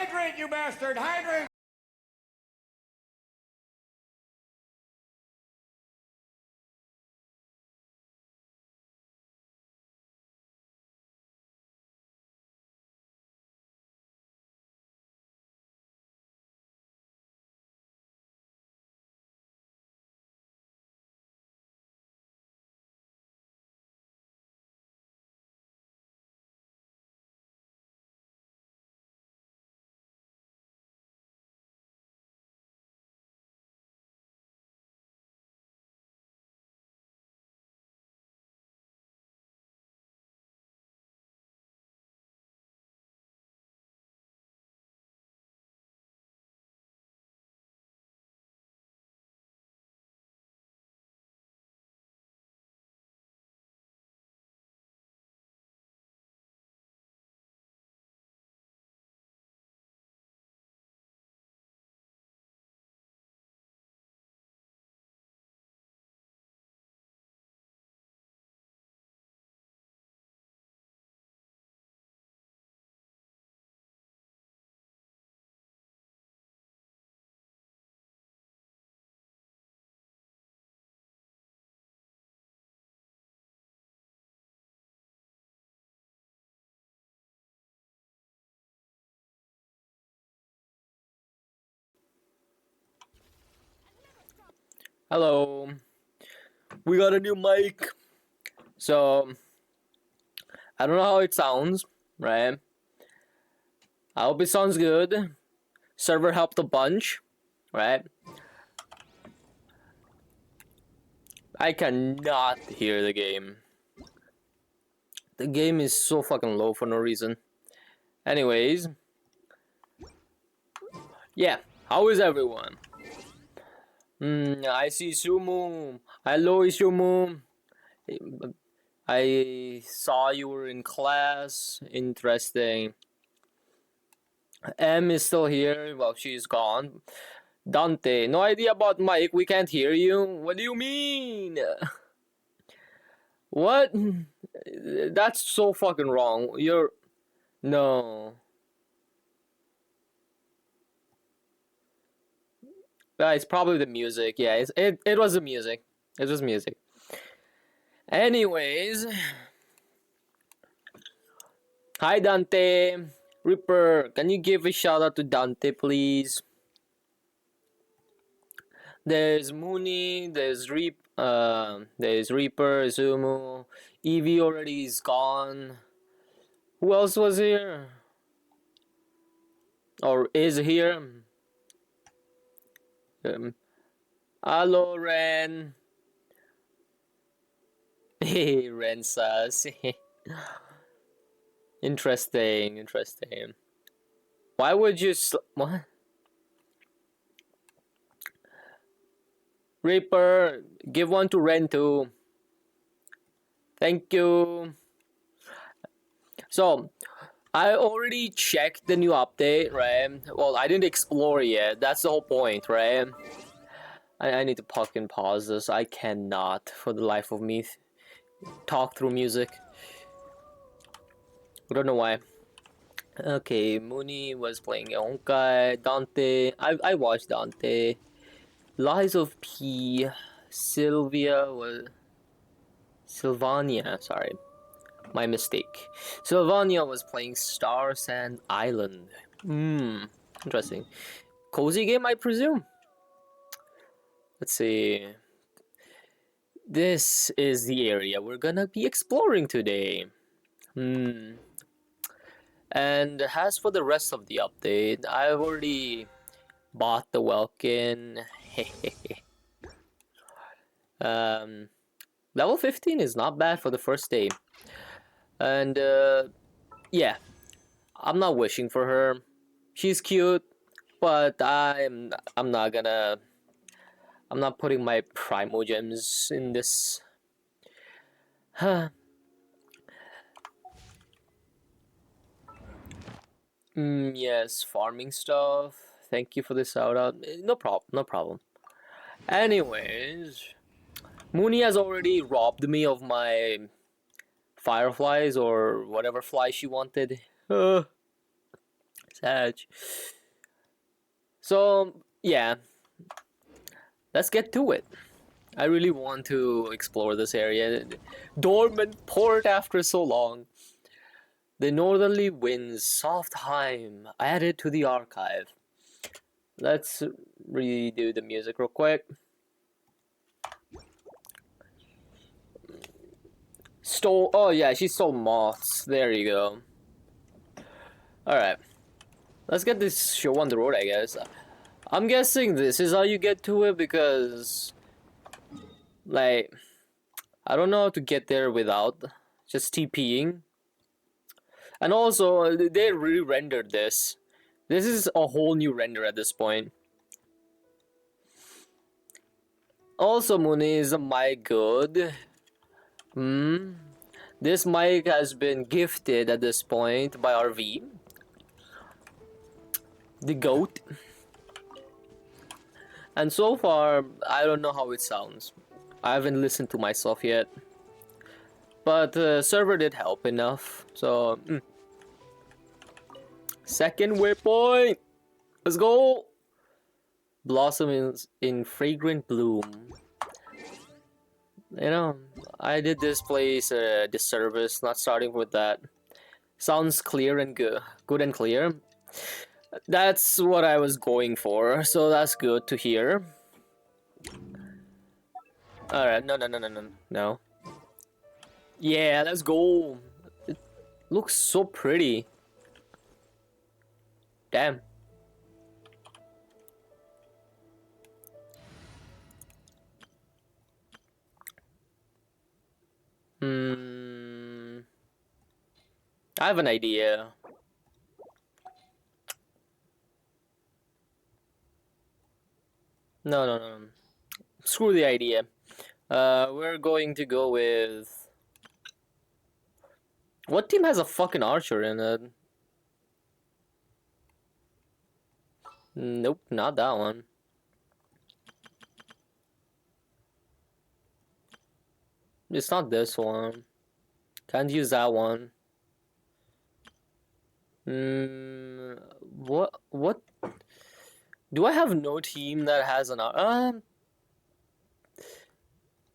Hydrate, you bastard! Hydrate! Hello. We got a new mic. So, I don't know how it sounds, right? I hope it sounds good. Server helped a bunch, right? I cannot hear the game. The game is so fucking low for no reason. Anyways, yeah. How is everyone? I see Sumu. Hello, Sumu. I saw you were in class. Interesting. M is still here. Well, she's gone. Dante, no idea about Mike. We can't hear you. What do you mean? What? That's so fucking wrong. You're. No. It's probably the music. Yeah, it was the music. It was music. Anyways. Hi, Dante. Ripper, can you give a shout out to Dante, please? There's Mooney, there's Reaper, Zumu, Evie already is gone. Who else was here? Or is here? Hello, Ren. Hey, Ren sus. Interesting. Why would you what? Reaper, give one to Ren too. Thank you. So, I already checked the new update, right? Well, I didn't explore yet. That's the whole point, right? I need to fucking pause this. I cannot, for the life of me, talk through music. I don't know why. Okay, Mooney was playing Honkai. Dante, I watched Dante. Lies of P. Sylvania, sorry. My mistake. Sylvania was playing Star Sand Island. Interesting. Cozy game, I presume? Let's see. This is the area we're gonna be exploring today. And as for the rest of the update, I've already bought the Welkin. Level 15 is not bad for the first day. And yeah, I'm not wishing for her. She's cute, but I'm not putting my primo gems in this. Yes, farming stuff. Thank you for the shout out. No problem. Anyways, Mooney has already robbed me of my fireflies or whatever fly she wanted. Sag. So yeah, let's get to it. I really want to explore this area. Dormant port after so long. The northerly winds, soft Heim, added to the archive. Let's redo the music real quick. Oh yeah, she stole moths. There you go. Alright. Let's get this show on the road, I guess. I'm guessing this is how you get to it because, like, I don't know how to get there without just TPing. And also, they re-rendered this. This is a whole new render at this point. Also, Muni, is a mic good? This mic has been gifted at this point by RV. The GOAT. And so far, I don't know how it sounds. I haven't listened to myself yet. But the server did help enough, so... Second waypoint! Let's go! Blossom is in fragrant bloom. You know, I did this place a disservice, not starting with that. Sounds clear and good. Good and clear. That's what I was going for, so that's good to hear. Alright, no. Yeah, let's go. It looks so pretty. Damn. I have an idea. No. Screw the idea. We're going to go with... What team has a fucking archer in it? Nope, not that one. It's not this one. Can't use that one. What? Do I have no team that has an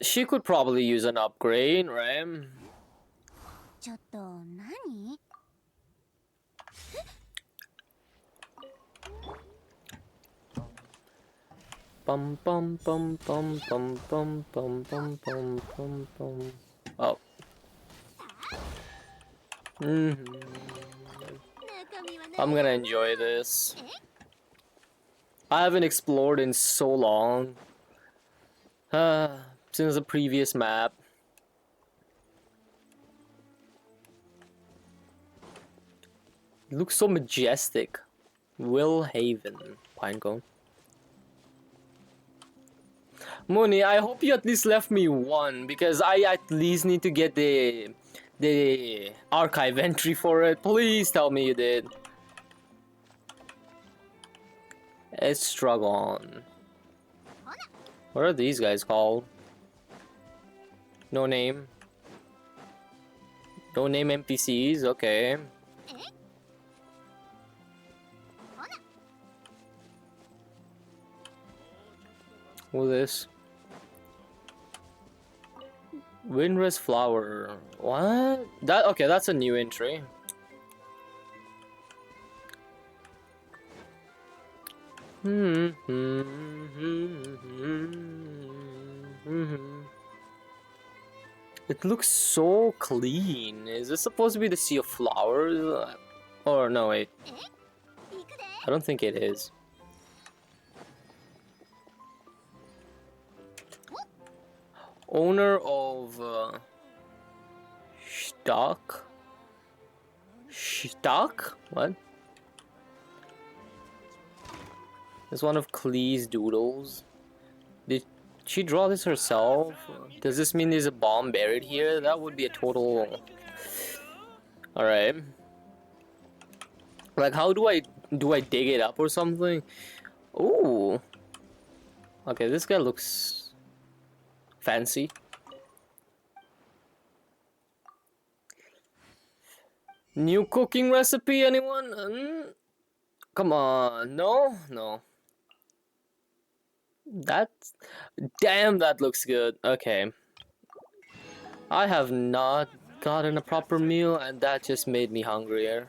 she could probably use an upgrade, right? Bum bum bum bum bum bum bum bum bum bum bum. Oh. I'm gonna enjoy this. I haven't explored in so long. Since the previous map. It looks so majestic. Will Haven, Pinecone. Mooney, I hope you at least left me one because I at least need to get the archive entry for it. Please tell me you did. Estragon. What are these guys called? No name. No name NPCs, okay. What's this? Windrest flower. What? Okay, that's a new entry. It looks so clean. Is this supposed to be the Sea of Flowers? Or no, wait. I don't think it is. Owner of stock? Stock? What? It's one of Klee's doodles. Did she draw this herself? Does this mean there's a bomb buried here? That would be a total... Alright. Like, how do I dig it up or something? Ooh. Okay, this guy looks fancy. New cooking recipe, anyone? Come on, no, no. That's... Damn, that looks good. Okay. I have not gotten a proper meal, and that just made me hungrier.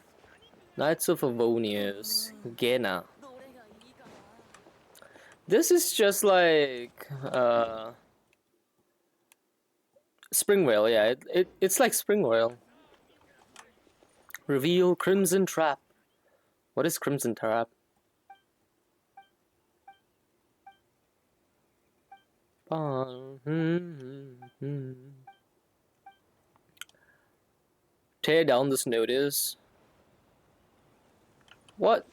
Knights of Avonius. Gena. This is just like... Springwhale, yeah. It's like Springwhale. Reveal Crimson Trap. What is Crimson Trap? Tear down this notice. What?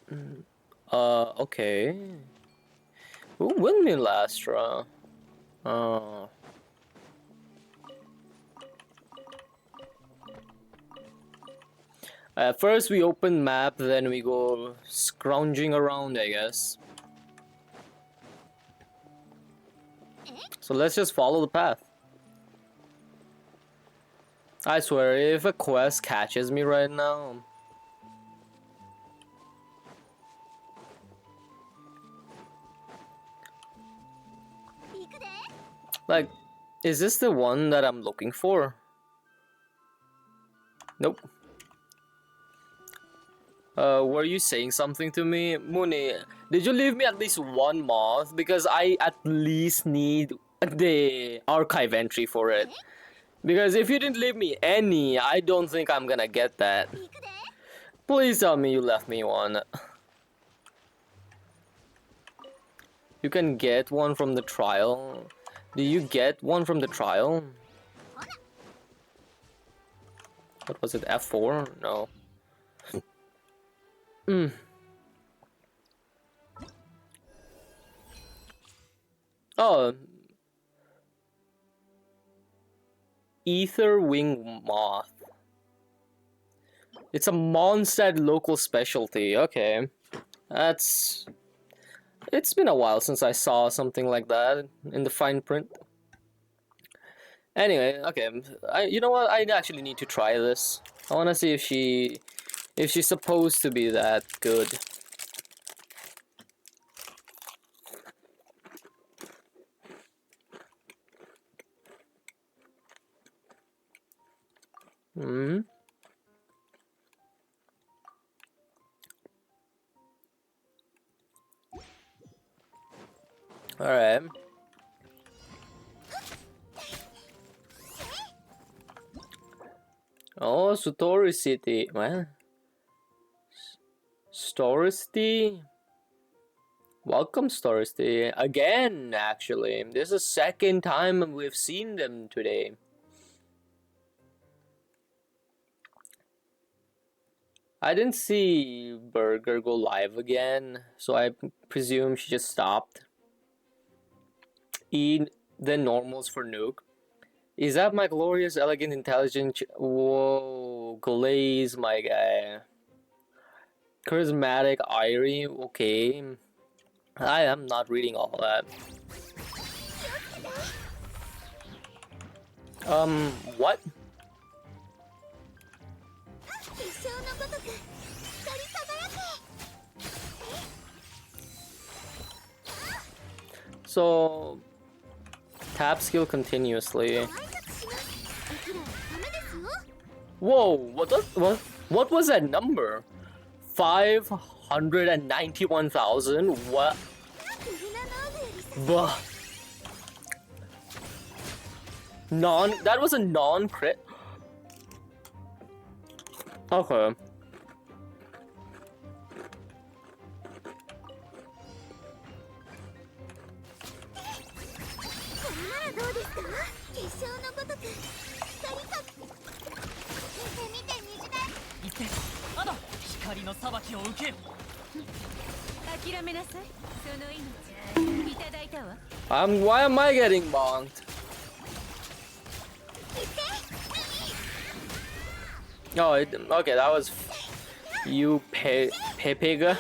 Okay. Ooh, Windmill Astra. Oh. First we open map, then we go scrounging around, I guess. So let's just follow the path. I swear, if a quest catches me right now... Like, is this the one that I'm looking for? Nope. Were you saying something to me? Muni, did you leave me at least one moth? Because I at least need the archive entry for it. Because if you didn't leave me any, I don't think I'm gonna get that. Please tell me you left me one. You can get one from the trial. Do you get one from the trial? What was it, F4? No. Oh. Ether Wing Moth. It's a Mondstadt local specialty. Okay. That's... It's been a while since I saw something like that in the fine print. Anyway, okay. You know what? I actually need to try this. I want to see if she's supposed to be that good. Alright. Oh, Story City. What? Story City? Welcome, Story City. Again, actually. This is the second time we've seen them today. I didn't see Burger go live again, so I presume she just stopped. E, then normals for Nuke. Is that my glorious, elegant, intelligent... Whoa, Glaze, my guy. Charismatic, Irie, okay. I am not reading all that. What? So... Tap skill continuously. Whoa, what was that number? 591,000? What? Bah. That was a non-crit? Okay. Why am I getting bonked? Oh, okay, that was you, Pepega.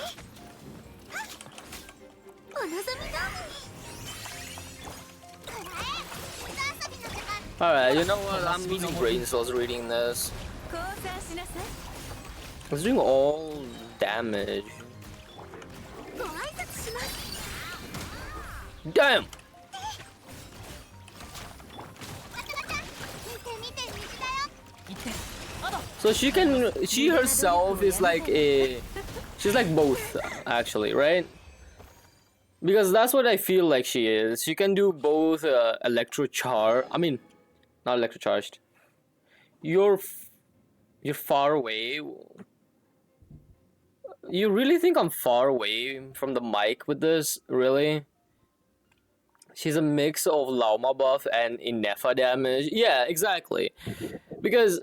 Alright, you know what? I'm losing brain cells reading this. It's doing all damage. Damn! So she herself is like she's like both, actually, right? Because that's what I feel like she is. She can do both I mean, not electrocharged. You're far away. You really think I'm far away from the mic with this? Really? She's a mix of Lauma buff and Inefa damage. Yeah, exactly. Because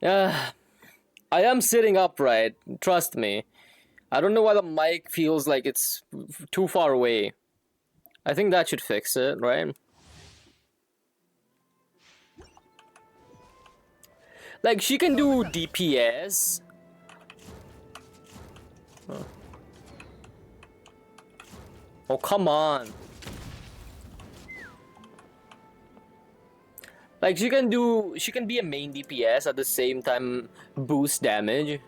I am sitting upright. Trust me. I don't know why the mic feels like it's too far away. I think that should fix it, right? Like, she can do DPS. Oh, come on. Like, she can be a main DPS at the same time boost damage.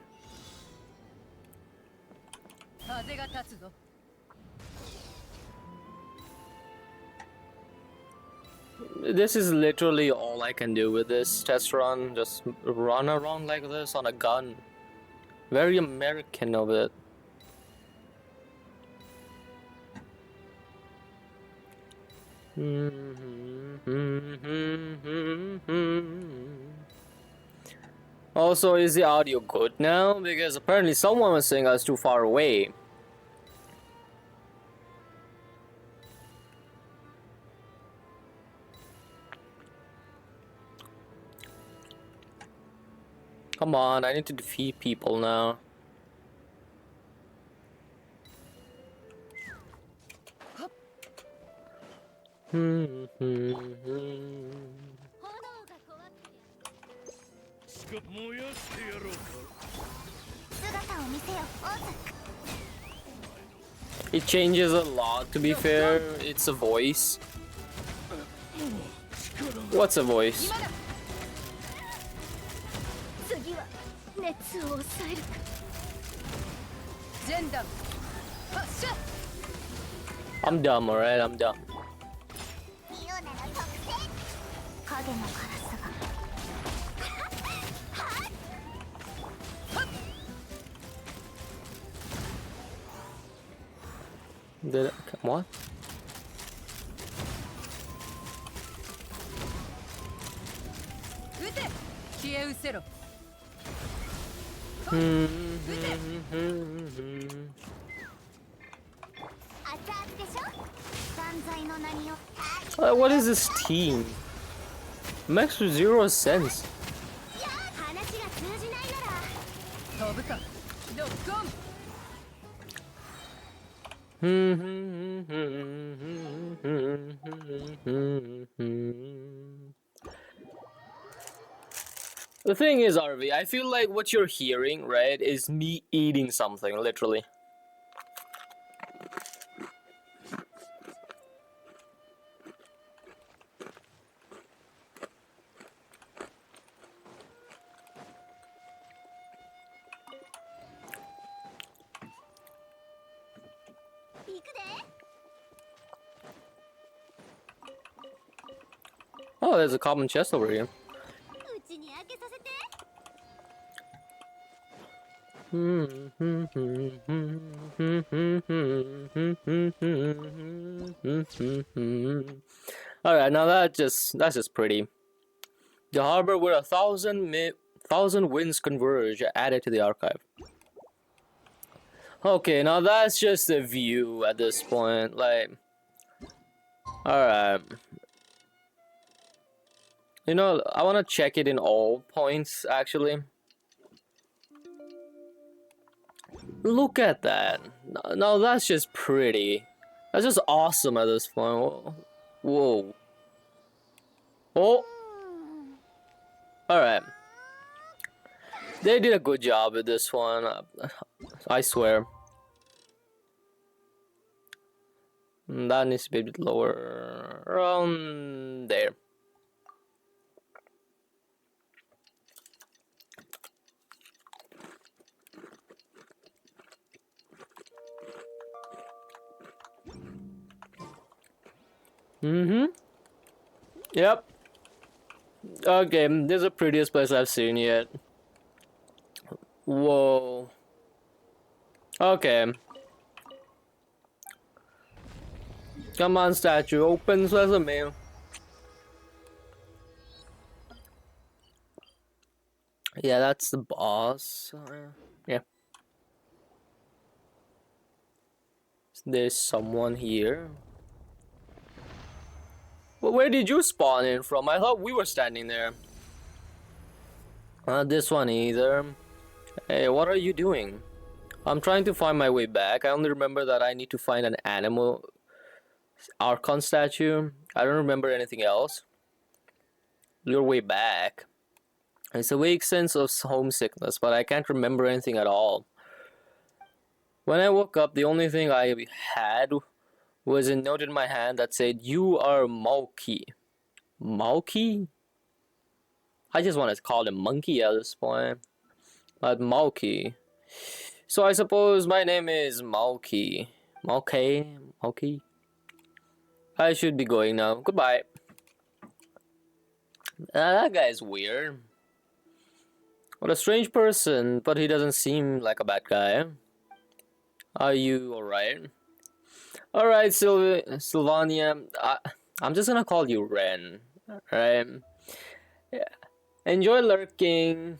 This is literally all I can do with this test run. Just run around like this on a gun. Very American of it. Also, is the audio good now? Because apparently someone was saying I was too far away. Come on, I need to defeat people now. It changes a lot, to be fair. It's a voice. What's a voice? I'm dumb, alright? I'm dumb. What? What is this team? Makes 0 sense. The thing is, RV, I feel like what you're hearing, right, is me eating something, literally. Oh, there's a common chest over here. Alright, now that's just pretty. The harbor where 1,000 winds converge, added to the archive. Okay, now that's just a view at this point, like... Alright. You know, I want to check it in all points, actually. Look at that. No, that's just pretty. That's just awesome at this point. Whoa. Oh. Alright. They did a good job with this one. I swear. That needs to be a bit lower. Around there. Mm-hmm. Yep. Okay, this is the prettiest place I've seen yet. Whoa. Okay. Come on, statue. Open sesame. Yeah, that's the boss. Yeah. There's someone here. Well, where did you spawn in from? I thought we were standing there. Not this one either. Hey, what are you doing? I'm trying to find my way back. I only remember that I need to find an animal Archon statue. I don't remember anything else. Your way back. It's a vague sense of homesickness, but I can't remember anything at all. When I woke up, the only thing I had was a note in my hand that said, "You are Mauki." Mauki? I just want to call him Monkey at this point. But Mauki. So I suppose my name is Mauki. Mauki? I should be going now. Goodbye. That guy's weird. What a strange person, but he doesn't seem like a bad guy. Are you alright? Alright, Sylvania. I'm just gonna call you Ren. Alright? Yeah. Enjoy lurking.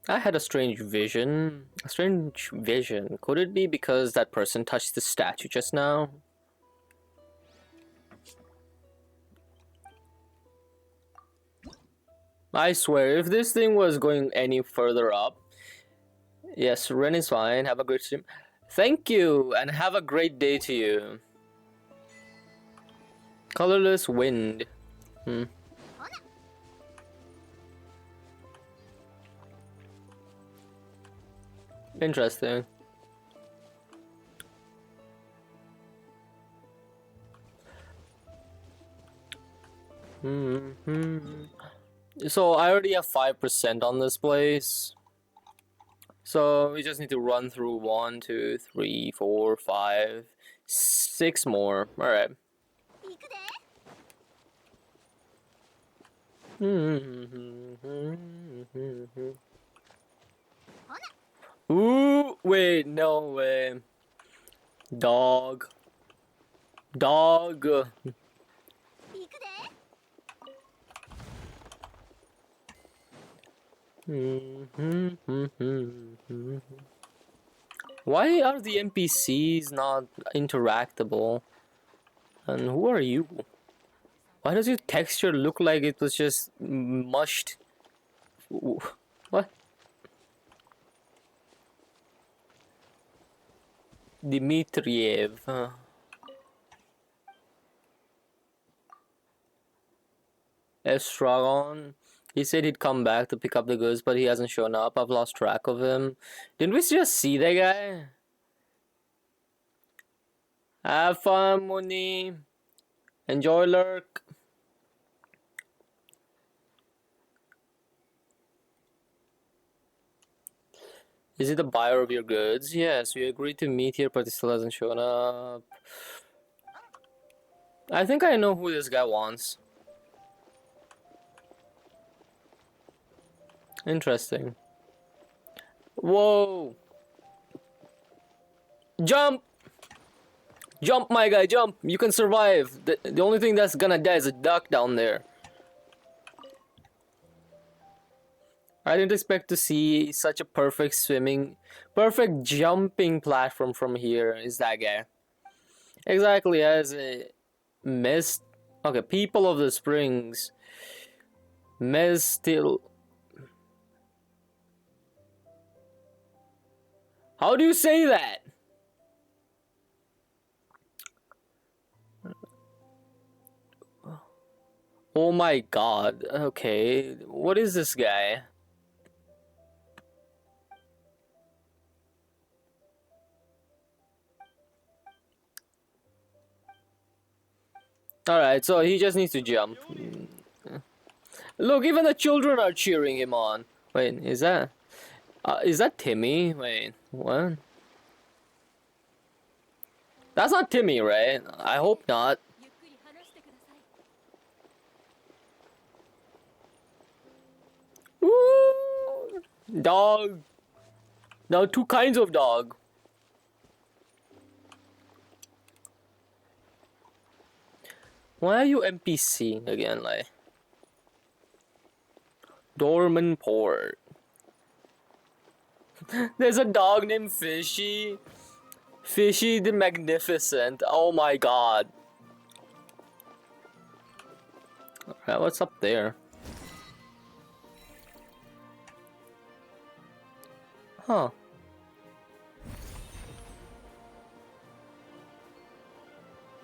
I had a strange vision. A strange vision. Could it be because that person touched the statue just now? I swear, if this thing was going any further up... Yes, Ren is fine. Have a great stream. Thank you, and have a great day to you. Colorless wind. Interesting. So I already have 5% on this place. So we just need to run through 1, 2, 3, 4, 5, 6 more. Alright. Ooh, wait, no way. Dog. Why are the NPCs not interactable? And who are you? Why does your texture look like it was just mushed? What? Dmitriev. Estragon. He said he'd come back to pick up the goods, but he hasn't shown up. I've lost track of him. Didn't we just see that guy? Have fun, Muni. Enjoy lurk. Is he the buyer of your goods? Yes, we agreed to meet here, but he still hasn't shown up. I think I know who this guy wants. Interesting. Whoa! Jump! Jump, my guy, jump! You can survive. The only thing that's gonna die is a duck down there. I didn't expect to see such a perfect jumping platform from here. Is that guy? Exactly, as a mist. Okay, people of the springs. Mestil. How do you say that? Oh my god. Okay, what is this guy? Alright, so he just needs to jump. Look, even the children are cheering him on. Wait, is that Timmy? Wait, what? That's not Timmy, right? I hope not. Woo! Dog. Now two kinds of dog. Why are you NPCing again, like? Dorman Port. There's a dog named Fishy. Fishy the Magnificent. Oh my god. Alright, what's up there? Huh.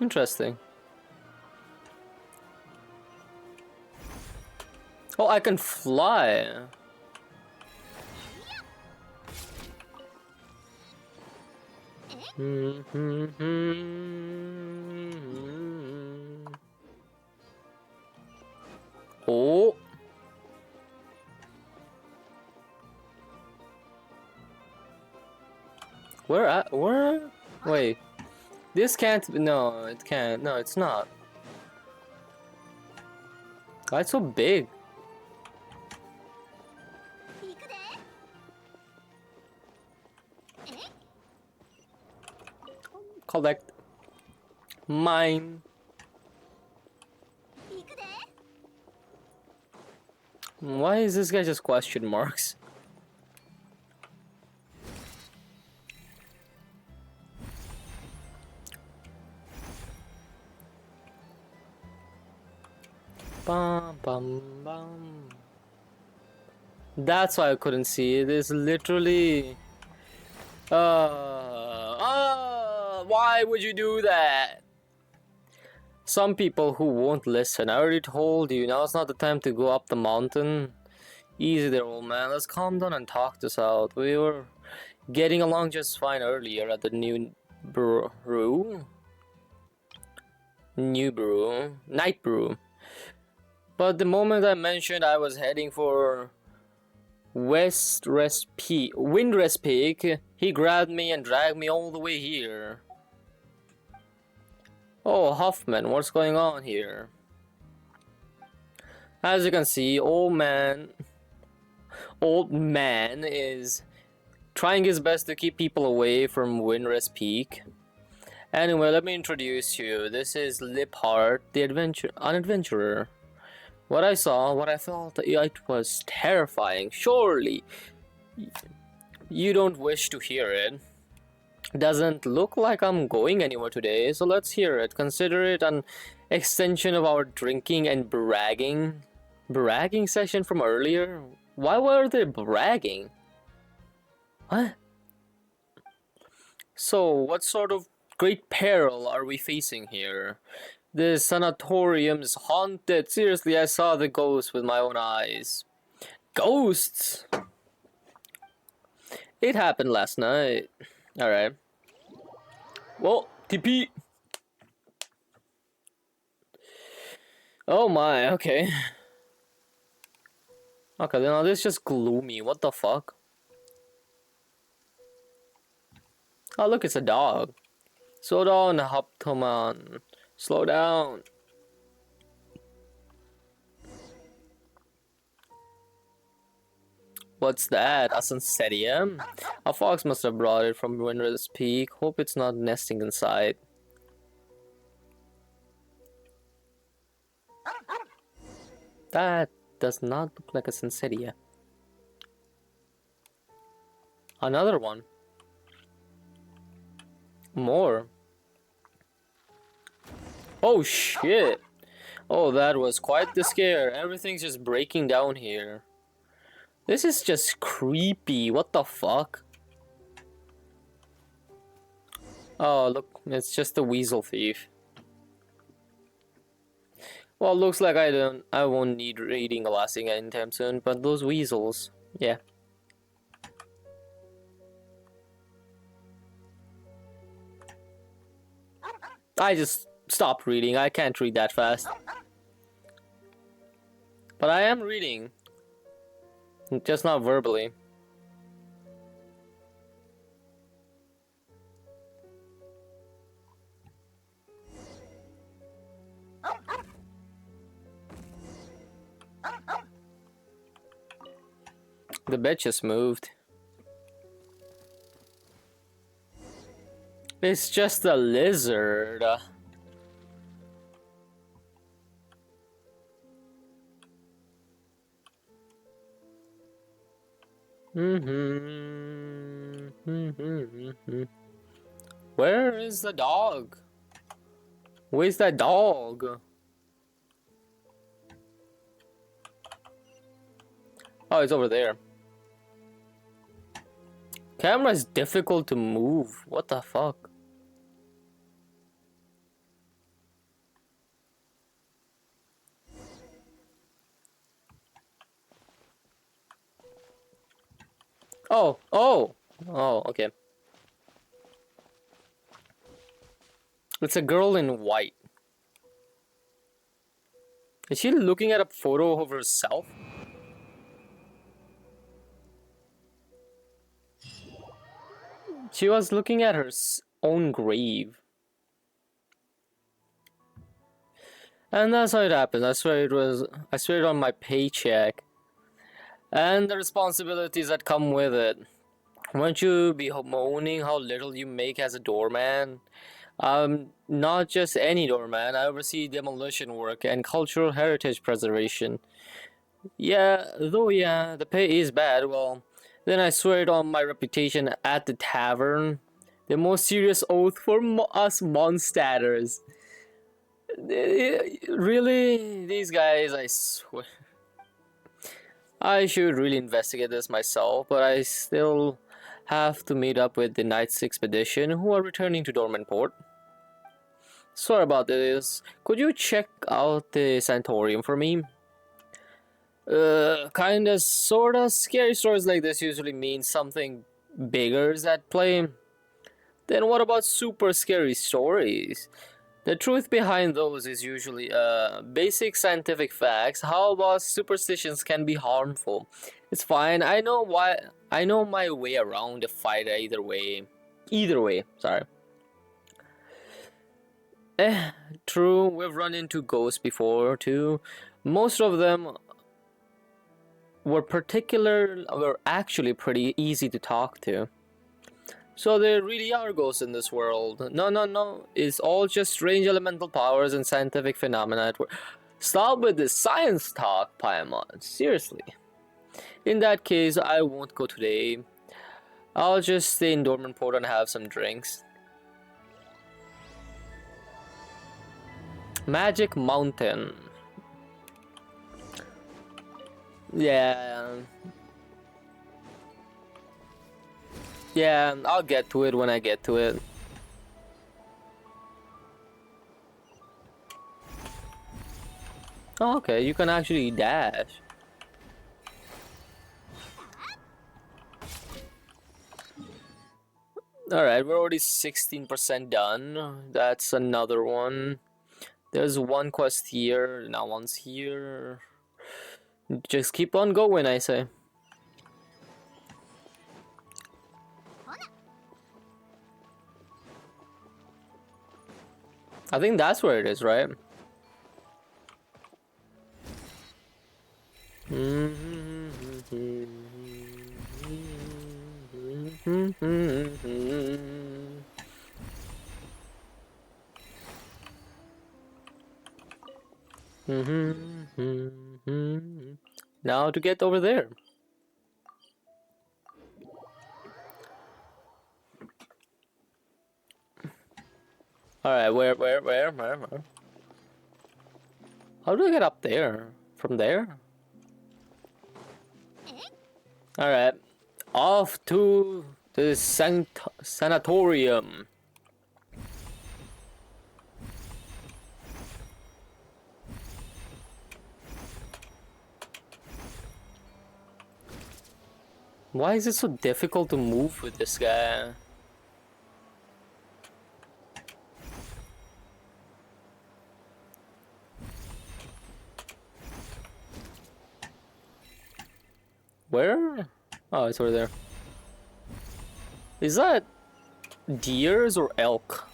Interesting. Oh, I can fly. Oh. Where at? Where? Wait. This can't be. No, it can't. No, it's not. Why it's so big? Collect. Mine. Why is this guy just question marks? Bum bum bum. That's why I couldn't see it. It's literally. Why would you do that? Some people who won't listen. I already told you. Now it's not the time to go up the mountain. Easy there, old man. Let's calm down and talk this out. We were getting along just fine earlier at the new brew. Night brew. But the moment I mentioned I was heading for Windrest Peak, he grabbed me and dragged me all the way here. Oh, Huffman, what's going on here? As you can see, old man is trying his best to keep people away from Windrest Peak. Anyway, let me introduce you. This is Liphart, the adventurer. What I saw, what I felt, it was terrifying. Surely, you don't wish to hear it. Doesn't look like I'm going anywhere today, so let's hear it. Consider it an extension of our drinking and bragging session from earlier. Why were they bragging? What? So, what sort of great peril are we facing here? This sanatorium is haunted. Seriously, I saw the ghost with my own eyes. Ghosts? It happened last night. Alright. Well, TP. Oh my, okay. Okay, now this is just gloomy. What the fuck? Oh, look, it's a dog. Slow down, Hoptoman. Slow down. What's that? A Sunsetium? A fox must have brought it from Windrest Peak. Hope it's not nesting inside. That does not look like a Sunsetia. Another one. More. Oh shit! Oh, that was quite the scare. Everything's just breaking down here. This is just creepy. What the fuck? Oh, look, it's just a weasel thief. Well, looks like I won't need reading Elastic anytime soon, but those weasels, yeah. I just stopped reading. I can't read that fast. But I am reading. Just not verbally. The bed just moved. It's just a lizard. Where is the dog? Where's that dog? Oh, it's over there. Camera is difficult to move. What the fuck? Oh, okay. It's a girl in white. Is she looking at a photo of herself? She was looking at her own grave. And that's how it happens. I swear it on my paycheck. And the responsibilities that come with it. Won't you be moaning how little you make as a doorman? Not just any doorman. I oversee demolition work and cultural heritage preservation. Yeah, the pay is bad. Well, then I swear it on my reputation at the tavern. The most serious oath for us monsters. Really? These guys, I swear. I should really investigate this myself, but I still have to meet up with the Knights Expedition who are returning to Dormanport. Sorry about this. Could you check out the sanatorium for me? Kinda, sorta. Scary stories like this usually mean something bigger is at play. Then what about super scary stories? The truth behind those is usually basic scientific facts. How about superstitions can be harmful? It's fine. I know my way around the fight either way. Either way, sorry. True, we've run into ghosts before too. Most of them were actually pretty easy to talk to. So there really are ghosts in this world. No. It's all just strange elemental powers and scientific phenomena. Stop with this science talk, Paimon. Seriously. In that case, I won't go today. I'll just stay in Dormanport and have some drinks. Magic Mountain. Yeah, I'll get to it when I get to it. Oh, okay, you can actually dash. Alright, we're already 16% done. That's another one. There's one quest here, now one's here. Just keep on going, I say. I think that's where it is, right? Now to get over there. Alright, where? How do I get up there? From there? Alright. Off to the sanatorium. Why is it so difficult to move with this guy? Where? Oh, it's over there. Is that deers or elk?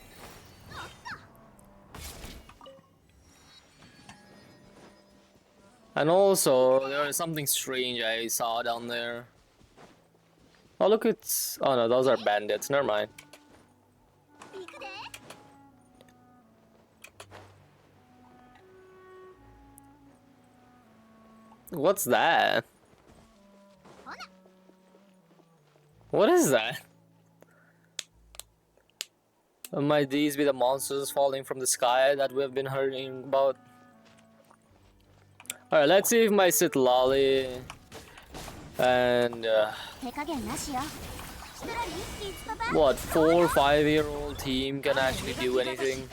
And also, there is something strange I saw down there. Oh look, it's... Oh no, those are bandits. Never mind. What's that? What is that? Might these be the monsters falling from the sky that we have been hearing about? Alright, let's see if my Sith Lolly and what, 4 or 5-year-old team can actually do anything.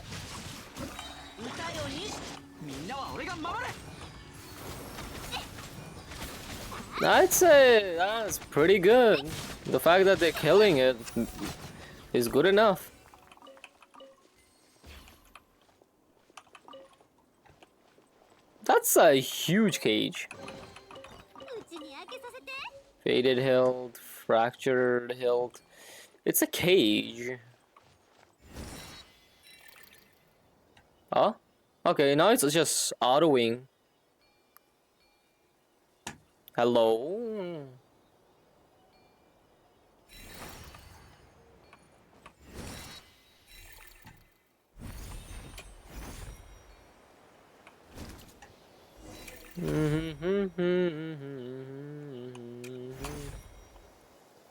I'd say that's pretty good. The fact that they're killing it is good enough. That's a huge cage. Faded hilt, fractured hilt. It's a cage. Oh? Okay, now it's just autoing. Hello?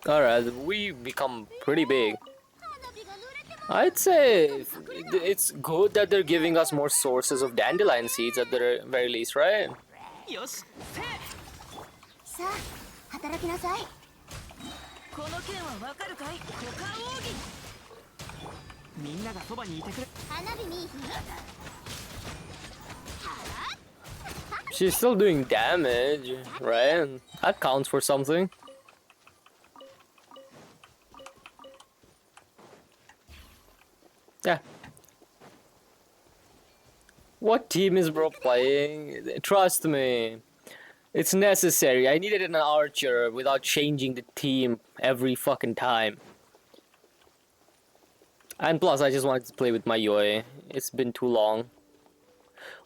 Alright, we become pretty big. I'd say it's good that they're giving us more sources of dandelion seeds at the very least, right? She's still doing damage, right? That counts for something. Yeah. What team is bro playing? Trust me. It's necessary. I needed an archer without changing the team every fucking time. And plus, I just wanted to play with my Yoi. It's been too long.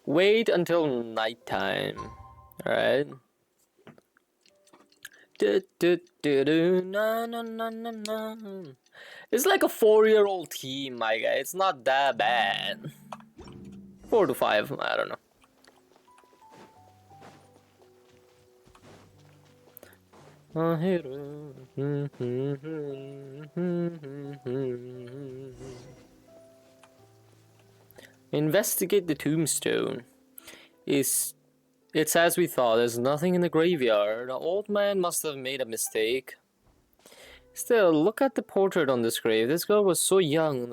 Wait until nighttime. Alright. It's like a 4-year-old team, my guy. It's not that bad. 4 to 5, I don't know. Investigate the tombstone. It's as we thought, there's nothing in the graveyard. The old man must have made a mistake. Still, look at the portrait on this grave. This girl was so young.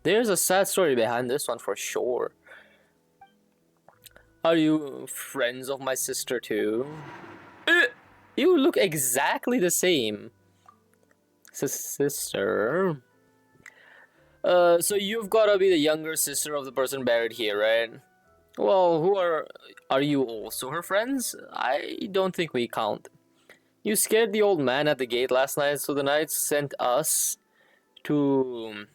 There's a sad story behind this one for sure. Are you friends of my sister too? You look exactly the same. Sister. So you've gotta be the younger sister of the person buried here, right? Well, who are you also her friends? I don't think we count. You scared the old man at the gate last night, so the knights sent us to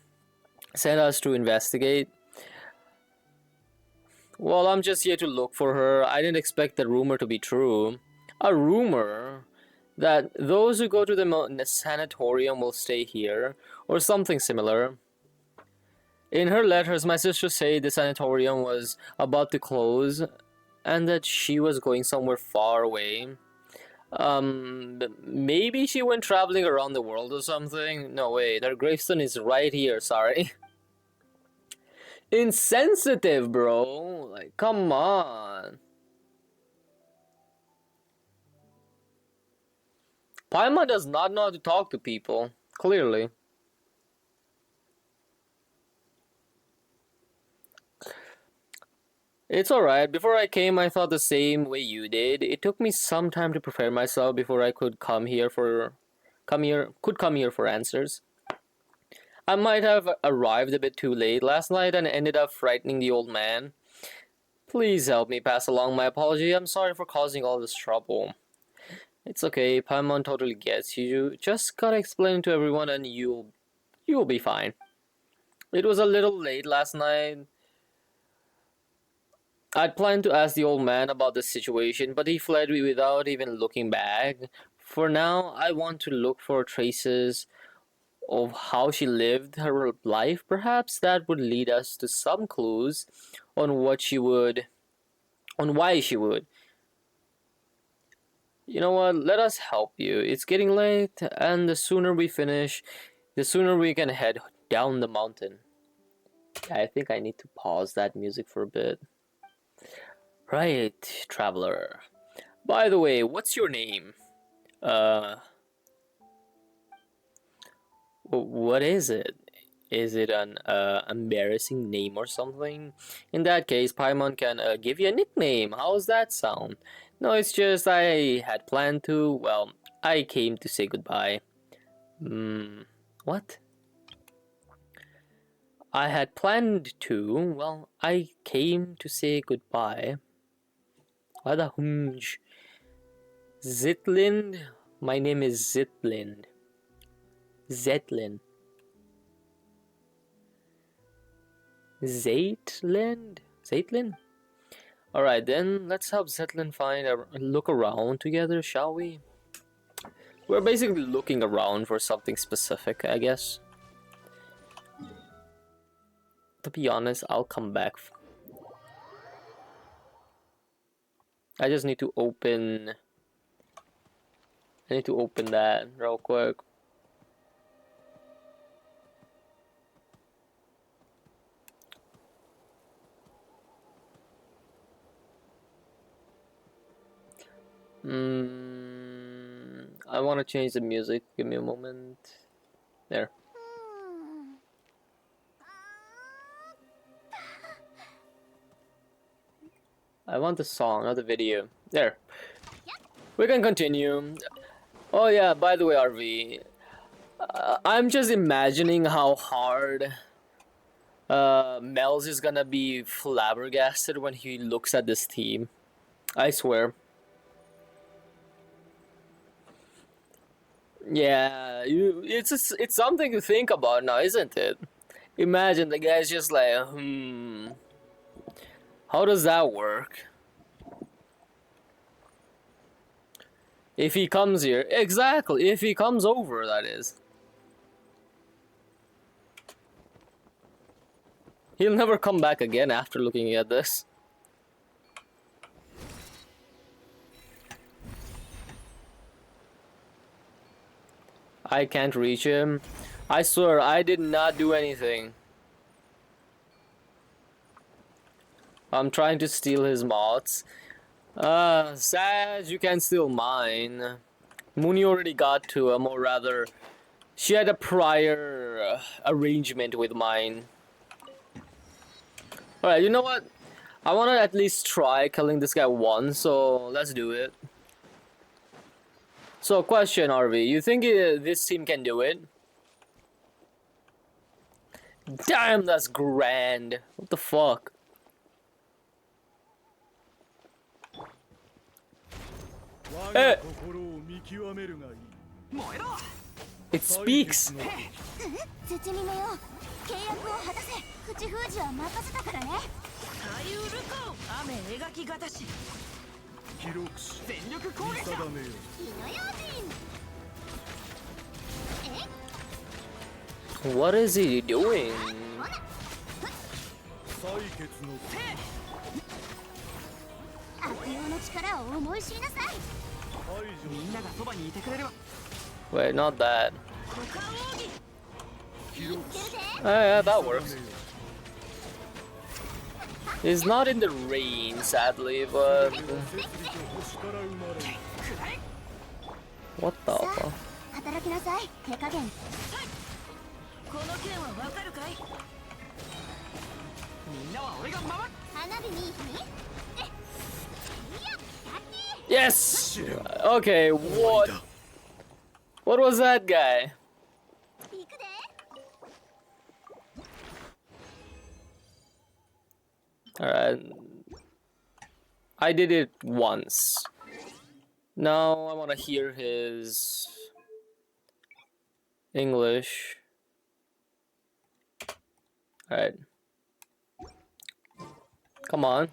investigate. Well, I'm just here to look for her. I didn't expect the rumor to be true. A rumor that those who go to the sanatorium will stay here, or something similar. In her letters, my sister said the sanatorium was about to close, and that she was going somewhere far away. Maybe she went traveling around the world or something? No, wait, her gravestone is right here, sorry. Insensitive, bro. Like, come on. Paimon does not know how to talk to people, clearly. It's alright. Before I came, I thought the same way you did. It took me some time to prepare myself before I could come here for answers. I might have arrived a bit too late last night and ended up frightening the old man. Please help me pass along my apology. I'm sorry for causing all this trouble. It's okay. Paimon totally gets you. Just gotta explain to everyone and you'll be fine. It was a little late last night. I'd planned to ask the old man about the situation, but he fled me without even looking back. for now, I want to look for traces of how she lived her life. Perhaps that would lead us to some clues on what she would, on why she would. You know what? Let us help you. It's getting late, and the sooner we finish, the sooner we can head down the mountain. Yeah, I think I need to pause that music for a bit. Right, traveler. By the way, what's your name? What is it? Is it an embarrassing name or something? In that case, Paimon can give you a nickname. How's that sound? No, it's just I had planned to. Well, I came to say goodbye. What? I had planned to. Well, I came to say goodbye. What a hunch. Zitlind? My name is Zitlind. Zetlin. Zaitlin? Zaitlin? Alright then, let's help Zetlin find a look around together, shall we? We're basically looking around for something specific, I guess. To be honest, I'll come back. I just need to open... I need to open that real quick. I want to change the music. Give me a moment. There. I want the song, not the video. There. We can continue. Oh yeah, by the way, RV. I'm just imagining how hard Mel's is gonna be flabbergasted when he looks at this team. I swear. Yeah, it's something to think about now, isn't it? Imagine the guy's just like, how does that work? If he comes here, exactly, if he comes over, that is. He'll never come back again after looking at this. I can't reach him. I swear, I did not do anything. I'm trying to steal his mods. Sag, you can steal mine. Mooney already got to him, or rather, she had a prior arrangement with mine. Alright, you know what? I want to at least try killing this guy once, so let's do it. So, question, RV. You think this team can do it? Damn, that's grand. What the fuck? Hey! It speaks! What is he doing? Wait, not that. Yeah, that works. He's not in the rain, sadly, but... What the fuck? Yes! Okay, what? What was that guy? Alright. I did it once. Now I want to hear his English. Alright. Come on.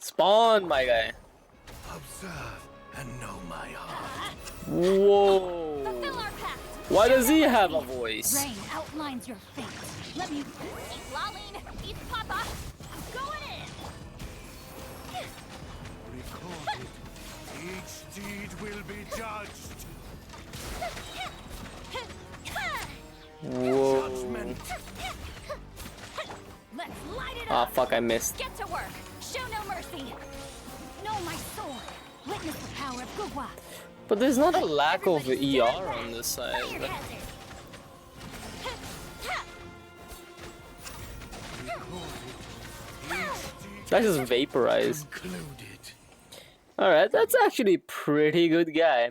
Spawn, my guy. Observe and know my heart. Whoa. Fulfill our pact. Why does he have a voice? Rain outlines your fate. Let me eat Laline, eat Papa. Going in. Record it. Each deed will be judged. Whoa. Judgment. Let's light it Ah, up. fuck, I missed. Get to work. Show no mercy. Know my sword. Witness the power of Gugwa. But there's not a lack of ER on this side. Fire hazard. That just vaporized. Concluded. Alright, that's actually a pretty good guy.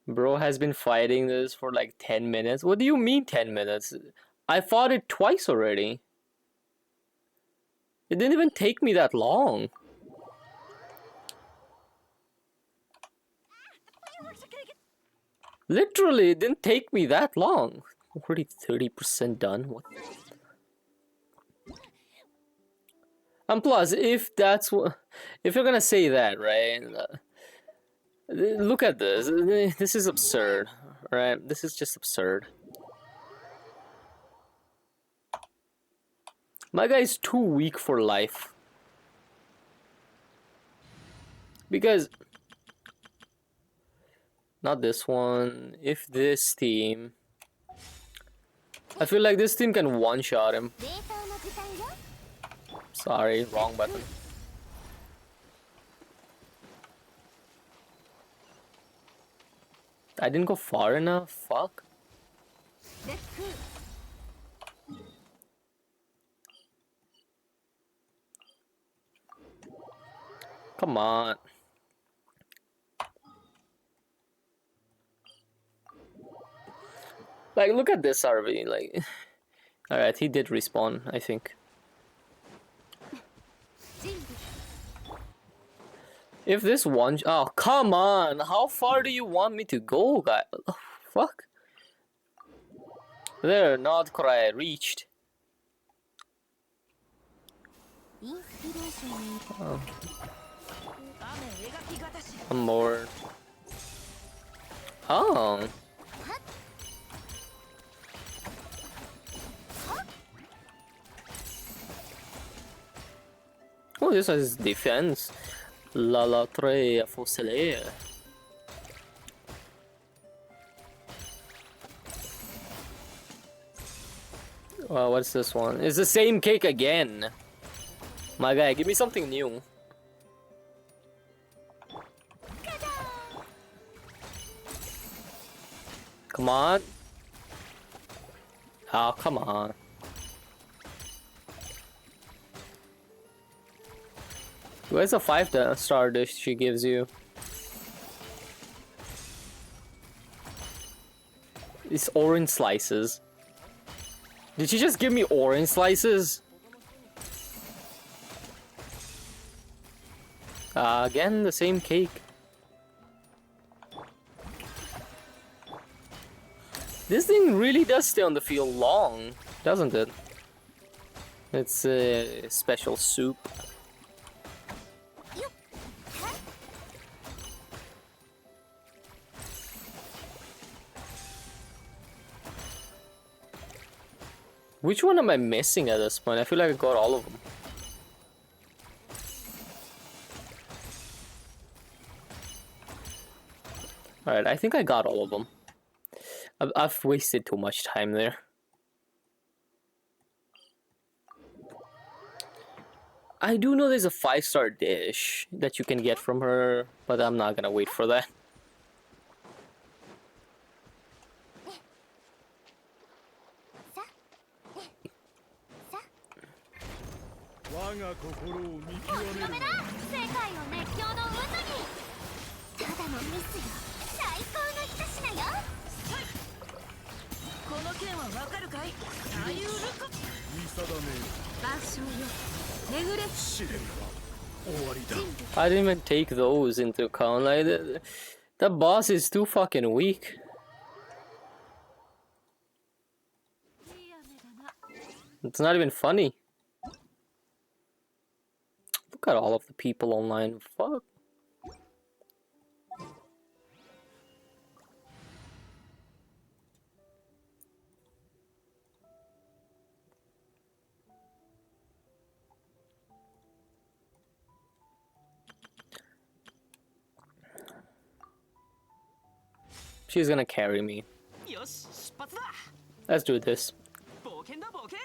Bro has been fighting this for like 10 minutes. What do you mean 10 minutes? I fought it twice already. It didn't even take me that long. Literally, it didn't take me that long. Already 30% done. What? And plus, if that's what, if you're gonna say that, right? Look at this. This is absurd, right? This is just absurd. My guy is too weak for life. Because not this one. If this team, I feel like this team can one-shot him. Sorry, wrong button. I didn't go far enough. Fuck. Come on. Like, look at this RV. Like, alright, he did respawn, I think. If this one, oh come on! How far do you want me to go, guy? Oh, fuck. There, not quite reached. Oh. One more. Oh. Oh, this is defense. La tre fossile. What's this one? It's the same cake again. My guy, give me something new. Come on. Oh, come on. Where's the 5-star dish she gives you? It's orange slices. Did she just give me orange slices? Again, the same cake. This thing really does stay on the field long, doesn't it? It's a special soup. Which one am I missing at this point? I feel like I got all of them. Alright, I think I got all of them. I've wasted too much time there. I do know there's a 5-star dish that you can get from her, but I'm not gonna wait for that. I didn't even take those into account. Like, the boss is too fucking weak. It's not even funny. Look at all of the people online. Fuck. She's gonna carry me. よし、出発だ。 Let's do this. 冒険だ冒険。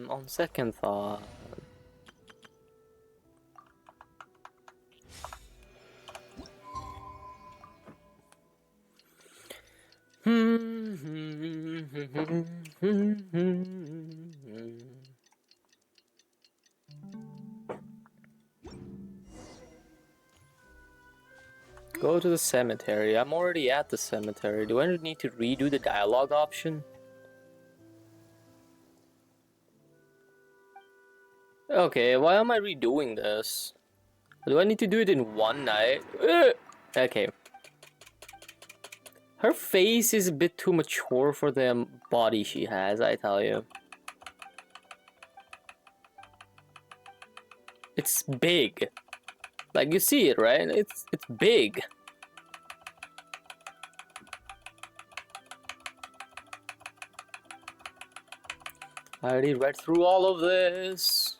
On second thought. Go to the cemetery. I'm already at the cemetery. Do I need to redo the dialogue option? Okay, why am I redoing this? Do I need to do it in one night? Okay. Her face is a bit too mature for the body she has, I tell you. It's big. Like, you see it, right? It's big. I already read through all of this.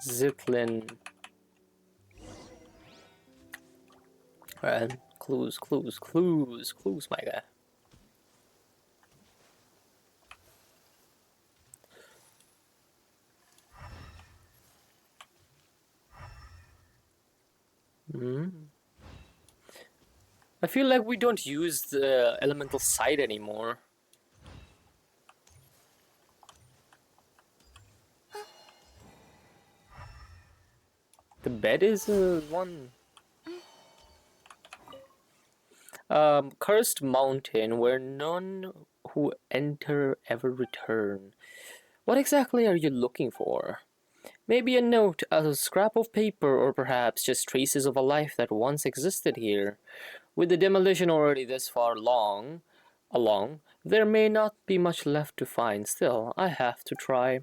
Zitlin. Alright, clues, my guy. I feel like we don't use the elemental sight anymore. The bed is one. Cursed mountain where none who enter ever return. What exactly are you looking for? Maybe a note, a scrap of paper, or perhaps just traces of a life that once existed here. With the demolition already this far along, there may not be much left to find. Still, I have to try.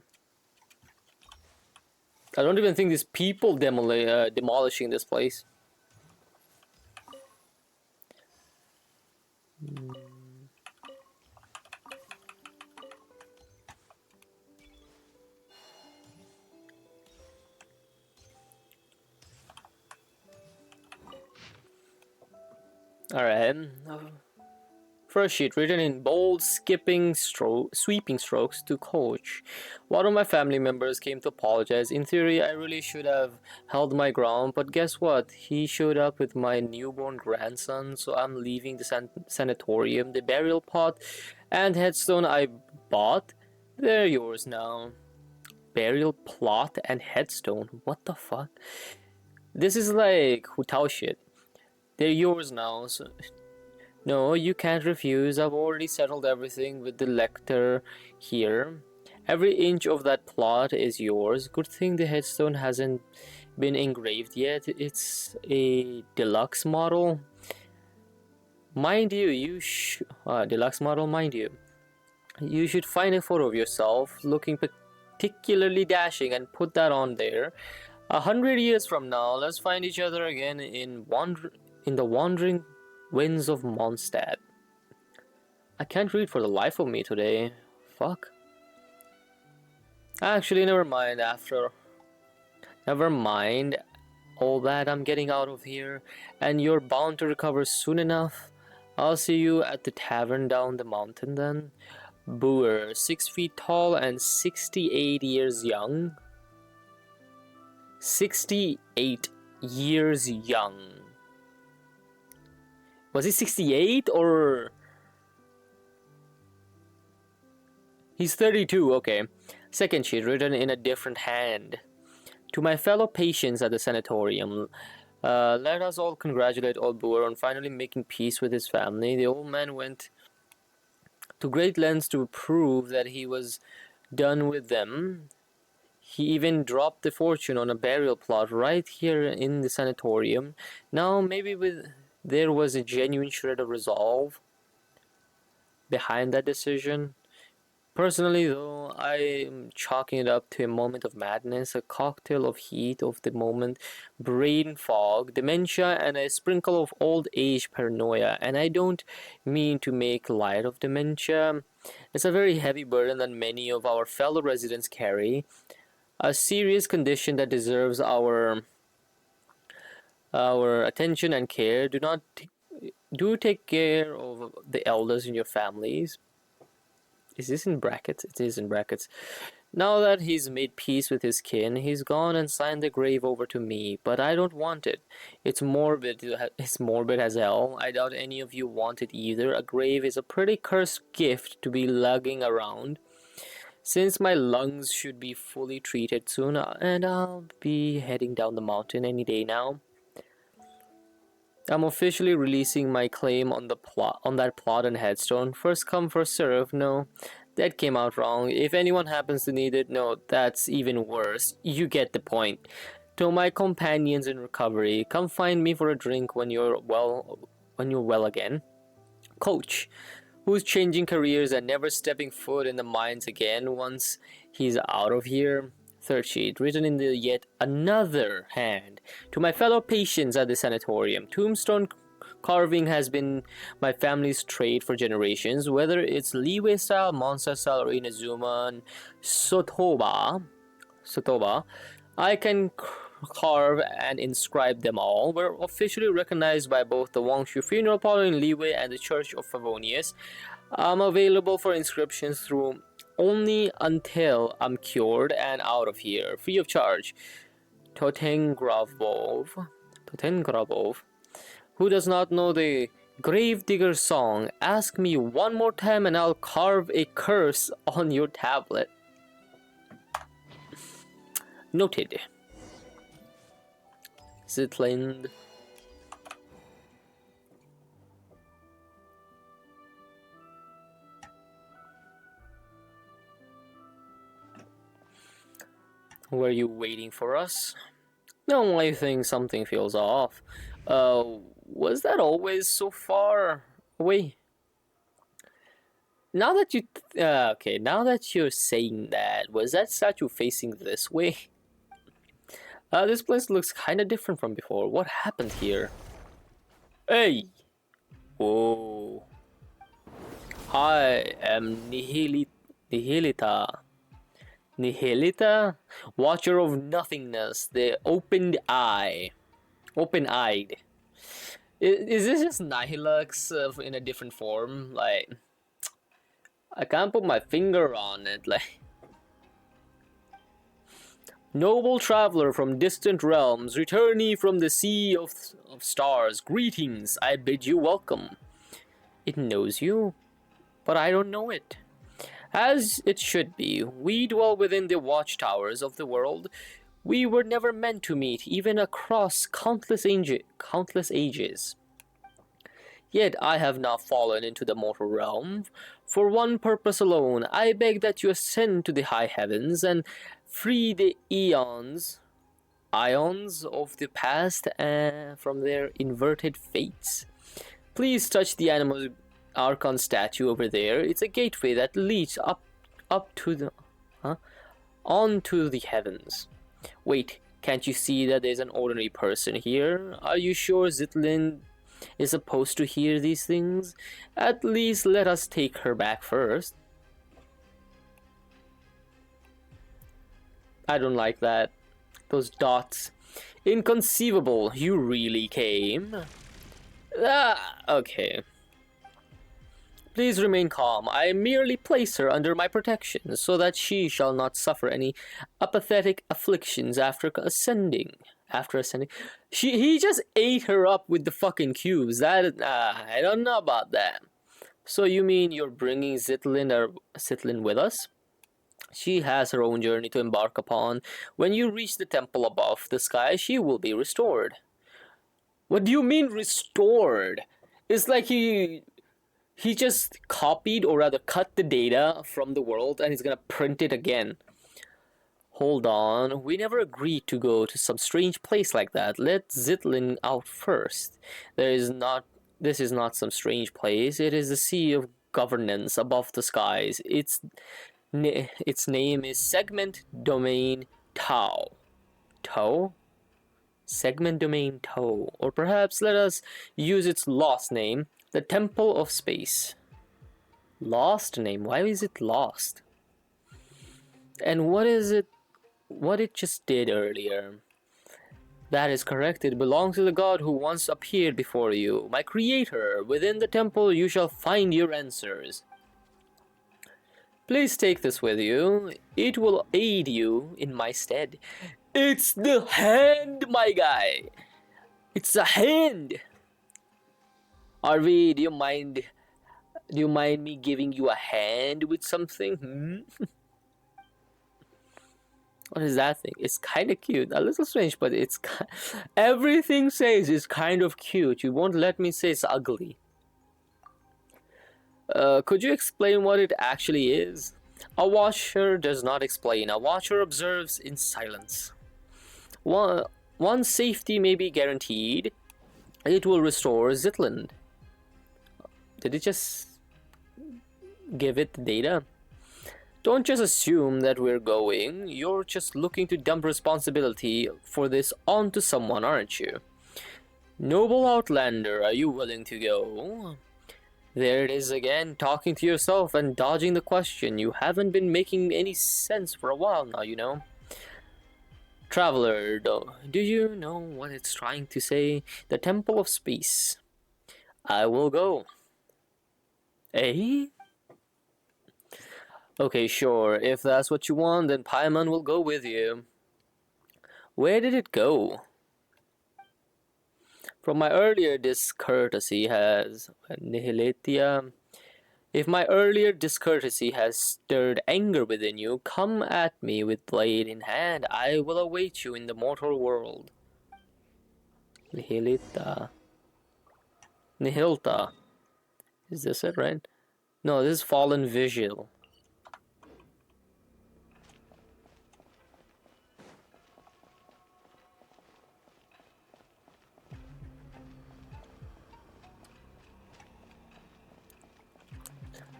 I don't even think there's people demolishing this place. Alright. First sheet, written in bold, sweeping strokes to Coach. One of my family members came to apologize. In theory, I really should have held my ground, but guess what? He showed up with my newborn grandson, so I'm leaving the sanatorium. The burial plot and headstone I bought, they're yours now. Burial plot and headstone? What the fuck? This is like Hutao shit. They're yours now, so... No, you can't refuse. I've already settled everything with the lector here. Every inch of that plot is yours. Good thing the headstone hasn't been engraved yet. It's a deluxe model. Mind you, deluxe model, mind you. You should find a photo of yourself looking particularly dashing and put that on there. 100 years from now, let's find each other again in the wandering winds of Mondstadt. I can't read for the life of me today. Fuck. Actually, never mind. Never mind all that. I'm getting out of here, and you're bound to recover soon enough. I'll see you at the tavern down the mountain then. Boer, 6 feet tall and 68 years young. 68 years young. Was he 68 or... He's 32, okay. Second sheet, written in a different hand. To my fellow patients at the sanatorium, let us all congratulate old Boer on finally making peace with his family. The old man went to great lengths to prove that he was done with them. He even dropped the fortune on a burial plot right here in the sanatorium. Now, maybe there was a genuine shred of resolve behind that decision. Personally, though, I'm chalking it up to a moment of madness, a cocktail of heat of the moment, brain fog, dementia, and a sprinkle of old age paranoia. And I don't mean to make light of dementia. It's a very heavy burden that many of our fellow residents carry, a serious condition that deserves our attention and care. Do take care of the elders in your families. Is this in brackets? It is in brackets. Now that he's made peace with his kin, he's gone and signed the grave over to me, but I don't want it. It's morbid. It's morbid as hell. I doubt any of you want it either. A grave is a pretty cursed gift to be lugging around. Since my lungs should be fully treated soon, and I'll be heading down the mountain any day now, I'm officially releasing my claim on that plot and headstone. First come, first serve. No, that came out wrong. If anyone happens to need it, no, that's even worse. You get the point. To my companions in recovery, come find me for a drink when you're well again. Coach, who's changing careers and never stepping foot in the mines again once he's out of here. Third sheet, written in the yet another hand. To my fellow patients at the sanatorium, tombstone carving has been my family's trade for generations, whether it's Liyue style, Monster style, or Inazuma and Sotoba, I can carve and inscribe them all. We're officially recognized by both the Wangshu Funeral Parlor in Liyue and the Church of Favonius. I'm available for inscriptions through only until I'm cured and out of here, free of charge. Totengravov, who does not know the Gravedigger song, ask me one more time and I'll carve a curse on your tablet. Noted. Zitland. Were you waiting for us? No, I think something feels off. Was that always so far away? Now that now that you're saying that, was that statue facing this way? This place looks kinda different from before. What happened here? Hey! Whoa. I am Nihilita. Nihilita? Watcher of nothingness, the open-eyed. Is this just Nihilux in a different form? Like, I can't put my finger on it, like. Noble traveler from distant realms, returnee from the sea of stars, greetings, I bid you welcome. It knows you, but I don't know it. As it should be, we dwell within the watchtowers of the world. We were never meant to meet, even across countless ages. Yet I have now fallen into the mortal realm. For one purpose alone, I beg that you ascend to the high heavens and free the ions of the past from their inverted fates. Please touch the animal Archon statue over there. It's a gateway that leads up to the onto the heavens. Wait, can't you see that there's an ordinary person here? Are you sure Zitlin is supposed to hear these things? At least let us take her back first. I don't like that. Those dots. Inconceivable. You really came? Okay. Please remain calm. I merely place her under my protection, so that she shall not suffer any apathetic afflictions after ascending. He just ate her up with the fucking cubes. I don't know about that. So you mean you're bringing Zitlin with us? She has her own journey to embark upon. When you reach the temple above the sky, she will be restored. What do you mean restored? It's like he just copied, or rather cut the data from the world and he's gonna print it again. Hold on, we never agreed to go to some strange place like that. Let Zitlin out first. This is not some strange place. It is the sea of governance above the skies. Its name is Segment Domain Tau. Tau? Segment Domain Tau. Or perhaps let us use its lost name, the Temple of Space. Lost name? Why is it lost? And what it just did earlier? That is correct, it belongs to the god who once appeared before you, my creator. Within the temple you shall find your answers. Please take this with you, it will aid you in my stead. It's the hand, my guy! It's a hand! RV, do you mind me giving you a hand with something? What is that thing? It's kind of cute. A little strange, but it's... Everything says it's kind of cute. You won't let me say it's ugly. Could you explain what it actually is? A watcher does not explain. A watcher observes in silence. One safety may be guaranteed. It will restore Zitland. Did it just give it the data? Don't just assume that we're going. You're just looking to dump responsibility for this onto someone, aren't you? Noble Outlander, are you willing to go? There it is again, talking to yourself and dodging the question. You haven't been making any sense for a while now, you know. Traveler, do you know what it's trying to say? The Temple of Space. I will go. Eh? Okay, sure. If that's what you want, then Paimon will go with you. Where did it go? From my earlier discourtesy has... Nihilatia. If my earlier discourtesy has stirred anger within you, come at me with blade in hand. I will await you in the mortal world. Nihilita. Nihilta. Is this it, right? No, this is Fallen Vigil.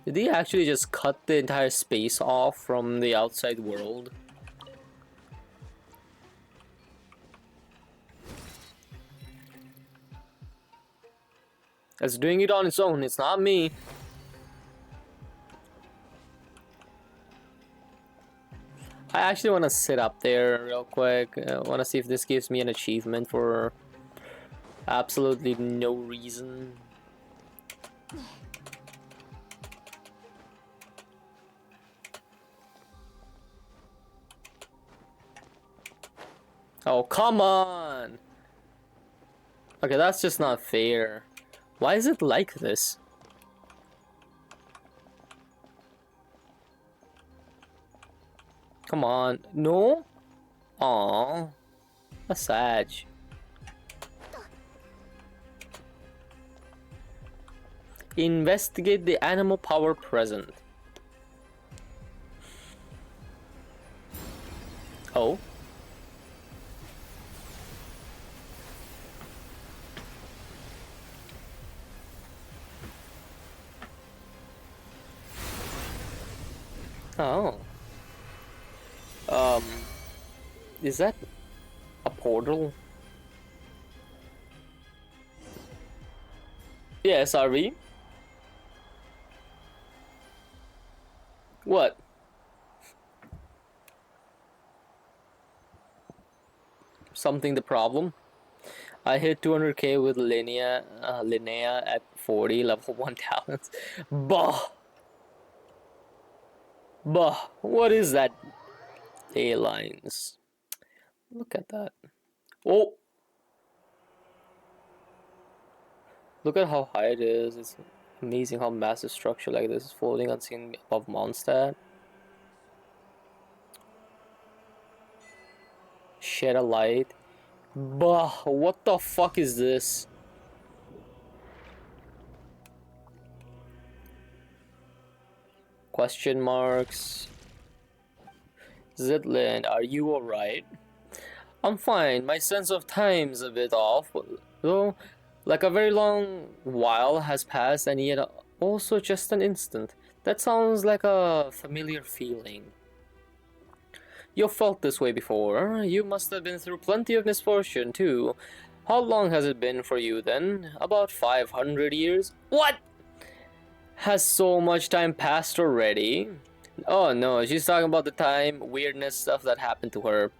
Did he actually just cut the entire space off from the outside world? It's doing it on its own, it's not me. I actually want to sit up there real quick. I want to see if this gives me an achievement for absolutely no reason. Oh, come on! Okay, that's just not fair. Why is it like this? Come on. No? Aww. That's sad. Investigate the animal power present. Oh? Oh. Is that a portal? Yes, RV? What? Something the problem? I hit 200k with Linnea at 40, level 1 talents. Bah! Bah! What is that? A-lines. Look at that. Oh! Look at how high it is. It's amazing how massive structure like this is floating unseen above Mondstadt. Shed a light. Bah! What the fuck is this? Question marks. Zitland, are you alright? I'm fine. My sense of time's a bit off, though. Like a very long while has passed, and yet Also just an instant. That sounds like a familiar feeling. You've felt this way before. You must have been through plenty of misfortune, too. How long has it been for you, then? About 500 years? What? Has so much time passed already? Oh no, she's talking about the time, weirdness stuff that happened to her.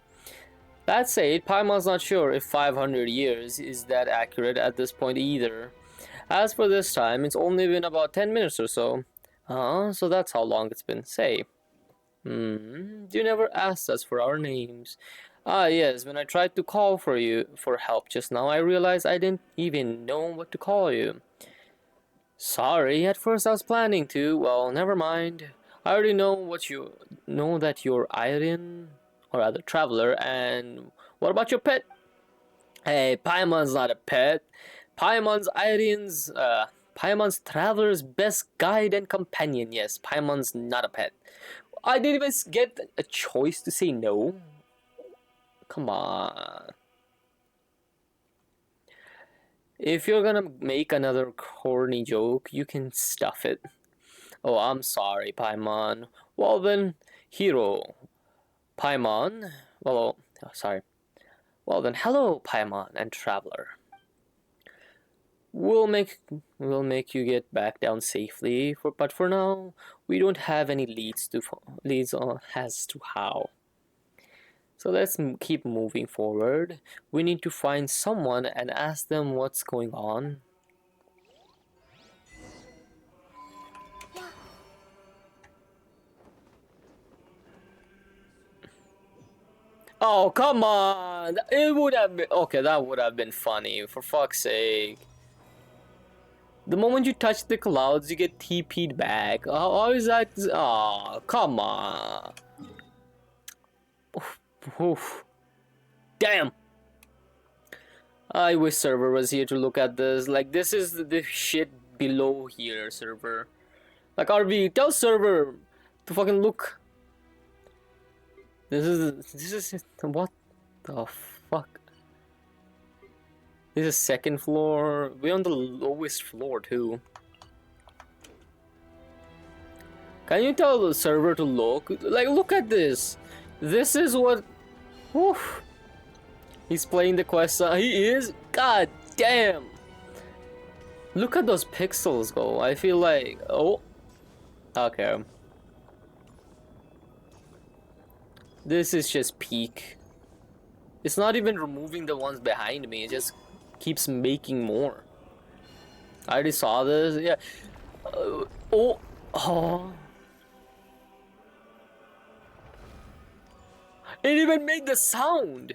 That said, Paimon's not sure if 500 years is that accurate at this point either. As for this time, it's only been about 10 minutes or so. So that's how long it's been. Say. You never asked us for our names. Ah yes, when I tried to call for you for help just now, I realized I didn't even know what to call you. Sorry, at first I was planning to. Well, never mind. I already know that you're Irene, or rather traveler, and what about your pet? Hey, Paimon's not a pet. Paimon's Paimon's traveler's best guide and companion. Yes, Paimon's not a pet. I didn't even get a choice to say no. Come on. If you're gonna make another corny joke, you can stuff it. Oh, I'm sorry, Paimon. Well then, hero. Paimon? Well, oh, sorry. Well then, hello, Paimon and traveler. We'll make you get back down safely, but for now, we don't have any leads on as to how. So let's keep moving forward. We need to find someone and ask them what's going on. Oh, come on! It would have been... Okay, that would have been funny, for fuck's sake. The moment you touch the clouds, you get TP'd back. How is that? Oh, come on. Oof. Damn. I wish server was here to look at this. Like, this is the shit below here, server. Like, RV, tell server to fucking look. This is what the fuck? This is second floor. We're on the lowest floor too. Can you tell the server to look? Like, look at this. This is what... Whew. He's playing the quest. He is? God damn. Look at those pixels go. I feel like... Oh. Okay. This is just peak. It's not even removing the ones behind me. It just keeps making more. I already saw this. Yeah. Oh. It even made the sound.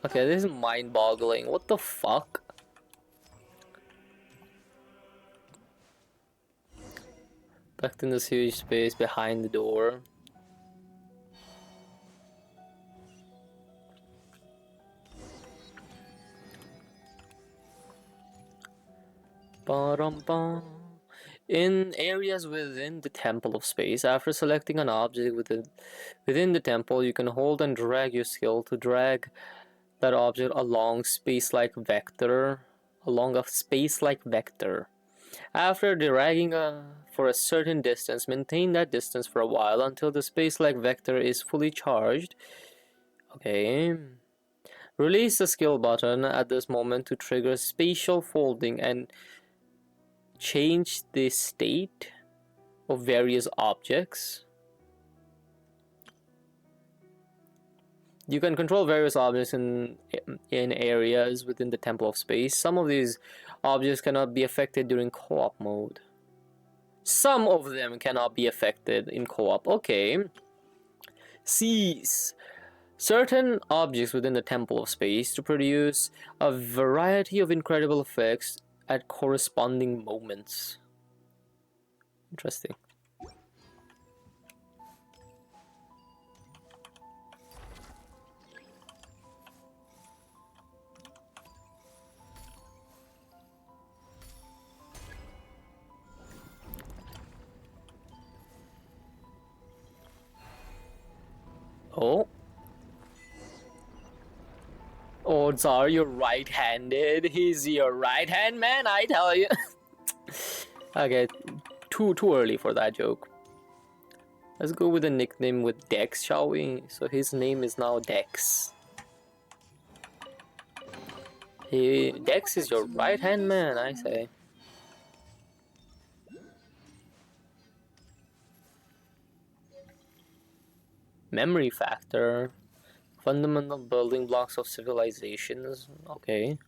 Okay, this is mind-boggling. What the fuck? Tucked in this huge space behind the door. In areas within the Temple of Space, after selecting an object within the temple, you can hold and drag your skill to drag that object along a space-like vector. After dragging for a certain distance, maintain that distance for a while until the space-like vector is fully charged. Okay. Release the skill button at this moment to trigger spatial folding and change the state of various objects. You can control various objects in areas within the Temple of Space. Some of these objects cannot be affected during co-op mode. Some of them cannot be affected in co-op. Okay. Seize certain objects within the Temple of Space to produce a variety of incredible effects at corresponding moments. Interesting. Oh. Odds are you're right-handed. He's your right-hand man, I tell you. Okay, too early for that joke. Let's go with a nickname with Dex, shall we? So his name is now Dex. Dex is your right-hand man, I say. Memory factor. Fundamental building blocks of civilizations. Okay.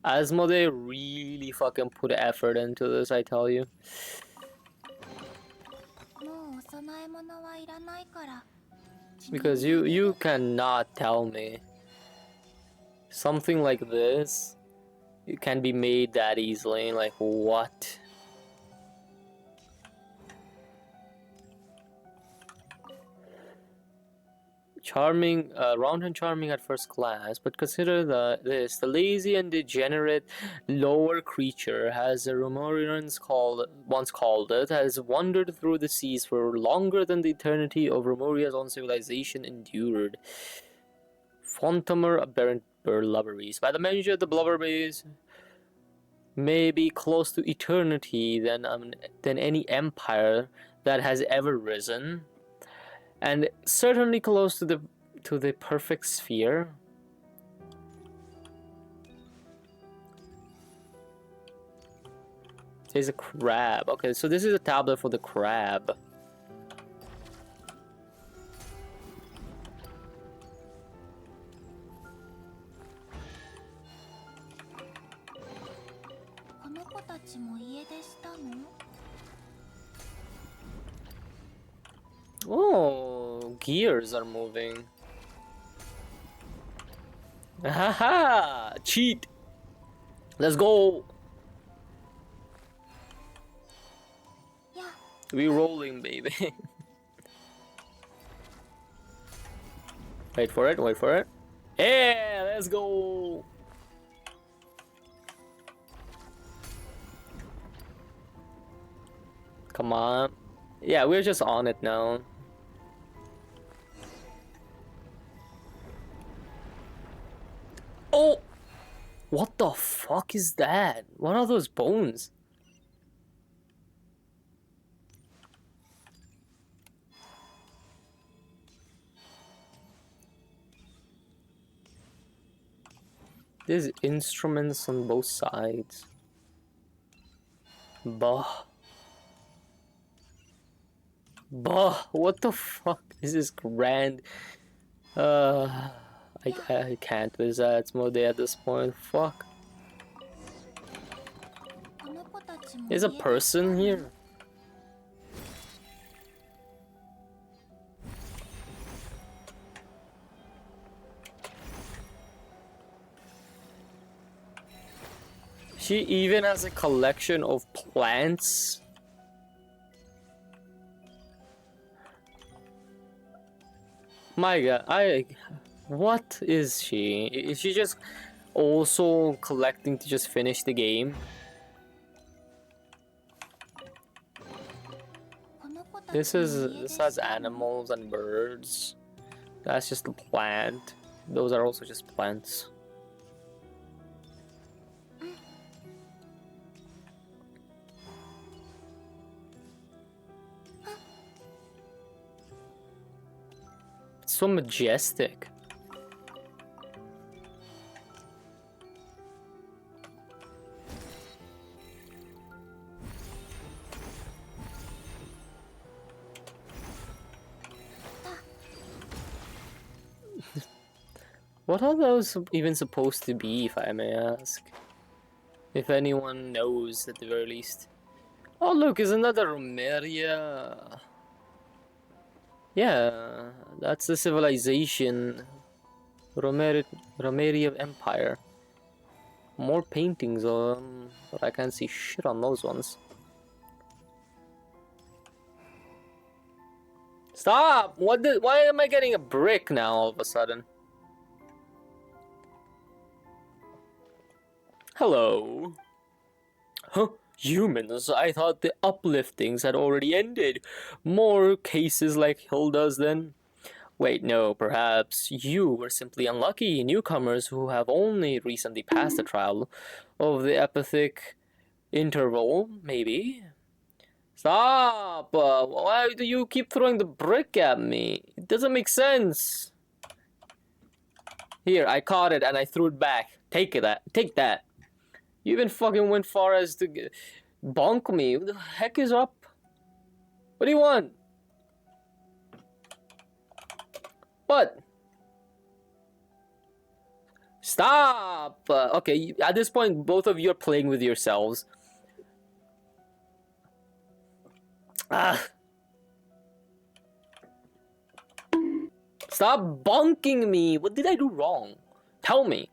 Asmodee really fucking put effort into this, I tell you. Because you cannot tell me something like this it can be made that easily. Like, what? Charming, round and charming at first glance, but consider this: the lazy and degenerate lower creature, as the Romurians once called it, has wandered through the seas for longer than the eternity of Romuria's own civilization endured. Fontamer aberrant blubberies. By the measure, the blubberies may be close to eternity than any empire that has ever risen, and certainly close to the perfect sphere. There's a crab. Okay, so this is a tablet for the crab. Oh, gears are moving. Haha! Cheat! Let's go! We rolling, baby. Wait for it, wait for it. Yeah, let's go! Come on. Yeah, we're just on it now. Oh! What the fuck is that? What are those bones? There's instruments on both sides. Bah. Bah, what the fuck is this grand? I can't with that Asmodee at this point. Fuck. There's a person here. She even has a collection of plants. My god, what is she? Is she just also collecting to just finish the game? This has animals and birds. That's just a plant. Those are also just plants. It's so majestic. What are those even supposed to be, if I may ask? If anyone knows at the very least. Oh look, is another Romeria. Yeah, that's the civilization. Romeria Empire. More paintings, but I can't see shit on those ones. Stop! Why am I getting a brick now all of a sudden? Hello. Huh? Humans, I thought the upliftings had already ended. More cases like Hilda's then. Wait, no, perhaps you were simply unlucky newcomers who have only recently passed the trial of the epithic interval, maybe? Stop! Why do you keep throwing the brick at me? It doesn't make sense. Here, I caught it and I threw it back. Take that. Take that. You even fucking went far as to bonk me. What the heck is up? What do you want? What? Stop! Okay, at this point, both of you are playing with yourselves. Ah. Stop bonking me! What did I do wrong? Tell me.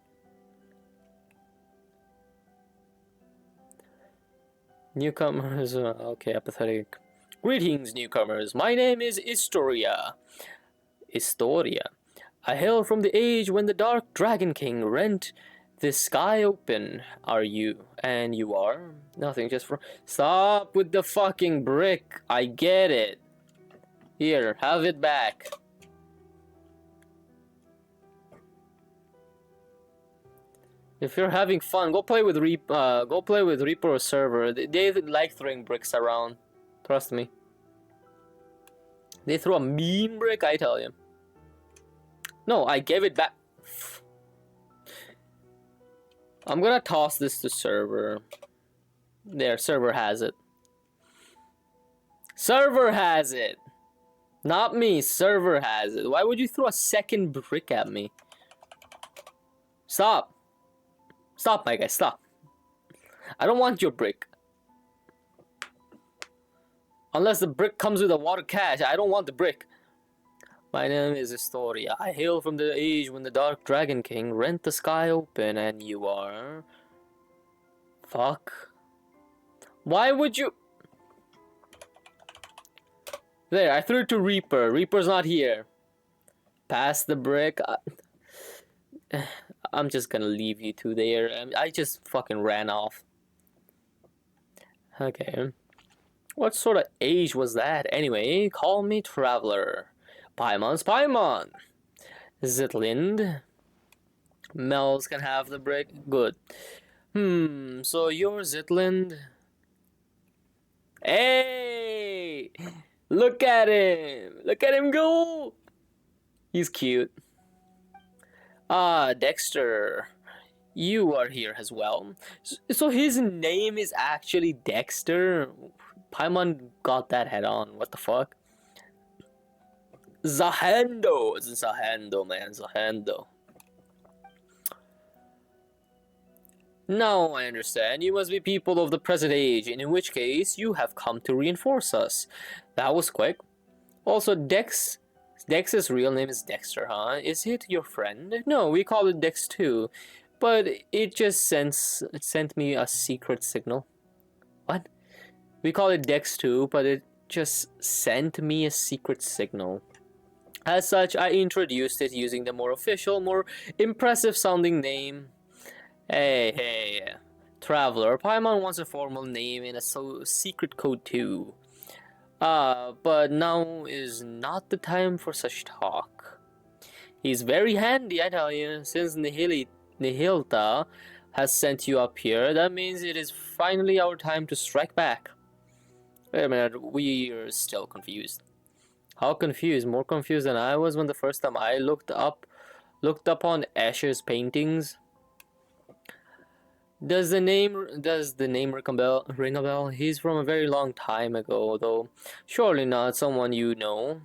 Newcomers, okay, apathetic. Greetings, newcomers. My name is Historia. I hail from the age when the Dark Dragon King rent the sky open. Are you? And you are? Nothing, just for... Stop with the fucking brick. I get it. Here, have it back. If you're having fun, go play with Reaper or Server. They like throwing bricks around. Trust me. They throw a mean brick, I tell you. No, I gave it back. I'm gonna toss this to Server. There, Server has it. Server has it! Not me, Server has it. Why would you throw a second brick at me? Stop! Stop, my guy, stop. I don't want your brick. Unless the brick comes with a water cache, I don't want the brick. My name is Historia. I hail from the age when the Dark Dragon King rent the sky open, and you are... Fuck. Why would you... There, I threw it to Reaper. Reaper's not here. Pass the brick. I'm just gonna leave you two there. I just fucking ran off. Okay. What sort of age was that? Anyway, call me Traveler. Paimon's Paimon. Zitlind. Mel's can have the brick. Good. So you're Zitlind? Hey! Look at him! Look at him go! He's cute. Ah, Dexter. You are here as well. So his name is actually Dexter? Paimon got that head on. What the fuck? Zahando! It's Zahando, man. Zahando. Now I understand. You must be people of the present age, in which case you have come to reinforce us. That was quick. Also, Dex's real name is Dexter, huh? Is it your friend? No, we call it Dex too. But it just sent me a secret signal. What? We call it Dex too, but it just sent me a secret signal. As such, I introduced it using the more official, more impressive sounding name. Hey, Traveler. Paimon wants a formal name in a secret code too. But now is not the time for such talk. He's very handy, I tell you. Since Nihilta has sent you up here, that means it is finally our time to strike back. Wait a minute, we're still confused. How confused? More confused than I was when the first time I looked upon Escher's paintings. Does the name ring a bell? He's from a very long time ago, though. Surely not someone you know.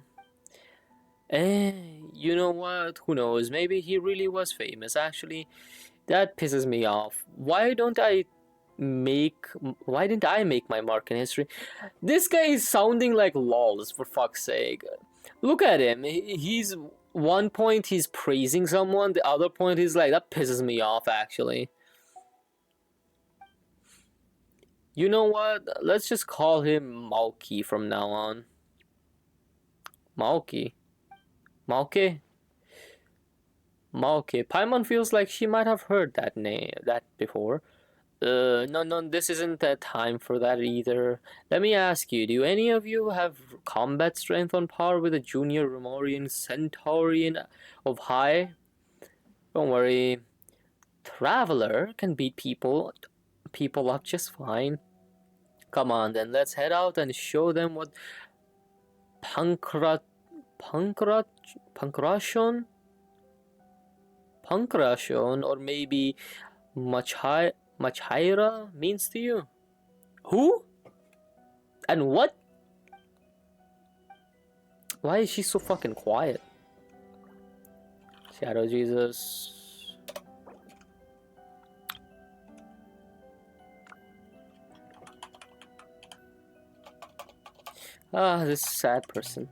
You know what? Who knows? Maybe he really was famous, actually. That pisses me off. Why didn't I make my mark in history? This guy is sounding like lols, for fuck's sake. Look at him. He's one point he's praising someone, the other point he's like, that pisses me off, actually. You know what? Let's just call him Malky from now on. Malky? Malky? Malky. Paimon feels like she might have heard that name before. No, this isn't the time for that either. Let me ask you, do any of you have combat strength on par with a junior Romorian Centaurian of high? Don't worry, Traveler can beat people up just fine. Come on then, let's head out and show them what pancra pancra pancration pancration or maybe Machira means to you. Who? And what? Why is she so fucking quiet? Shadow Jesus. Ah, this sad person.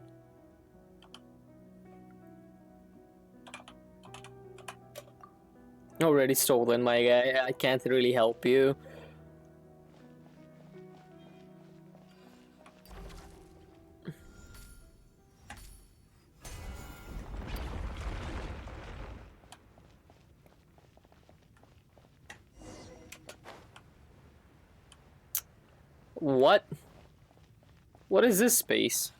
Already stolen, my guy. I can't really help you. What? What is this space?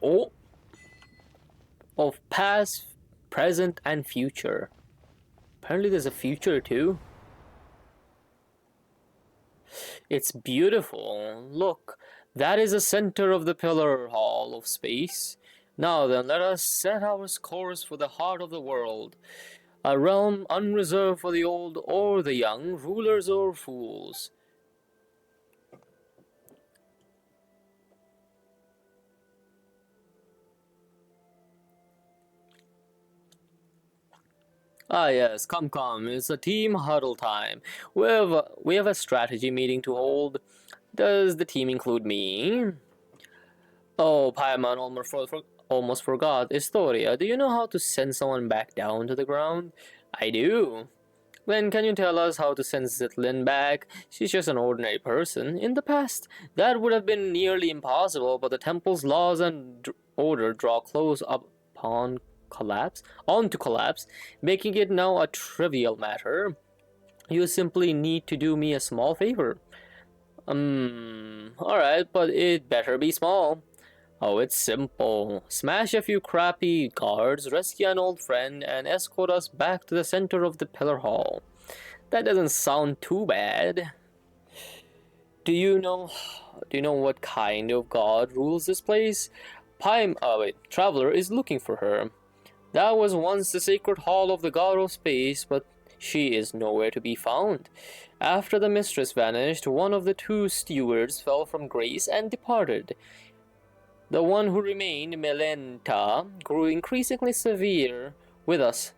Oh. Of past, present, and future. Apparently there's a future too. It's beautiful. Look, that is the center of the pillar hall of space. Now then, let us set our course for the heart of the world. A realm unreserved for the old or the young, rulers or fools. Ah yes, come, it's a team huddle time. We have a strategy meeting to hold. Does the team include me? Oh, Paimon almost forgot. Historia, do you know how to send someone back down to the ground? I do. Then can you tell us how to send Zitlin back? She's just an ordinary person. In the past, that would have been nearly impossible, but the temple's laws and order draw close upon onto collapse, making it now a trivial matter. You simply need to do me a small favor. Alright, but it better be small. Oh, it's simple. Smash a few crappy guards, rescue an old friend, and escort us back to the center of the Pillar Hall. That doesn't sound too bad. Do you know what kind of god rules this place? Traveler is looking for her. That was once the sacred hall of the god of space, but she is nowhere to be found. After the mistress vanished, one of the two stewards fell from grace and departed. The one who remained, Melenta, grew increasingly severe with us.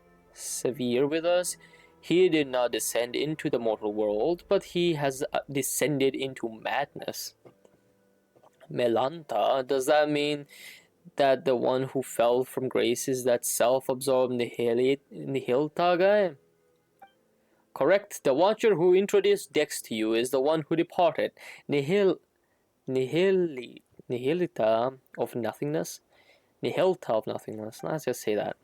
He did not descend into the mortal world, but he has descended into madness. Melanta, does that mean that the one who fell from grace is that self-absorbed Nihilta guy? Correct. The watcher who introduced Dex to you is the one who departed. Nihilta of nothingness? Nihilta of nothingness. Let's just say that.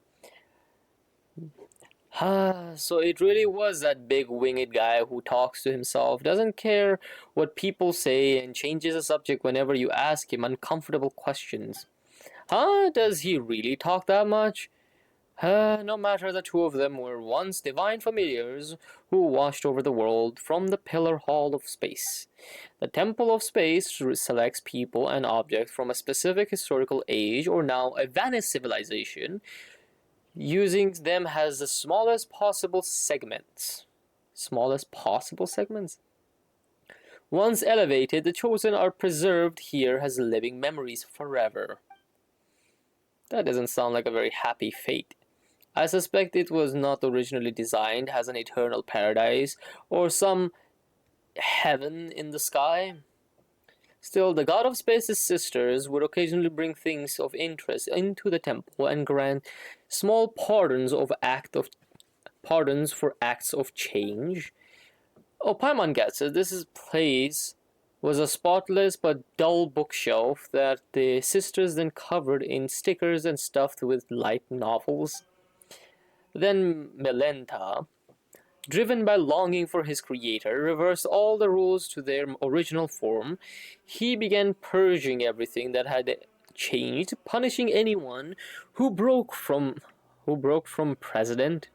So it really was that big winged guy who talks to himself, doesn't care what people say, and changes the subject whenever you ask him uncomfortable questions. Does he really talk that much? No matter, the two of them were once divine familiars who watched over the world from the Pillar Hall of Space. The Temple of Space selects people and objects from a specific historical age or now a vanished civilization, using them as the smallest possible segments. Once elevated, the chosen are preserved here as living memories forever. That doesn't sound like a very happy fate. I suspect it was not originally designed as an eternal paradise or some heaven in the sky. Still, the god of space's sisters would occasionally bring things of interest into the temple and grant small pardons for acts of change. Oh, Paimon gets it. Place was a spotless but dull bookshelf that the sisters then covered in stickers and stuffed with light novels. Then Melenta, driven by longing for his creator, reversed all the rules to their original form. He began purging everything that had changed, punishing anyone who broke from precedent.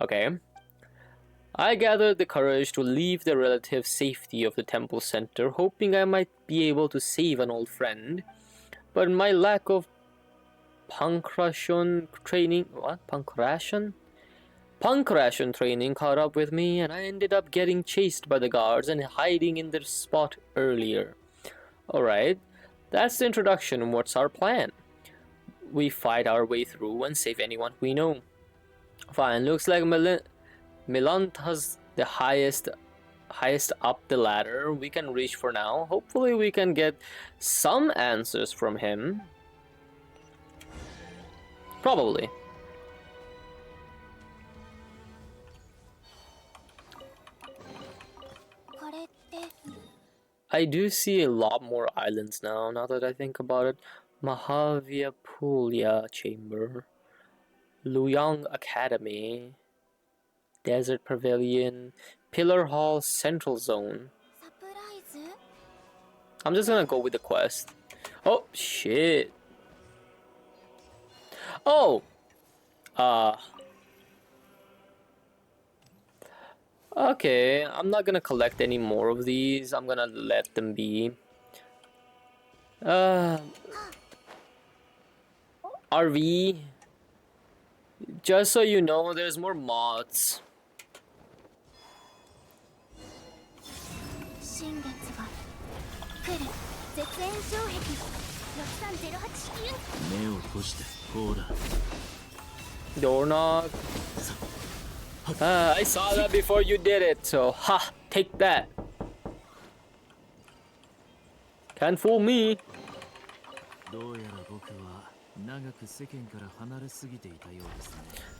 Okay. I gathered the courage to leave the relative safety of the temple center, hoping I might be able to save an old friend. But my lack of pankration training caught up with me, and I ended up getting chased by the guards and hiding in their spot earlier. Alright, that's the introduction. What's our plan? We fight our way through and save anyone we know. Fine, looks like Melanta's the highest up the ladder we can reach for now. Hopefully we can get some answers from him. Probably. I do see a lot more islands now that I think about it. Mahavipulya Chamber, Luyang Academy, Desert Pavilion, Pillar Hall, Central Zone. I'm just gonna go with the quest. Oh, shit. Oh! Okay, I'm not gonna collect any more of these. I'm gonna let them be. RV. Just so you know, there's more mods. Doorknob. I saw that before you did it, so ha! Take that. Can't fool me.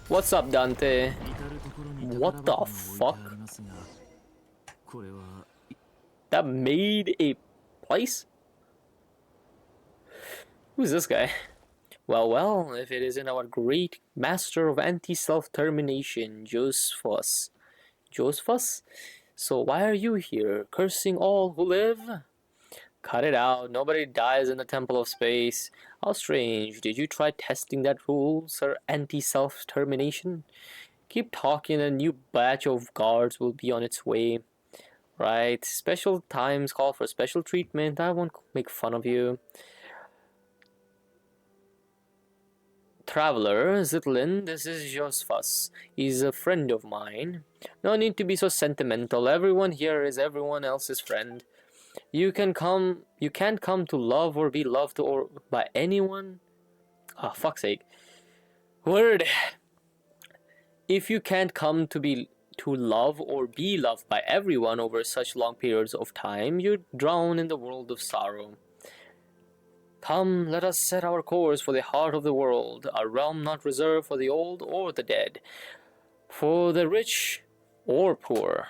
What's up, Dante? What the fuck? That made a place? Who's this guy? Well, if it isn't our great master of anti-self-termination, Josephus. Josephus? So why are you here, cursing all who live? Cut it out, nobody dies in the Temple of Space. How strange, did you try testing that rule, Sir Anti-Self-Termination? Keep talking, a new batch of guards will be on its way. Right, special times call for special treatment, I won't make fun of you. Traveler, Zitlin, this is Josephus. He's a friend of mine. No need to be so sentimental. Everyone here is everyone else's friend. You can't come to love or be loved or by anyone. Ah, fuck's sake. Word. If you can't come to love or be loved by everyone over such long periods of time, you drown in the world of sorrow. Come, let us set our course for the heart of the world, a realm not reserved for the old or the dead, for the rich or poor.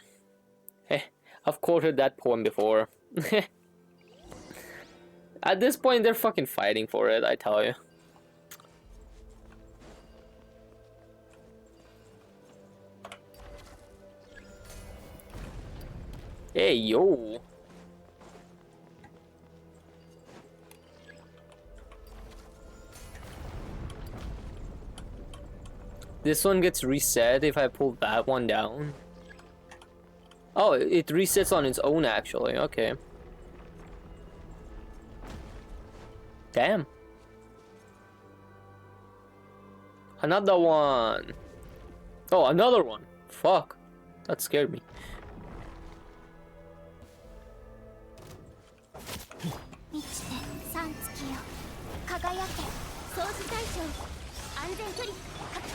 I've quoted that poem before. At this point, they're fucking fighting for it, I tell you. Hey, yo. This one gets reset if I pull that one down. Oh, it resets on its own actually, okay. Damn. Another one. Oh, another one. Fuck. That scared me.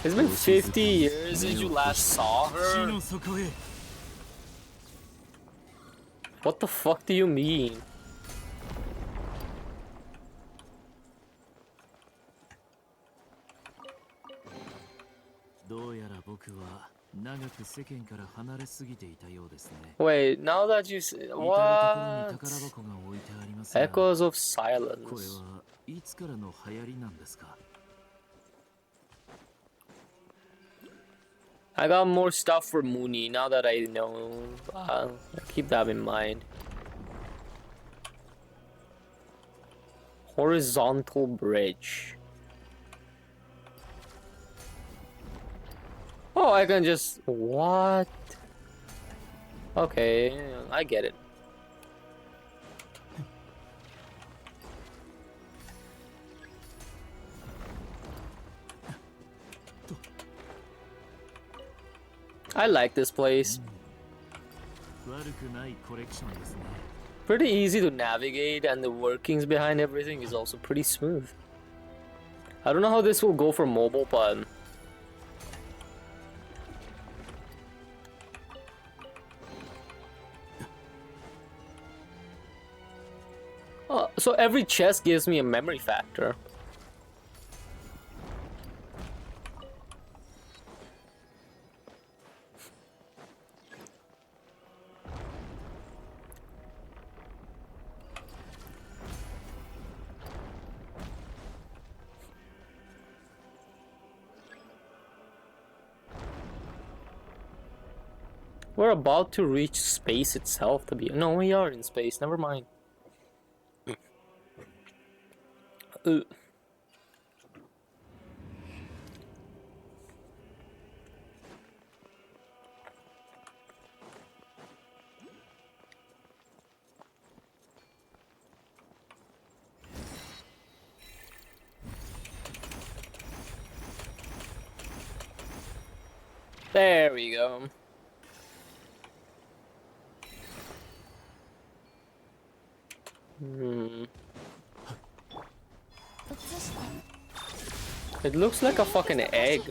It's been 50 years since you last saw her. What the fuck do you mean? 世間から離れすぎていたようですね。 Wait, now that you say 至る所に what? 宝箱が置いてありますが、 Echoes of これ silence. はいつからの流行りなんですか？ I got more stuff for Mooney now that I know. Keep that in mind. Horizontal bridge. Oh, I can just... What? Okay, I get it. I like this place. 悪くないコレクションですね。 Pretty easy to navigate, and the workings behind everything is also pretty smooth. I don't know how this will go for mobile, but... So every chest gives me a memory factor. We're about to reach space itself to be... No, we are in space, never mind. There we go. It looks like a fucking egg.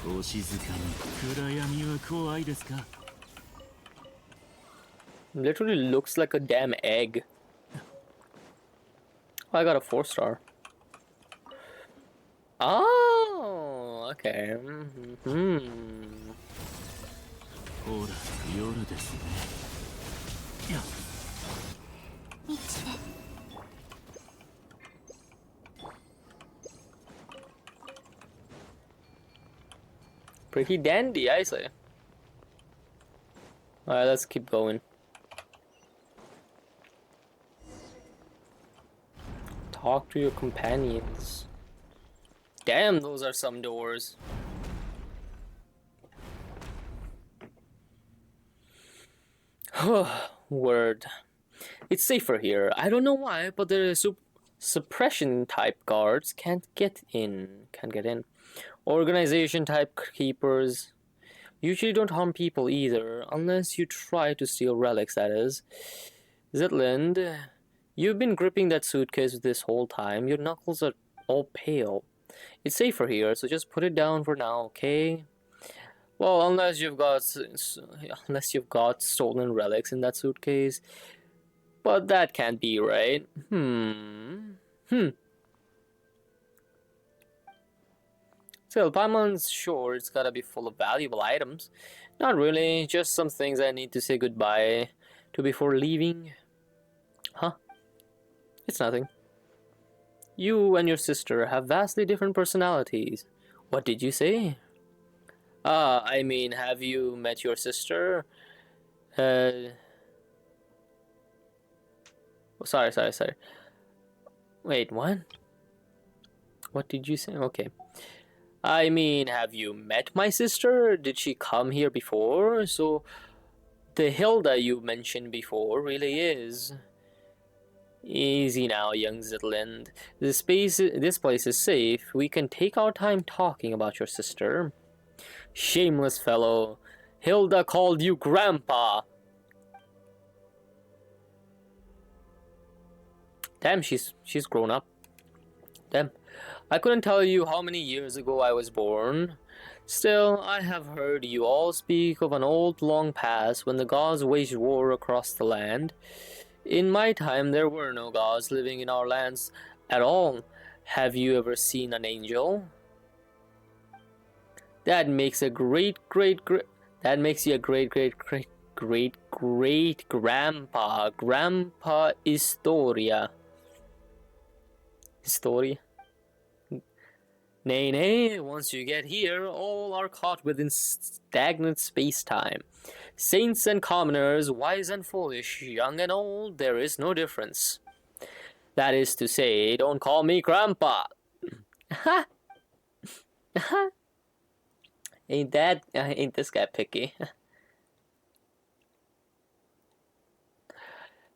お静かに暗闇は怖いですか？ Literally looks like a damn egg. Oh, I got a 4-star. Oh, okay. ほら、夜ですね。いや、 Pretty dandy, I say. Alright, let's keep going. Talk to your companions. Damn, those are some doors. Word. It's safer here. I don't know why, but the suppression type guards can't get in. Organization type keepers usually don't harm people either, unless you try to steal relics, that is. Zetland, you've been gripping that suitcase this whole time. Your knuckles are all pale. It's safer here, so just put it down for now, okay? Well, unless you've got stolen relics in that suitcase. But that can't be right. Still, Paimon's sure it's gotta be full of valuable items. Not really, just some things I need to say goodbye to before leaving. Huh? It's nothing. You and your sister have vastly different personalities. What did you say? I mean, have you met your sister? Sorry. Wait, what? What did you say? Okay. I mean, have you met my sister? Did she come here before? So, the Hilda you mentioned before really is... Easy now, young Zetland. This place is safe. We can take our time talking about your sister. Shameless fellow. Hilda called you Grandpa. Damn, she's grown up. Damn. I couldn't tell you how many years ago I was born. Still, I have heard you all speak of an old long past when the gods waged war across the land. In my time, there were no gods living in our lands at all. Have you ever seen an angel? That makes a that makes you a great grandpa. Grandpa Historia. Nay, nay, once you get here, all are caught within stagnant space-time. Saints and commoners, wise and foolish, young and old, there is no difference. That is to say, don't call me grandpa. Ha! Ha! Ain't this guy picky?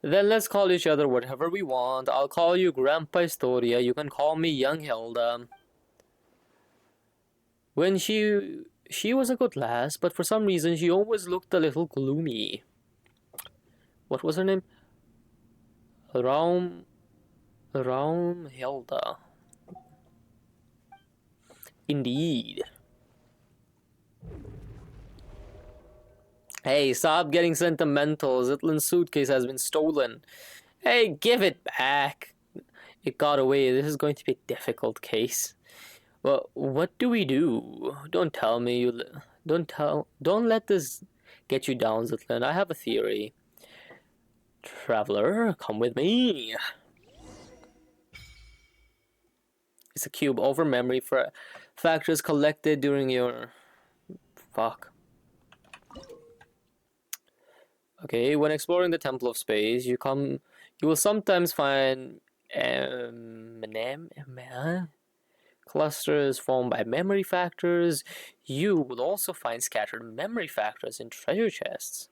Then let's call each other whatever we want. I'll call you Grandpa Historia. You can call me Young Hilda. When she was a good lass, but for some reason she always looked a little gloomy. What was her name? Raum Hilda. Indeed. Hey, stop getting sentimental. Zitlin's suitcase has been stolen. Hey, give it back. It got away. This is going to be a difficult case. Well, what do we do? Don't tell me you... Don't let this get you down, Zitlin. I have a theory. Traveler, come with me. It's a cube over memory for factors collected during your... Fuck. Okay, when exploring the Temple of Space, you will sometimes find clusters formed by memory factors. You will also find scattered memory factors in treasure chests.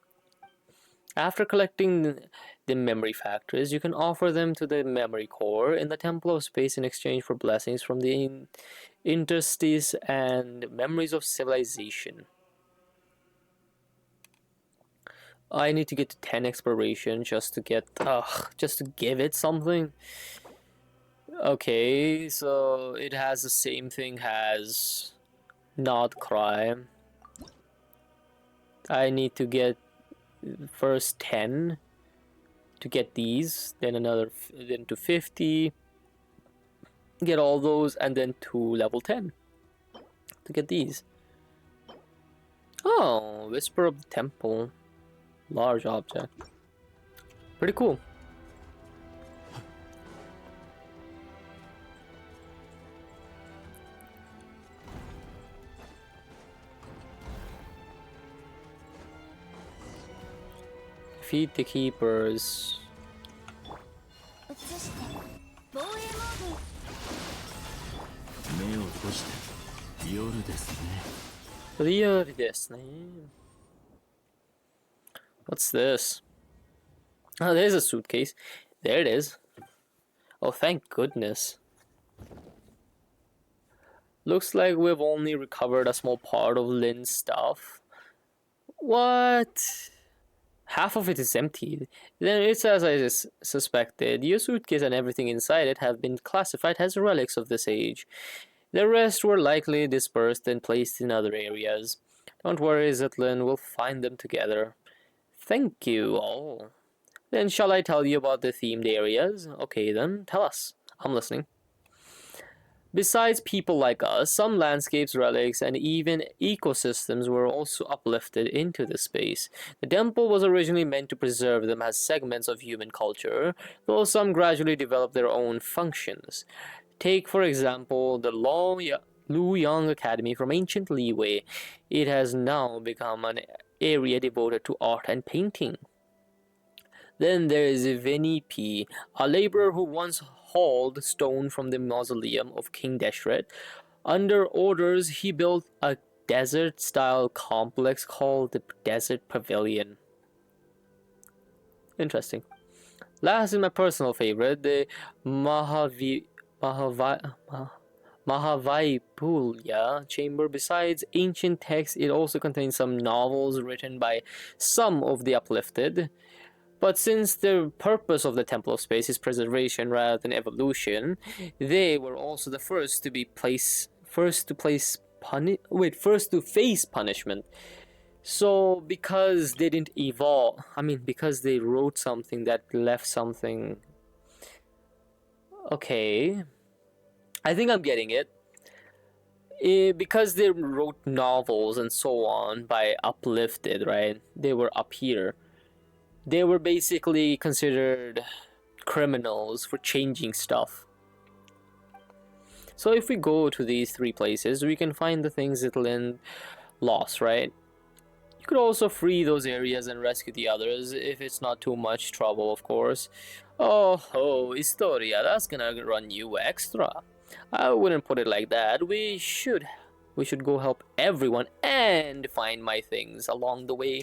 After collecting the memory factors, you can offer them to the memory core in the Temple of Space in exchange for blessings from the interstice and memories of civilization. I need to get to 10 exploration just to get, just to give it something. Okay, so it has the same thing as not crime. I need to get first 10 to get these, then then to 50, get all those, and then to level 10 to get these. Oh, Whisper of the Temple. Large object. Pretty cool. Defeat the keepers. What's this? Oh, there's a suitcase. There it is. Oh, thank goodness. Looks like we've only recovered a small part of Lynn's stuff. What? Half of it is empty. Then it's as I suspected. Your suitcase and everything inside it have been classified as relics of this age. The rest were likely dispersed and placed in other areas. Don't worry, Zitlin, we'll find them together. Thank you all. Then shall I tell you about the themed areas? Okay then, tell us. I'm listening. Besides people like us, some landscapes, relics, and even ecosystems were also uplifted into the space. The temple was originally meant to preserve them as segments of human culture, though some gradually developed their own functions. Take, for example, the Luoyang Academy from ancient Liyue. It has now become an area devoted to art and painting. Then there is Venipi, a laborer who once hauled stone from the mausoleum of King Deshret. Under orders, he built a desert-style complex called the Desert Pavilion. Interesting. Last is my personal favorite, the Mahavaipulya chamber. Besides ancient texts, it also contains some novels written by some of the uplifted. But since the purpose of the Temple of Space is preservation rather than evolution, they were also the first to face punishment. So because they didn't evolve, because they wrote something that left something. Okay, I think I'm getting it. Because they wrote novels and so on by uplifted, right? They were up here. They were basically considered criminals for changing stuff. So if we go to these three places, we can find the things that Lind lost, right? You could also free those areas and rescue the others, if it's not too much trouble, of course. Oh, Historia, that's gonna run you extra. I wouldn't put it like that. We should go help everyone and find my things along the way.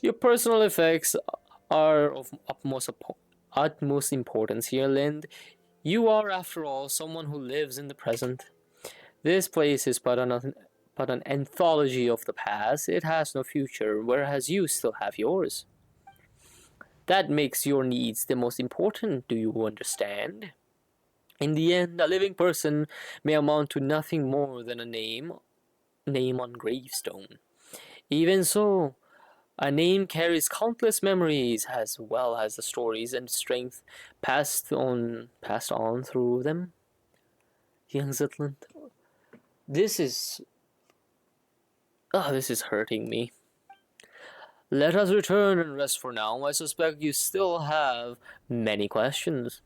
Your personal effects are of utmost importance here, Lind. You are, after all, someone who lives in the present. This place is but an anthology of the past. It has no future, whereas you still have yours. That makes your needs the most important, do you understand? In the end, a living person may amount to nothing more than a name on gravestone. Even so, a name carries countless memories as well as the stories and strength passed on through them. Young Zetland, this is hurting me. Let us return and rest for now. I suspect you still have many questions.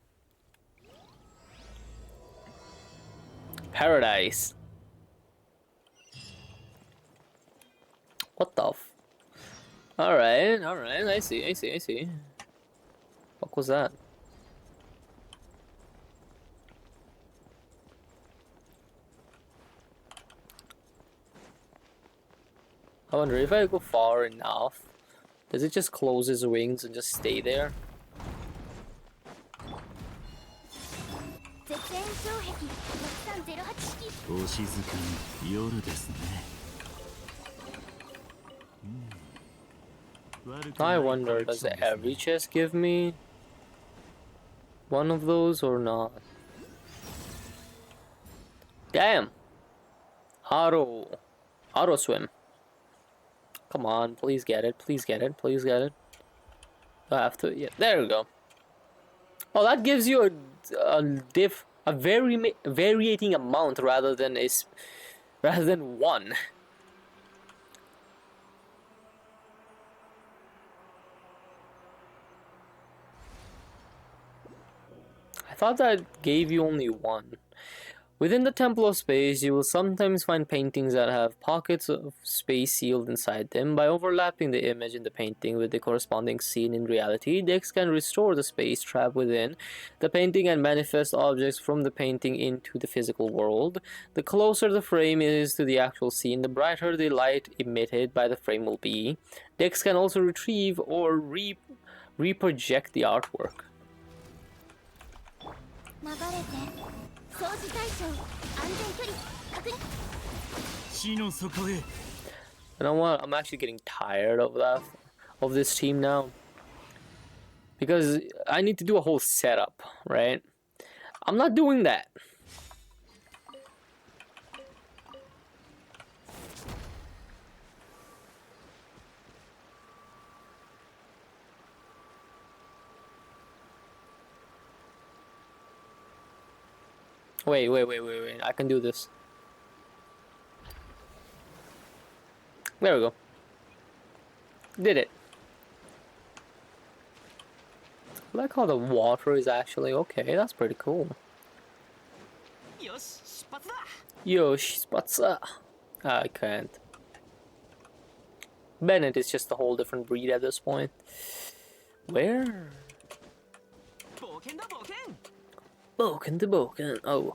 Paradise. What the f... Alright, I see. What was that? I wonder if I go far enough, does it just close its wings and just stay there? I wonder, does every chest give me one of those or not? Damn! Auto swim. Come on, please get it. I have to, yeah, there we go. Oh, that gives you a varying amount rather than one. I thought that gave you only one. Within the Temple of Space, you will sometimes find paintings that have pockets of space sealed inside them. By overlapping the image in the painting with the corresponding scene in reality, Dex can restore the space trapped within the painting and manifest objects from the painting into the physical world. The closer the frame is to the actual scene, the brighter the light emitted by the frame will be. Dex can also retrieve or reproject the artwork. You know what? I'm actually getting tired of this team now, because I need to do a whole setup, right? I'm not doing that. Wait. I can do this. There we go. Did it. I like how the water is actually okay. That's pretty cool. Yosh, spatsa. I can't. Bennett is just a whole different breed at this point. Where? Boken. Oh.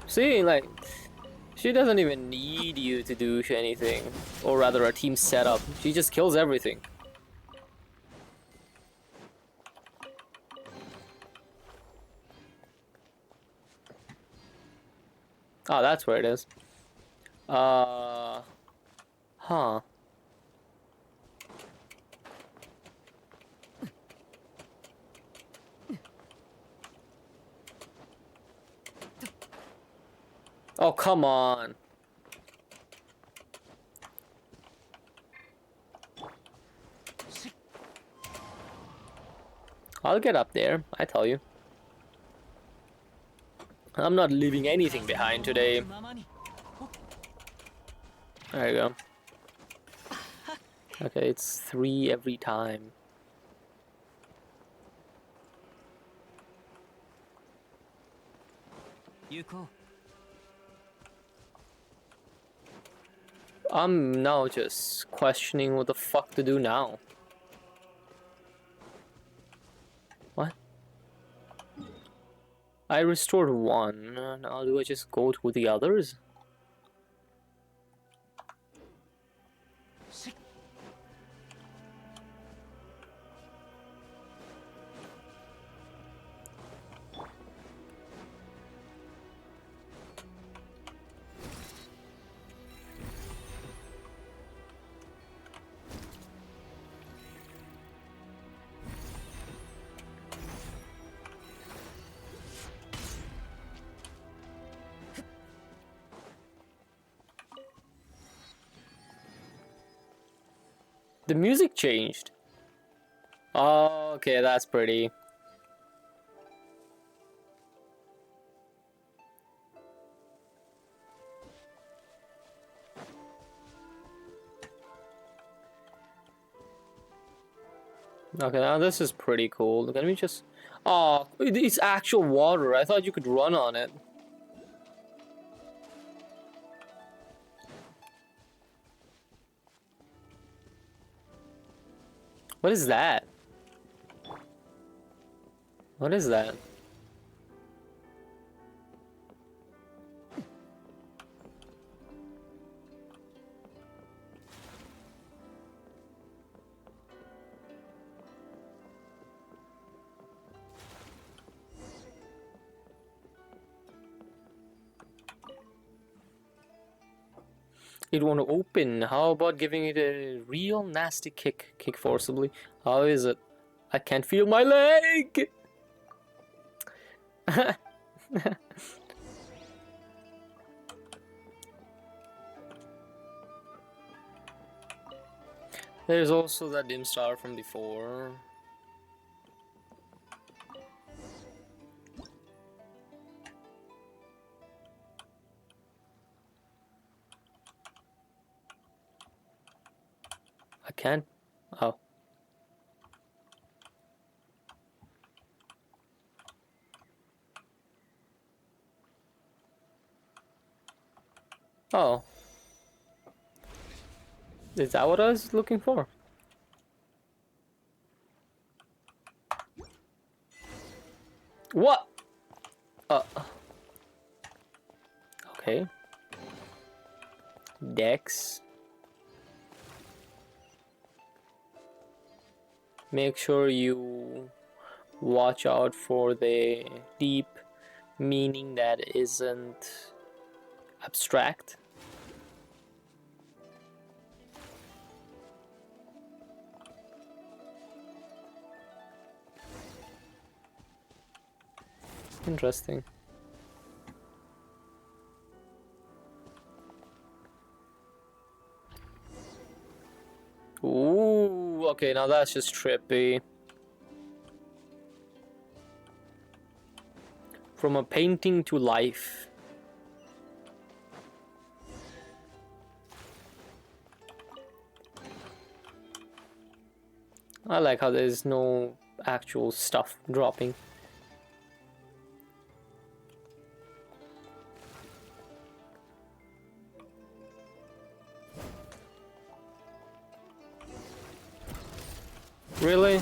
See, like, she doesn't even need you to do anything. Or rather, a team setup. She just kills everything. Oh, that's where it is. Huh. Oh, come on. I'll get up there, I tell you. I'm not leaving anything behind today. There you go. Okay, it's 3 every time. I'm now just questioning what the fuck to do now. What? I restored 1. Now do I just go to the others? The music changed. Oh, okay, that's pretty. Okay, now this is pretty cool. Can we just... Oh, it's actual water. I thought you could run on it. What is that? What is that? It won't open. How about giving it a real nasty kick? Kick forcibly. How is it? I can't feel my leg! There's also that dim star from before. I can't... Oh. Oh. Is that what I was looking for? What? Okay. Dex. Make sure you watch out for the deep meaning that isn't abstract. Interesting. Ooh, okay, now that's just trippy. From a painting to life. I like how there's no actual stuff dropping. Really?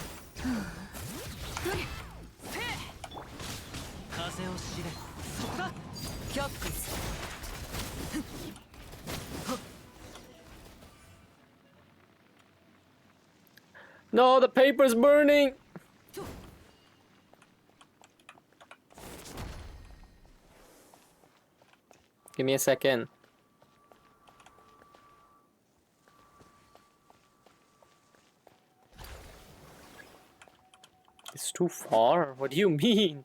No, the paper's burning! Give me a second. It's too far? What do you mean?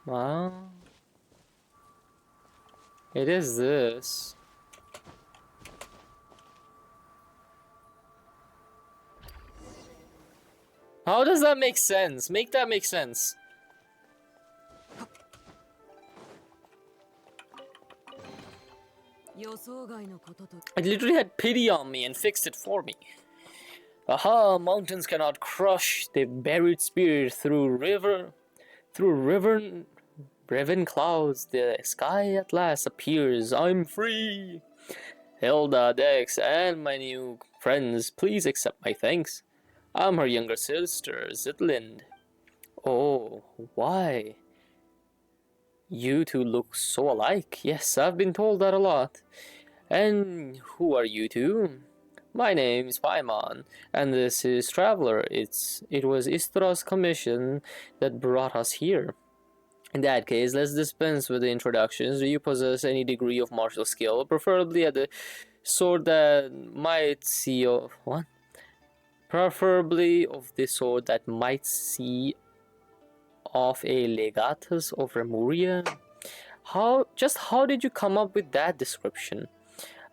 Wow. It is this. How does that make sense? Make that make sense. It literally had pity on me and fixed it for me. Aha, mountains cannot crush the buried spirit through riven clouds. The sky at last appears. I'm free. Hilda, Dex, and my new friends, please accept my thanks. I'm her younger sister, Zitlind. Oh, why? You two look so alike. Yes, I've been told that a lot. And who are you two? My name is Paimon, and this is Traveler. It was Istra's commission that brought us here. In that case, let's dispense with the introductions. Do you possess any degree of martial skill, preferably at the sword that might see what? Preferably of the sword that might see off a legatus of Remuria? How did you come up with that description?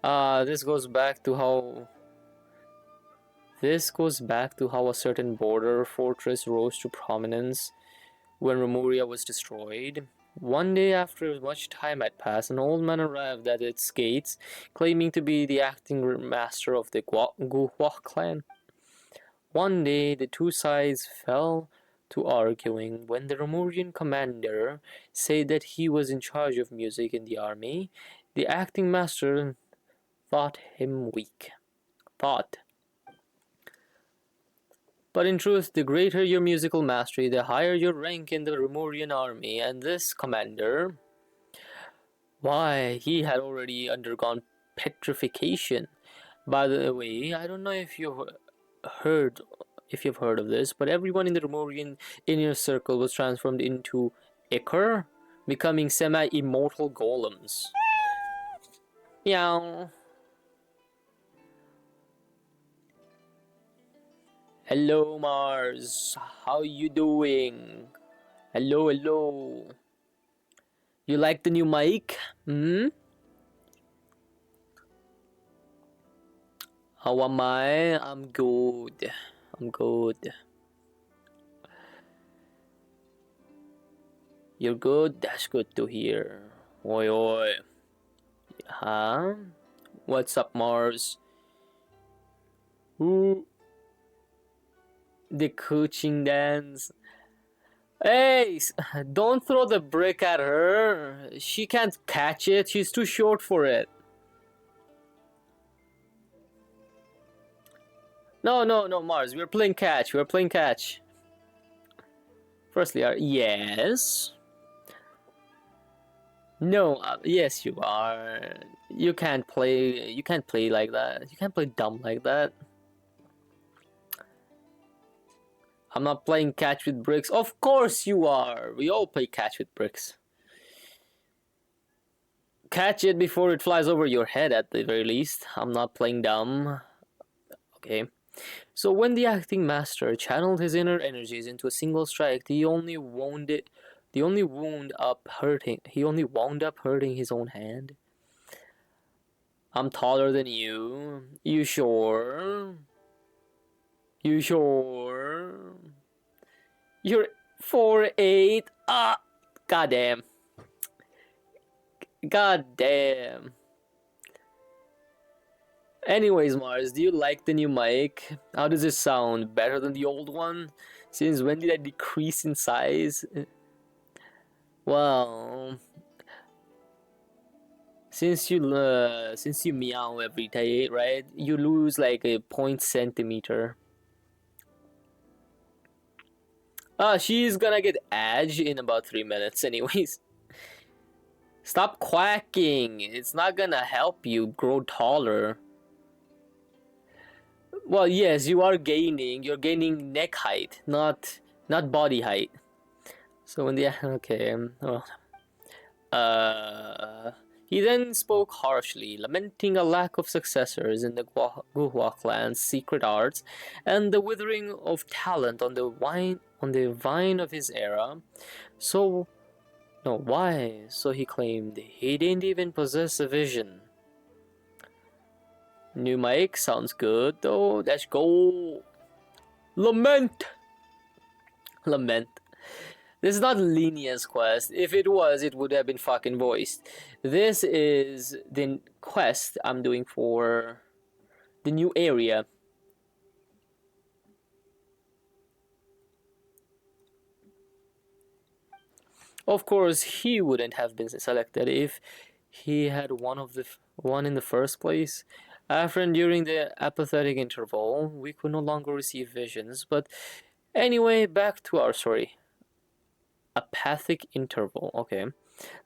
This goes back to how a certain border fortress rose to prominence when Remuria was destroyed. One day after much time had passed, an old man arrived at its gates, claiming to be the acting master of the Guhua clan. One day, the two sides fell to arguing when the Remurian commander said that he was in charge of music in the army. The acting master thought him weak. But in truth, the greater your musical mastery, the higher your rank in the Remurian army, and this commander, why, he had already undergone petrification. By the way, I don't know if you've heard of this, but everyone in the Remurian inner circle was transformed into Ichor, becoming semi-immortal golems. Meow. Hello, Mars. How you doing? Hello. You like the new mic? How am I? I'm good. You're good? That's good to hear. Oi. Huh? What's up, Mars? Ooh. The coaching dance. Hey, don't throw the brick at her. She can't catch it. She's too short for it. No, Mars. We're playing catch. Firstly, yes. No, yes, you are. You can't play like that. You can't play dumb like that. I'm not playing catch with bricks. Of course you are. We all play catch with bricks. Catch it before it flies over your head at the very least. I'm not playing dumb. Okay. So when the acting master channeled his inner energies into a single strike, he only wound up hurting his own hand. I'm taller than you. You sure? You're 4'8". Goddamn. Anyways, Mars, do you like the new mic? How does it sound? Better than the old one? Since when did I decrease in size? Well, since you meow every day, right? You lose like a 0.centimeter. She's gonna get edge in about 3 minutes anyways. Stop quacking. It's not gonna help you grow taller. Well, yes, you are gaining. You're gaining neck height, not body height. So when the he then spoke harshly, lamenting a lack of successors in the Guhua clan's secret arts and the withering of talent on the vine of his era. So No, why? So he claimed he didn't even possess a vision. New mic sounds good though. Let's go. Lament! Lament. This is not Linia's quest. If it was, it would have been fucking voiced. This is the quest I'm doing for the new area. Of course, he wouldn't have been selected if he had one in the first place. After enduring the apathetic interval, we could no longer receive visions. But anyway, back to our story. Apathic interval. Okay.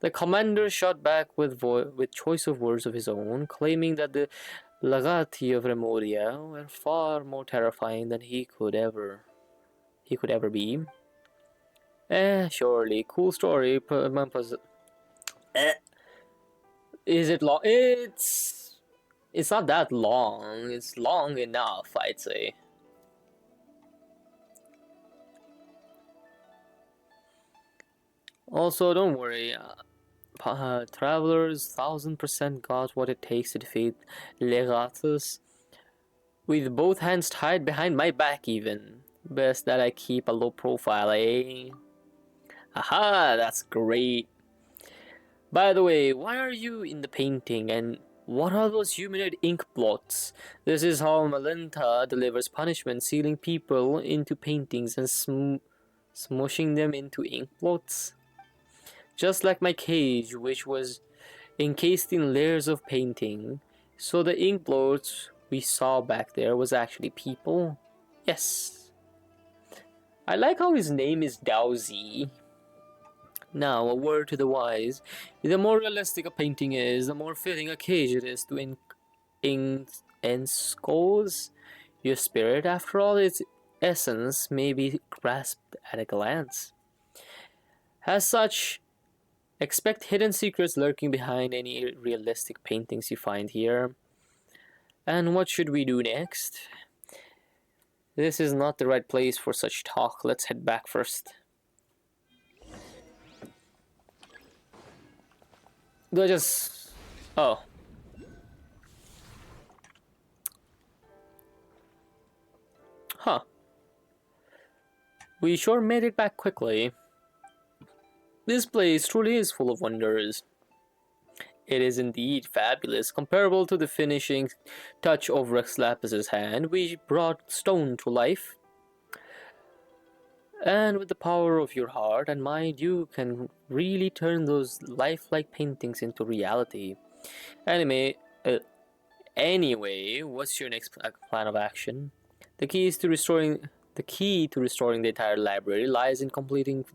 The commander shot back with choice of words of his own, claiming that the Lagati of Remoria were far more terrifying than he could ever be. Surely, cool story. Is it long? It's not that long. It's long enough, I'd say. Also, don't worry. Travelers 1000% got what it takes to defeat Legatus. With both hands tied behind my back, even. Best that I keep a low profile, eh? Aha, that's great. By the way, why are you in the painting and what are those humanoid ink blots? This is how Malenta delivers punishment, sealing people into paintings and smushing them into ink blots. Just like my cage, which was encased in layers of painting. So the ink blots we saw back there was actually people? Yes. I like how his name is Dowsy. Now, a word to the wise. The more realistic a painting is, the more fitting a cage it is to enscoze your spirit. After all, its essence may be grasped at a glance. As such, expect hidden secrets lurking behind any realistic paintings you find here. And what should we do next? This is not the right place for such talk. Let's head back first. Do I just... Oh. Huh. We sure made it back quickly. This place truly is full of wonders. It is indeed fabulous, comparable to the finishing touch of Rex Lapis's hand. We brought stone to life. And with the power of your heart and mind, you can really turn those lifelike paintings into reality. Anyway, what's your next plan of action? The key to restoring the entire library lies in completing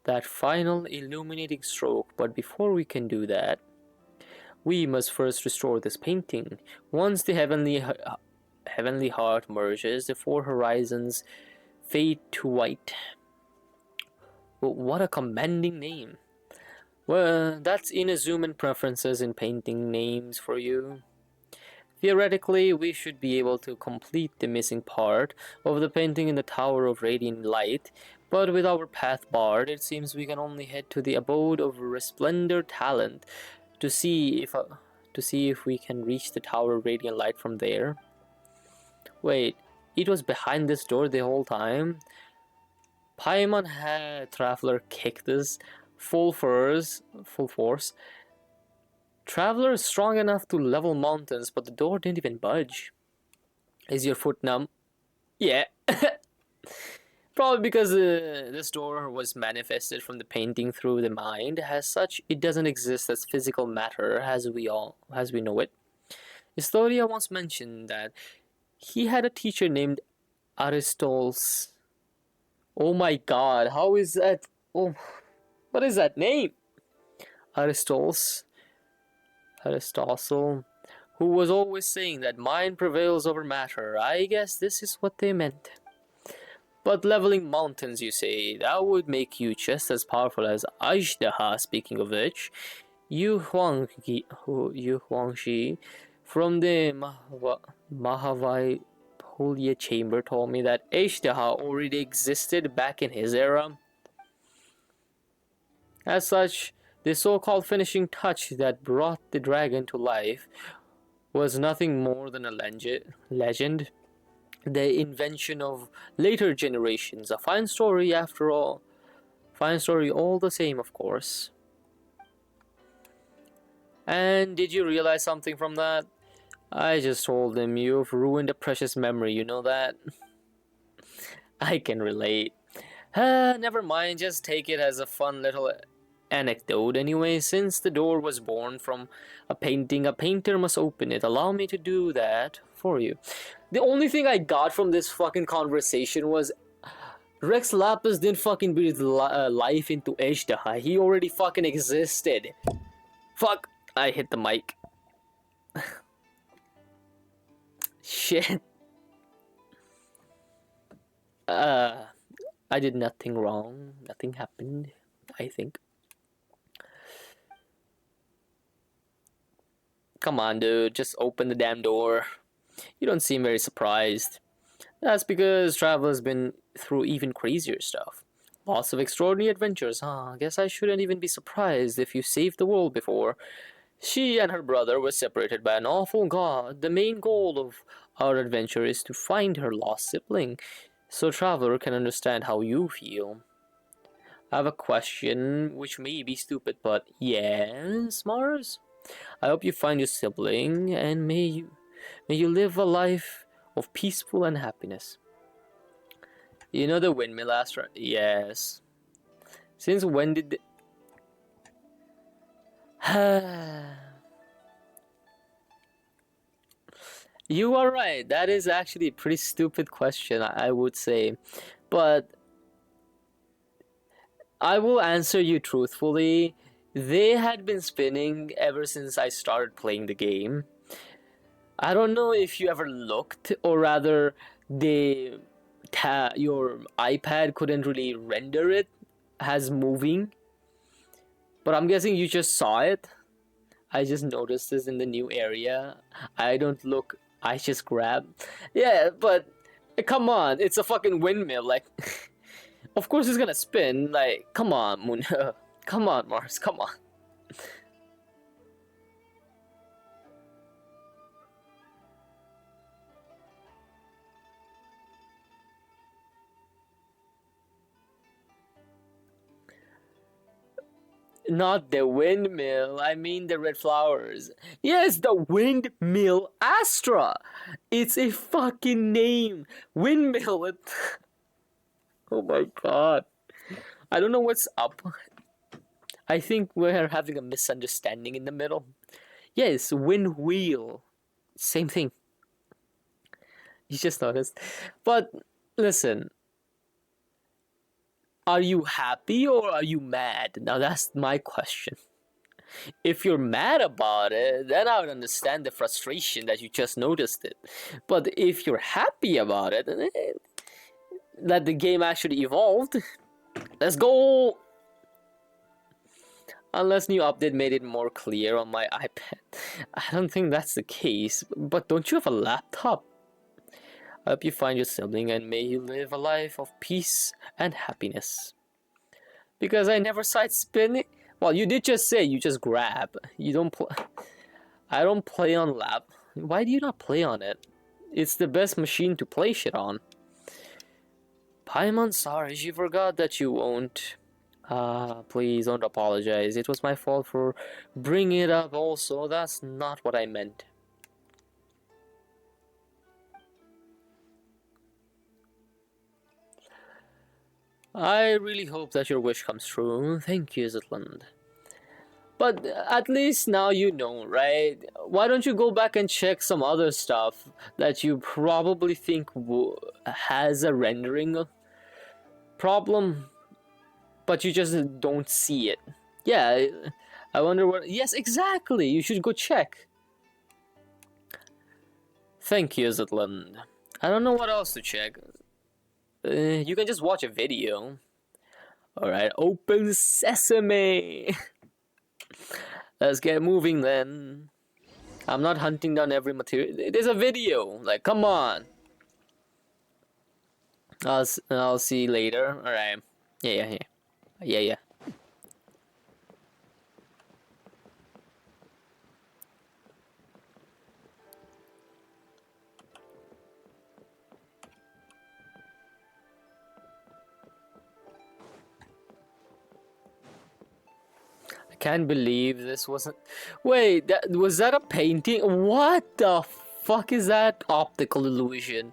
that final illuminating stroke. But before we can do that, we must first restore this painting. Once the heavenly heart merges, the four horizons fade to white. Well, what a commanding name. Well, that's Inazuman preferences in painting names for you. Theoretically, we should be able to complete the missing part of the painting in the Tower of Radiant Light, but with our path barred, it seems we can only head to the Abode of Resplendor Talent to see if we can reach the Tower of Radiant Light from there. Wait, it was behind this door the whole time? Paimon had Traveler kick this full force. Traveler is strong enough to level mountains, but the door didn't even budge. Is your foot numb? Yeah. Probably because this door was manifested from the painting through the mind. As such, it doesn't exist as physical matter as we know it. Historia once mentioned that he had a teacher named Aristotle. Oh my god, how is that? Oh, what is that name? Aristotle, who was always saying that mind prevails over matter. I guess this is what they meant. But leveling mountains, you say, that would make you just as powerful as Ajdaha, speaking of which. Yu Huangshi from the Mahavaipulia chamber told me that Ajdaha already existed back in his era. As such, the so-called finishing touch that brought the dragon to life was nothing more than a legend, the invention of later generations. A fine story after all. Fine story all the same, of course. And did you realize something from that? I just told him you've ruined a precious memory, you know that? I can relate. Never mind, just take it as a fun little anecdote anyway. Since the door was born from a painting, a painter must open it. Allow me to do that for you. The only thing I got from this fucking conversation was Rex Lapis didn't fucking breathe life into Ejdaha. He already fucking existed. Fuck, I hit the mic. Shit. I did nothing wrong. Nothing happened, I think. Come on, dude. Just open the damn door. You don't seem very surprised. That's because Traveler's been through even crazier stuff. Lots of extraordinary adventures, huh? Guess I shouldn't even be surprised if you saved the world before. She and her brother were separated by an awful god. The main goal of our adventure is to find her lost sibling, so Traveler can understand how you feel. I have a question, which may be stupid, but yes, Mars? I hope you find your sibling, and may you live a life of peaceful and happiness. You know the windmill, Astra? Yes. Since when did You are right. That is actually a pretty stupid question, I would say. But I will answer you truthfully. They had been spinning ever since I started playing the game. I don't know if you ever looked, or rather, your iPad couldn't really render it as moving. But I'm guessing you just saw it. I just noticed this in the new area. I don't look, I just grab. Yeah, but come on, it's a fucking windmill. Like, of course it's gonna spin. Like, come on, Moon. Come on, Mars, come on. Not the windmill, I mean the red flowers. Yes, the windmill Astra! It's a fucking name! Windmill! Oh my god. I don't know what's up. I think we're having a misunderstanding in the middle. Yes, wind wheel. Same thing. You just noticed. But, listen. Are you happy or are you mad? Now that's my question. If you're mad about it, then I would understand the frustration that you just noticed it. But if you're happy about it, that the game actually evolved, let's go! Unless new update made it more clear on my iPad. I don't think that's the case, but don't you have a laptop? I hope you find your sibling and may you live a life of peace and happiness. Because I never side spin. Well, you did just say you just grab. You don't play. I don't play on lap. Why do you not play on it? It's the best machine to play shit on. Paimon, sorry, she forgot that you won't. Please don't apologize. It was my fault for bringing it up also. That's not what I meant. I really hope that your wish comes true. Thank you, Zetland. But at least now you know, right? Why don't you go back and check some other stuff that you probably think has a rendering problem, but you just don't see it. Yeah, I wonder what... Yes, exactly! You should go check. Thank you, Zetland. I don't know what else to check. You can just watch a video. Alright, open sesame! Let's get moving then. I'm not hunting down every material. There's a video! Like, come on! I'll see you later. Alright. Yeah. can't believe this wasn't. Wait, was that a painting? What the fuck is that? Optical illusion.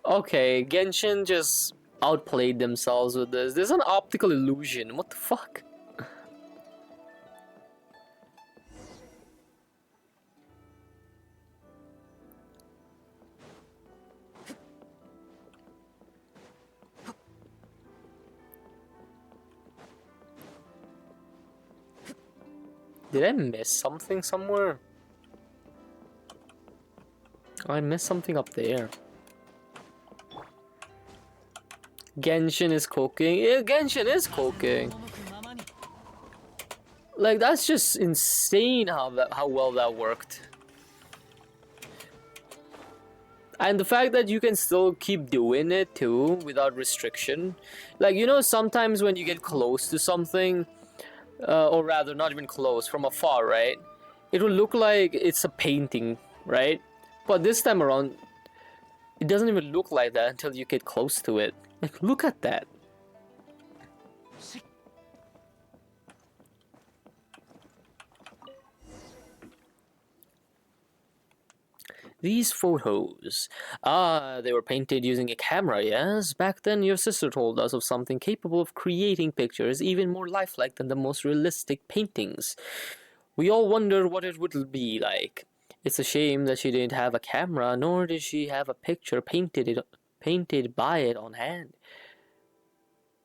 Okay, Genshin just outplayed themselves with this. There's an optical illusion. What the fuck? Did I miss something somewhere? I missed something up there. Genshin is cooking. Yeah, Genshin is cooking. Like, that's just insane how well that worked. And the fact that you can still keep doing it too without restriction. Like, you know, sometimes when you get close to something, or rather not even close, from afar, right? It will look like it's a painting, right? But this time around, it doesn't even look like that until you get close to it. Like, look at that. These photos. Ah, they were painted using a camera, yes? Back then, your sister told us of something capable of creating pictures even more lifelike than the most realistic paintings. We all wonder what it would be like. It's a shame that she didn't have a camera, nor did she have a picture painted by it on hand.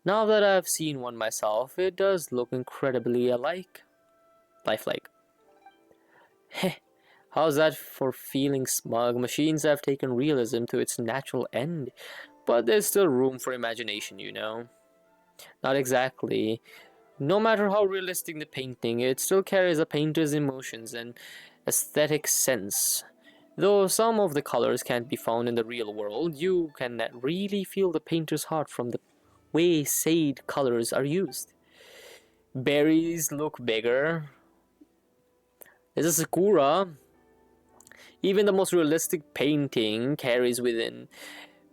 Now that I've seen one myself, it does look incredibly lifelike. Heh. How's that for feeling smug? Machines have taken realism to its natural end, but there's still room for imagination, you know? Not exactly. No matter how realistic the painting, it still carries a painter's emotions and aesthetic sense. Though some of the colors can't be found in the real world, you can really feel the painter's heart from the way shade colors are used. Berries look bigger. There's a Sakura. Even the most realistic painting carries within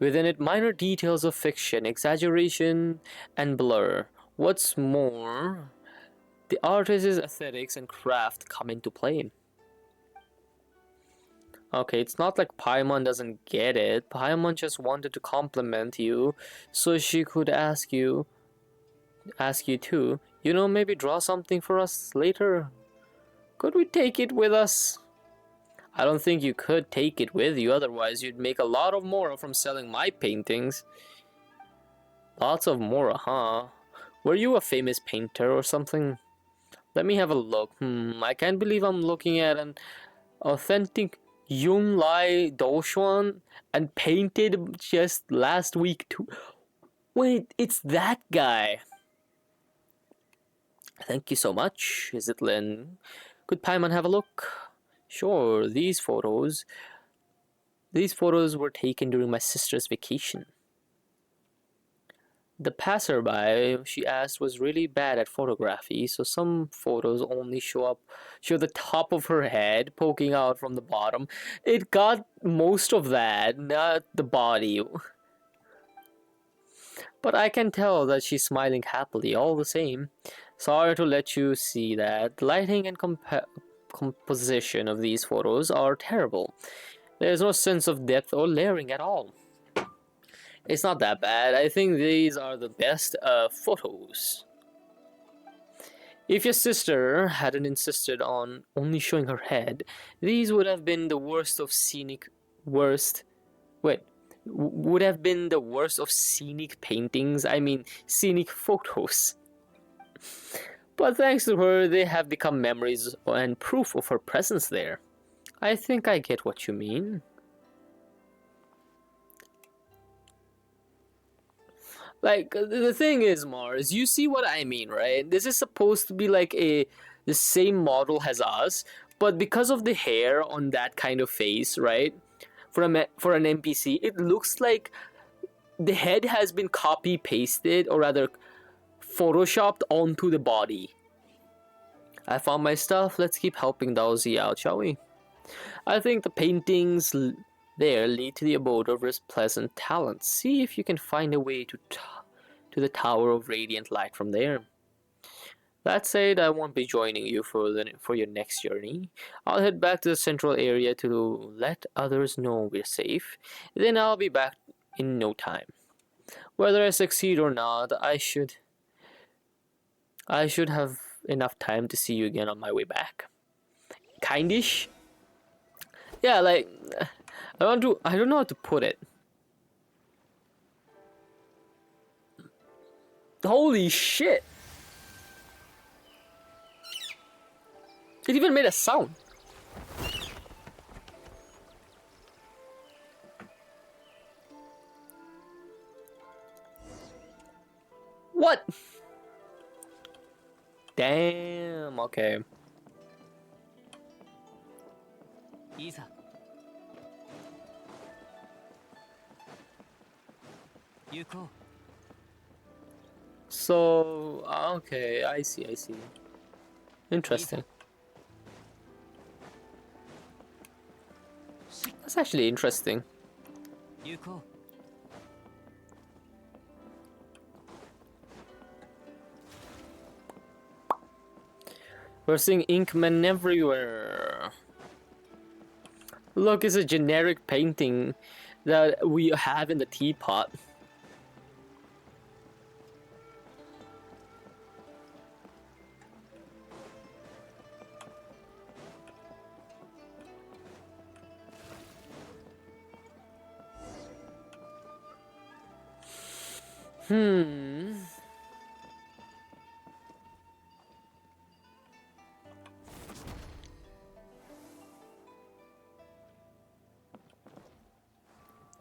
it minor details of fiction, exaggeration, and blur. What's more, the artist's aesthetics and craft come into play. Okay, it's not like Paimon doesn't get it. Paimon just wanted to compliment you, so she could ask you to, you know, maybe draw something for us later. Could we take it with us? I don't think you could take it with you, otherwise you'd make a lot of mora from selling my paintings. Lots of mora, huh? Were you a famous painter or something? Let me have a look. I can't believe I'm looking at an authentic Yun Lai Doshuan and painted just last week too. Wait, it's that guy. Thank you so much. Is it Lin? Could Paimon have a look? Sure, these photos were taken during my sister's vacation. The passerby, she asked, was really bad at photography, so some photos only show the top of her head poking out from the bottom. It got most of that, not the body. But I can tell that she's smiling happily all the same. Sorry to let you see that. The lighting and composition of these photos are terrible. There's no sense of depth or layering at all. It's not that bad. I think these are the best photos. If your sister hadn't insisted on only showing her head, these would have been the worst of scenic paintings. I mean, scenic photos. But thanks to her, they have become memories and proof of her presence there. I think I get what you mean. Like, the thing is, Mars, you see what I mean, right? This is supposed to be like the same model as us, but because of the hair on that kind of face, right? For an NPC, it looks like the head has been copy-pasted, or rather, photoshopped onto the body. I found my stuff. Let's keep helping Dowsy out, shall we? I think the paintings there lead to the abode of his pleasant talents. See if you can find a way to the Tower of Radiant Light from there. That said, I won't be joining you for your next journey. I'll head back to the central area to let others know we're safe. Then I'll be back in no time. Whether I succeed or not, I should have enough time to see you again on my way back. Kindish? Yeah, like I don't know how to put it. Holy shit! It even made a sound. What? Damn, okay. いいさ行こう So, okay, I see. Interesting. That's actually interesting. 行こ We're seeing Inkmen everywhere. Look, it's a generic painting that we have in the teapot.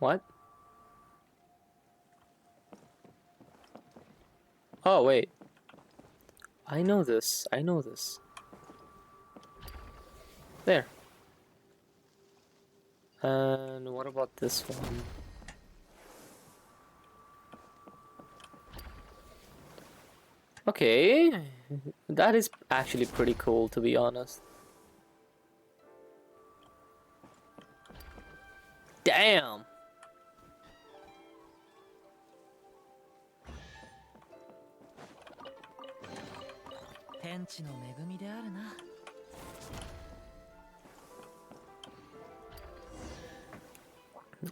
What? Oh, wait. I know this. There. And what about this one? Okay. That is actually pretty cool, to be honest. Damn! 天地の恵みであるな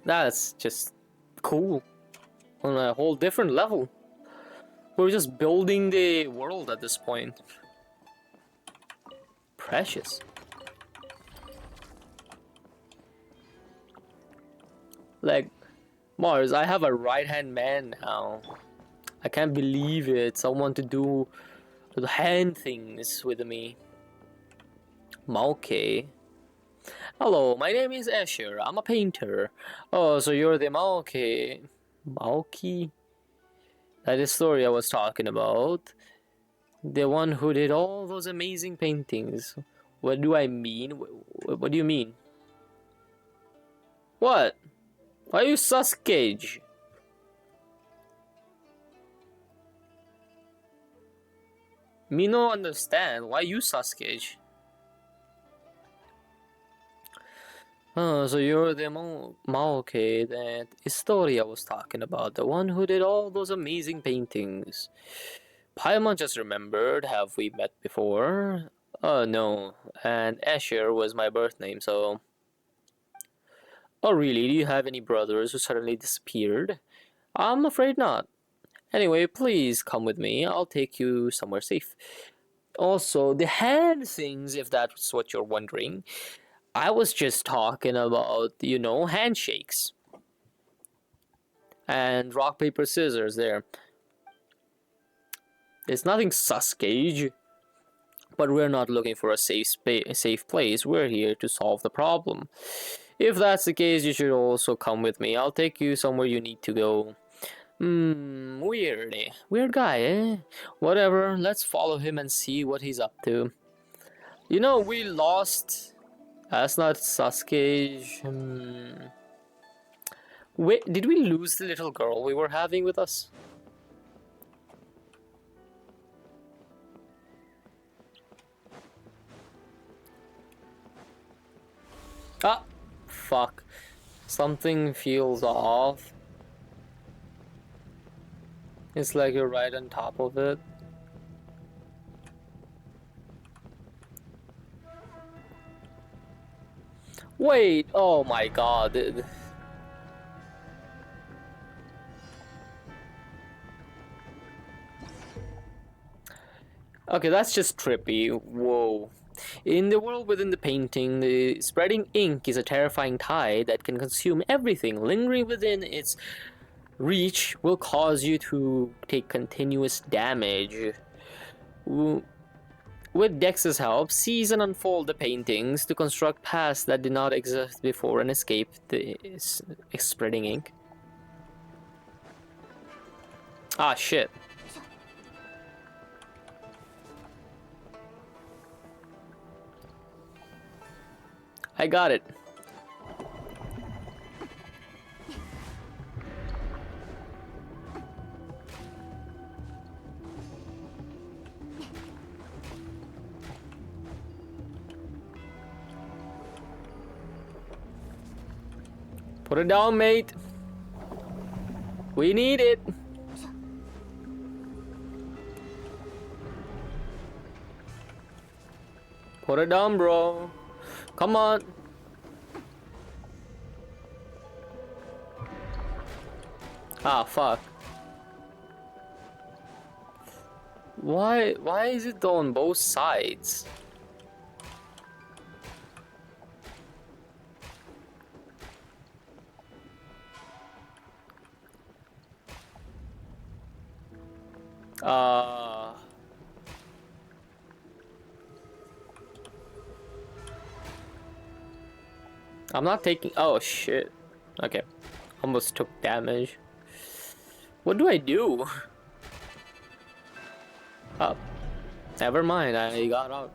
That's just cool. On a whole different level. We're just building the world at this point. Precious. Like, Mars, I have a right-hand man now. I can't believe it. Someone to do the hand things with me. Maoke. Hello, my name is Asher. I'm a painter. Oh, so you're the Maoke. Maoki? That is the story I was talking about. The one who did all those amazing paintings. What do I mean? What do you mean? What? Why are you sus Cage? Me no understand. Why you sus Cage? Oh, so you're the Maoke, that Historia was talking about, the one who did all those amazing paintings. Paimon just remembered, have we met before? Oh no, and Asher was my birth name, so... Oh really, do you have any brothers who suddenly disappeared? I'm afraid not. Anyway, please come with me, I'll take you somewhere safe. Also, the hand things, if that's what you're wondering, I was just talking about, you know, handshakes. And rock, paper, scissors there. It's nothing sus, Gage. But we're not looking for a safe place. We're here to solve the problem. If that's the case, you should also come with me. I'll take you somewhere you need to go. Weird. Weird guy, eh? Whatever, let's follow him and see what he's up to. You know, we lost... That's not Sasuke. Wait, did we lose the little girl we were having with us? Ah, fuck. Something feels off. It's like you're right on top of it. Wait, oh my god. Okay, that's just trippy. Whoa. In the world within the painting, the spreading ink is a terrifying tide that can consume everything. Lingering within its reach will cause you to take continuous damage. With Dex's help, seize and unfold the paintings to construct paths that did not exist before and escape the spreading ink. Ah, shit. I got it. Put it down, mate. We need it. Put it down, bro. Come on. Ah, fuck. Why is it on both sides? I'm not taking. Oh shit. Okay. Almost took damage. What do I do? Oh. Never mind, I got out.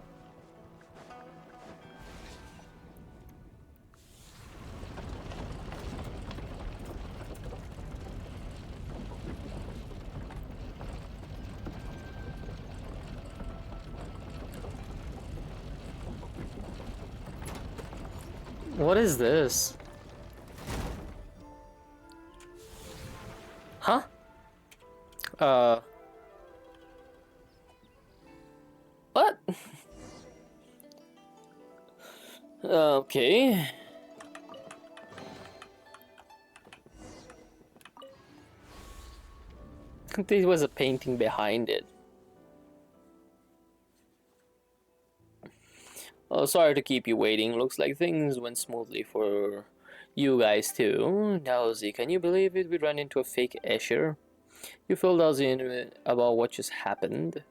What is this? Huh? What? Okay. There was a painting behind it. Oh, sorry to keep you waiting. Looks like things went smoothly for you guys too. Dowsy, can you believe it? We ran into a fake Escher. You filled us in about what just happened.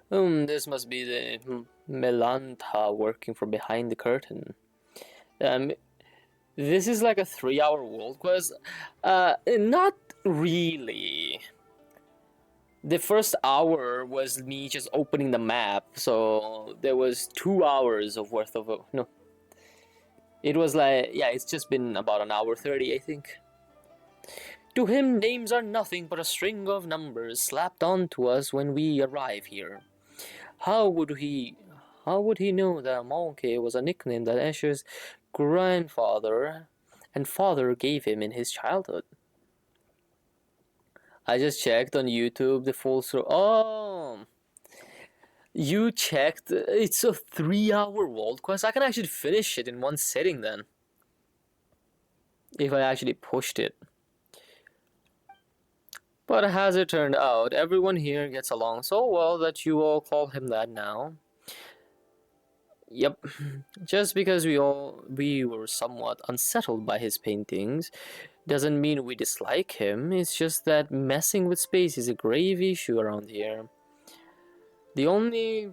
This must be the Melanta working from behind the curtain. This is like a 3-hour world quest. Not really. The first hour was me just opening the map, so there was 2 hours of worth of no. It was like, yeah, it's just been about an hour 30, I think. To him, names are nothing but a string of numbers slapped onto us when we arrive here. How would he know that Monkey was a nickname that Escher's grandfather and father gave him in his childhood? I just checked on YouTube the full story. Oh, you checked? It's a 3-hour world quest. I can actually finish it in one sitting then, if I actually pushed it. But as it turned out, everyone here gets along so well that you all call him that now. Yep, just because we were somewhat unsettled by his paintings doesn't mean we dislike him. It's just that messing with space is a grave issue around here. The only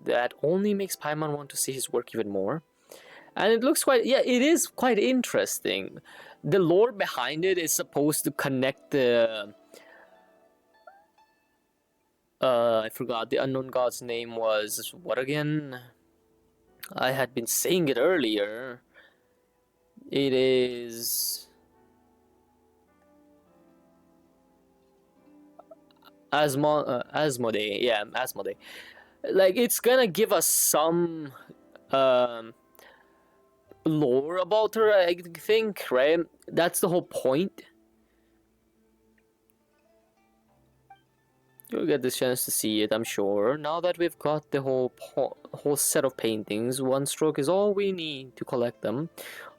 that only makes Paimon want to see his work even more. And it looks quite, yeah, it is quite interesting. The lore behind it is supposed to connect the I forgot the unknown god's name was what again? I had been saying it earlier. It is Asmodee. Yeah, Asmodee. Like it's gonna give us some lore about her, I think, right? That's the whole point. You'll get the chance to see it, I'm sure. Now that we've got the whole set of paintings, one stroke is all we need to collect them.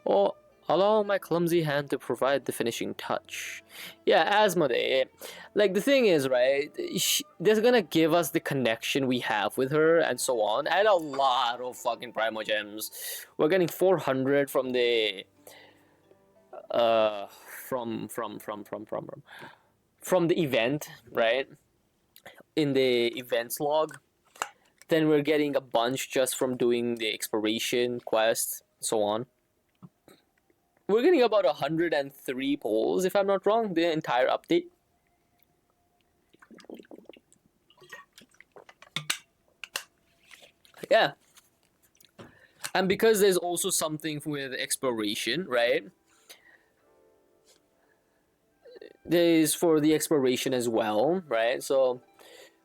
Or allow my clumsy hand to provide the finishing touch. Yeah, Asmodee. Like, the thing is, right, they're gonna give us the connection we have with her and so on, and a lot of fucking Primo Gems. We're getting 400 from the from the event, right? In the events log. Then we're getting a bunch just from doing the exploration quest, so on. We're getting about 103 polls, if I'm not wrong, the entire update. Yeah. And because there's also something with exploration, right? There's for the exploration as well, right? So,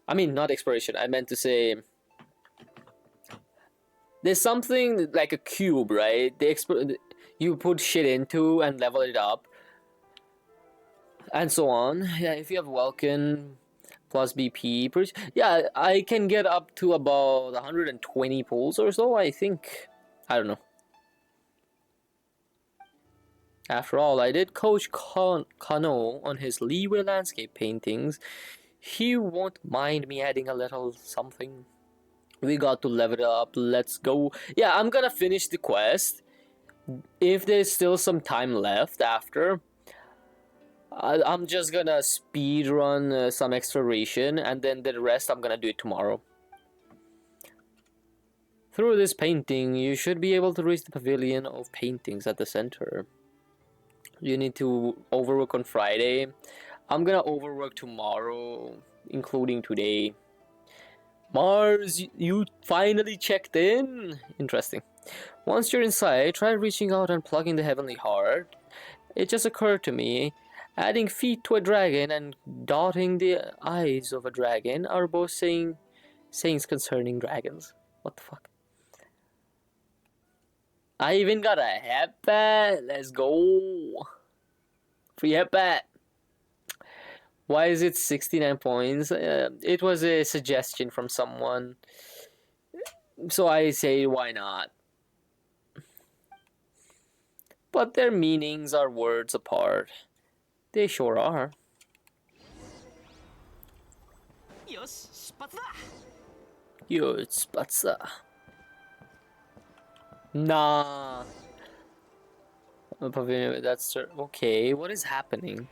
I mean, not exploration, I meant to say there's something like a cube, right? You put shit into and level it up, and so on. Yeah, if you have Welkin plus BP, yeah, I can get up to about 120 pulls or so, I think. I don't know. After all, I did coach Kano on his Leeway landscape paintings. He won't mind me adding a little something. We got to level it up. Let's go. Yeah, I'm gonna finish the quest. If there's still some time left after, I'm just gonna speed run some exploration, and then the rest I'm gonna do it tomorrow. Through this painting, you should be able to reach the pavilion of paintings at the center. You need to overwork on Friday. I'm gonna overwork tomorrow, including today. Mars, you finally checked in? Interesting. Once you're inside, try reaching out and plugging the heavenly heart. It just occurred to me, adding feet to a dragon and dotting the eyes of a dragon are both sayings concerning dragons. What the fuck? I even got a headbat. Let's go. Free headbat. Why is it 69 points? It was a suggestion from someone. So I say, why not? But their meanings are words apart. They sure are. Spatsa. Nah. That's okay. What is happening?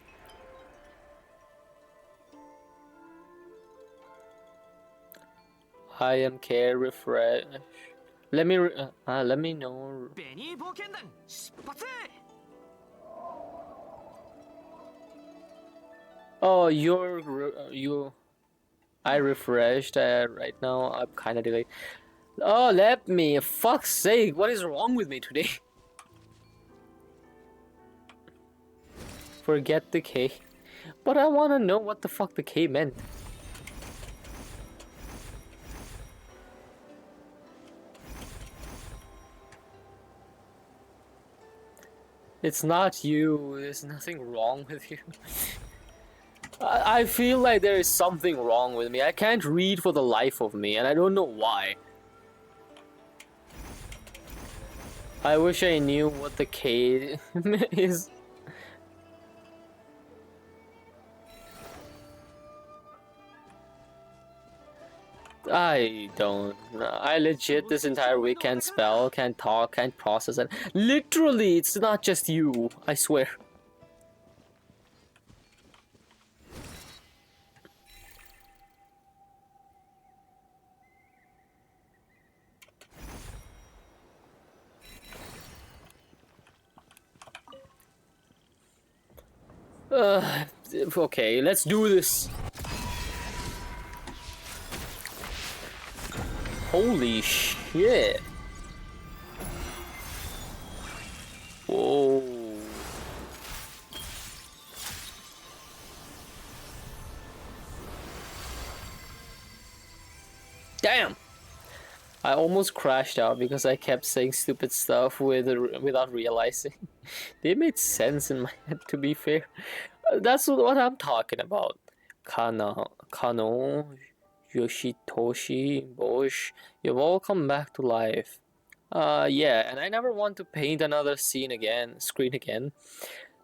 I am care refresh. Let me know. Oh, I refreshed right now. I'm kind of delayed. Oh, let me. Fuck's sake! What is wrong with me today? Forget the K. But I want to know what the fuck the K meant. It's not you. There's nothing wrong with you. I feel like there is something wrong with me. I can't read for the life of me, and I don't know why. I wish I knew what the K is. I don't. I legit this entire week can't spell, can't talk, can't process it. Literally, it's not just you. I swear. Okay, let's do this. Holy shit. Whoa. Damn. I almost crashed out because I kept saying stupid stuff without realizing. They made sense in my head, to be fair. That's what I'm talking about. Kano, Yoshitoshi, Bosch, you've all come back to life. Yeah, and I never want to paint another screen again.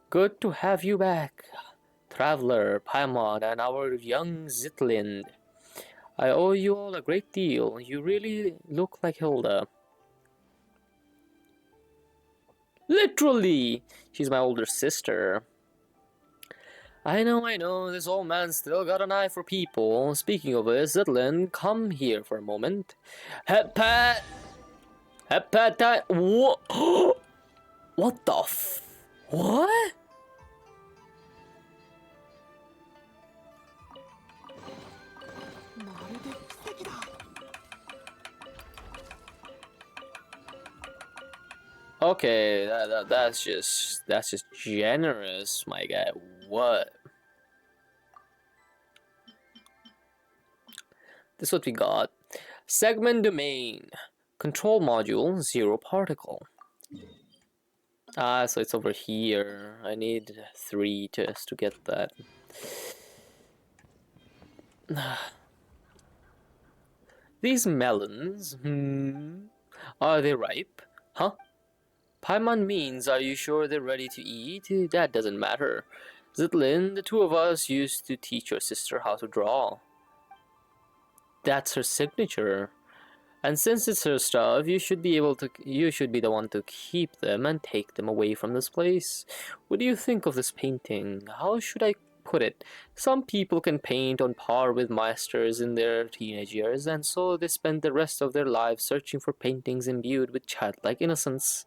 Good to have you back, Traveler, Paimon, and our young Zitlind. I owe you all a great deal. You really look like Hilda. Literally! She's my older sister. I know, this old man still got an eye for people. Speaking of it, Zitlind, come here for a moment. Hepat! Hepat! What? What the What? Okay, that's just generous, my guy. What? This is what we got. Segment domain. Control module, 0 particle. Ah, so it's over here. I need 3 just to get that. These melons, are they ripe? Huh? Paimon means, are you sure they're ready to eat? That doesn't matter. Zitlin, the two of us used to teach your sister how to draw. That's her signature. And since it's her stuff, you should be the one to keep them and take them away from this place. What do you think of this painting? How should I put it? Some people can paint on par with masters in their teenage years, and so they spend the rest of their lives searching for paintings imbued with childlike innocence.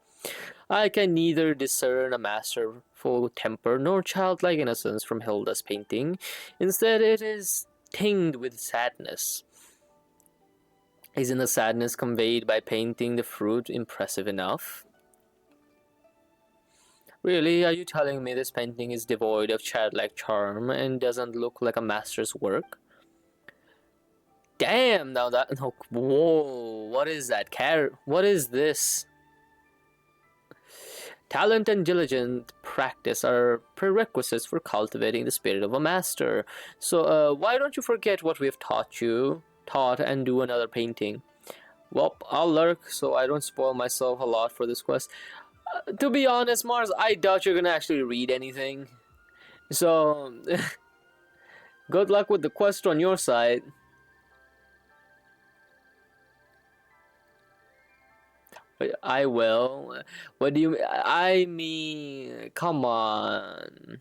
I can neither discern a masterful temper nor childlike innocence from Hilda's painting. Instead, it is tinged with sadness. Isn't the sadness conveyed by painting the fruit impressive enough? Really, are you telling me this painting is devoid of childlike charm and doesn't look like a master's work? Damn, now that... No, whoa, what is that? What is this? Talent and diligent practice are prerequisites for cultivating the spirit of a master. So, why don't you forget what we have taught and do another painting? Well, I'll lurk so I don't spoil myself a lot for this quest. To be honest, Mars, I doubt you're gonna actually read anything. So, good luck with the quest on your side. I will. What do you mean? I mean, come on.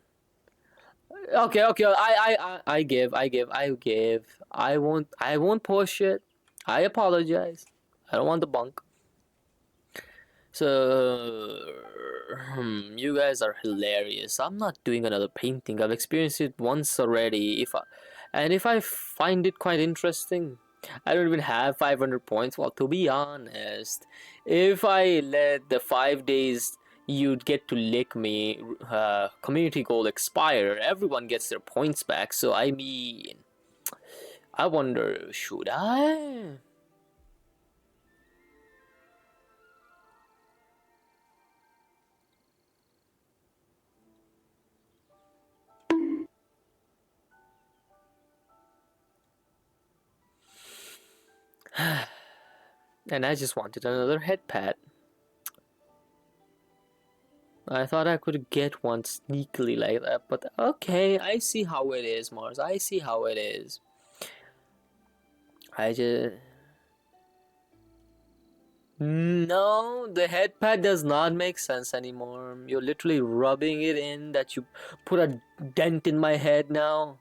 Okay. I give. I won't push it. I apologize. I don't want the bunk. So, you guys are hilarious. I'm not doing another painting. I've experienced it once already. If I find it quite interesting, I don't even have 500 points. Well, to be honest, if I let the 5 days you'd get to lick me community goal expire, everyone gets their points back. So I mean, I wonder, should I? And I just wanted another head pat. I thought I could get one sneakily like that, but okay, I see how it is, Mars. I see how it is. No, the head pad does not make sense anymore. You're literally rubbing it in that you put a dent in my head now.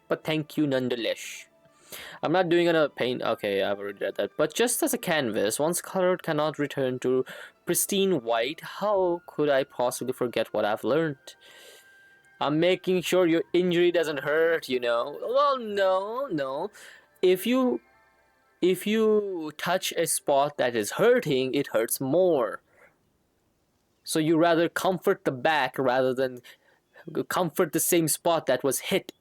But thank you nonetheless. I'm not doing another paint. Okay, I've already read that. But just as a canvas, once colored cannot return to pristine white, how could I possibly forget what I've learned? I'm making sure your injury doesn't hurt, you know. Well, no. If you touch a spot that is hurting, it hurts more. So you rather comfort the back rather than comfort the same spot that was hit.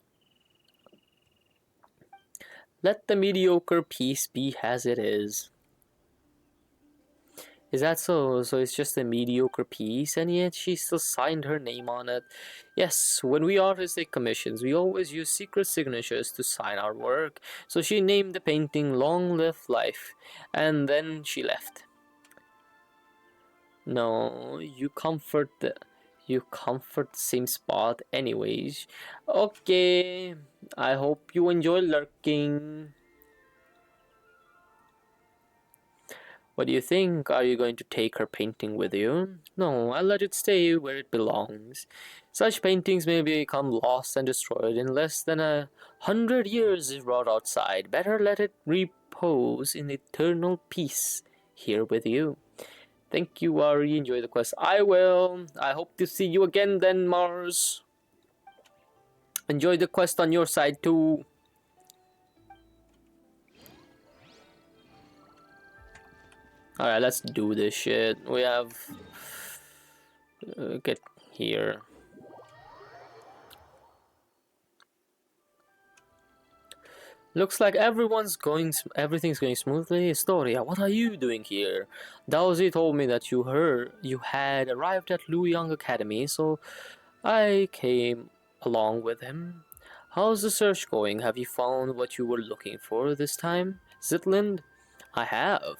Let the mediocre piece be as it is. Is that so? So it's just a mediocre piece, and yet she still signed her name on it. Yes, when we artists take commissions, we always use secret signatures to sign our work. So she named the painting Long Live Life, and then she left. No, you comfort the same spot anyways. Okay, I hope you enjoy lurking. What do you think? Are you going to take her painting with you? No, I'll let it stay where it belongs. Such paintings may become lost and destroyed in less than 100 years if brought outside. Better let it repose in eternal peace here with you. Thank you, Ari. Enjoy the quest. I will. I hope to see you again then, Mars. Enjoy the quest on your side too. Alright, let's do this shit. We have... get here. Looks like everything's going smoothly. Historia, what are you doing here? Daozi told me that you had arrived at Lu Yang Academy, so I came along with him. How's the search going? Have you found what you were looking for this time, Zitland? I have.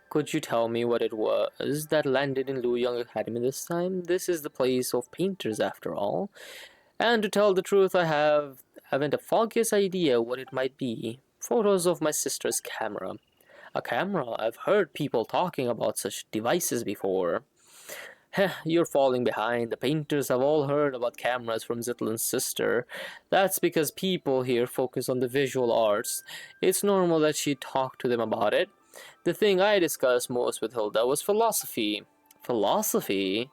Could you tell me what it was that landed in Lu Yang Academy this time? This is the place of painters, after all. And to tell the truth, I haven't a foggiest idea what it might be. Photos of my sister's camera. A camera? I've heard people talking about such devices before. Heh, you're falling behind. The painters have all heard about cameras from Zitlin's sister. That's because people here focus on the visual arts. It's normal that she talked to them about it. The thing I discussed most with Hilda was philosophy. Philosophy?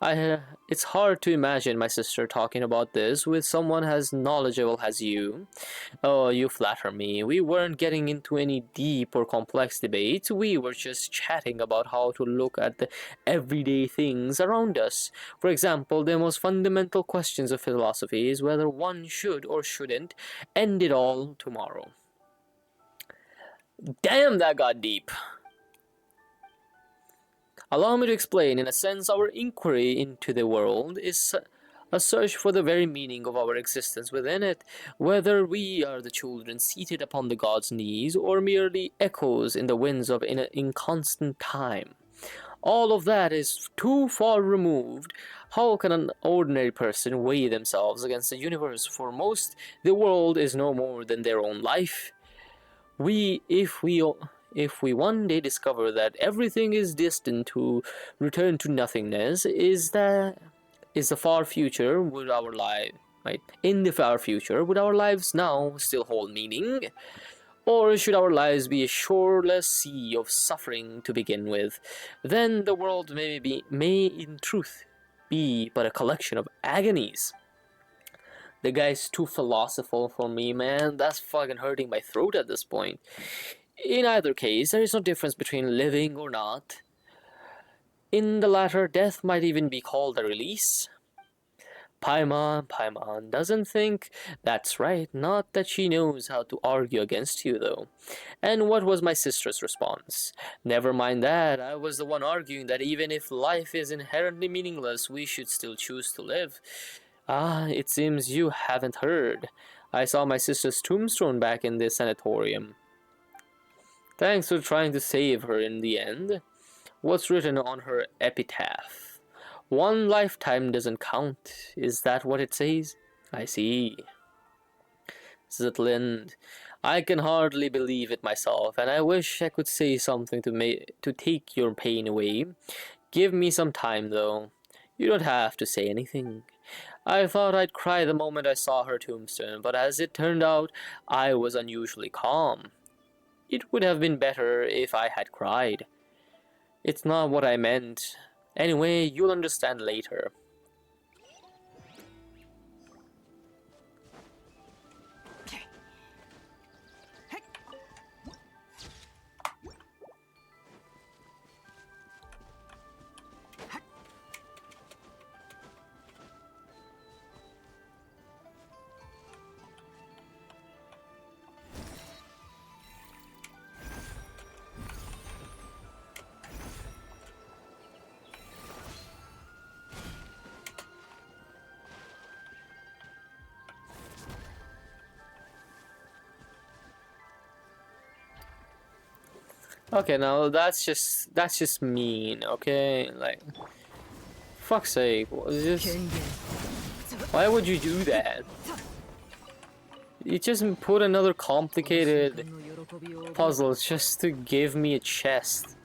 It's hard to imagine my sister talking about this with someone as knowledgeable as you. Oh, you flatter me. We weren't getting into any deep or complex debates. We were just chatting about how to look at the everyday things around us. For example, the most fundamental questions of philosophy is whether one should or shouldn't end it all tomorrow. Damn, that got deep. Allow me to explain. In a sense, our inquiry into the world is a search for the very meaning of our existence within it, whether we are the children seated upon the god's knees, or merely echoes in the winds of inconstant time. All of that is too far removed. How can an ordinary person weigh themselves against the universe? For most, the world is no more than their own life. If we one day discover that everything is destined to return to nothingness, in the far future, would our lives now still hold meaning? Or should our lives be a shoreless sea of suffering to begin with? Then the world may in truth be but a collection of agonies. The guy's too philosophical for me, man. That's fucking hurting my throat at this point. In either case, there is no difference between living or not. In the latter, death might even be called a release. Paimon doesn't think that's right. Not that she knows how to argue against you, though. And what was my sister's response? Never mind that. I was the one arguing that even if life is inherently meaningless, we should still choose to live. Ah, it seems you haven't heard. I saw my sister's tombstone back in the sanatorium. Thanks for trying to save her in the end. What's written on her epitaph? One lifetime doesn't count. Is that what it says? I see. Zitlind, I can hardly believe it myself, and I wish I could say something to take your pain away. Give me some time, though. You don't have to say anything. I thought I'd cry the moment I saw her tombstone, but as it turned out, I was unusually calm. It would have been better if I had cried. It's not what I meant. Anyway, you'll understand later. Okay, now that's just mean, okay? Like, fuck's sake, why would you do that? You just put another complicated puzzle just to give me a chest.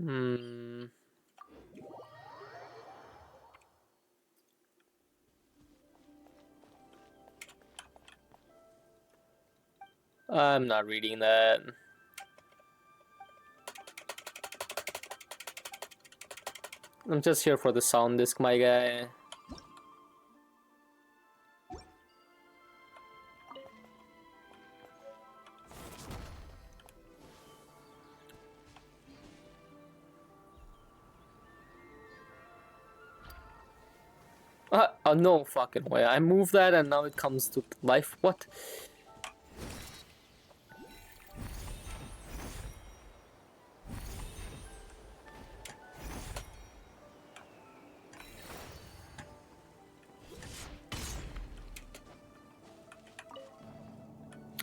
Hmm. I'm not reading that. I'm just here for the sound disc, my guy. No fucking way. I moved that and now it comes to life. What?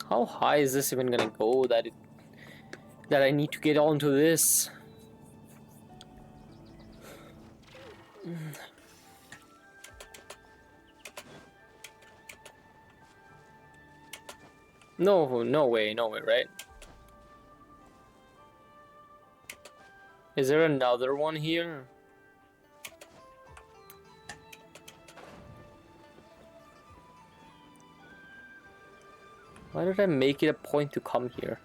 How high is this even gonna go that I need to get onto this? No way, right? Is there another one here? Why did I make it a point to come here?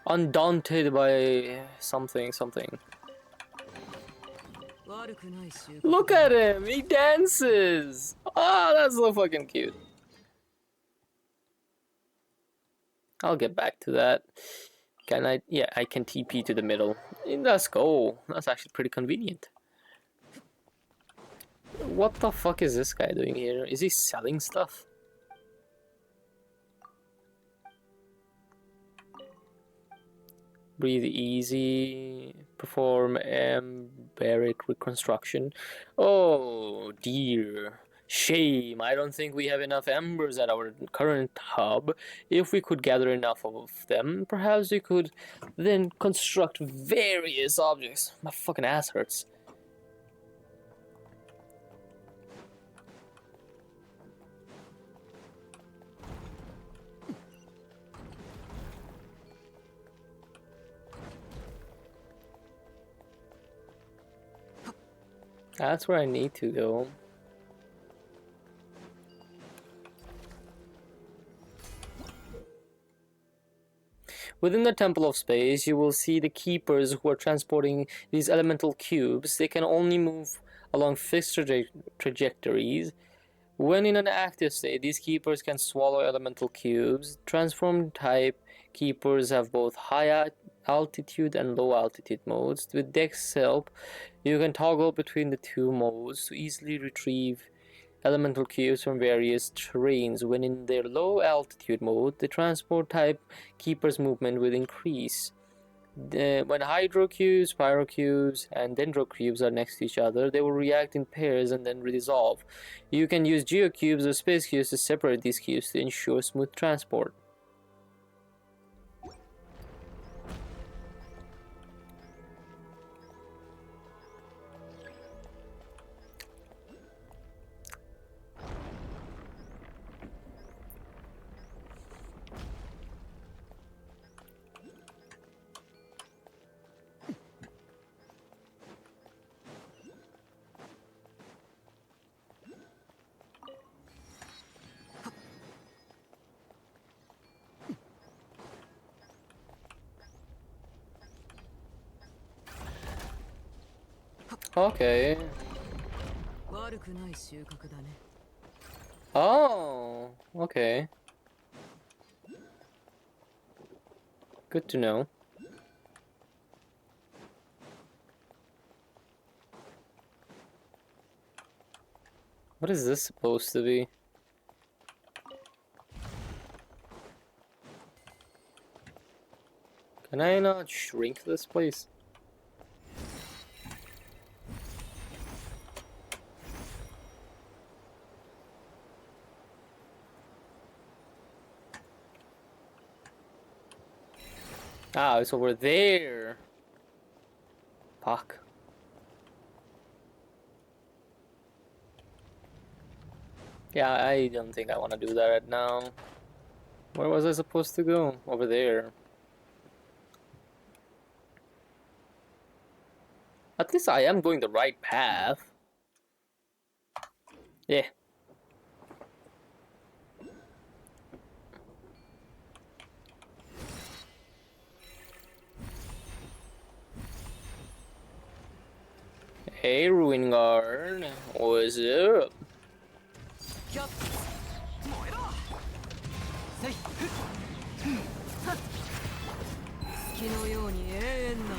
Undaunted by something. Look at him! He dances! Ah, that's so fucking cute. I'll get back to that. Can I? Yeah, I can TP to the middle. Let's go. That's actually pretty convenient. What the fuck is this guy doing here? Is he selling stuff? Breathe easy. Perform baric reconstruction. Oh dear. Shame. I don't think we have enough embers at our current hub. If we could gather enough of them, perhaps we could then construct various objects. My fucking ass hurts. That's where I need to go. Within the Temple of Space, you will see the keepers who are transporting these elemental cubes. They can only move along fixed trajectories. When in an active state, these keepers can swallow elemental cubes. Transformed type keepers have both high altitude and low altitude modes. With Dex help, you can toggle between the two modes to easily retrieve elemental cubes from various terrains. When in their low altitude mode, the transport type keeper's movement will increase. When hydro cubes, pyro cubes, and dendro cubes are next to each other, they will react in pairs and then dissolve. You can use geocubes or space cubes to separate these cubes to ensure smooth transport. Okay. 悪くない収穫だね。 Oh, okay. Good to know. What is this supposed to be? Can I not shrink this place? Ah, it's over there. Fuck. Yeah, I don't think I want to do that right now. Where was I supposed to go? Over there. At least I am going the right path. Yeah. Hey, Ruin Guard. What's up? キャッツ燃えろ。せいふっはっ好きのように永遠な。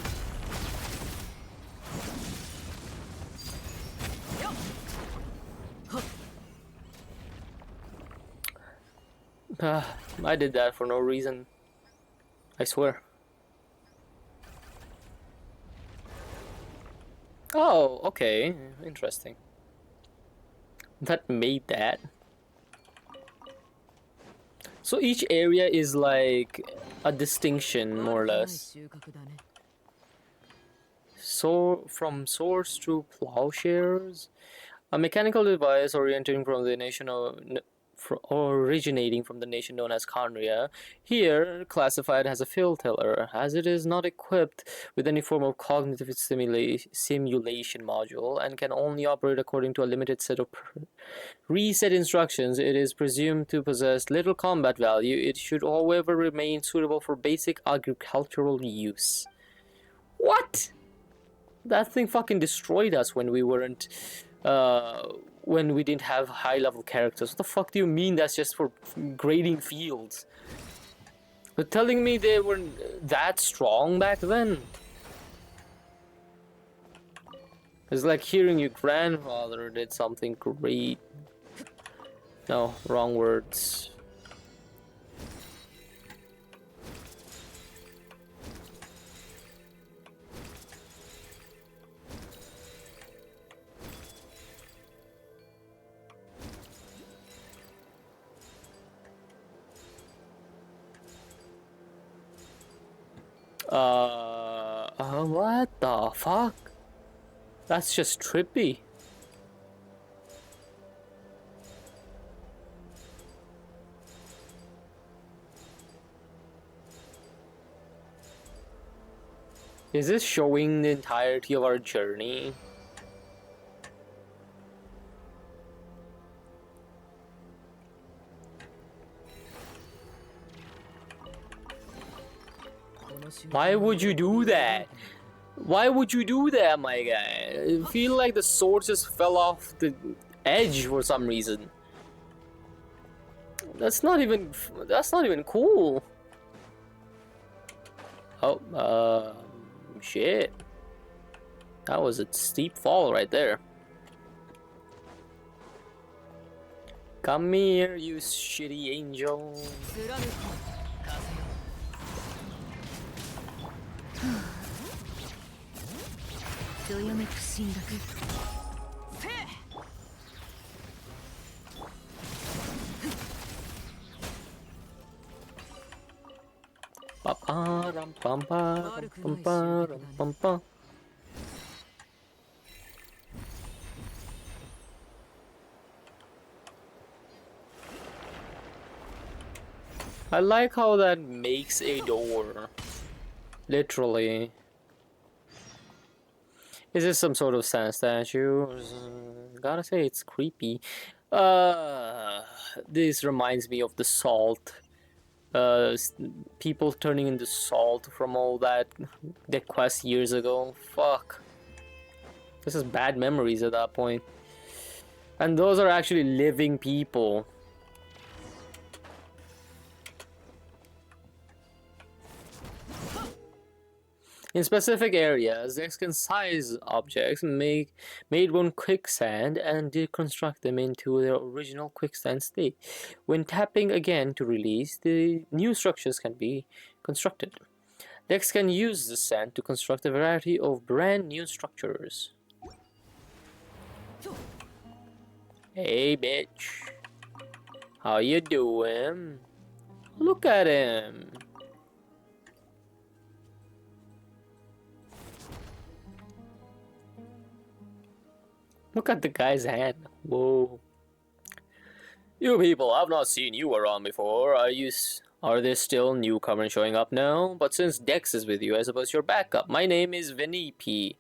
よっはっ I did that for no reason. I swear. Oh, okay. Interesting. That made that. So each area is like a distinction, more or less. 収穫だね。 So, from source to plowshares, a mechanical device originating from the nation known as Khanria, here classified as a field tiller, as it is not equipped with any form of cognitive simulation module and can only operate according to a limited set of reset instructions. It is presumed to possess little combat value. It should, however, remain suitable for basic agricultural use. What? That thing fucking destroyed us when we weren't, when we didn't have high-level characters. What the fuck do you mean that's just for grading fields? You're telling me they weren't that strong back then? It's like hearing your grandfather did something great. No, wrong words. What the fuck? That's just trippy. Is this showing the entirety of our journey? Why would you do that? Why would you do that, my guy? I feel like the sword just fell off the edge for some reason. That's not even cool. Oh, shit. That was a steep fall right there. Come here, you shitty angel. どよめく進学 I like how that makes a door. Literally. Is this some sort of sand statue? Gotta say, it's creepy. This reminds me of the salt. People turning into salt from all that the quest years ago. Fuck. This is bad memories at that point. And those are actually living people. In specific areas, X can size objects made from quicksand and deconstruct them into their original quicksand state. When tapping again to release, the new structures can be constructed. Dex can use the sand to construct a variety of brand new structures. Hey bitch, how you doing? Look at him. Look at the guy's hand. Whoa. You people, I've not seen you around before. Are there still newcomers showing up now? But since Dex is with you, I suppose you're back up. My name is Venepi,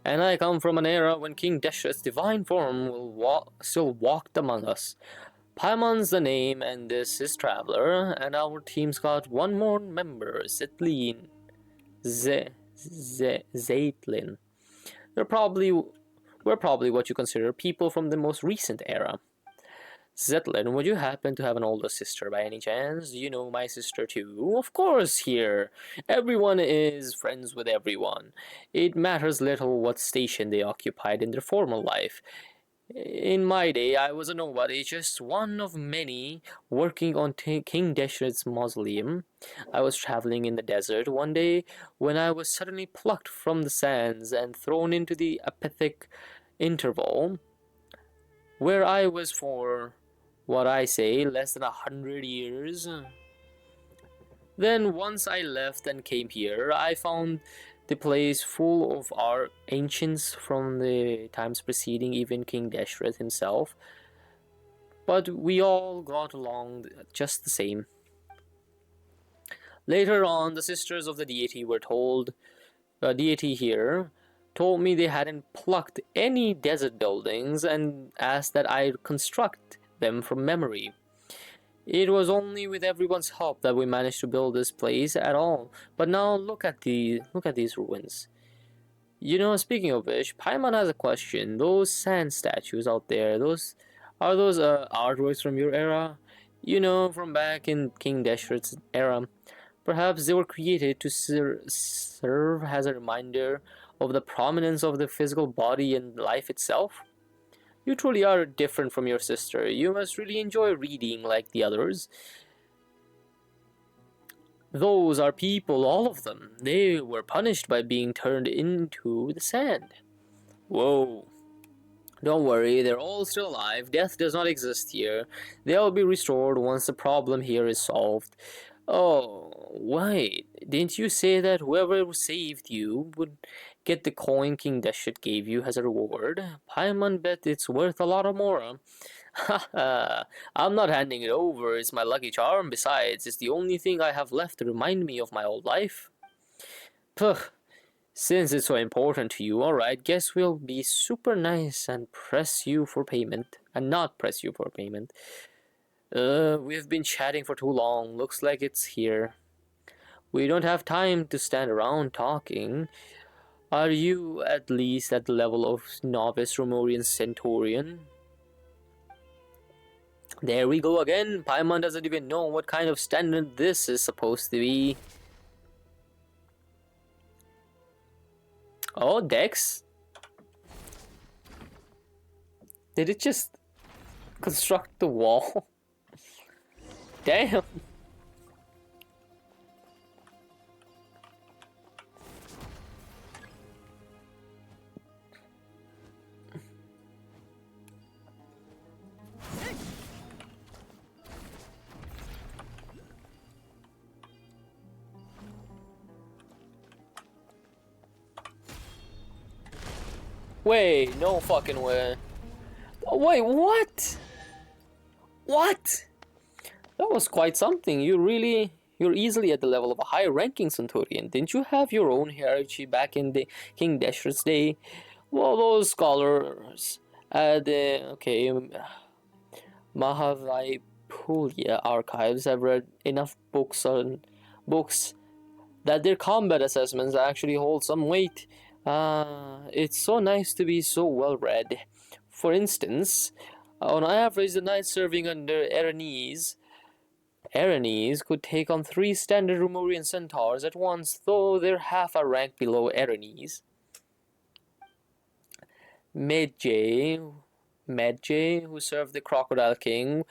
and I come from an era when King Deshret's divine form still walked among us. Paimon's the name, and this is Traveler, and our team's got one more member, Zetlin. Zaitlin. We're probably what you consider people from the most recent era. Zetlin, would you happen to have an older sister by any chance? You know my sister too? Of course, here. Everyone is friends with everyone. It matters little what station they occupied in their former life. In my day, I was a nobody, just one of many working on King Deshret's mausoleum. I was traveling in the desert one day when I was suddenly plucked from the sands and thrown into the apothic interval, where I was for, what I say, less than 100 years. Then once I left and came here, I found the place full of our ancients from the times preceding even King Deshret himself. But we all got along just the same. Later on, the sisters of the deity were told, deity here, told me they hadn't plucked any desert buildings and asked that I construct them from memory. It was only with everyone's help that we managed to build this place at all. But now look at these ruins. You know, speaking of which, Paimon has a question. Those sand statues out there, are those artworks from your era? You know, from back in King Deshret's era. Perhaps they were created to serve as a reminder of the prominence of the physical body and life itself? You truly are different from your sister. You must really enjoy reading like the others. Those are people, all of them. They were punished by being turned into the sand. Whoa. Don't worry, they're all still alive. Death does not exist here. They'll be restored once the problem here is solved. Oh, wait. Didn't you say that whoever saved you would get the coin King Deshret gave you as a reward? Paimon bet it's worth a lot more. Haha, I'm not handing it over. It's my lucky charm. Besides, it's the only thing I have left to remind me of my old life. Puh. Since it's so important to you, alright, guess we'll be super nice and press you for payment. And not press you for payment. We've been chatting for too long. Looks like it's here. We don't have time to stand around talking. Are you at least at the level of novice Romorian Centurion? There we go again. Paimon doesn't even know what kind of standard this is supposed to be. Oh, Dex? Did it just construct the wall? Damn. Wait, no fucking way. Wait, what? What? That was quite something. You're easily at the level of a high-ranking Centurion. Didn't you have your own hierarchy back in the King Deshret's day? Well, those scholars at the Mahavaipulia archives have read enough books that their combat assessments actually hold some weight. It's so nice to be so well read. For instance, on average, the knight serving under Erinese could take on 3 standard Romurian centaurs at once, though they're half a rank below Erinese. Medjay, who served the Crocodile King,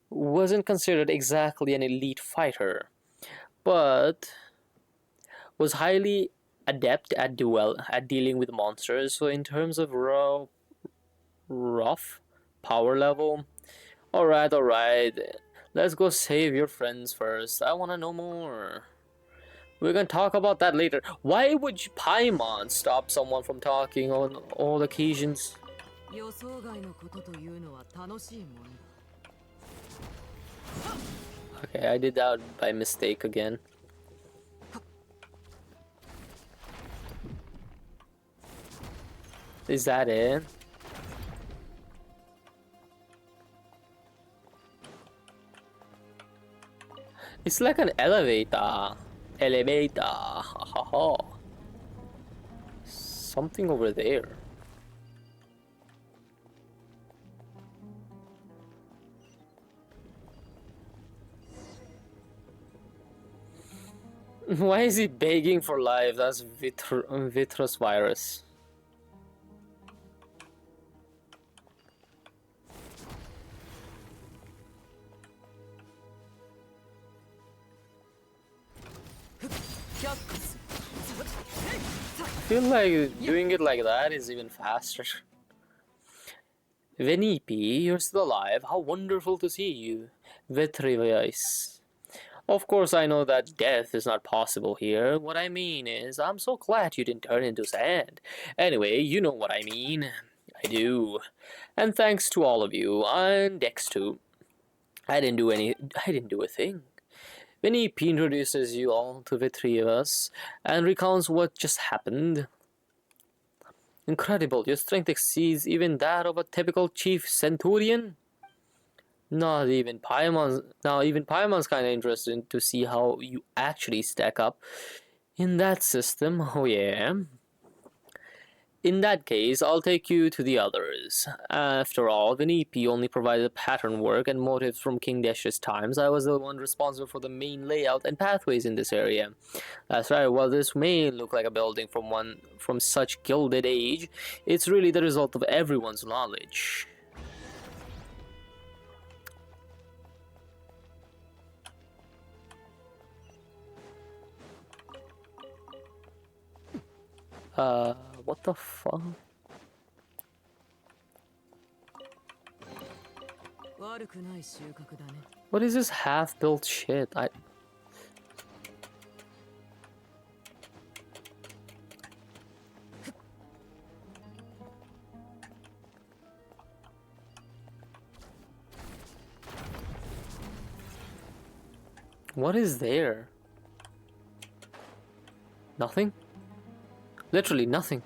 wasn't considered exactly an elite fighter, but was highly adept at dealing with monsters. So in terms of rough power level, alright, let's go save your friends first. I wanna know more. We're gonna talk about that later. Why would Paimon stop someone from talking on all occasions? 予想外のことというのは楽しいもの。 Okay, I did that by mistake again. Is that it? It's like an elevator. Ha ha ha. Something over there. Why is he begging for life? That's Vitrus virus. I feel like doing it like that is even faster. Venipi, you're still alive. How wonderful to see you. Vitrivice. Of course, I know that death is not possible here. What I mean is, I'm so glad you didn't turn into sand. Anyway, you know what I mean. I do. And thanks to all of you, and Dex too. I didn't do a thing. Vinny P introduces you all to the 3 of us and recounts what just happened. Incredible, your strength exceeds even that of a typical chief centurion. Now even Paimon's kinda interested to see how you actually stack up in that system. Oh yeah. In that case, I'll take you to the others. After all, Venipi only provided pattern work and motifs from King Desh's times. I was the one responsible for the main layout and pathways in this area. That's right, while this may look like a building from such gilded age, it's really the result of everyone's knowledge. What the fuck? What is this half-built shit? What is there? Nothing? Literally nothing.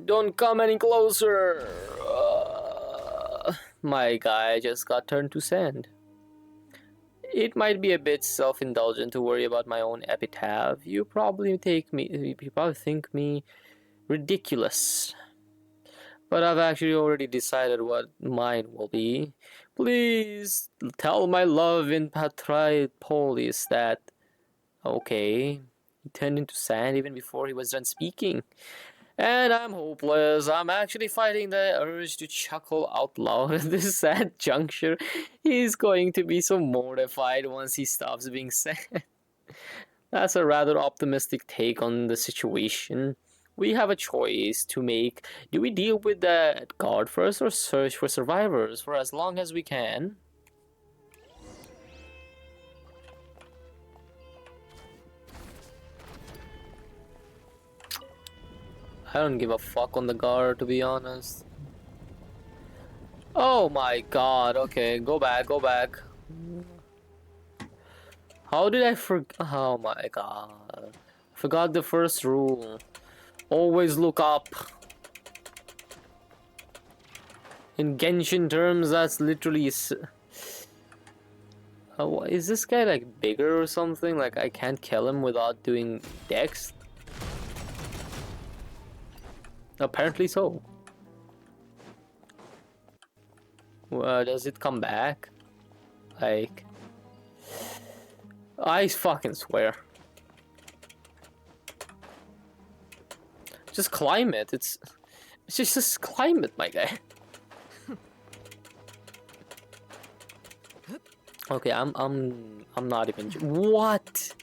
Don't come any closer. My guy just got turned to sand. It might be a bit self-indulgent to worry about my own epitaph. You probably think me ridiculous. But I've actually already decided what mine will be. Please tell my love in Patripolis that... Okay, he turned into sand even before he was done speaking. And I'm hopeless. I'm actually fighting the urge to chuckle out loud at this sad juncture. He's going to be so mortified once he stops being sad. That's a rather optimistic take on the situation. We have a choice to make. Do we deal with that guard first or search for survivors for as long as we can? I don't give a fuck on the guard, to be honest. Oh my god, okay, go back. How did I forget? Oh my god. I forgot the first rule. Always look up. In Genshin terms, that's literally... is this guy like bigger or something? Like I can't kill him without doing dex? Apparently so. Does it come back? Like... I fucking swear. Just climb it. It's just climb it, my guy. Okay, I'm not even. What?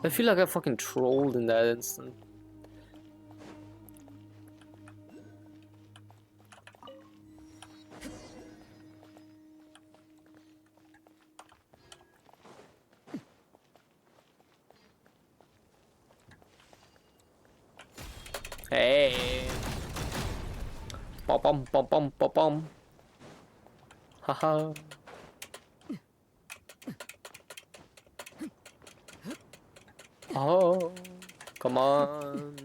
I feel like I fucking trolled in that instant. Hey. Bum bum bum bum bum bum. Haha. Oh, come on.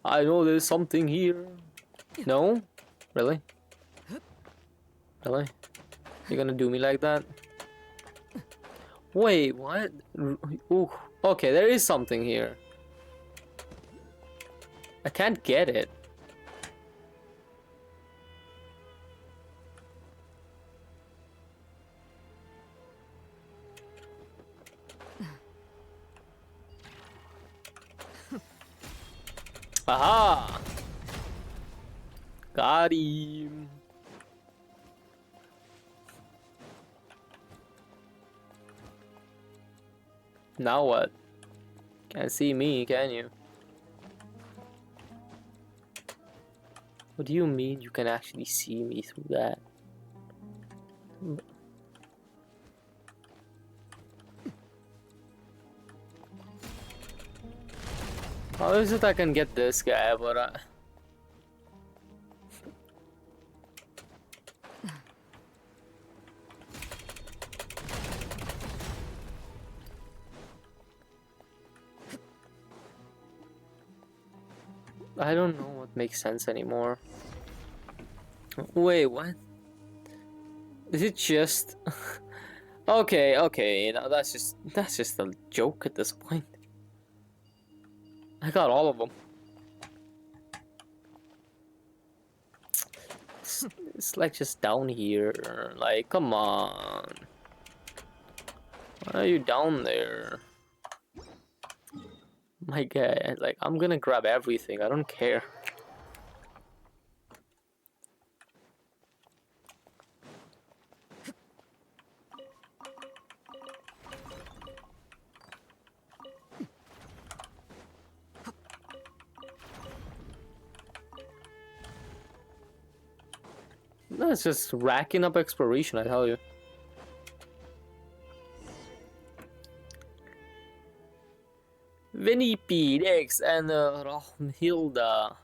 I know there's something here. No? Really? Really? You're gonna do me like that? Wait, what? Ooh. Okay, there is something here. I can't get it. Aha! Got him. Now what? Can't see me, can you? What do you mean you can actually see me through that? How is it I can get this guy, but I don't know what makes sense anymore. Wait, what? Is it just... okay, okay, no, that's just a joke at this point. I got all of them. It's like just down here. Like, come on. Why are you down there? My guy, like, I'm gonna grab everything. I don't care. That's just racking up exploration, I tell you. Vinipede and Ramhilda.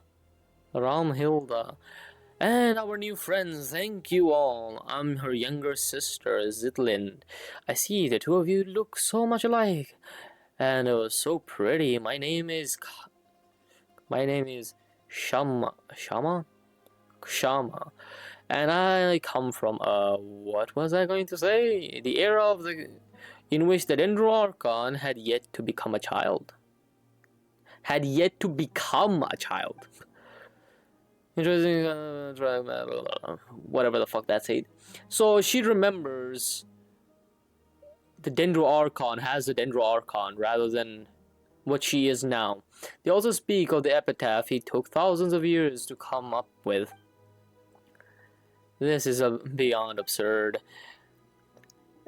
And our new friends, thank you all. I'm her younger sister, Zitlin. I see the two of you look so much alike. And it was so pretty. My name is Shama. And I come from, what was I going to say? The era in which the Dendroarchon had yet to become a child. Interesting, whatever the fuck that said. So she remembers the Dendroarchon has the Dendroarchon rather than what she is now. They also speak of the epitaph he took thousands of years to come up with. This is beyond absurd.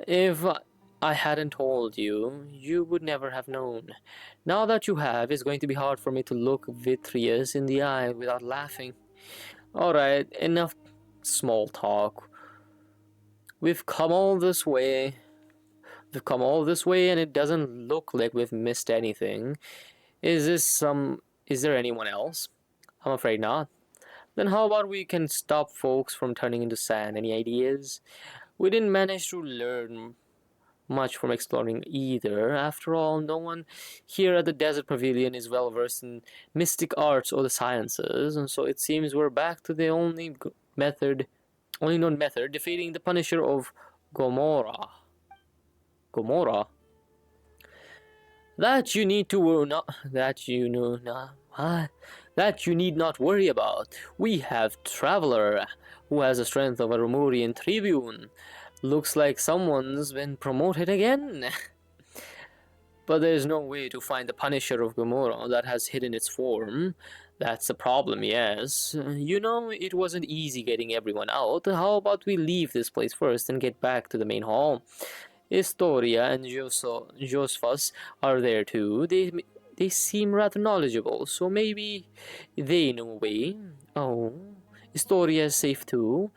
If I hadn't told you, you would never have known. Now that you have, it's going to be hard for me to look Vitreous in the eye without laughing. Alright, enough small talk. We've come all this way. And it doesn't look like we've missed anything. Is there anyone else? I'm afraid not. Then how about we can stop folks from turning into sand? Any ideas? We didn't manage to learn much from exploring either. After all, no one here at the Desert Pavilion is well versed in mystic arts or the sciences, and so it seems we're back to the only known method, defeating the Punisher of Gomorrah. Gomorrah? That you need to not that you know not that you need not worry about. We have Traveler, who has the strength of a Romurian tribune. Looks like someone's been promoted again. But there's no way to find the Punisher of Gomorrah that has hidden its form. That's the problem, yes. You know, it wasn't easy getting everyone out. How about we leave this place first and get back to the main hall? Historia and Josphus are there too. They seem rather knowledgeable, so maybe they know a way. Oh, Historia is safe too.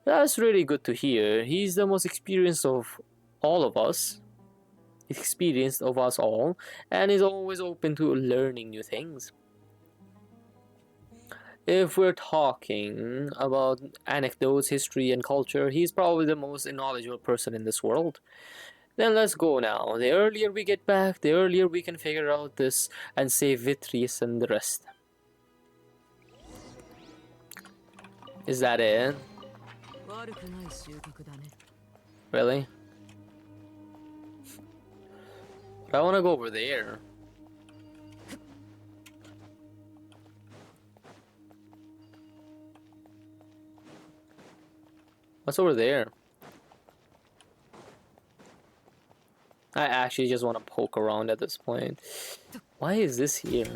That's really good to hear. He's the most experienced of all of us. Experienced of us all, and is always open to learning new things. If we're talking about anecdotes, history, and culture, he's probably the most knowledgeable person in this world. Then let's go now. The earlier we get back, the earlier we can figure out this and save Vitrius and the rest. Is that it? Really? But I want to go over there. What's over there? I actually just want to poke around at this point. Why is this here?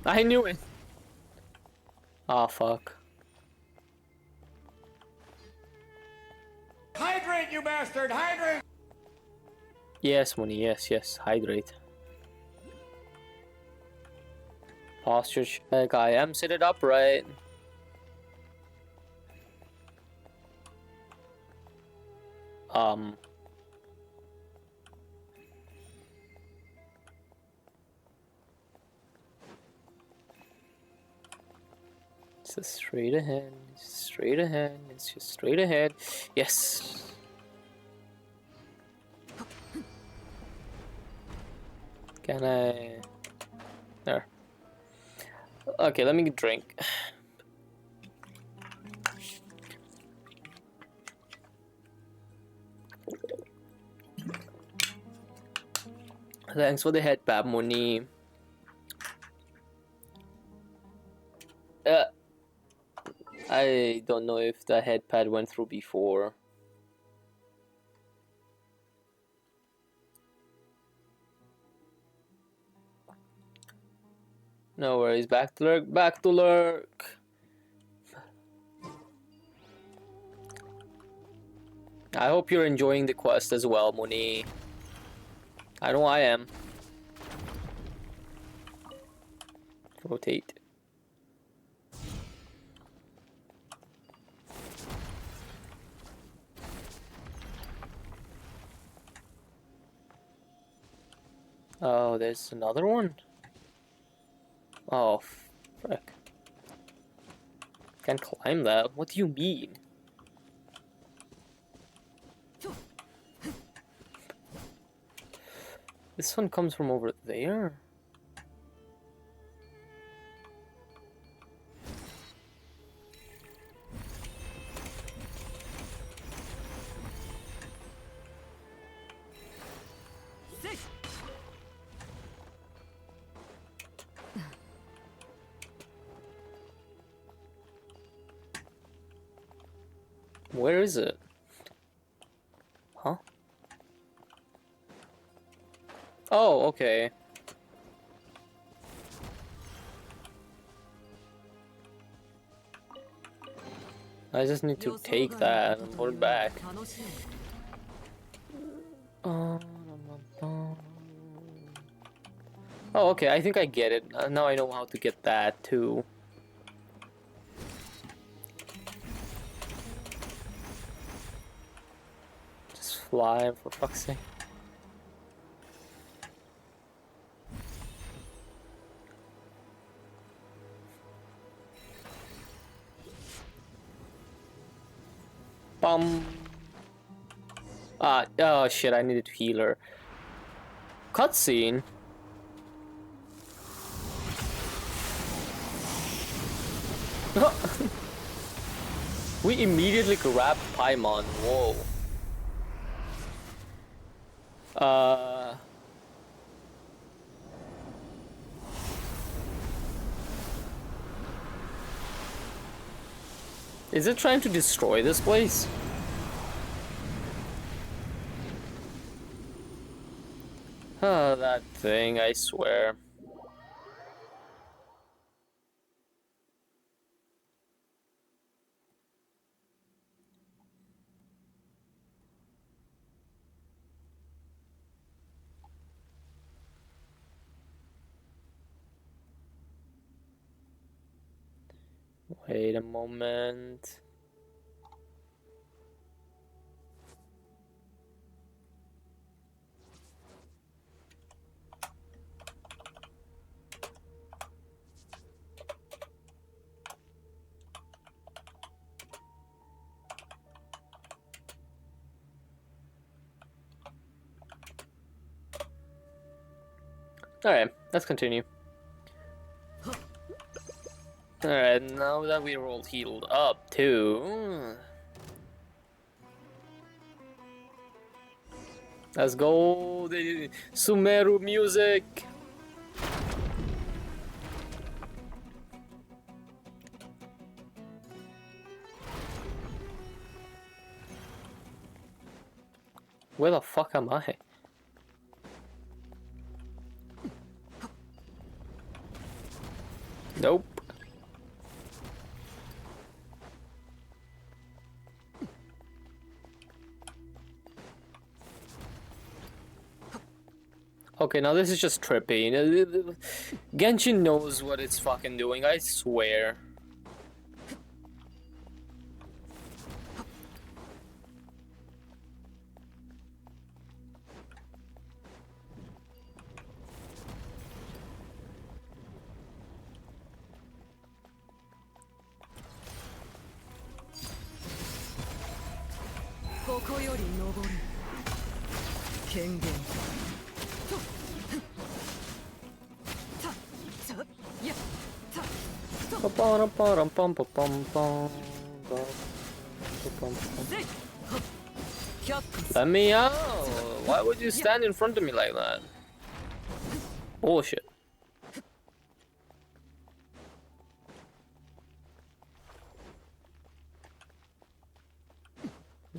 I knew it! Ah, fuck. Hydrate, you bastard! Hydrate! Yes, Moni, yes, hydrate. Posture check, I am seated upright. It's just straight ahead, it's just straight ahead. Yes! Can I... There. Okay, let me drink. Thanks for the head pad, Moni. I don't know if the head pad went through before. No worries, back to lurk, back to lurk. I hope you're enjoying the quest as well, Moni. I know I am. Rotate. Oh, there's another one? Oh, frick. Can't climb that. What do you mean? This one comes from over there? Where is it? Huh? Oh, okay. I just need to take that and put it back. Oh, okay, I think I get it. Now I know how to get that too. Just fly, for fuck's sake. Oh shit, I needed to heal her. Cutscene? We immediately grabbed Paimon. Whoa. Is it trying to destroy this place? Oh, that thing, I swear. Wait a moment. Alright, let's continue. Alright, now that we're all healed up too. Let's go, the Sumeru music! Where the fuck am I? Nope. Okay, now this is just trippy. Genshin knows what it's fucking doing, I swear. Let me out! Why would you stand in front of me like that? Bullshit.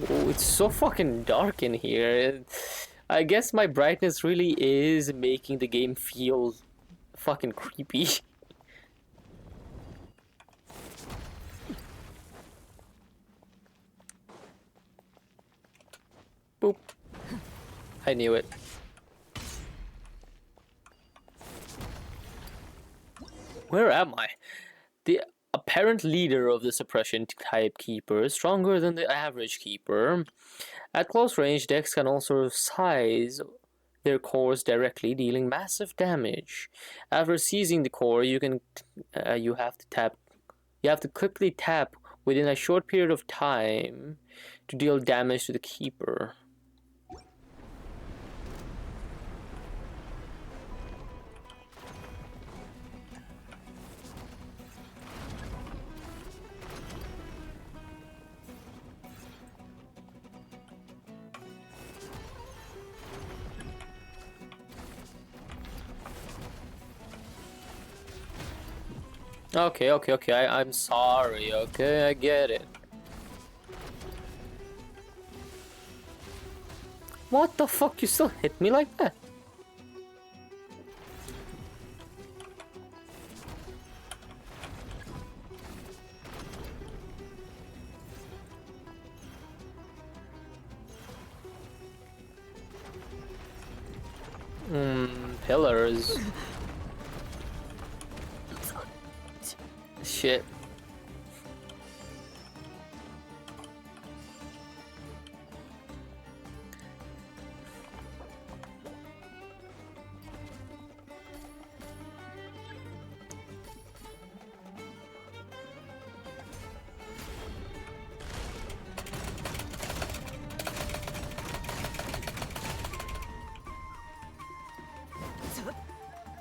Oh, it's so fucking dark in here. I guess my brightness really is making the game feel fucking creepy. Boop. I knew it. Where am I? The apparent leader of the suppression type keeper is stronger than the average keeper. At close range, decks can also size their cores directly, dealing massive damage. After seizing the core, you have to quickly tap within a short period of time to deal damage to the keeper. Okay, I'm sorry, okay, I get it. What the fuck, you still hit me like that? Pillars. Shit.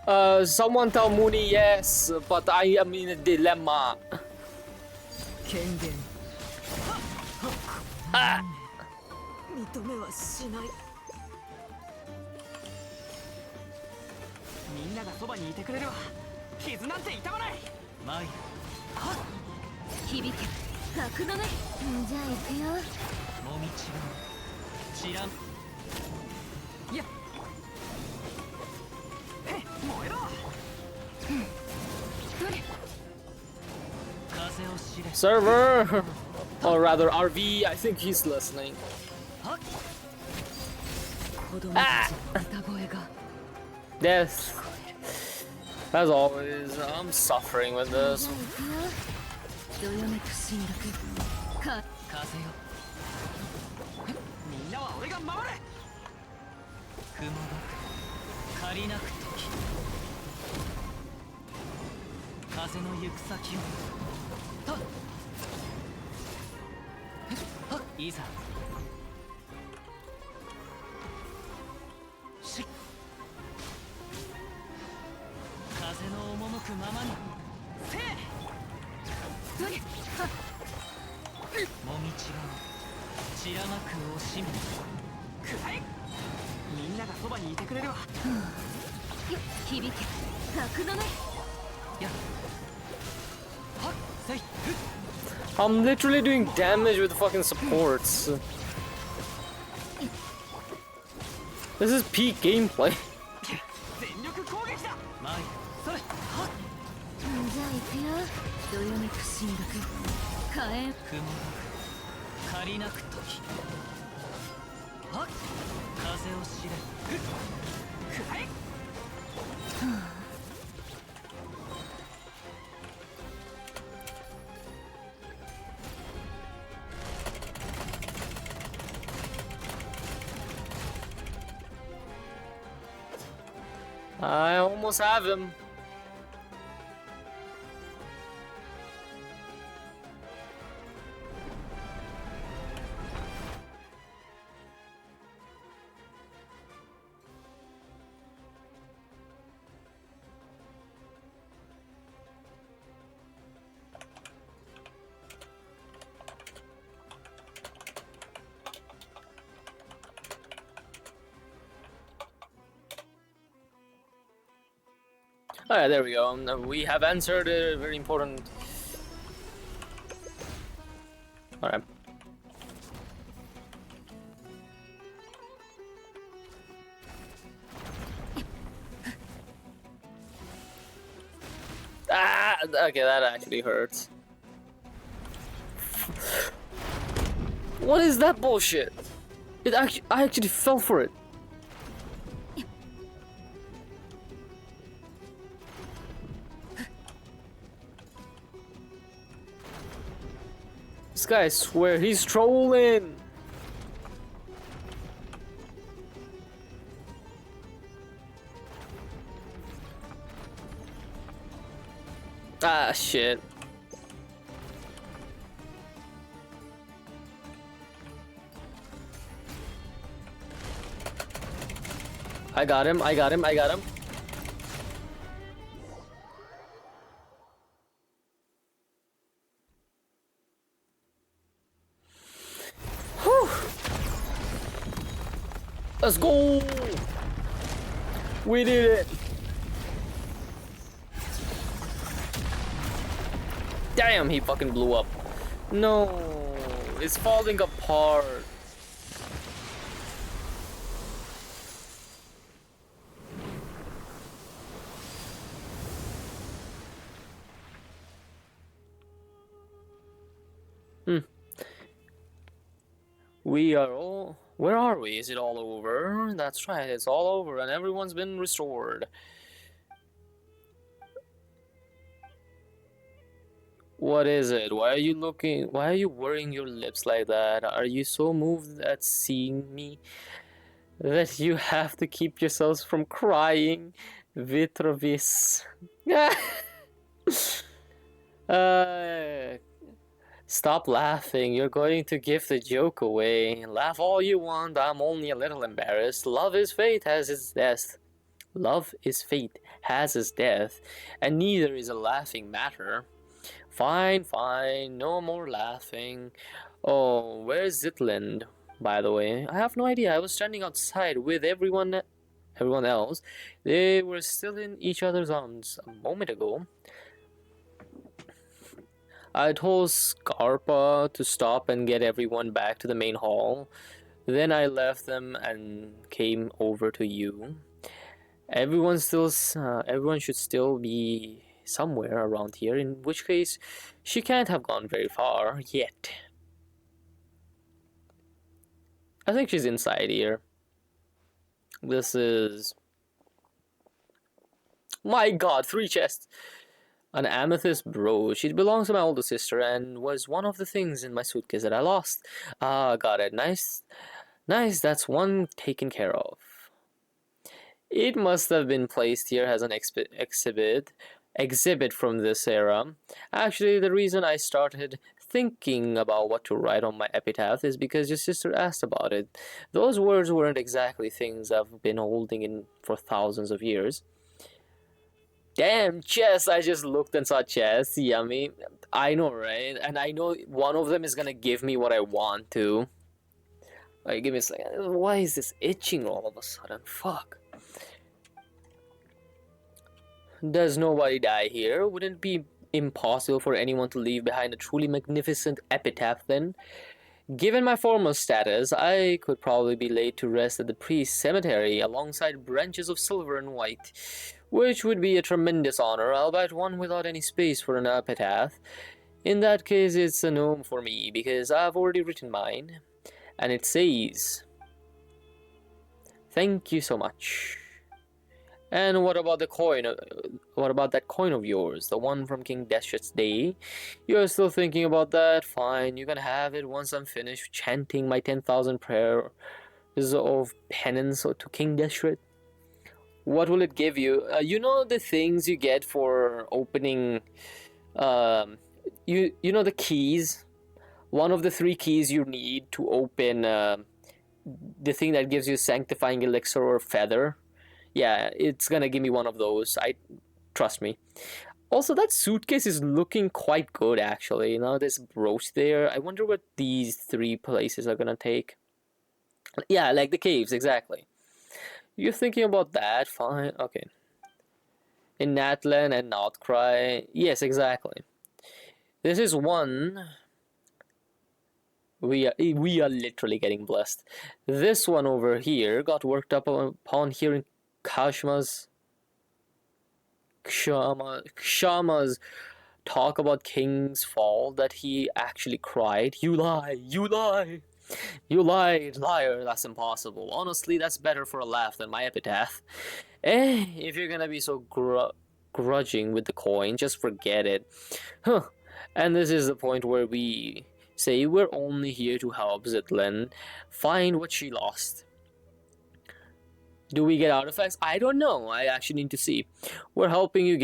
Someone tell Mooney yes, but I am in a dilemma. 権限 Ah! 認めはしない。みんながそばにいてくれるわ。傷なんて痛まない。マイ響け格の目。じゃあ行くよ。もみちが知らん。いや燃えろ。どれ 風を知れ。 Server! Or rather, RV, I think he's listening. 子供たちの歌声が Death. As always, I'm suffering with じゃあ this. 行くよ。どよめく進学か。風よ。みんなは俺が守れ。雲が借りなく時。風の行く先を。いざ。しっ。風の赴くままに。せえ。どれもみちが散らまく惜しみ。くらえ。みんながそばにいてくれるわ。響け格の目。や。はっせい。 I'm literally doing damage with fucking supports. This is peak gameplay. 全力攻撃だ。マイそれ。はっ。じゃあ行くよ。どよめく進学火炎。雲が借りなく時。はっ。風を知れ。くらえ。 I almost have him. Alright, there we go. We have answered a very important... Alright. Ah! Okay, that actually hurts. What is that bullshit? I actually fell for it. This guy, I swear, he's trolling! Ah, shit. I got him, I got him, I got him. Whew. Let's go! We did it! Damn, he fucking blew up. No, it's falling apart. We are all... Where are we? Is it all over? That's right, it's all over and everyone's been restored. What is it? Why are you looking... Why are you worrying your lips like that? Are you so moved at seeing me that you have to keep yourselves from crying? Vitrovis. Stop laughing, you're going to give the joke away. Laugh all you want, I'm only a little embarrassed. Love is fate as its death. Love is fate, has is death, and neither is a laughing matter. Fine, fine, no more laughing. Oh, where's Zitland, by the way? I have no idea. I was standing outside with everyone else. They were still in each other's arms a moment ago. I told Scarpa to stop and get everyone back to the main hall. Then I left them and came over to you. Everyone should still be somewhere around here, in which case she can't have gone very far yet. I think she's inside here. This is... My god, 3 chests! An amethyst brooch. It belongs to my older sister and was one of the things in my suitcase that I lost. Ah, got it. Nice. Nice, that's one taken care of. It must have been placed here as an exhibit from this era. Actually, the reason I started thinking about what to write on my epitaph is because your sister asked about it. Those words weren't exactly things I've been holding in for thousands of years. Damn, chess! I just looked and saw chess. Yummy. I know, right? And I know one of them is gonna give me what I want to. Like, give me a second. Why is this itching all of a sudden? Fuck. Does nobody die here? Wouldn't it be impossible for anyone to leave behind a truly magnificent epitaph then? Given my formal status, I could probably be laid to rest at the priest's cemetery alongside branches of silver and white, which would be a tremendous honor, albeit one without any space for an epitaph. In that case, it's a no for me, because I've already written mine, and it says, "Thank you so much." And what about the coin? What about that coin of yours, the one from King Deshret's day? You're still thinking about that? Fine, you can have it once I'm finished chanting my 10,000 prayers of penance to King Deshret. What will it give you? You know the things you get for opening. You know the keys. One of the 3 keys you need to open the thing that gives you sanctifying elixir or feather. Yeah, it's gonna give me one of those. Trust me. Also, that suitcase is looking quite good, actually. You know, this brooch there. I wonder what these 3 places are gonna take. Yeah, like the caves, exactly. You're thinking about that? Fine, okay. In Natlan and Outcry. Yes, exactly. This is one... We are literally getting blessed. This one over here got worked up upon hearing Kshama's talk about King's fall, that he actually cried. You lie, you lie, you lied, liar, that's impossible. Honestly, that's better for a laugh than my epitaph. If you're gonna be so grudging with the coin, just forget it. Huh. And this is the point where we say we're only here to help Zitlan find what she lost. Do we get artifacts? I don't know. I actually need to see. We're helping you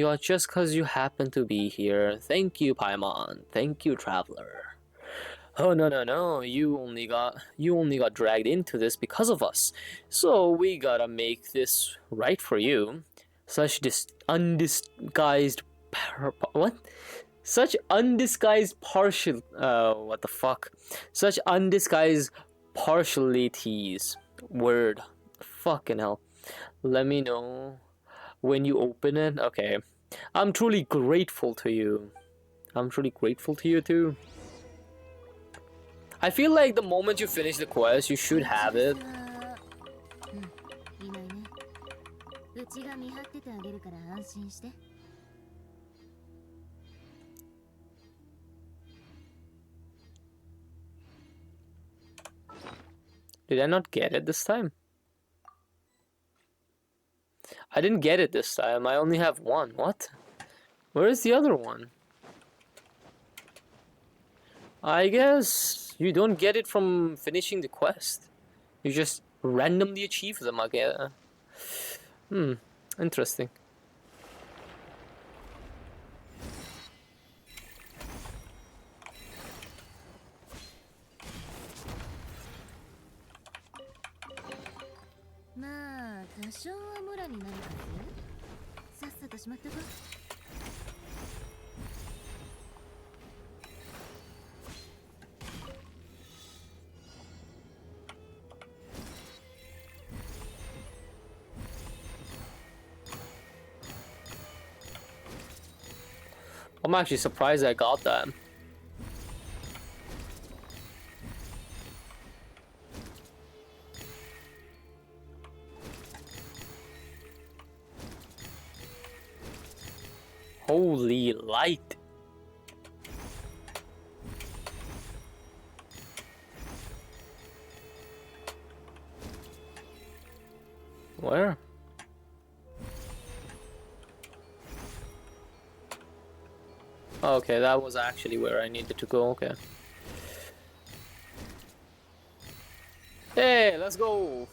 out just because you happen to be here. Thank you, Paimon. Thank you, Traveler. Oh no. You only got dragged into this because of us. So we gotta make this right for you. Such undisguised what? Such undisguised partial what the fuck? Such undisguised partialities. Word. Fucking hell. Let me know when you open it. Okay. I'm truly grateful to you. I'm truly grateful to you too. I feel like the moment you finish the quest, you should have it. Did I not get it this time? I didn't get it this time. I only have one. What? Where is the other one? I guess you don't get it from finishing the quest. You just randomly achieve them, I guess. Interesting. 多少はモラになるはず。さっさとしまってこ。I'm actually surprised I got that. Holy light. Where? Okay, that was actually where I needed to go. Okay. Hey, let's go.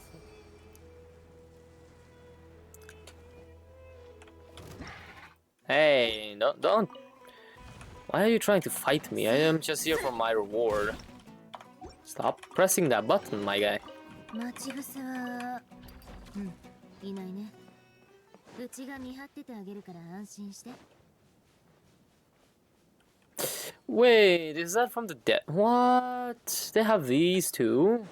Hey, don't. Why are you trying to fight me? I am just here for my reward. Stop pressing that button, my guy. 待ち伏せは、いないね。うちが見張っててあげるから安心して。Wait, is that from the dead? What? They have these too?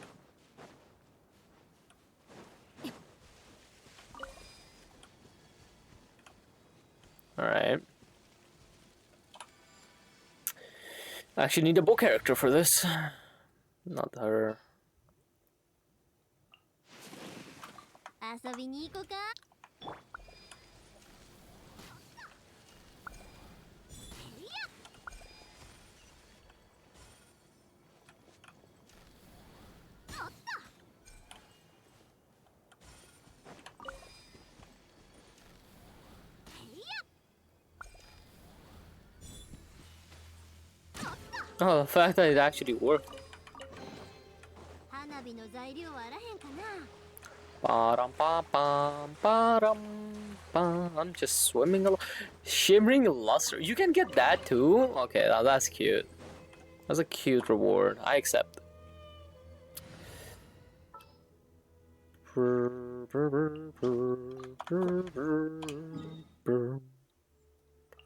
Alright. I actually need a book character for this. Not her. 遊びに行こうか。Oh, the fact that it actually worked. 花火の材料はあらへんかな。I'm just swimming along. Shimmering luster. You can get that too? Okay, now that's cute. That's a cute reward. I accept.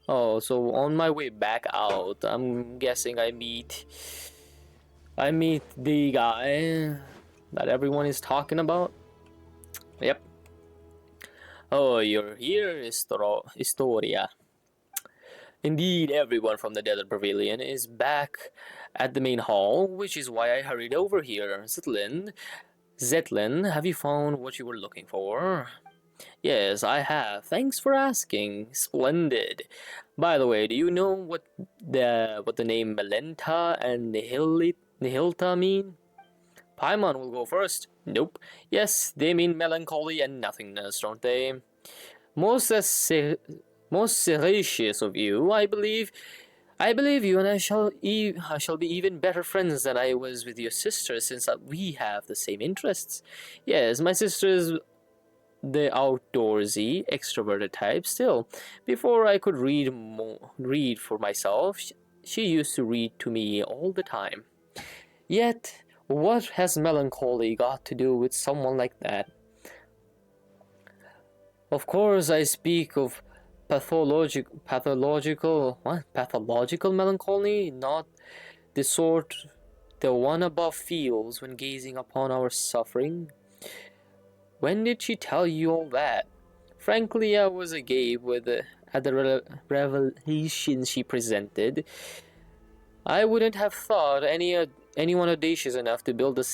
Oh, so on my way back out, I'm guessing I meet the guy that everyone is talking about. Yep. Oh, you're here, Historia. Indeed, everyone from the Desert Pavilion is back at the main hall, which is why I hurried over here. Zetlin, have you found what you were looking for? Yes, I have. Thanks for asking. Splendid. By the way, do you know what the name Melenta and Nihilta mean? Paimon will go first. Nope. Yes, they mean melancholy and nothingness, don't they? Most sagacious of you, I believe. I believe you, and I shall be even better friends than I was with your sister, since we have the same interests. Yes, my sister is the outdoorsy, extroverted type. Still, before I could read for myself, she used to read to me all the time. Yet, what has melancholy got to do with someone like that? Of course, I speak of pathological melancholy, not the sort the one above feels when gazing upon our suffering. When did she tell you all that? Frankly, I was agape at the revelation she presented. I wouldn't have thought anyone audacious enough to build a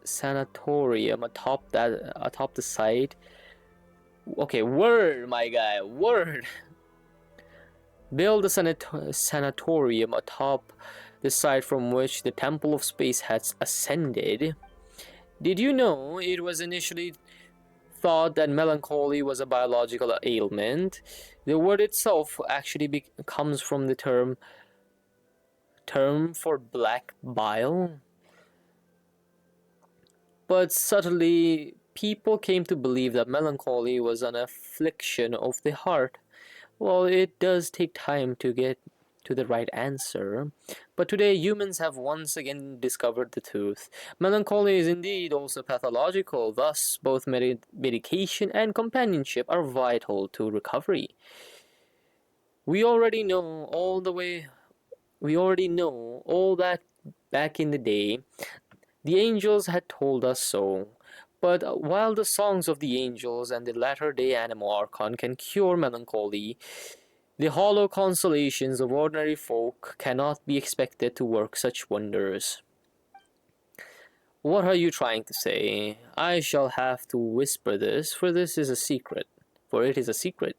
sanatorium atop the site. Okay, word, my guy, word. Build a sanatorium atop the site from which the Temple of Space has ascended. Did you know it was initially thought that melancholy was a biological ailment? The word itself actually comes from the term for black bile. But subtly, people came to believe that melancholy was an affliction of the heart. Well, it does take time to get to the right answer, but today humans have once again discovered the truth. Melancholy is indeed also pathological, thus both medication and companionship are vital to recovery. We already know all that back in the day. The angels had told us so. But while the songs of the angels and the latter-day Anemo Archon can cure melancholy, the hollow consolations of ordinary folk cannot be expected to work such wonders. What are you trying to say? I shall have to whisper this, for this is a secret. For it is a secret.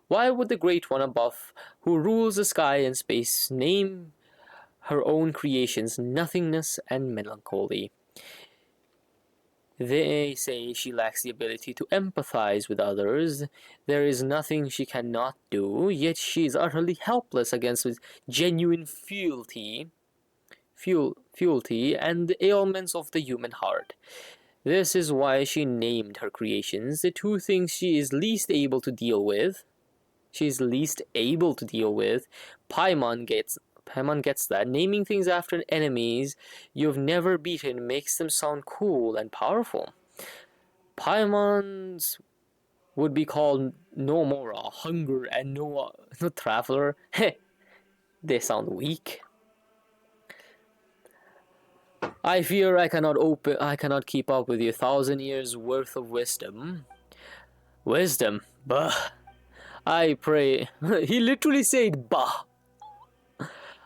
Why would the Great One above, who rules the sky and space, name her own creations nothingness and melancholy? They say she lacks the ability to empathize with others. There is nothing she cannot do, yet she is utterly helpless against genuine fealty and the ailments of the human heart. This is why she named her creations the two things she is least able to deal with. Paimon gets that. Naming things after enemies you've never beaten makes them sound cool and powerful. Paimons would be called Nomora, Hunger, and no Traveler. They sound weak. I fear I cannot keep up with your 1,000 years worth of wisdom. Wisdom? Bah. I pray. He literally said bah.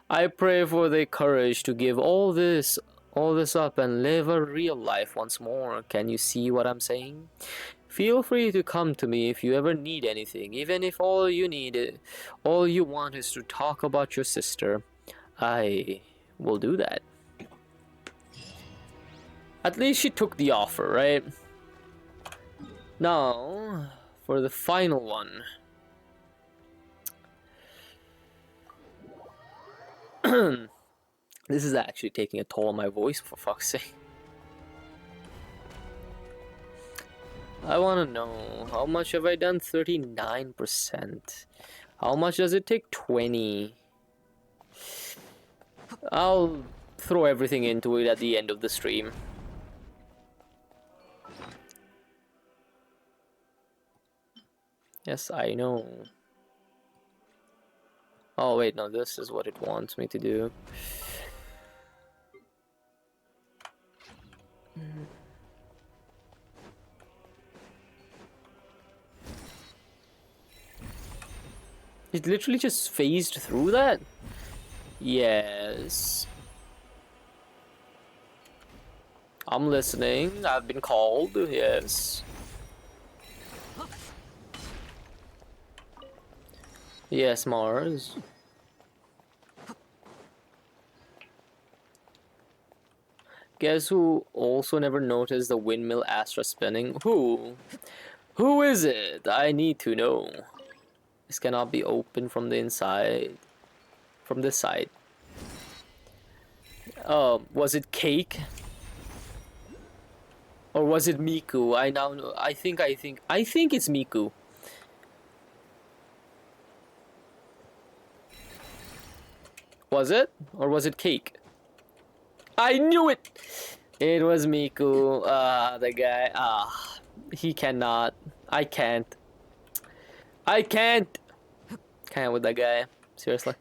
I pray for the courage to give all this up and live a real life once more. Can you see what I'm saying? Feel free to come to me if you ever need anything, even if all you want is to talk about your sister. I will do that. At least she took the offer, right? Now, for the final one. This is actually taking a toll on my voice, for fuck's sake. I want to know, how much have I done? 39%. How much does it take? 20. I'll throw everything into it at the end of the stream. Yes, I know. Oh wait, no, this is what it wants me to do. It literally just phased through that? Yes. I'm listening. I've been called. Yes. Yes, Mars. Guess who also never noticed the windmill Astra spinning? Who? Who is it? I need to know. This cannot be opened from the inside. From this side. Was it Cake? Or was it Miku? I now know. I think it's Miku. Was it? Or was it Cake? I knew it! It was Miku. The guy. He cannot. I can't. I can't! Can't with that guy. Seriously.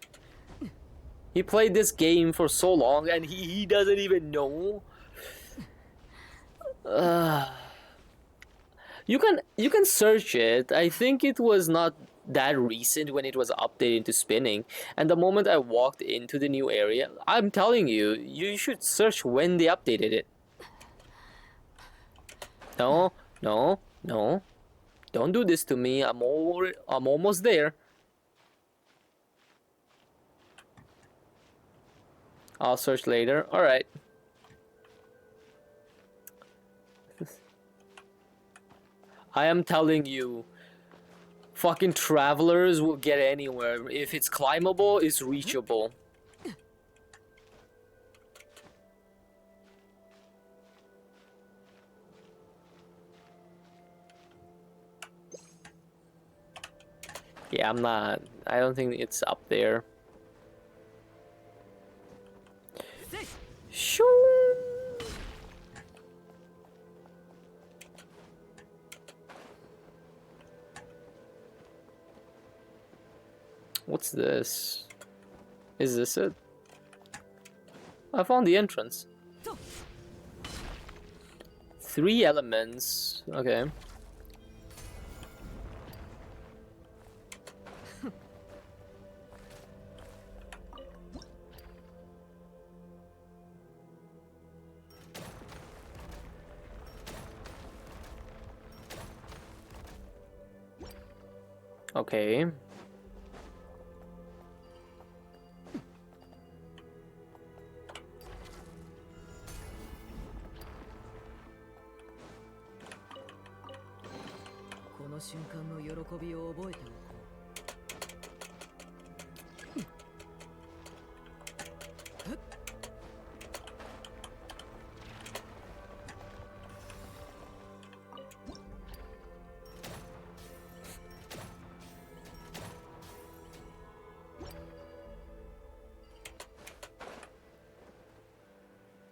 He played this game for so long and he doesn't even know. You can search it. I think it was not that recent when it was updated into spinning, and the moment I walked into the new area, I'm telling you, you should search when they updated it. No, don't do this to me. I'm almost there. I'll search later. All right. I am telling you, fucking travelers will get anywhere. If it's climbable, it's reachable. Yeah, I don't think it's up there. What's this? Is this it? I found the entrance. 3 elements. Okay. Okay.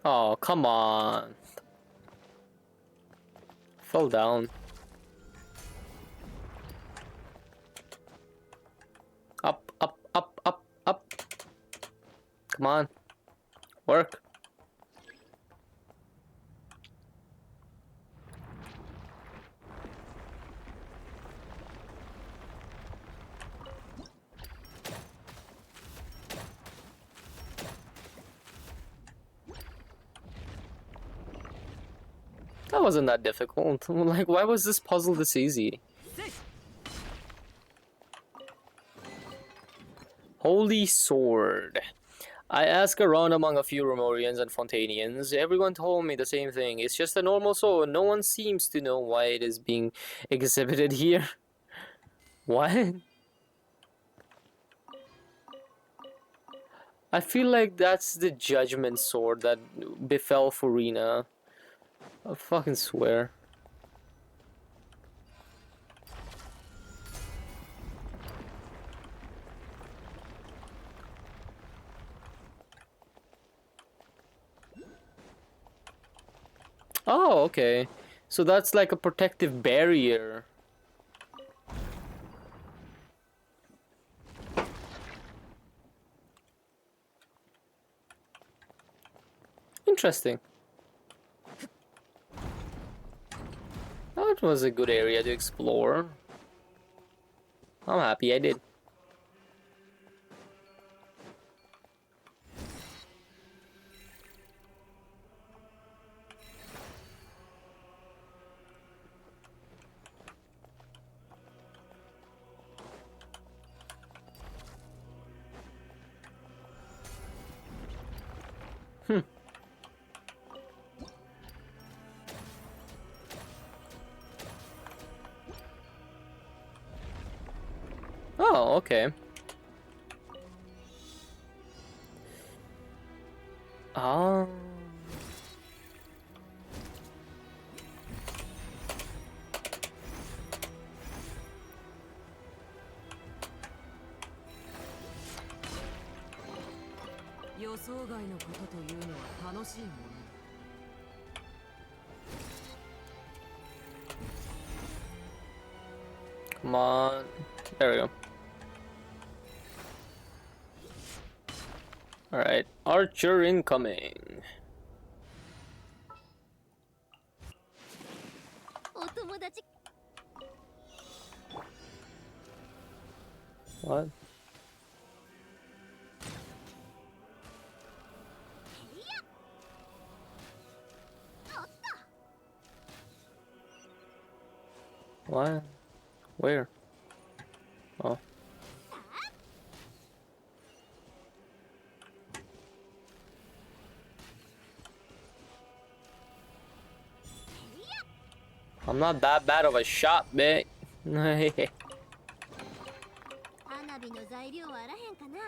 Oh, come on. Fell down. Up, up, up, up, up. Come on. Work. That wasn't that difficult. Like, why was this puzzle this easy? Holy Sword. I asked around among a few Romorians and Fontanians. Everyone told me the same thing. It's just a normal sword. No one seems to know why it is being exhibited here. What? I feel like that's the judgment sword that befell Furina. I fucking swear. Oh, okay. So that's like a protective barrier. Interesting. That was a good area to explore. I'm happy I did. Oh, okay. Ah. Come on. There we go. Alright. Archer incoming. お友達 What? What? Where? Oh. I'm not that bad of a shot, mate. 花火の材料はあらへんかな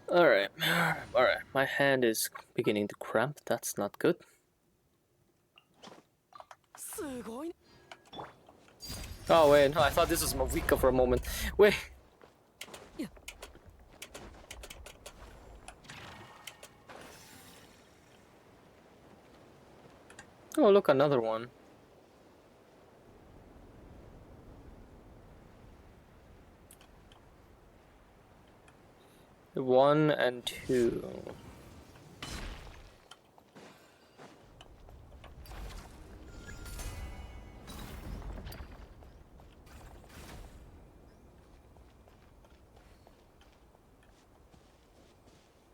Alright. Alright. My hand is beginning to cramp. That's not good. Oh, wait. No, I thought this was Mavika for a moment. Wait. Oh, look, another one. 1 and 2.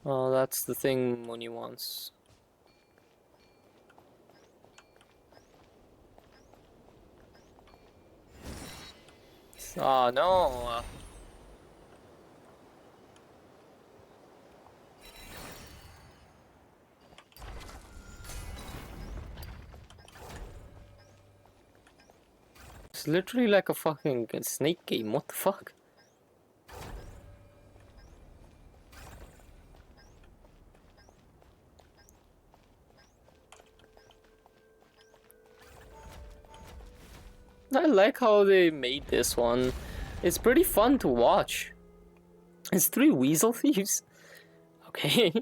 Oh, that's the thing Muni wants. Oh no! It's literally like a fucking snake game, what the fuck? I like how they made this one. It's pretty fun to watch. It's 3 weasel thieves. Okay.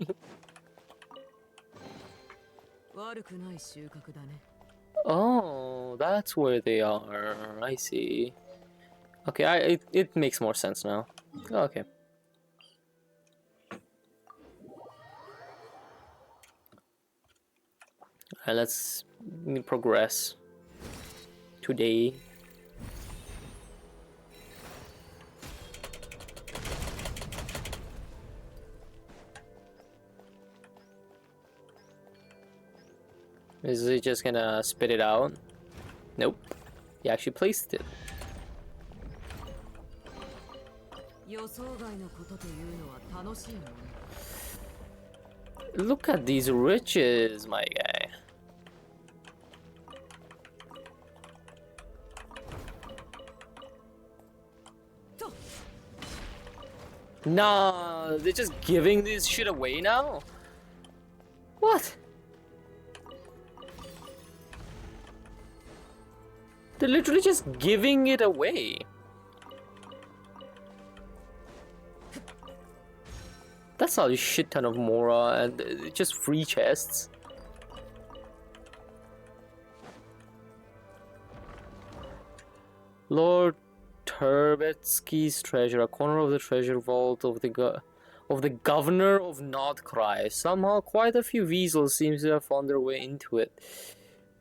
悪くない収穫だね。 Oh, that's where they are. I see. Okay, it makes more sense now. Okay. Alright, let's progress. Today. Is he just gonna spit it out? Nope. He actually placed it. 予想外のことというのは楽しいもの。 Look at these riches, my guy. Nah, they're just giving this shit away now? What? They're literally just giving it away. That's not a shit ton of Mora and just free chests. Lord Turbetsky's treasure, a corner of the treasure vault of the governor of Nordkreis. Somehow quite a few weasels seem to have found their way into it.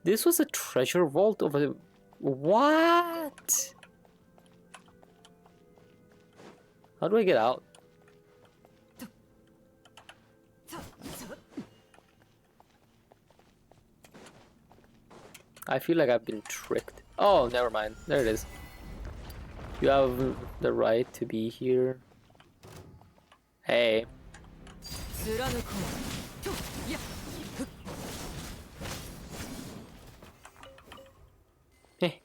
This was a treasure vault of a... What? How do I get out? I feel like I've been tricked. Oh, never mind. There it is. You have the right to be here. Hey. Hey.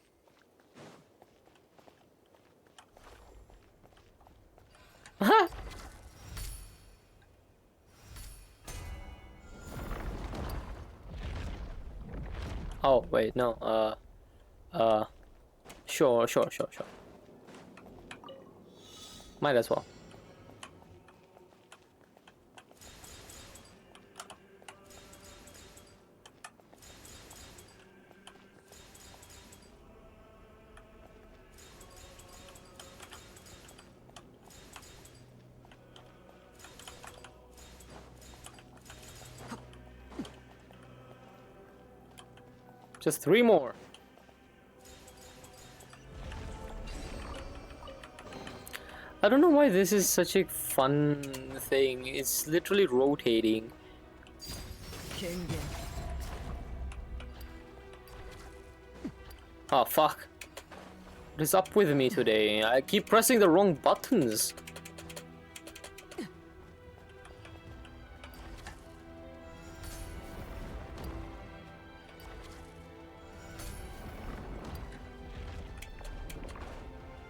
Huh? Oh, wait, no, sure. Might as well. Just 3 more. I don't know why this is such a fun thing. It's literally rotating. Oh fuck. What is up with me today? I keep pressing the wrong buttons.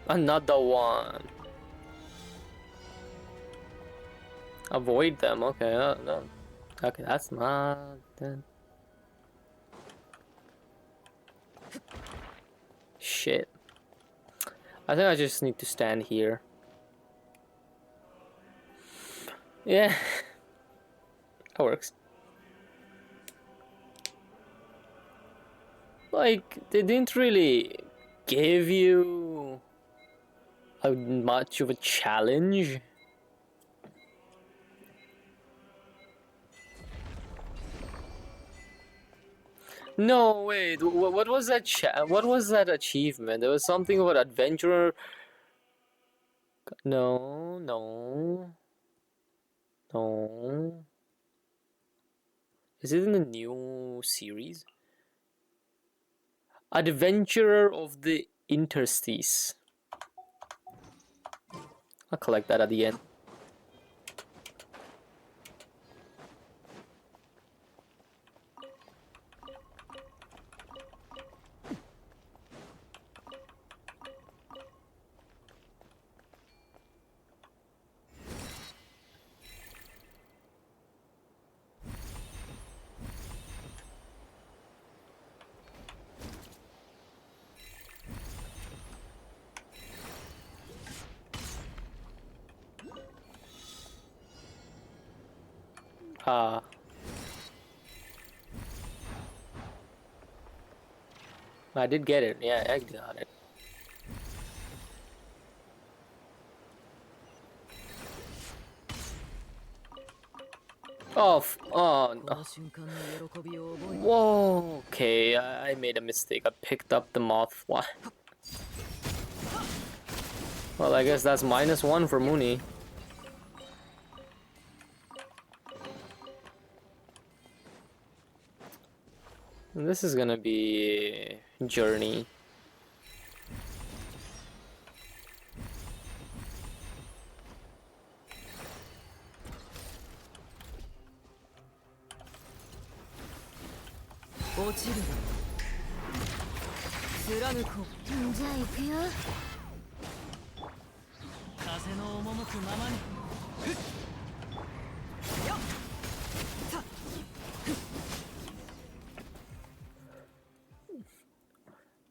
Another one. Avoid them. Okay, no. Okay, that's not. Shit. I think I just need to stand here. Yeah, that works. Like, they didn't really give you much of a challenge. No, wait. What was that? What was that achievement? There was something about adventurer. No, no, no. Is it in the new series? Adventurer of the Interstice. I'll collect that at the end. Ah. I did get it. Yeah, I got it. Oh, oh no. Whoa, okay, I made a mistake. I picked up the moth fly. Well, I guess that's -1 for Mooney. This is gonna be journey.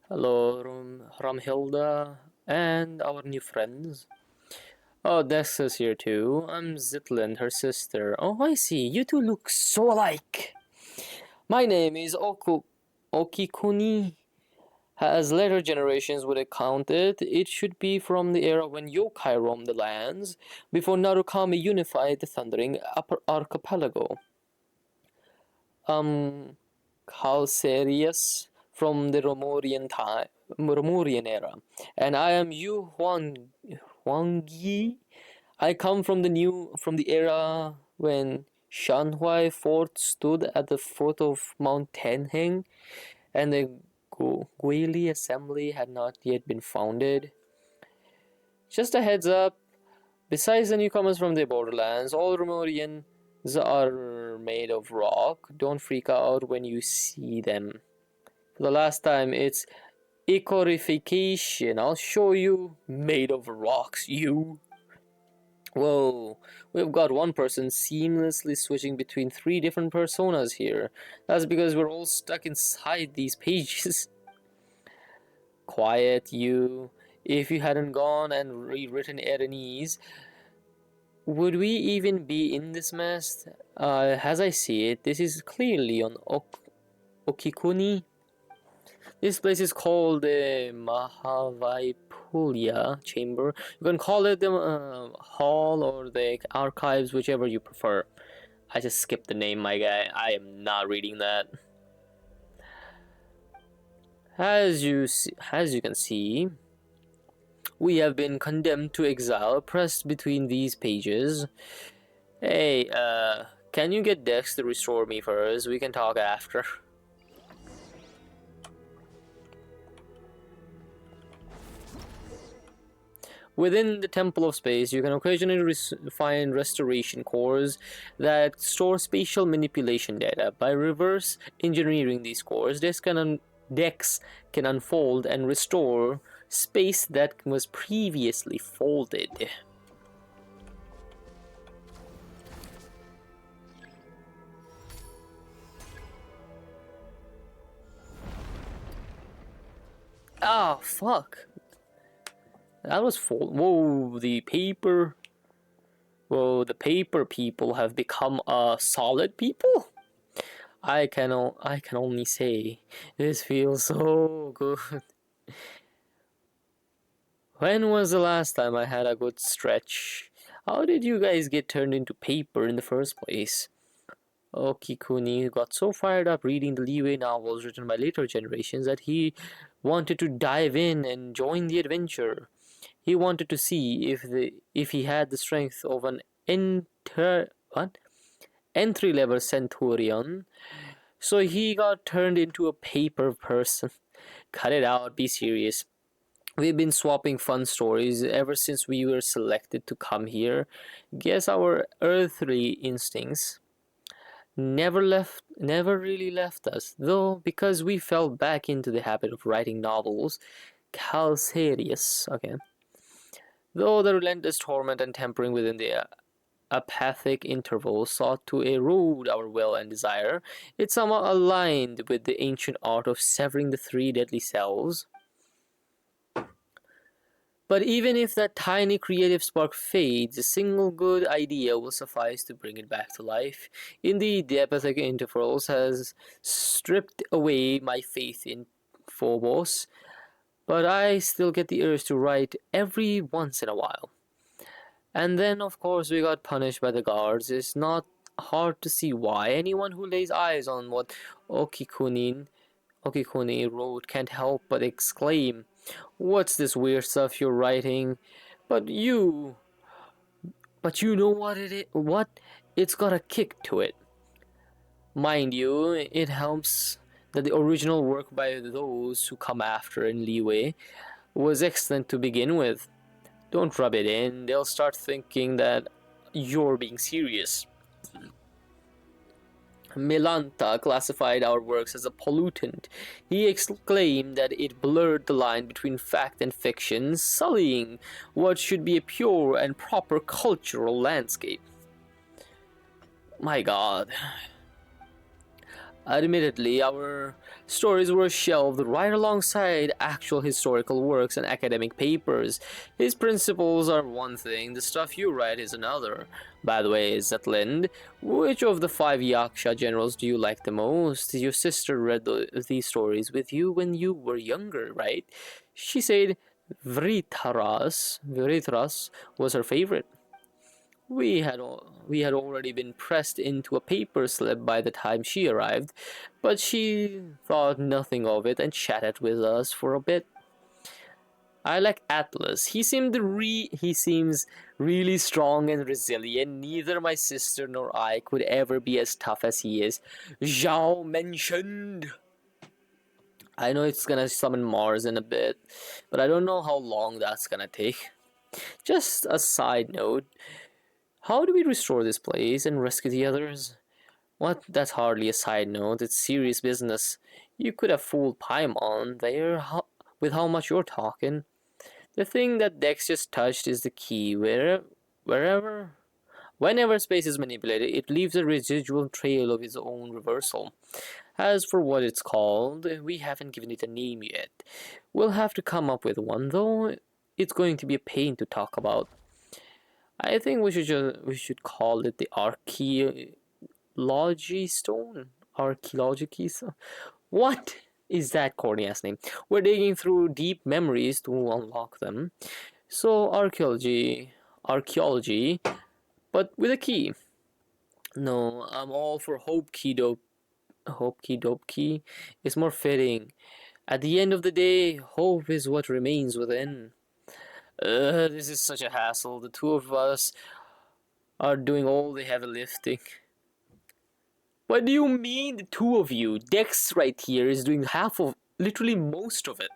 Hello, Ramhilda and our new friends. Oh, Dex is here too. I'm Zitland, her sister. Oh, I see. You two look so alike. My name is Okikuni. As later generations would account it, it should be from the era when yokai roamed the lands, before Narukami unified the Thundering Archipelago. Calcareous from the Romurian era, and I am Yu Huangyi. I come from the era when Shanhuai Fort stood at the foot of Mount Tenheng, and the Guili Assembly had not yet been founded. Just a heads up, besides the newcomers from the borderlands, all Romurians are made of rock. Don't freak out when you see them. For the last time, it's icorification. I'll show you. Made of rocks, you. Whoa, we've got one person seamlessly switching between 3 different personas here. That's because we're all stuck inside these pages. Quiet, you. If you hadn't gone and rewritten Erenese, would we even be in this mess? As I see it, this is clearly on Okikuni. This place is called the Mahavaipulia Chamber. You can call it the Hall or the Archives, whichever you prefer. I just skipped the name, my guy. I am not reading that. As you can see, we have been condemned to exile, pressed between these pages. Hey, can you get Dex to restore me first? We can talk after. Within the Temple of Space, you can occasionally find restoration cores that store spatial manipulation data. By reverse engineering these cores, Dex can unfold and restore space that was previously folded. Ah, fuck. That was full. Whoa, the paper. Whoa, the paper people have become solid people? I can only say, this feels so good. When was the last time I had a good stretch? How did you guys get turned into paper in the first place? Okikuni got so fired up reading the Leeway novels written by later generations that he wanted to dive in and join the adventure. He wanted to see if he had the strength of an entry level centurion. So he got turned into a paper person. Cut it out, be serious. We've been swapping fun stories ever since we were selected to come here. Guess our earthly instincts never really left us, though, because we fell back into the habit of writing novels. Calcarius, okay. Though the relentless torment and tempering within the apathic interval sought to erode our will and desire, it somehow aligned with the ancient art of severing the three deadly selves. But even if that tiny creative spark fades, a single good idea will suffice to bring it back to life. Indeed, the apathic intervals has stripped away my faith in Phobos, but I still get the urge to write every once in a while. And then, of course, we got punished by the guards. It's not hard to see why. Anyone who lays eyes on what Okikuni wrote can't help but exclaim, "What's this weird stuff you're writing? But you know what it is? What? It's got a kick to it." Mind you, it helps that the original work by those who come after in Leeway was excellent to begin with. Don't rub it in, they'll start thinking that you're being serious. Milanta classified our works as a pollutant. He exclaimed that it blurred the line between fact and fiction, sullying what should be a pure and proper cultural landscape. My God. Admittedly, our stories were shelved right alongside actual historical works and academic papers. His principles are one thing, the stuff you write is another. By the way, Zetland, which of the 5 Yaksha generals do you like the most? Your sister read these stories with you when you were younger, right? She said Vrithras was her favorite. We had already been pressed into a paper slip by the time she arrived, but she thought nothing of it and chatted with us for a bit. I like Atlas. He seems really strong and resilient. Neither my sister nor I could ever be as tough as he is. Zhao mentioned. I know it's gonna summon Mars in a bit, but I don't know how long that's gonna take. Just a side note. How do we restore this place and rescue the others? What? That's hardly a side note, it's serious business. You could have fooled Paimon there with how much you're talking. The thing that Dex just touched is the key. Whenever space is manipulated, it leaves a residual trail of its own reversal. As for what it's called, we haven't given it a name yet. We'll have to come up with one, though it's going to be a pain to talk about. I think we should call it the Archaeology Stone. Archaeology Stone. What is that corny ass name? We're digging through deep memories to unlock them. So archaeology, but with a key. No, I'm all for Hope Key Dope Key. It's more fitting. At the end of the day, hope is what remains within. This is such a hassle. The two of us are doing all the heavy lifting. What do you mean, the two of you? Dex right here is doing literally most of it.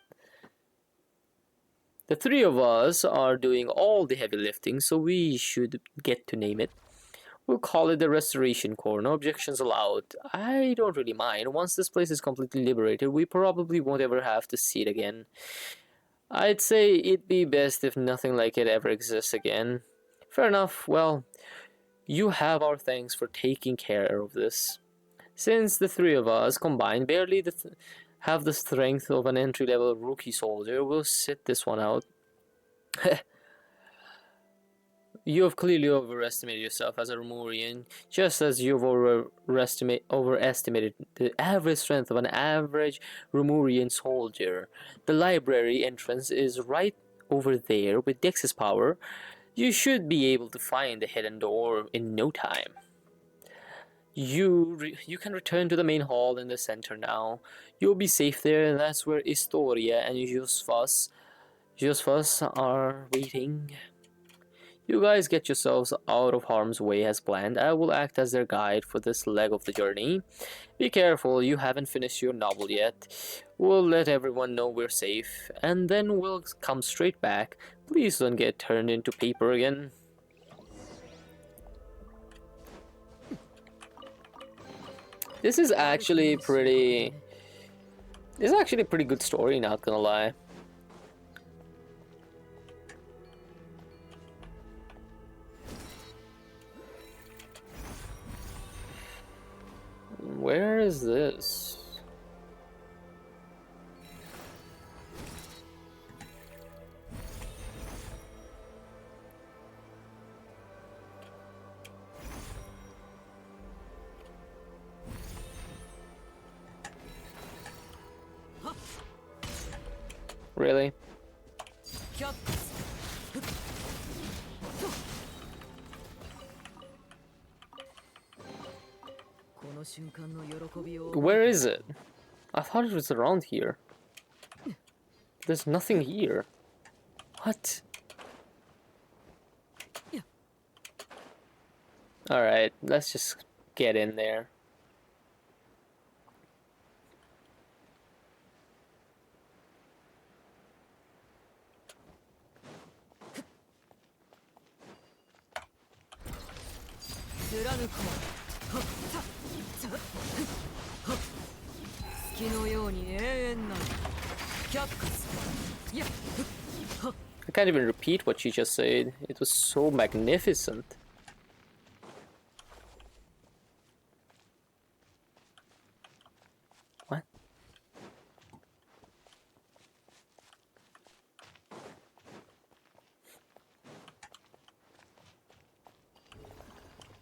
The three of us are doing all the heavy lifting, so we should get to name it. We'll call it the Restoration Corps. No objections allowed. I don't really mind. Once this place is completely liberated, we probably won't ever have to see it again. I'd say it'd be best if nothing like it ever exists again. Fair enough. Well, you have our thanks for taking care of this. Since the three of us combined barely have the strength of an entry-level rookie soldier, we'll sit this one out. You have clearly overestimated yourself as a Romurian, just as you've overestimated the average strength of an average Romurian soldier. The library entrance is right over there. With Dex's power, you should be able to find the hidden door in no time. You can return to the main hall in the center now. You'll be safe there, and that's where Historia and Josphus are waiting. You guys get yourselves out of harm's way as planned. I will act as their guide for this leg of the journey. Be careful, you haven't finished your novel yet. We'll let everyone know we're safe, and then we'll come straight back. Please don't get turned into paper again. This is actually pretty... This is actually a pretty good story, not gonna lie. Where is this? Really? この瞬間の喜びを Where is it? I thought it was around here. There's nothing here. What? Alright, let's just get in there. I can't even repeat what she just said. It was so magnificent. What?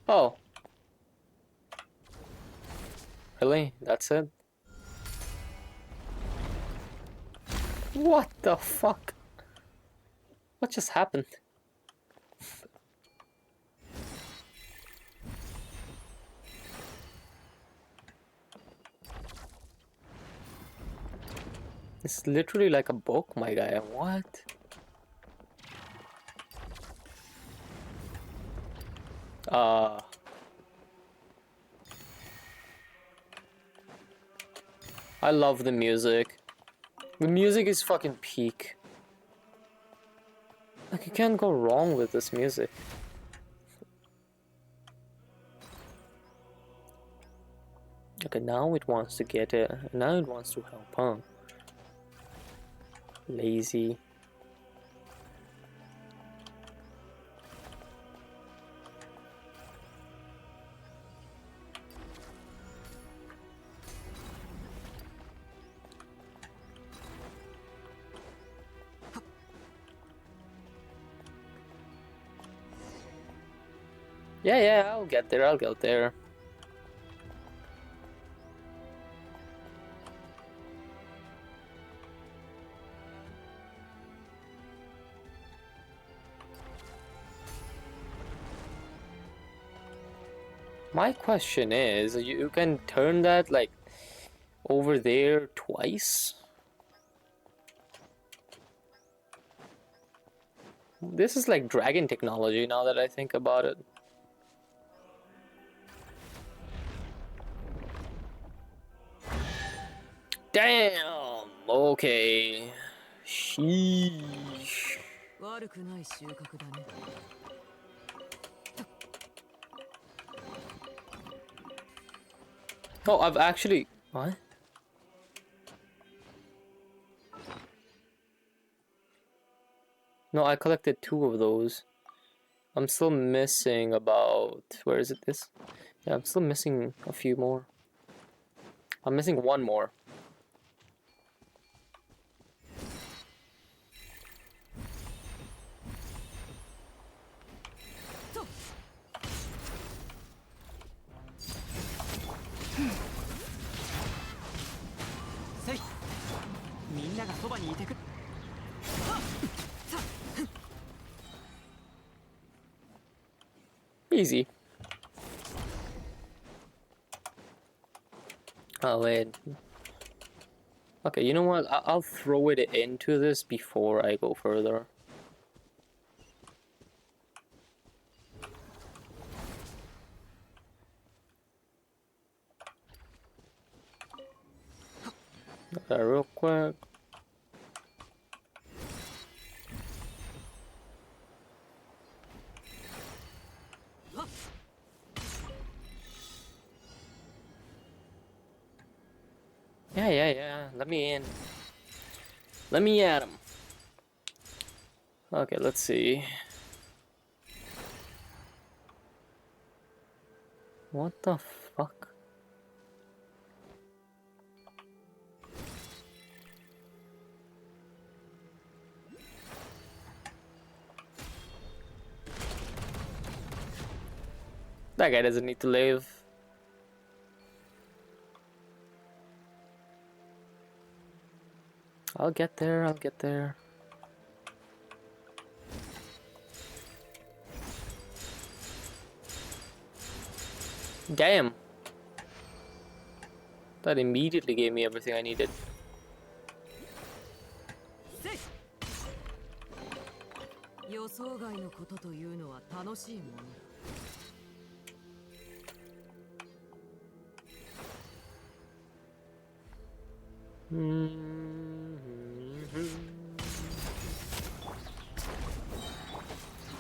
Oh. Really? That's it? What the fuck? What just happened? It's literally like a book, my guy. What? I love the music. The music is fucking peak. Like, you can't go wrong with this music. Okay, now it wants to get it. Now it wants to help, huh? Lazy. Yeah, I'll get there, I'll get there. My question is, you can turn that, like, over there twice? This is like dragon technology now that I think about it. Damn! Okay. Sheesh. 悪くない収穫だね Oh, I've actually... What? No, I collected 2 of those. I'm still missing about... Where is it this? Yeah, I'm still missing a few more. I'm missing 1 more. Easy. Oh wait. Okay, you know what? I'll throw it into this before I go further. Okay, real quick. Yeah. Let me in. Let me at him. Okay, let's see. What the fuck? That guy doesn't need to live. I'll get there. Damn. That immediately gave me everything I needed. 予想外のことというのは楽しいものだ。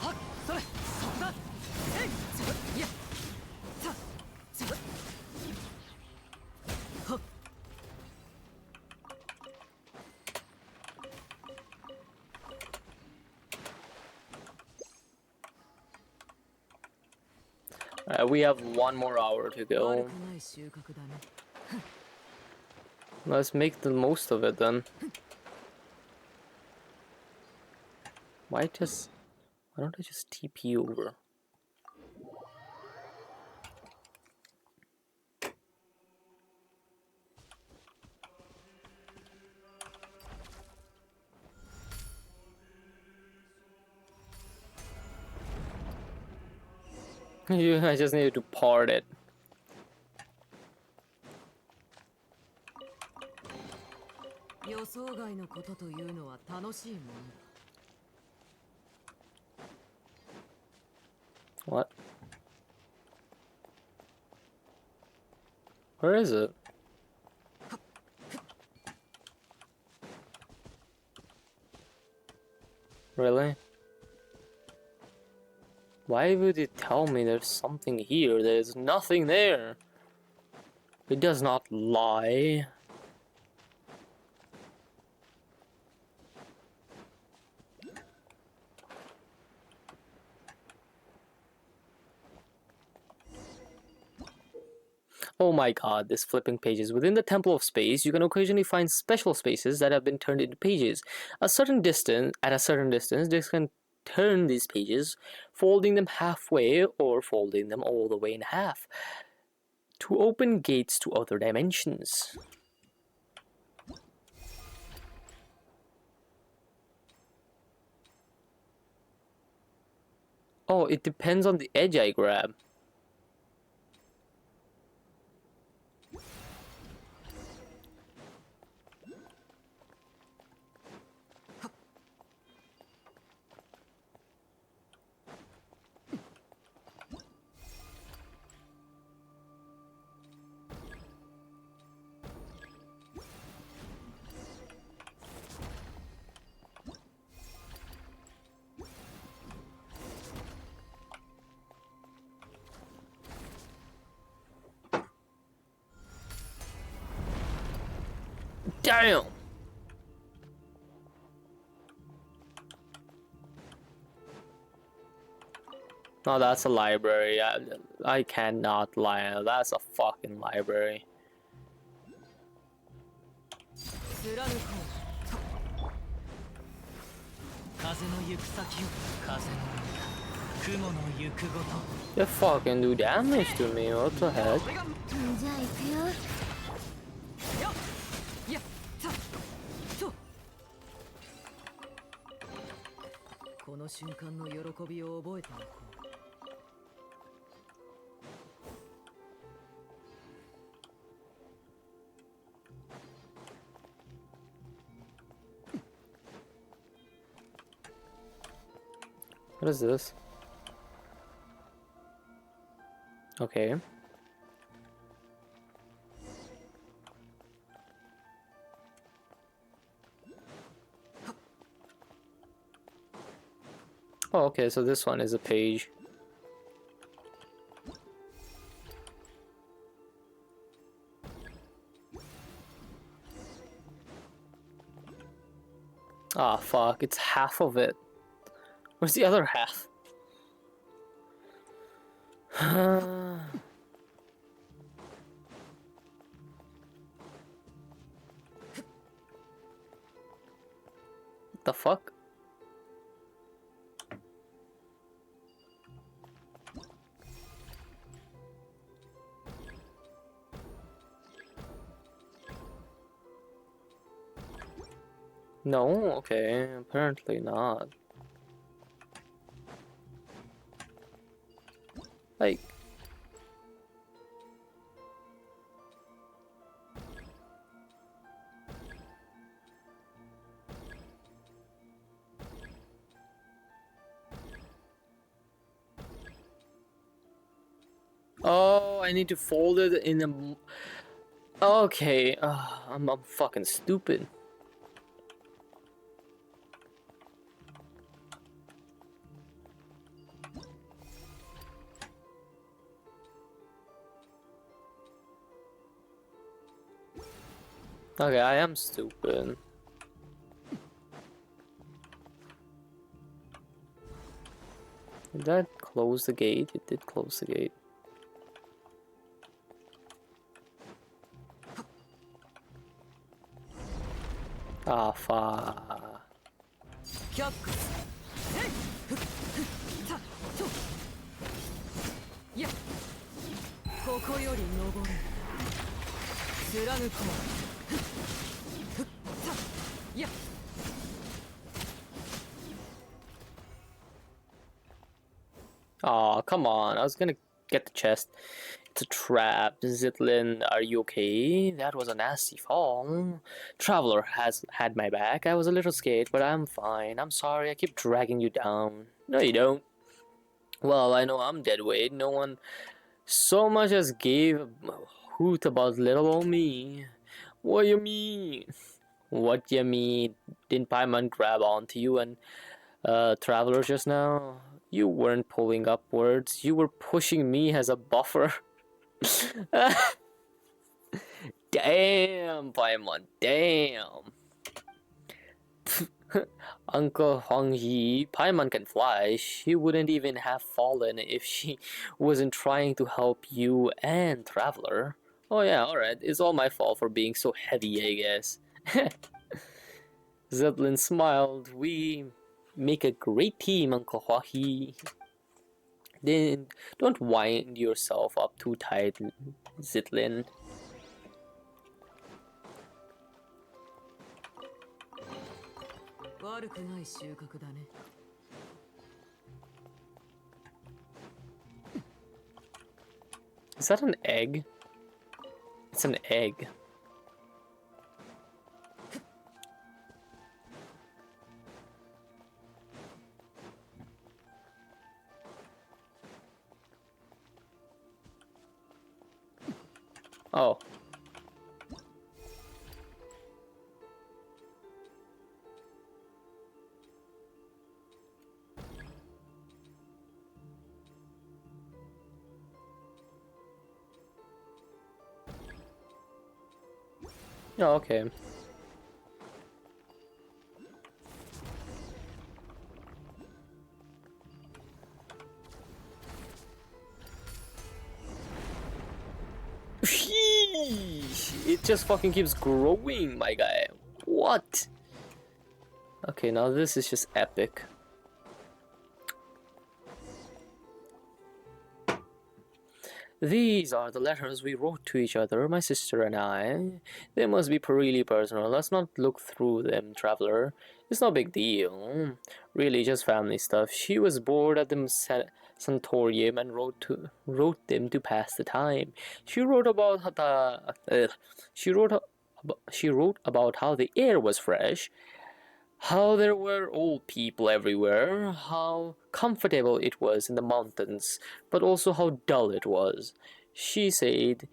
はっ、それ、そこだ。えい、ちょ、いや、さ、ちょ、はっ。We have 1 more hour to 悪 go. くない収穫だね。 Let's make the most of it then. Why don't I just TP over? I just needed to part it. 予想外のことというのは楽しいものだ。 What? Where is it? Really? Why would it tell me there's something here? There's nothing there. It does not lie. Oh my god, this flipping pages. Within the Temple of Space, you can occasionally find special spaces that have been turned into pages. At a certain distance, this can turn these pages, folding them halfway or folding them all the way in half, to open gates to other dimensions. Oh, it depends on the edge I grab. Damn! No, that's a library. I cannot lie. That's a fucking library. 貫こう。風の行く先を風の雲の行くごと。 You fucking do damage to me. What the heck? じゃあ行くよ。よっ、いや、さ、と。この瞬間の喜びを覚えておこう。 What What is this? Okay. Oh, okay, so this one is a page. Ah, fuck, it's half of it. Where's the other half? What the fuck? No, okay, apparently not. Like, oh, I need to fold it in a. Okay, I'm fucking stupid. Okay, I am stupid. Did that close the gate? It did close the gate. Ah, fuck. 却下せいふっふっさといやここより登る貫こうふっふっさいや Aw, come on. I was gonna get the chest. It's a trap. Zitlin, are you okay? That was a nasty fall. Traveler has had my back. I was a little scared, but I'm fine. I'm sorry, I keep dragging you down. No, you don't. Well, I know I'm dead weight. No one so much as gave a hoot about little old me. What you mean? What you mean? Didn't Paimon grab onto you and Traveler just now? You weren't pulling upwards. You were pushing me as a buffer. Damn, Paimon, damn. Uncle Huang Yi, Paimon can fly. She wouldn't even have fallen if she wasn't trying to help you and Traveler. Oh yeah, alright. It's all my fault for being so heavy, I guess. Zeppelin smiled. We make a great team, Uncle Huahi. Then don't wind yourself up too tight, Zitlin. Is that an egg? It's an egg. Oh. Oh, okay. It just fucking keeps growing, my guy. What? Okay, now this is just epic. These are the letters we wrote to each other, my sister and I. They must be really personal. Let's not look through them, Traveler. It's no big deal. Really, just family stuff. She was bored at the sanatorium and wrote them to pass the time. She wrote about she wrote about how the air was fresh, How there were old people everywhere, how comfortable it was in the mountains, but also how dull it was. She said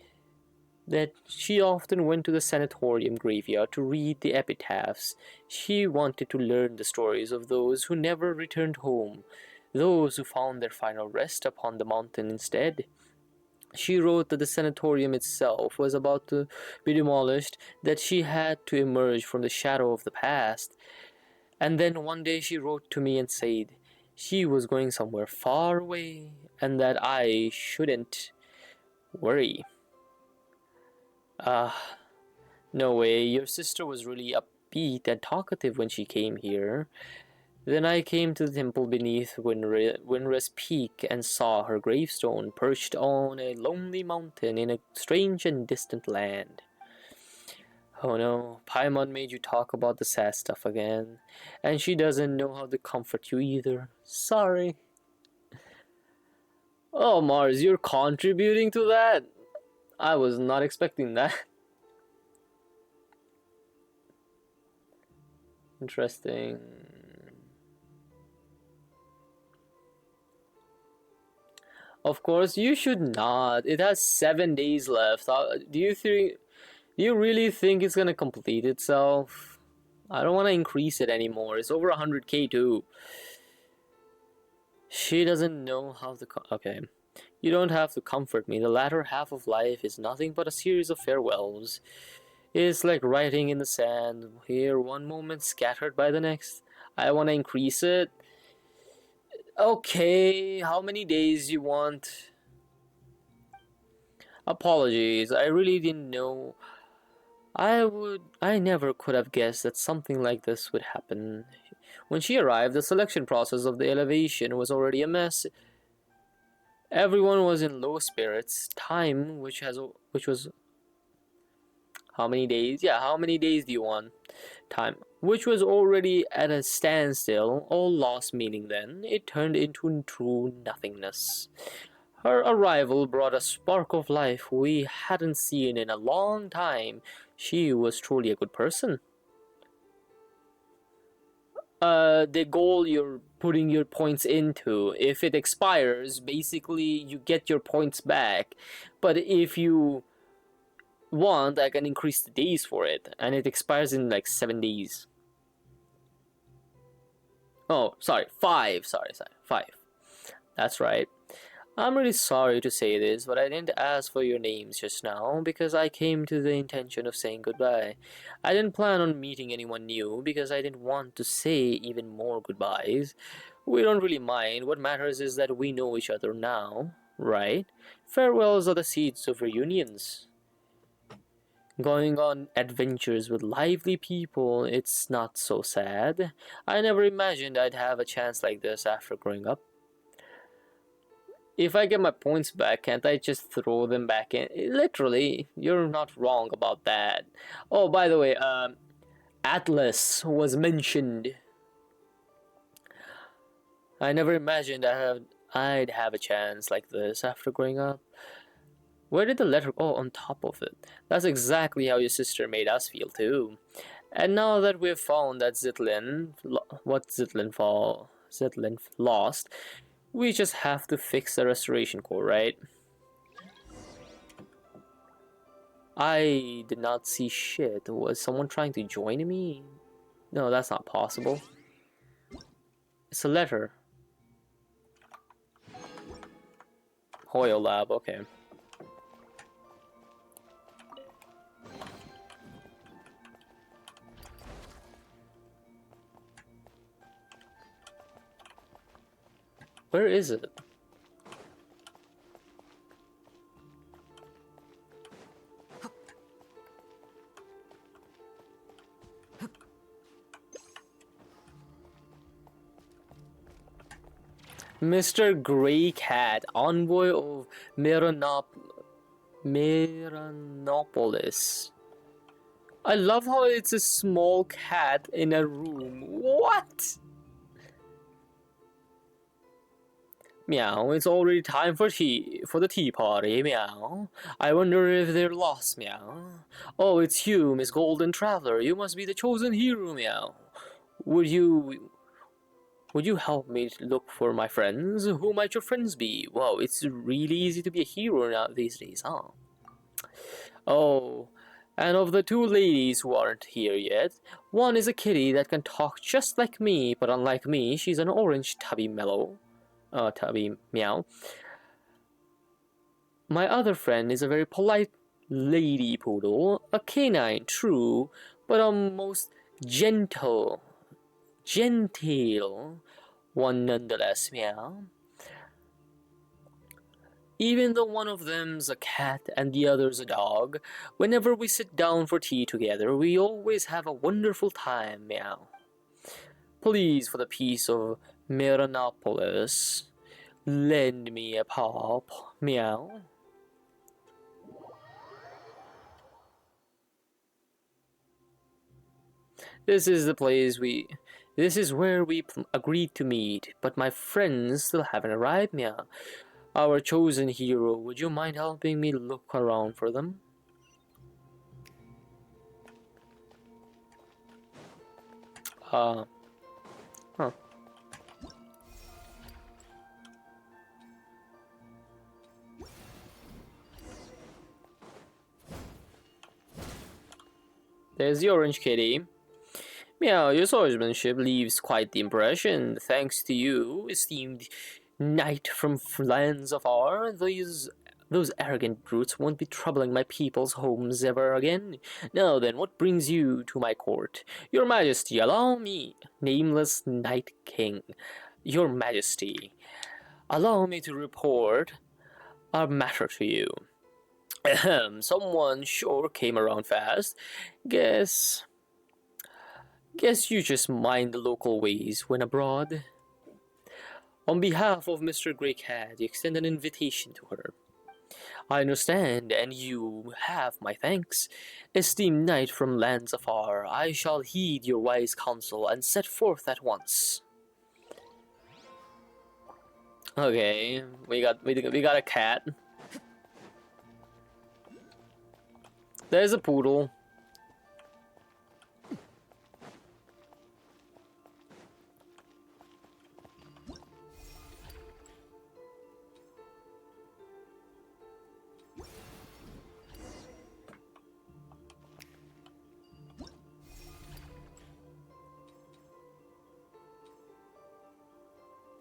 that she often went to the sanatorium graveyard to read the epitaphs. She wanted to learn the stories of those who never returned home, those who found their final rest upon the mountain instead. She wrote that the sanatorium itself was about to be demolished, that she had to emerge from the shadow of the past. And then one day she wrote to me and said she was going somewhere far away and that I shouldn't worry. No way, your sister was really upbeat and talkative when she came here. Then I came to the temple beneath Winrest Peak and saw her gravestone perched on a lonely mountain in a strange and distant land. Oh no, Paimon made you talk about the sad stuff again, and she doesn't know how to comfort you either. Sorry. Oh, Mars, you're contributing to that? I was not expecting that. Interesting. Of course, you should not. It has 7 days left. Do you really think it's gonna complete itself? I don't want to increase it anymore. It's over 100k too. She doesn't know how to. Okay. You don't have to comfort me. The latter half of life is nothing but a series of farewells. It's like writing in the sand. Here, one moment scattered by the next. I want to increase it. Okay, how many days you want? Apologies, I really didn't know. I never could have guessed that something like this would happen. When she arrived, the selection process of the elevation was already a mess. Everyone was in low spirits. Time, which was how many days? Yeah, how many days do you want? Time, which was already at a standstill, all lost meaning then. It turned into true nothingness. Her arrival brought a spark of life we hadn't seen in a long time. She was truly a good person. The goal you're putting your points into, if it expires, basically you get your points back. But if you want, I can increase the days for it, and it expires in like 7 days. Oh, sorry, 5. Sorry, 5. That's right. I'm really sorry to say this, but I didn't ask for your names just now because I came to the intention of saying goodbye. I didn't plan on meeting anyone new because I didn't want to say even more goodbyes. We don't really mind. What matters is that we know each other now, right? Farewells are the seeds of reunions. Going on adventures with lively people, it's not so sad. I never imagined I'd have a chance like this after growing up. If I get my points back, can't I just throw them back in? Literally, you're not wrong about that. Oh, by the way, Atlas was mentioned. I never imagined I'd have a chance like this after growing up. Where did the letter go? On top of it. That's exactly how your sister made us feel too. And now that we've found that Zitlin lost, we just have to fix the restoration core, right? I did not see shit. Was someone trying to join me? No, that's not possible. It's a letter. Hoyle Lab, okay. Where is it? Mr. Grey Cat, envoy of Meranopolis. I love how it's a small cat in a room. What? Meow, it's already time for the tea party, meow. I wonder if they're lost, meow. Oh, it's you, Miss Golden Traveler. You must be the chosen hero, meow. Would you help me to look for my friends? Who might your friends be? Wow, it's really easy to be a hero now these days, huh? Oh, and of the two ladies who aren't here yet, one is a kitty that can talk just like me, but unlike me, she's an orange tubby tubby meow. My other friend is a very polite lady poodle, a canine, true, but a most genteel one nonetheless, meow. Even though one of them's a cat and the other's a dog, whenever we sit down for tea together, we always have a wonderful time, meow. Please, for the peace of Miranopolis, lend me a pop, meow. This is where we agreed to meet, but my friends still haven't arrived, meow. Our chosen hero, would you mind helping me look around for them? Huh. There's the orange kitty. Meow, your swordsmanship leaves quite the impression. Thanks to you, esteemed knight from lands afar, those arrogant brutes won't be troubling my people's homes ever again. Now then, what brings you to my court? Your Majesty, allow me, nameless Knight King. Your Majesty, allow me to report a matter to you. Ahem, someone sure came around fast. Guess you just mind the local ways when abroad. On behalf of Mr. Grey Cat, you extend an invitation to her. I understand, and you have my thanks. Esteemed knight from lands afar, I shall heed your wise counsel and set forth at once. Okay, we got a cat. There's a poodle.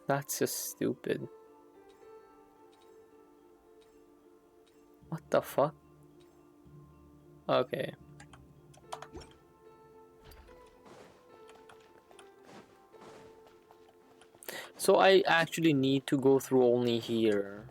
That's just stupid. What the fuck? Okay. So I actually need to go through only here.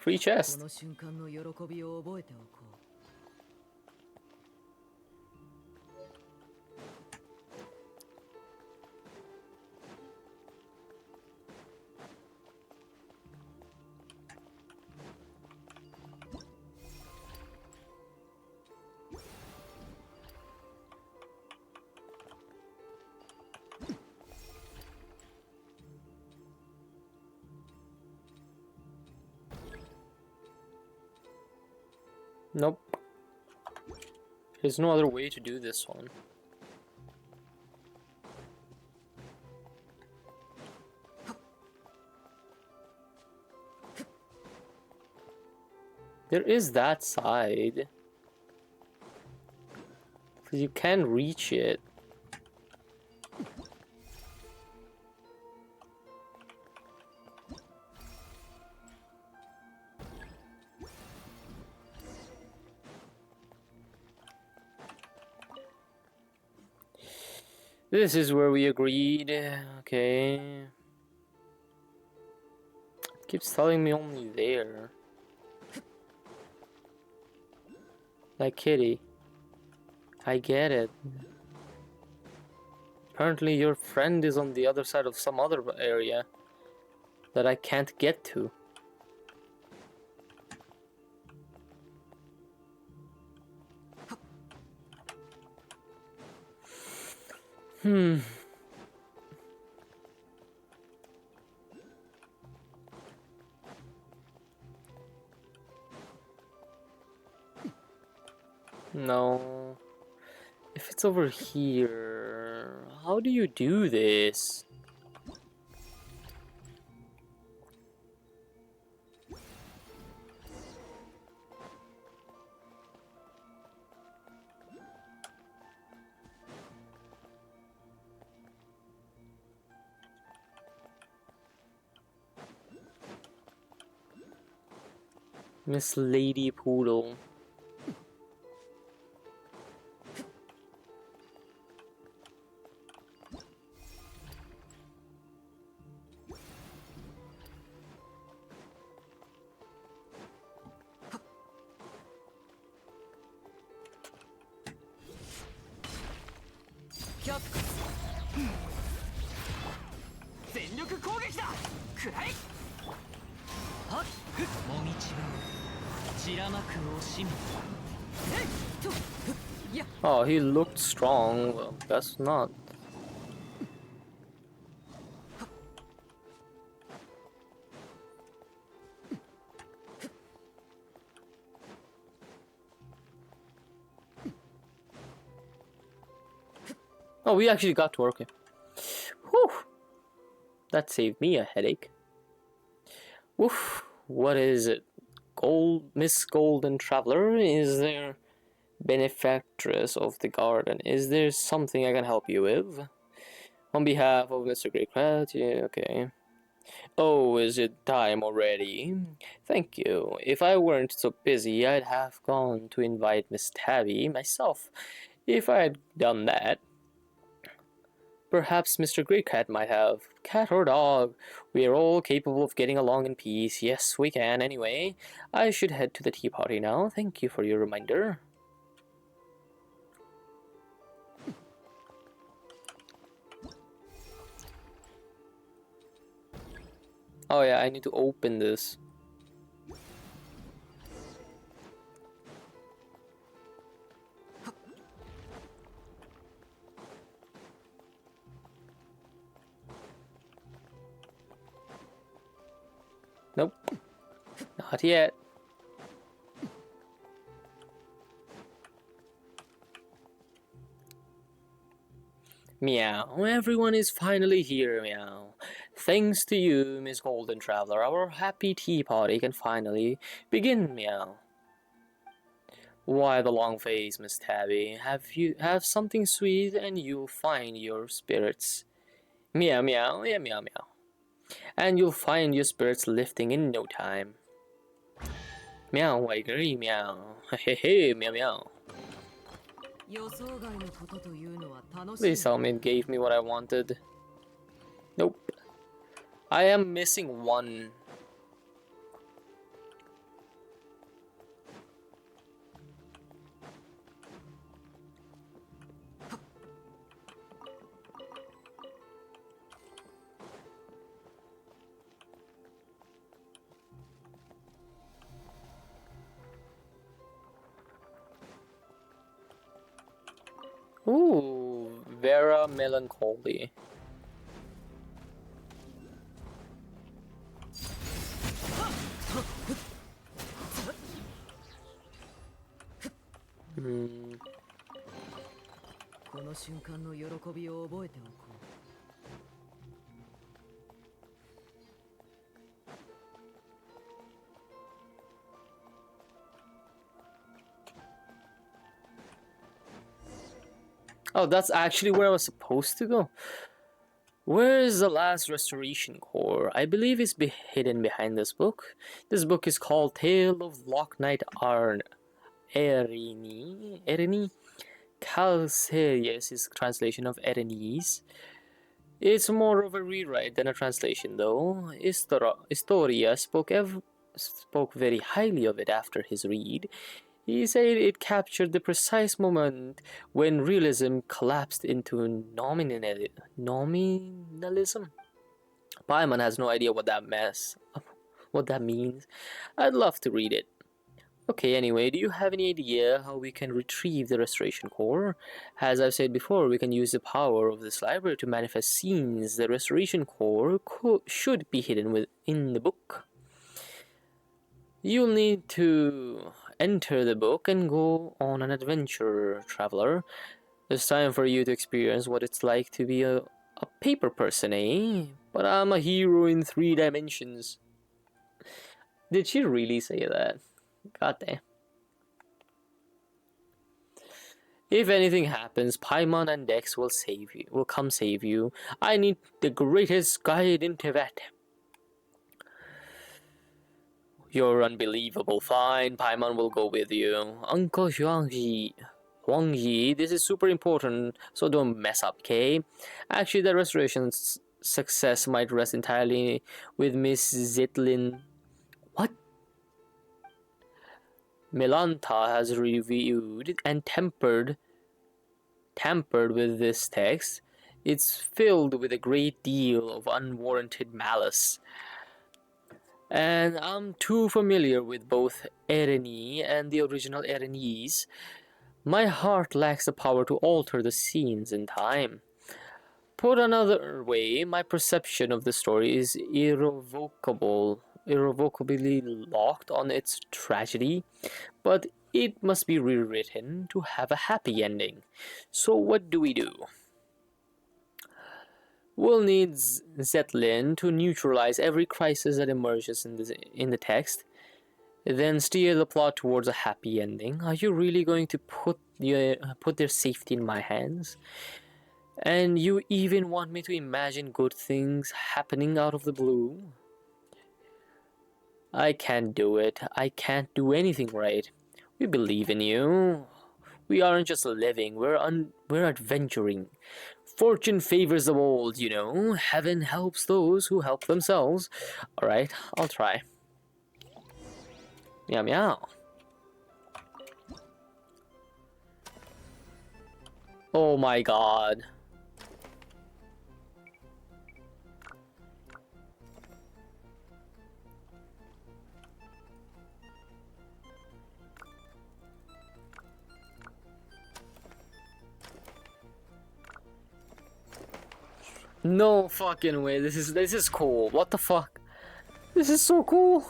Free chest. この瞬間の喜びを覚えておこう。Nope. There's no other way to do this one. There is that side. You can reach it. This is where we agreed. Okay. It keeps telling me only there. Like kitty. I get it. Apparently your friend is on the other side of some other area. that I can't get to. No. If it's over here, how do you do this? Miss Lady Poodle. Oh, he looked strong. Well, guess not. Oh, we actually got to work. Okay. Whew. That saved me a headache. Woof. What is it? Miss Golden Traveler? Is there benefactress of the garden? Is there something I can help you with? On behalf of Mr. Greatcat? Yeah, okay. Oh, is it time already? Thank you. If I weren't so busy, I'd have gone to invite Miss Tabby myself. If I had done that, perhaps Mr. Greatcat might have. Cat or dog, we are all capable of getting along in peace. Yes, we can. Anyway, I should head to the tea party now. Thank you for your reminder. Oh yeah, I need to open this. Nope. Not yet. Meow. Everyone is finally here, meow. Thanks to you, Miss Golden Traveler, our happy tea party can finally begin, meow. Why the long face, Miss Tabby? Have something sweet and you'll find your spirits. Meow meow, yeah meow meow. And you'll find your spirits lifting in no time. Meow, I agree, meow. Hehe, meow meow. Please tell me it gave me what I wanted. Nope. I am missing one. Ooh, Vera Melancholy. Hmm. Oh, that's actually where I was supposed to go. Where is the last restoration core? I believe it's hidden behind this book. This book is called Tale of Loch Knight Erini? Calcerius is translation of Erinese. It's more of a rewrite than a translation, though. Historia spoke very highly of it after his read. He said it captured the precise moment when realism collapsed into nominalism. Paimon has no idea what that means. I'd love to read it. Okay, anyway, do you have any idea how we can retrieve the restoration core? As I've said before, we can use the power of this library to manifest scenes. The restoration core should be hidden within the book. You'll need to enter the book and go on an adventure, traveler. It's time for you to experience what it's like to be a paper person, eh? But I'm a hero in 3 dimensions. Did she really say that? God damn. If anything happens, Paimon and Dex will come save you. I need the greatest guide in Tibet. You're unbelievable. Fine, Paimon will go with you. Uncle Huang Yi, this is super important, so don't mess up, okay? Actually, the restoration's success might rest entirely with Miss Zitlin. What? Melanta has reviewed and tampered with this text. It's filled with a great deal of unwarranted malice. And I'm too familiar with both Ereni and the original Erenese. My heart lacks the power to alter the scenes in time. Put another way, my perception of the story is irrevocably locked on its tragedy, but it must be rewritten to have a happy ending. So what do we do? We'll need Zetlin to neutralize every crisis that emerges in the text, then steer the plot towards a happy ending. Are you really going to put their safety in my hands? And you even want me to imagine good things happening out of the blue? I can't do it. I can't do anything right. We believe in you. We aren't just living, we're adventuring. Fortune favors the bold, you know. Heaven helps those who help themselves. Alright, I'll try. Meow meow. Oh my god. No fucking way. This is cool. What the fuck? This is so cool.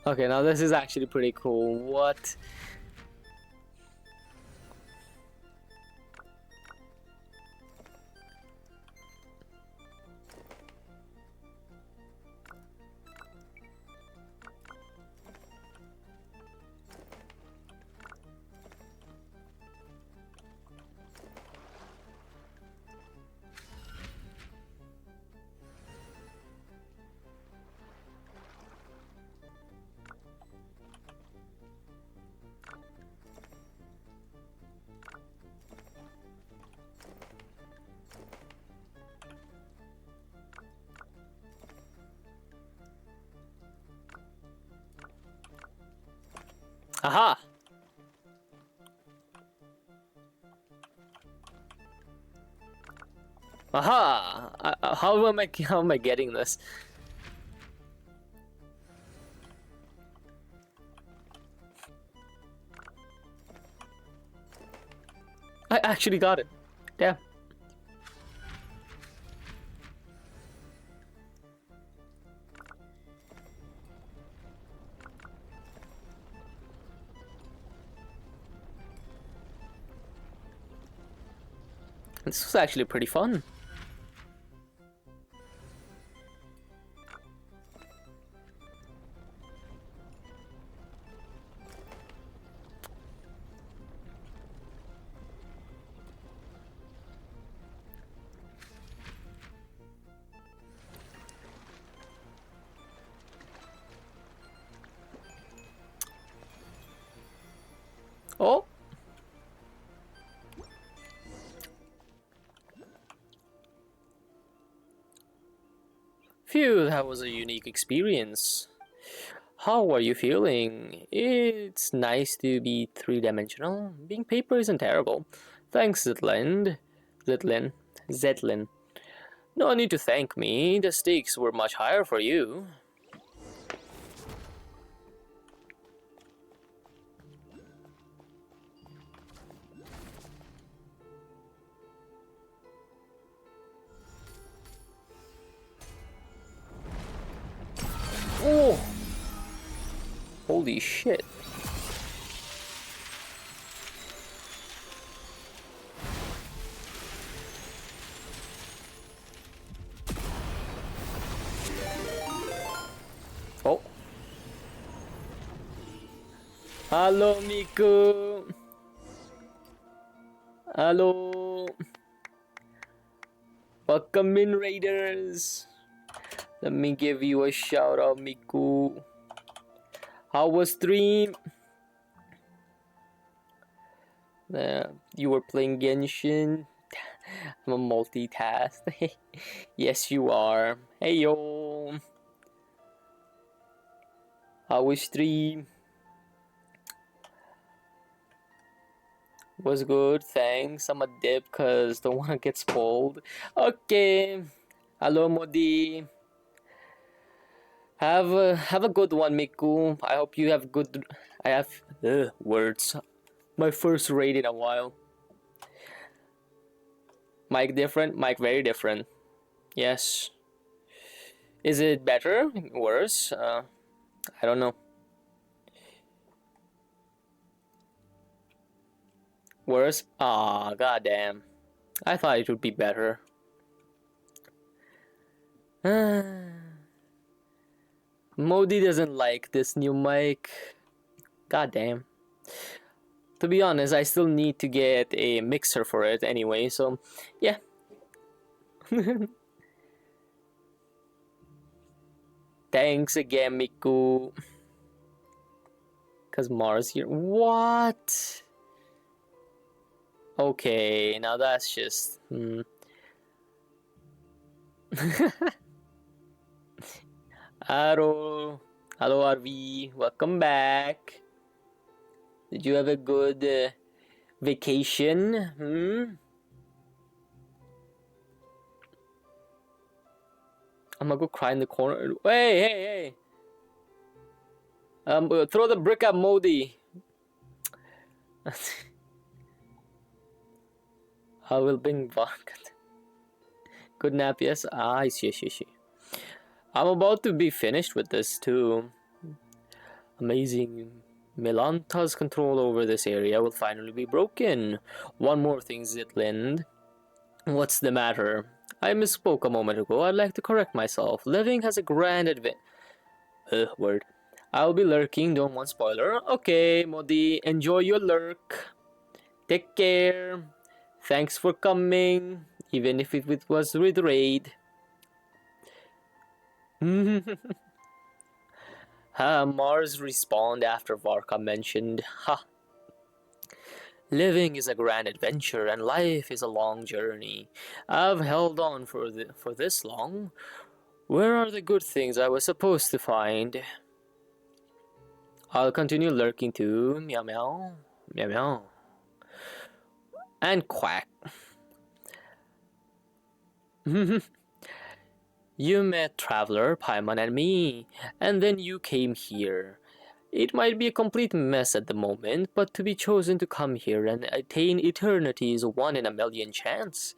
Okay, now this is actually pretty cool. What? Aha! Aha! How am I getting this? I actually got it. Damn. This was actually pretty fun. Oh! Phew, that was a unique experience. How are you feeling? It's nice to be three-dimensional. Being paper isn't terrible. Thanks, Zetlin. Zetlin. No need to thank me. The stakes were much higher for you. Oh! Holy shit. Oh. Hello, Miku. Hello. Welcome in, Raiders. Let me give you a shout out, Miku. How was stream? You were playing Genshin. I'm a multitask. Yes, you are. Hey yo. How was stream? Was good, thanks. I'm a dip cause don't wanna get spoiled. Okay. Hello, Modi. Have a good one, Miku. I hope you have good. I have words. My first raid in a while. Mic different. Mic very different. Yes. Is it better? Worse? I don't know. Worse? Ah, goddamn. I thought it would be better. Modi doesn't like this new mic. Goddamn. To be honest, I still need to get a mixer for it anyway, so yeah. Thanks again, Miku. Cause Mars here. What? Okay, now that's just Hello, RV. Welcome back. Did you have a good vacation? I'm gonna go cry in the corner. Hey! Throw the brick at Modi. I will bring vodka. Good nap, yes. I see. I'm about to be finished with this too. Amazing. Melanta's control over this area will finally be broken. One more thing, Zitlind. What's the matter? I misspoke a moment ago. I'd like to correct myself. Living has a grand word. I'll be lurking, don't want spoiler. Okay, Modi, enjoy your lurk. Take care. Thanks for coming, even if it was with raid. Mars respawned after Varka mentioned. Ha. Living is a grand adventure and life is a long journey. I've held on for this long. Where are the good things I was supposed to find? I'll continue lurking too. Meow meow. Meow meow. And quack. You met Traveler, Paimon, and me, and then you came here. It might be a complete mess at the moment, but to be chosen to come here and attain eternity is a 1 in a million chance.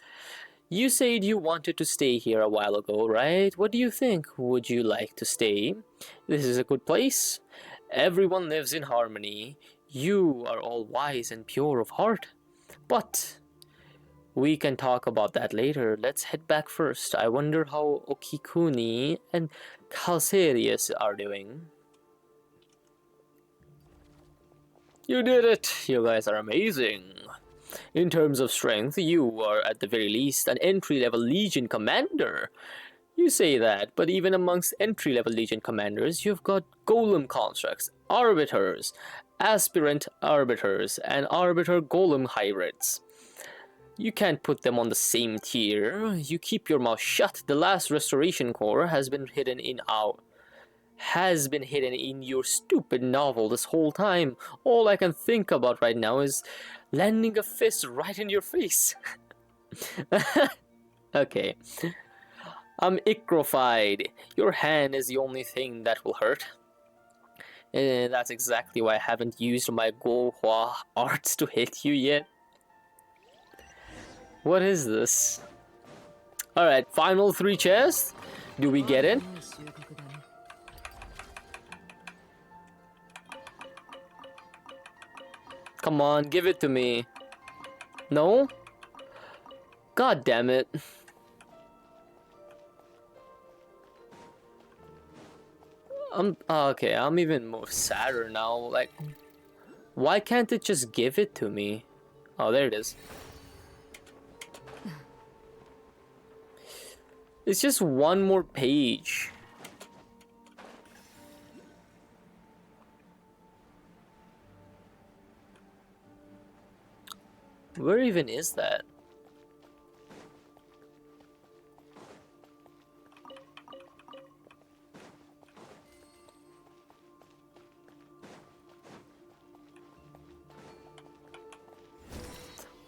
You said you wanted to stay here a while ago, right? What do you think? Would you like to stay? This is a good place. Everyone lives in harmony. You are all wise and pure of heart. But we can talk about that later. Let's head back first. I wonder how Okikuni and Calcerius are doing. You did it! You guys are amazing. In terms of strength, you are at the very least an entry-level Legion commander. You say that, but even amongst entry-level Legion commanders, you've got golem constructs, arbiters, aspirant arbiters, and arbiter golem hybrids. You can't put them on the same tier. You keep your mouth shut. The last restoration core has been hidden in our has been hidden in your stupid novel this whole time. All I can think about right now is landing a fist right in your face. Okay. I'm icrofied. Your hand is the only thing that will hurt. And that's exactly why I haven't used my Gohua arts to hit you yet. What is this? Alright, final 3 chests. Do we get it? Come on, give it to me. No? God damn it. Okay, I'm even more sadder now. Like, why can't it just give it to me? Oh, there it is. It's just one more page. Where even is that?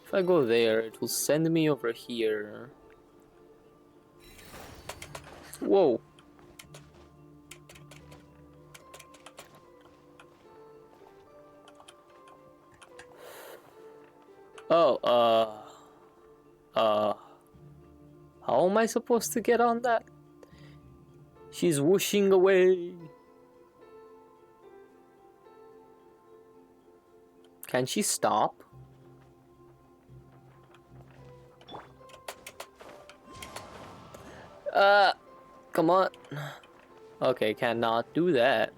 If I go there, it will send me over here. Whoa. Oh, how am I supposed to get on that? She's whooshing away. Can she stop? Come on. Okay, cannot do that.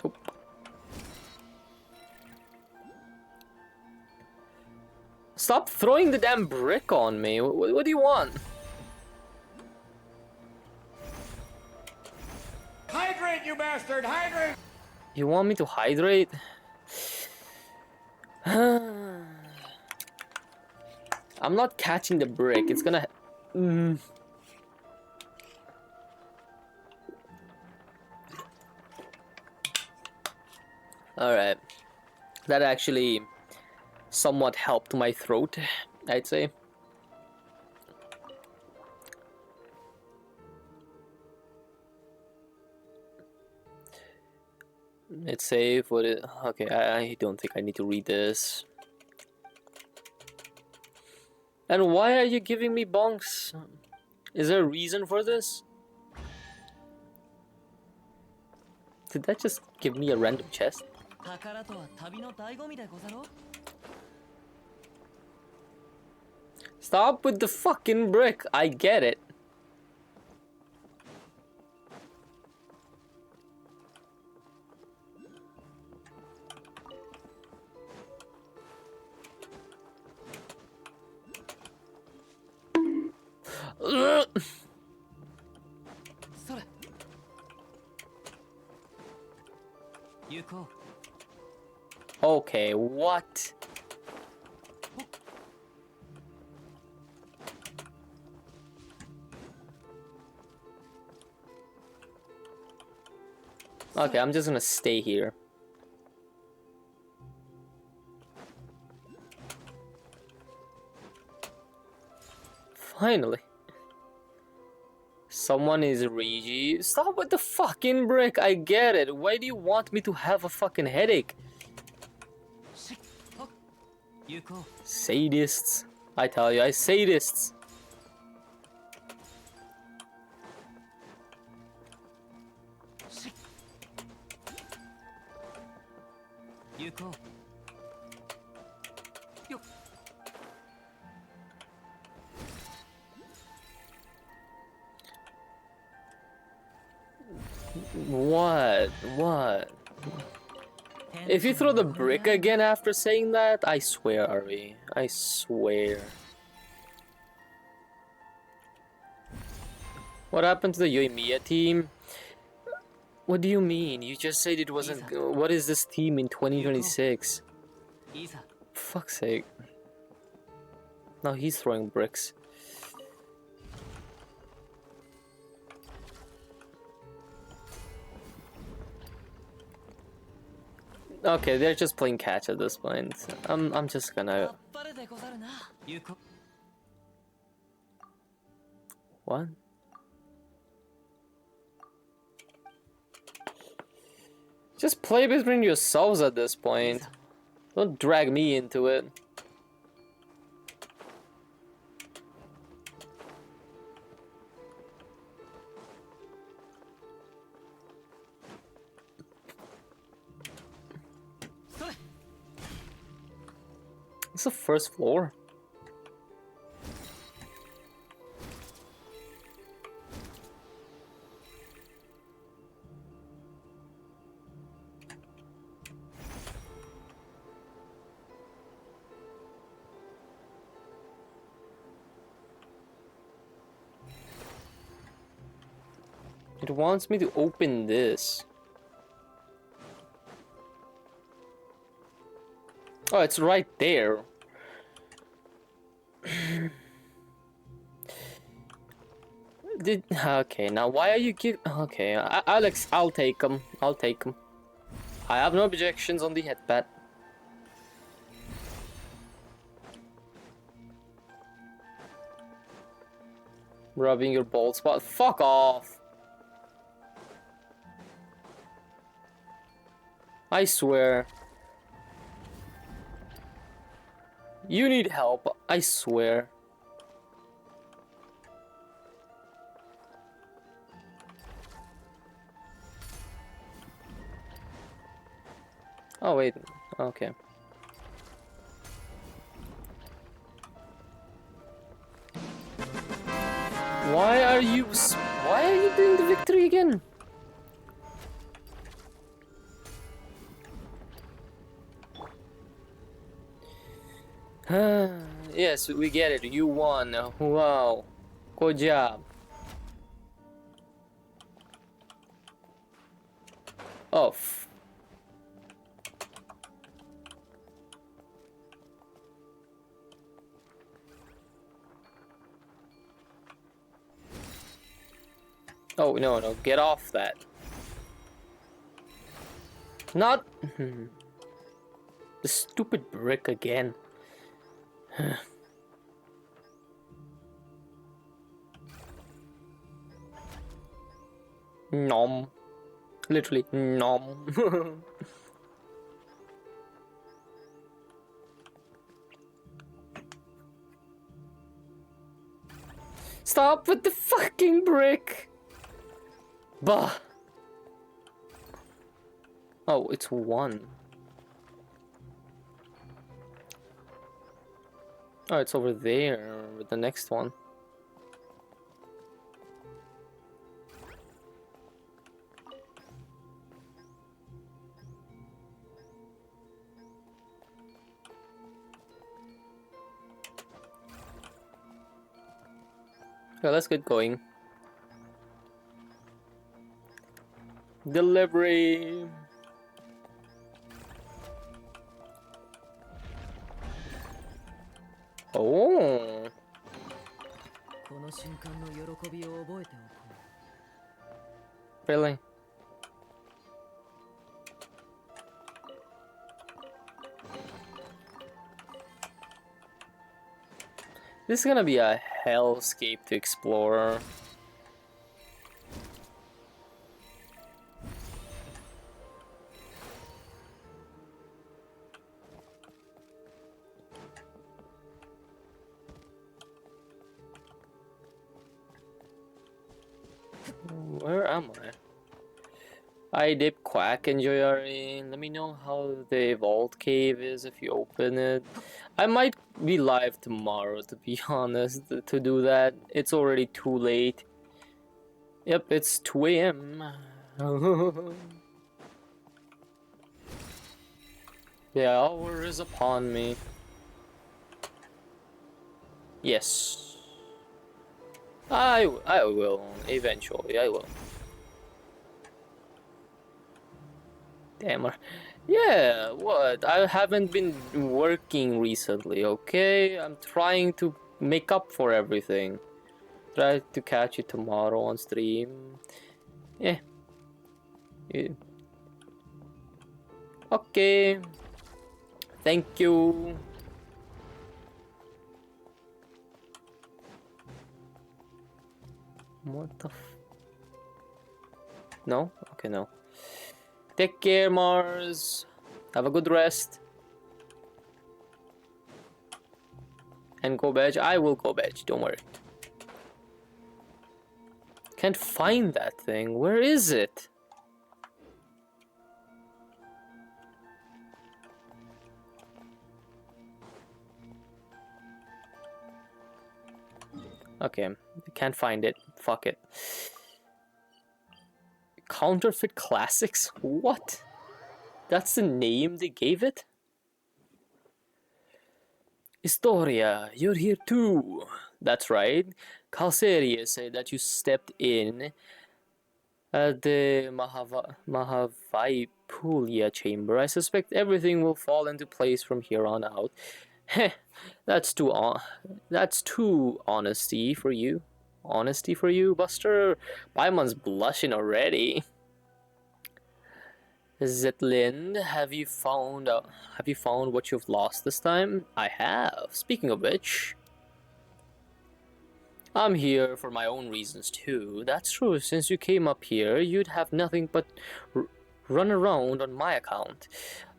Oop. Stop throwing the damn brick on me. What do you want? Hydrate, you bastard! Hydrate! You want me to hydrate? I'm not catching the brick. It's gonna... Alright. That actually somewhat helped my throat, I'd say. Let's save what it... Okay, I don't think I need to read this. And why are you giving me bonks? Is there a reason for this? Did that just give me a random chest? Stop with the fucking brick. I get it. Okay, what? Okay, I'm just gonna stay here. Finally. Someone is Regi. Stop with the fucking brick. I get it. Why do you want me to have a fucking headache? Sadists. I tell you, sadists. What? What? If you throw the brick again after saying that, I swear, Ari. I swear. What happened to the Yoimiya team? What do you mean? You just said it wasn't... What is this team in 2026? For fuck's sake. Now he's throwing bricks. Okay, they're just playing catch at this point. I'm just gonna. What? Just play between yourselves at this point. Don't drag me into it. It's the first floor. It wants me to open this. Oh, it's right there. Okay, now why are you okay, I'll take him. I'll take him. I have no objections on the headpad. Rubbing your bald spot. Fuck off. I swear. You need help, I swear. Oh wait, okay. Why are you doing the victory again? Yes, we get it. You won. Wow. Good job. Oh. Oh, no, no. Get off that. Not... the stupid brick again. Nom. Literally, nom. Stop with the fucking brick! Bah! Oh, it's one. Oh, it's over there with the next one. Okay, let's get going. Delivery. Oh. Really? This is gonna be a hellscape to explore. Where am I dip quack and Joyari. Let me know how the vault cave is if you open it. I might be live tomorrow, to be honest, to do that. It's already too late. Yep, it's 2 AM. The hour is upon me. Yes. I will, eventually, I will. Yeah, what? I haven't been working recently, okay? I'm trying to make up for everything. Try to catch you tomorrow on stream. Yeah. Yeah. Okay. Thank you. What the No? Okay, no. Take care, Mars. Have a good rest. And go badge. I will go badge, don't worry. Can't find that thing. Where is it? Okay, can't find it. Fuck it. Counterfeit Classics? What? That's the name they gave it? Historia, you're here too. That's right. Calceria said that you stepped in at the Mahavaipulia chamber. I suspect everything will fall into place from here on out. Heh, that's too honesty for you. Honesty for you, Buster? Paimon's blushing already. Zetlin, have you found what you've lost this time? I have. Speaking of which, I'm here for my own reasons too. That's true. Since you came up here, you'd have nothing but run around on my account.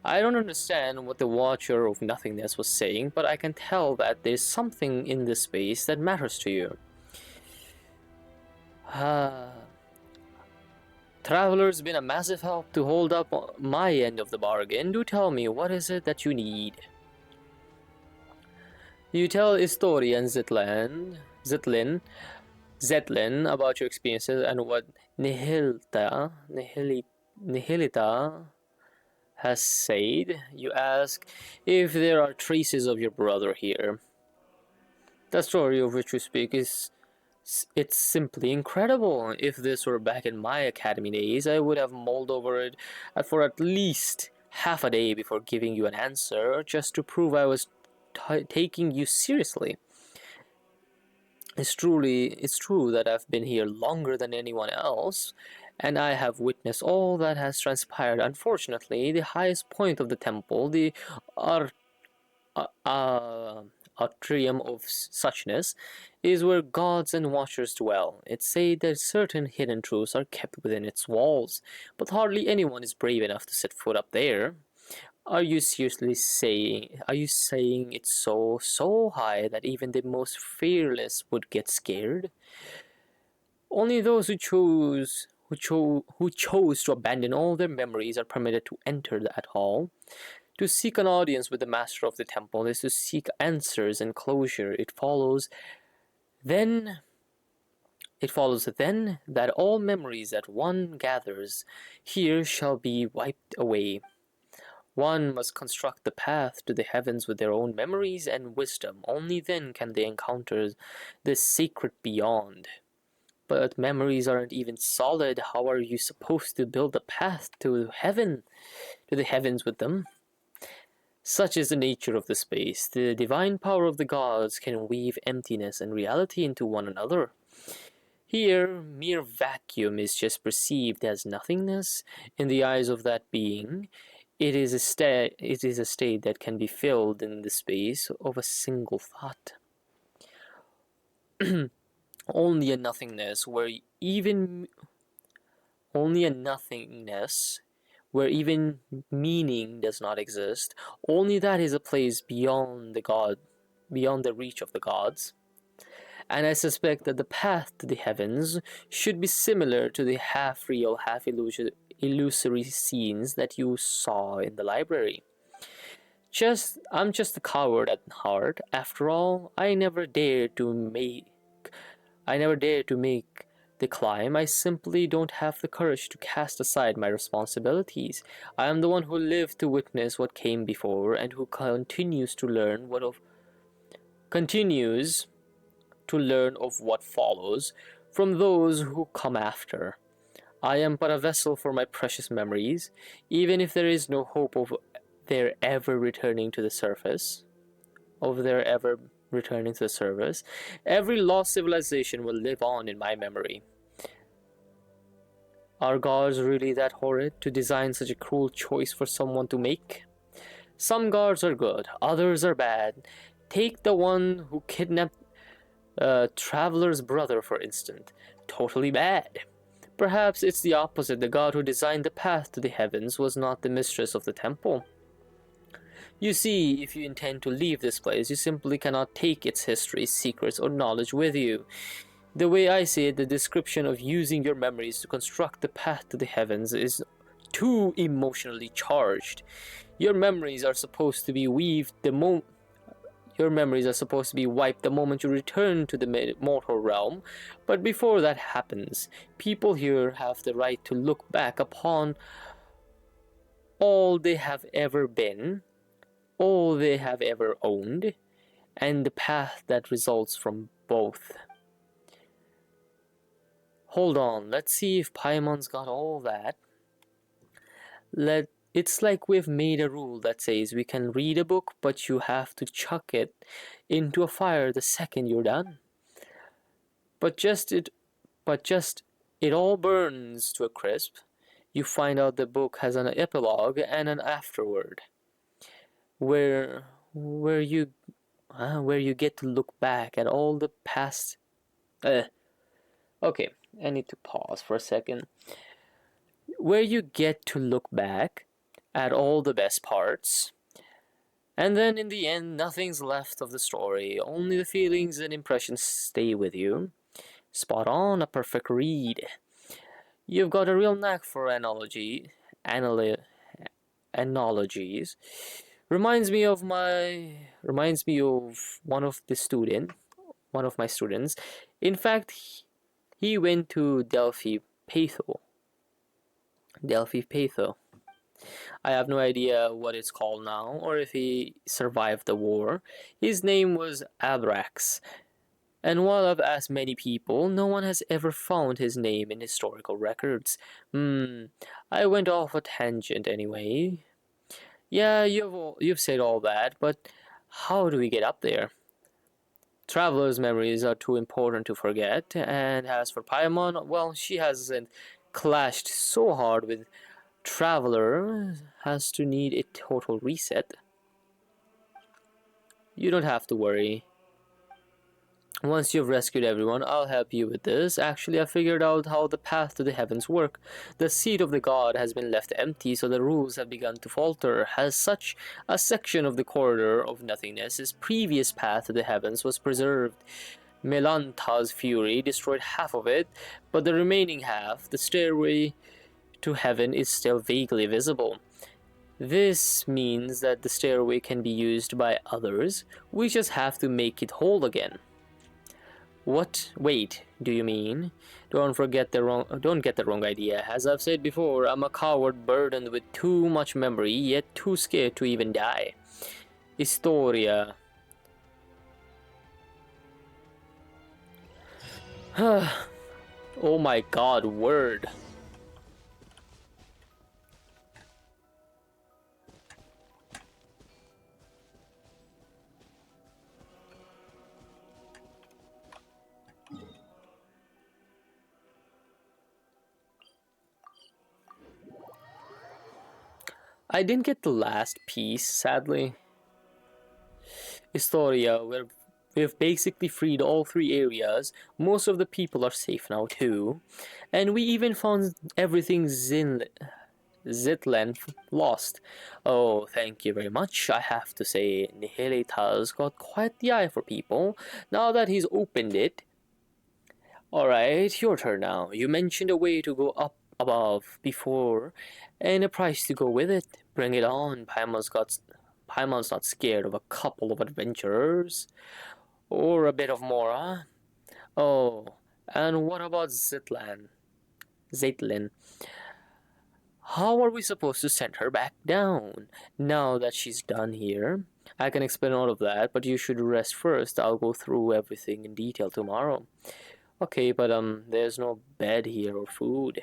I don't understand what the Watcher of Nothingness was saying, but I can tell that there's something in this space that matters to you. Traveler's been a massive help to hold up my end of the bargain. Do tell me, what is it that you need? You tell Istori and Zetlin about your experiences and what Nihilita has said. You ask if there are traces of your brother here. The story of which you speak it's simply incredible. If this were back in my academy days, I would have mulled over it for at least half a day before giving you an answer, just to prove I was taking you seriously. It's true that I've been here longer than anyone else, and I have witnessed all that has transpired. Unfortunately, the highest point of the temple, the atrium of suchness, is where gods and watchers dwell. It's said that certain hidden truths are kept within its walls, but hardly anyone is brave enough to set foot up there. Are you saying it's so high that even the most fearless would get scared? Only those who chose to abandon all their memories are permitted to enter that hall. To seek an audience with the master of the temple is to seek answers and closure. It follows then that all memories that one gathers here shall be wiped away. One must construct the path to the heavens with their own memories and wisdom. Only then can they encounter the sacred beyond. But memories aren't even solid. How are you supposed to build a path to the heavens with them? Such is the nature of the space. The divine power of the gods can weave emptiness and reality into one another. Here, mere vacuum is just perceived as nothingness in the eyes of that being. It is a state that can be filled in the space of a single thought. Only a nothingness where even meaning does not exist. Only that is a place beyond the reach of the gods. And I suspect that the path to the heavens should be similar to the half-real, half-illusory scenes that you saw in the library. I'm just a coward at heart. After all, I never dared to make the climb. I simply don't have the courage to cast aside my responsibilities. I am the one who lived to witness what came before and who continues to learn of what follows from those who come after. I am but a vessel for my precious memories, even if there is no hope of their ever returning to the surface. Of their ever returning to the surface. Every lost civilization will live on in my memory. Are gods really that horrid to design such a cruel choice for someone to make? Some gods are good, others are bad. Take the one who kidnapped Traveler's brother, for instance. Totally bad. Perhaps it's the opposite. The god who designed the path to the heavens was not the mistress of the temple. You see, if you intend to leave this place, you simply cannot take its history, secrets, or knowledge with you. The way I see it, the description of using your memories to construct the path to the heavens is too emotionally charged. Your memories are supposed to be wiped the moment you return to the mortal realm, but before that happens, people here have the right to look back upon all they have ever been, all they have ever owned, and the path that results from both. Hold on, let's see if Paimon's got all that. It's like we've made a rule that says we can read a book, but you have to chuck it into a fire the second you're done. But just it all burns to a crisp. You find out the book has an epilogue and an afterword, where you get to look back at all the past. Okay, I need to pause for a second. Where you get to look back at all the best parts, and then in the end, nothing's left of the story. Only the feelings and impressions stay with you. Spot on, a perfect read. You've got a real knack for analogies. Reminds me of one of my students. In fact, he went to Delphi Patho. I have no idea what it's called now, or if he survived the war. His name was Abrax, and while I've asked many people, no one has ever found his name in historical records. I went off a tangent anyway. Yeah, you've said all that, but how do we get up there? Traveler's memories are too important to forget, and as for Paimon, well, she hasn't clashed so hard with Traveler has to need a total reset. You don't have to worry. Once you've rescued everyone, I'll help you with this. Actually, I figured out how the path to the heavens work. The seat of the god has been left empty, so the rules have begun to falter. As such, a section of the corridor of nothingness, his previous path to the heavens, was preserved. Melanta's fury destroyed half of it, but the remaining half, the stairway to heaven, is still vaguely visible. This means that the stairway can be used by others. We just have to make it whole again. What? Wait, do you mean? Don't get the wrong idea. As I've said before, I'm a coward burdened with too much memory, yet too scared to even die. Historia. Oh my god, word. I didn't get the last piece, sadly. Historia, where we've basically freed all 3 areas. Most of the people are safe now too. And we even found everything Zitlan lost. Oh, thank you very much. I have to say, Nihilita's got quite the eye for people, now that he's opened it. Alright, your turn now. You mentioned a way to go up above before, and a price to go with it. Bring it on. Paimon's not scared of a couple of adventurers. Or a bit of more, huh? Oh, and what about Zitlan? How are we supposed to send her back down, now that she's done here? I can explain all of that, but you should rest first. I'll go through everything in detail tomorrow. Okay, but there's no bed here or food.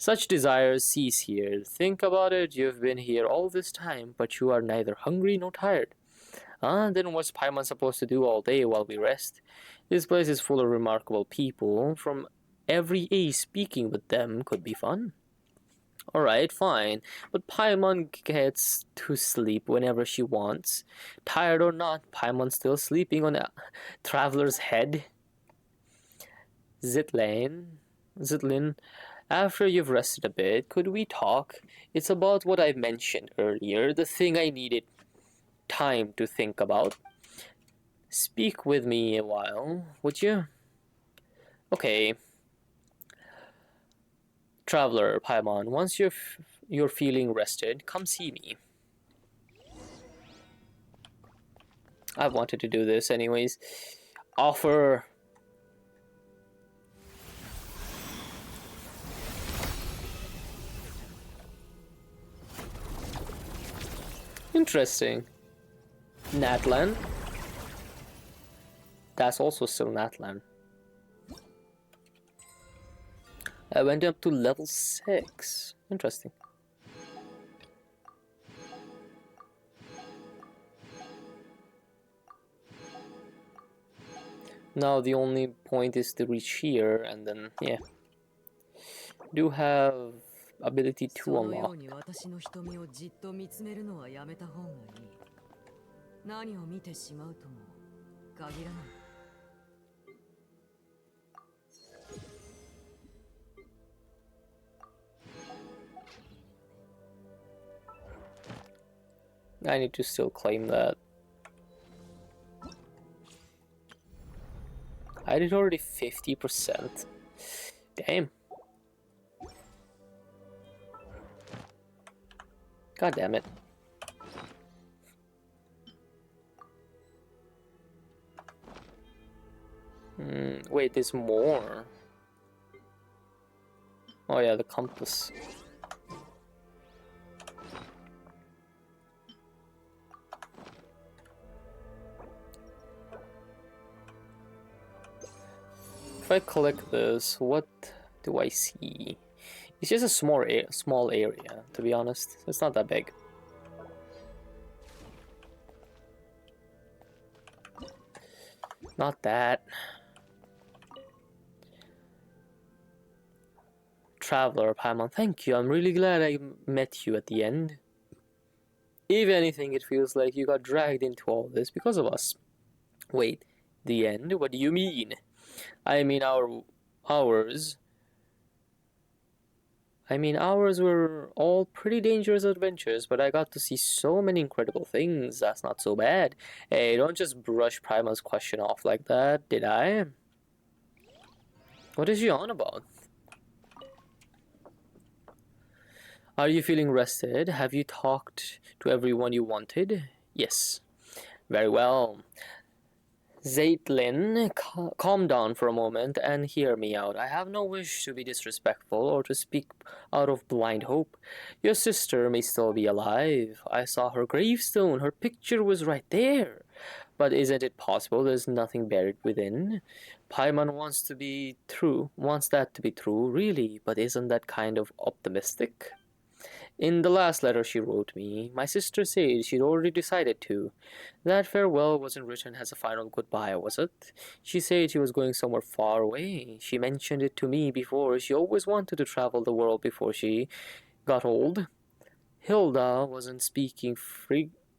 Such desires cease here. Think about it, you've been here all this time, but you are neither hungry nor tired. Then what's Paimon supposed to do all day while we rest? This place is full of remarkable people. From every age, speaking with them could be fun. Alright, fine. But Paimon gets to sleep whenever she wants. Tired or not, Paimon's still sleeping on a traveler's head. Zitlin, after you've rested a bit, could we talk? It's about what I mentioned earlier, the thing I needed time to think about. Speak with me a while, would you? Okay. Traveler, Paimon, once you're feeling rested, come see me. I've wanted to do this anyways. Offer. Interesting. Natlan. That's also still Natlan. I went up to level 6. Interesting. Now the only point is to reach here and then, yeah. Do have ability to unlock. I need to still claim that. I did already 50%. Damn. God damn it. Wait, there's more. Oh yeah, the compass. If I click this, what do I see? It's just a small area, to be honest. It's not that big. Not that. Traveler, Paimon, thank you. I'm really glad I met you at the end. If anything, it feels like you got dragged into all this because of us. Wait, the end? What do you mean? I mean ours were all pretty dangerous adventures, but I got to see so many incredible things. That's not so bad. Hey, don't just brush Prima's question off like that, did I? What is she on about? Are you feeling rested? Have you talked to everyone you wanted? Yes. Very well. Zaitlin, calm down for a moment and hear me out. I have no wish to be disrespectful or to speak out of blind hope. Your sister may still be alive. I saw her gravestone. Her picture was right there. But isn't it possible there's nothing buried within? Paimon wants that to be true, really, but isn't that kind of optimistic? In the last letter she wrote me, my sister said she'd already decided to. That farewell wasn't written as a final goodbye, was it? She said she was going somewhere far away. She mentioned it to me before. She always wanted to travel the world before she got old. Hilda wasn't speaking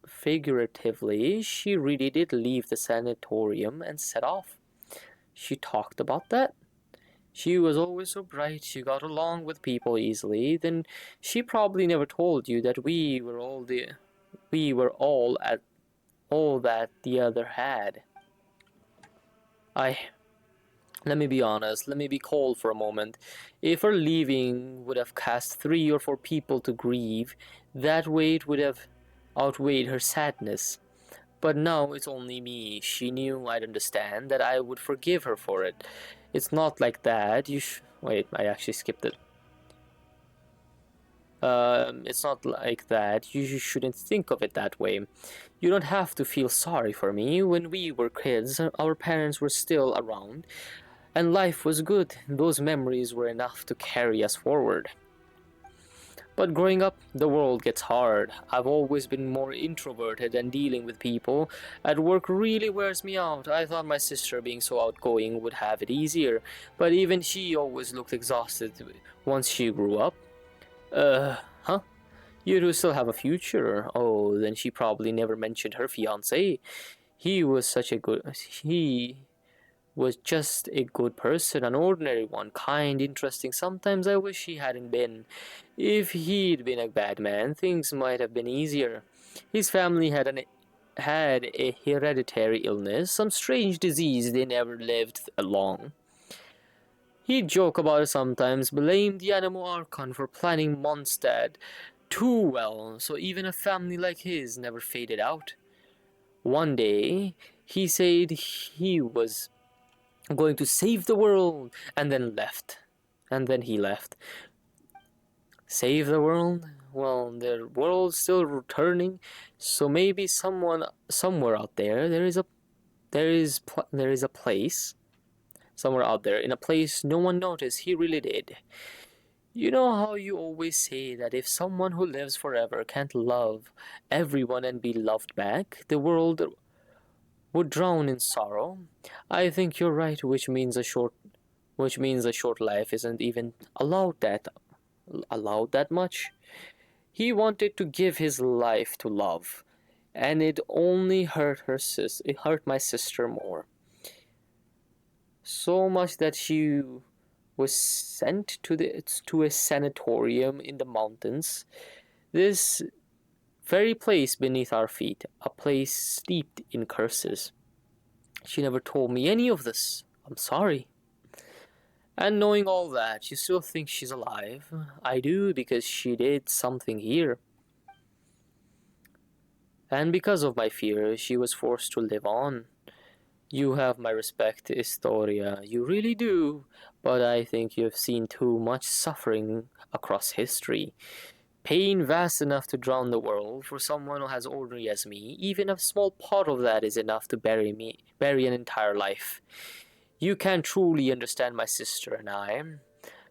figuratively. She really did leave the sanatorium and set off. She talked about that? She was always so bright, she got along with people easily. Then she probably never told you that we were all that the other had. Let me be honest, let me be cold for a moment. If her leaving would have cast 3 or 4 people to grieve, that weight would have outweighed her sadness. But now it's only me. She knew I'd understand, that I would forgive her for it. It's not like that. Wait, I actually skipped it. It's not like that. You shouldn't think of it that way. You don't have to feel sorry for me. When we were kids, our parents were still around, and life was good. Those memories were enough to carry us forward. But growing up, the world gets hard. I've always been more introverted, and dealing with people at work really wears me out. I thought my sister, being so outgoing, would have it easier, but even she always looked exhausted once she grew up. Huh? You do still have a future. Oh, then she probably never mentioned her fiancé. He was such a good. He was just a good person, an ordinary one, kind, interesting. Sometimes I wish he hadn't been. If he'd been a bad man, things might have been easier. His family had a hereditary illness, some strange disease. They never lived long. He'd joke about it sometimes, blame the Animal Archon for planning Mondstadt too well, so even a family like his never faded out. One day, he said he was going to save the world, and then left. And then he left. Save the world? Well, the world's still returning, so maybe someone somewhere out there there is a place somewhere out there, in a place no one noticed. He really did. You know how you always say that if someone who lives forever can't love everyone and be loved back, the world would drown in sorrow? I think you're right, which means a short life isn't even allowed that much. He wanted to give his life to love, and it only it hurt my sister more. So much that she was sent to a sanatorium in the mountains. This very place beneath our feet, a place steeped in curses. She never told me any of this. I'm sorry. And knowing all that, you still think she's alive? I do, because she did something here. And because of my fear, she was forced to live on. You have my respect, Historia. You really do. But I think you've seen too much suffering across history. Pain vast enough to drown the world. For someone as ordinary as me, even a small part of that is enough to bury an entire life. You can't truly understand my sister and I.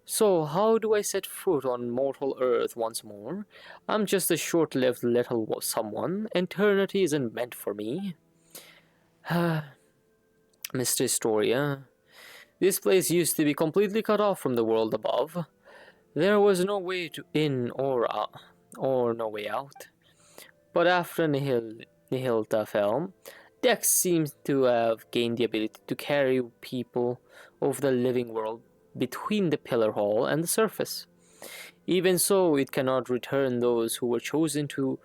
So how do I set foot on mortal earth once more? I'm just a short-lived little someone. Eternity isn't meant for me. Mr. Historia, this place used to be completely cut off from the world above. There was no way in or out, or no way out. But after Nihilta fell, Dex seems to have gained the ability to carry people over the living world between the Pillar Hall and the surface. Even so, it cannot return those who were chosen to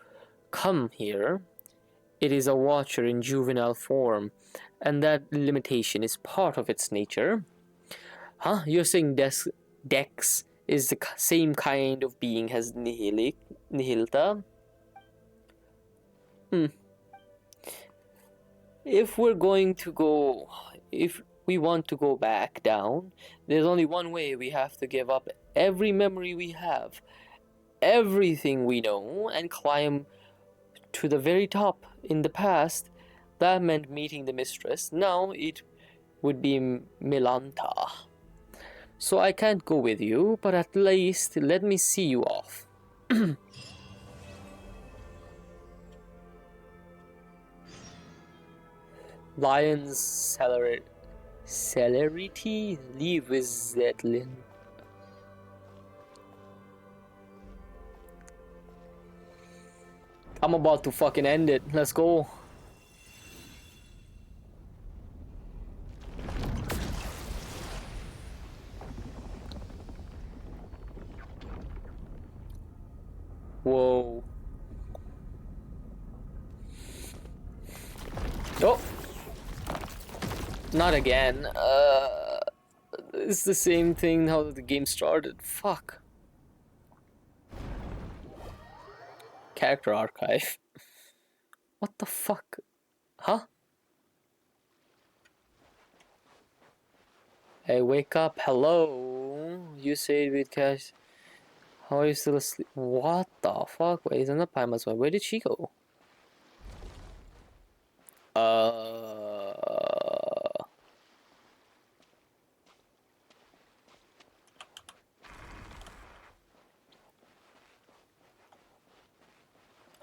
come here. It is a watcher in juvenile form, and that limitation is part of its nature. Huh? You're saying Dex is the same kind of being as Nihilta? If we want to go back down, there's only one way. We have to give up every memory we have, everything we know, and climb to the very top. In the past, that meant meeting the mistress. Now it would be Milanta. So I can't go with you, but at least let me see you off. Lion's celerity, leave with Zetlin. I'm about to fucking end it. Let's go. Whoa. Oh. Not again. It's the same thing how the game started. Fuck. Character archive. What the fuck? Huh? Hey, wake up. Hello. You say with cash. How are you still asleep? What the fuck? Wait, isn't that Paima's one? Where did she go?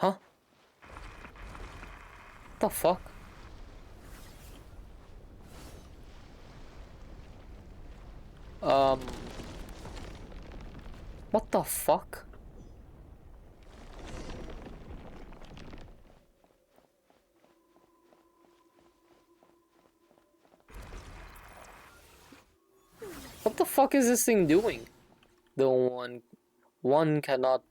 Huh? The fuck? What the fuck? What the fuck is this thing doing? The one cannot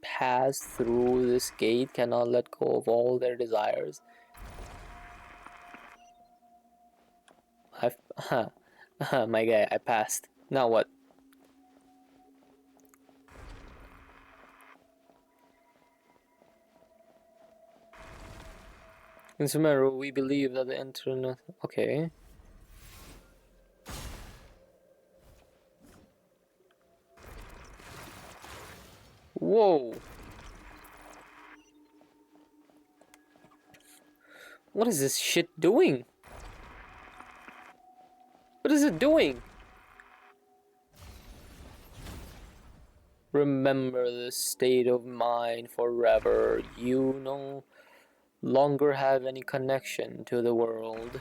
pass through this gate, cannot let go of all their desires. I've my guy, I passed. Now what? In Sumeru, we believe that the internet. Okay. Whoa. What is this shit doing? What is it doing? Remember this state of mind forever. You no longer have any connection to the world.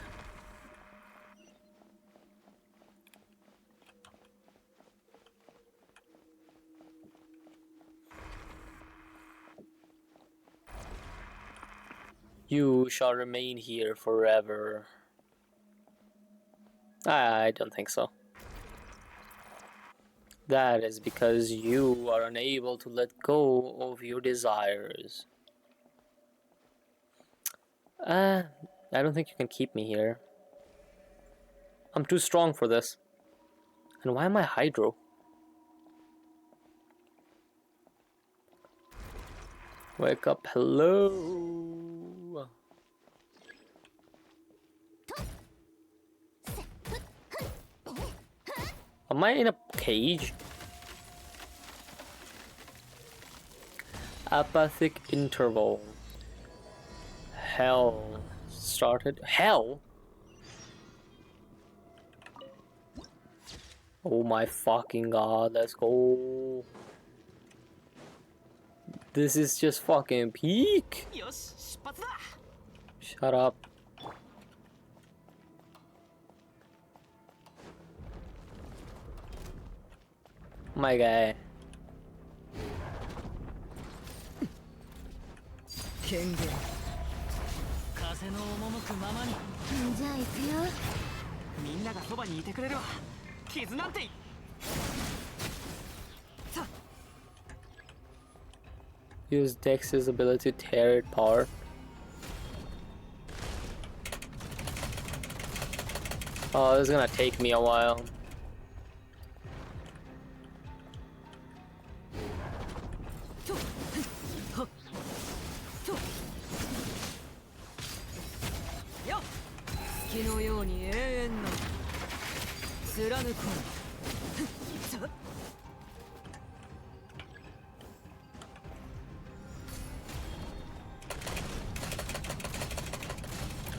You shall remain here forever. I don't think so. That is because you are unable to let go of your desires. I don't think you can keep me here. I'm too strong for this. And why am I Hydro? Wake up, hello. Am I in a cage? Apathic interval. Hell started. Hell? Oh my fucking god, let's go. This is just fucking peak. Shut up. My guy. 権限風の赴くままにじゃあ行くよ。みんながそばにいてくれるわ傷なんてさ Use Dex's ability to tear it apart. Oh, this is gonna take me a while.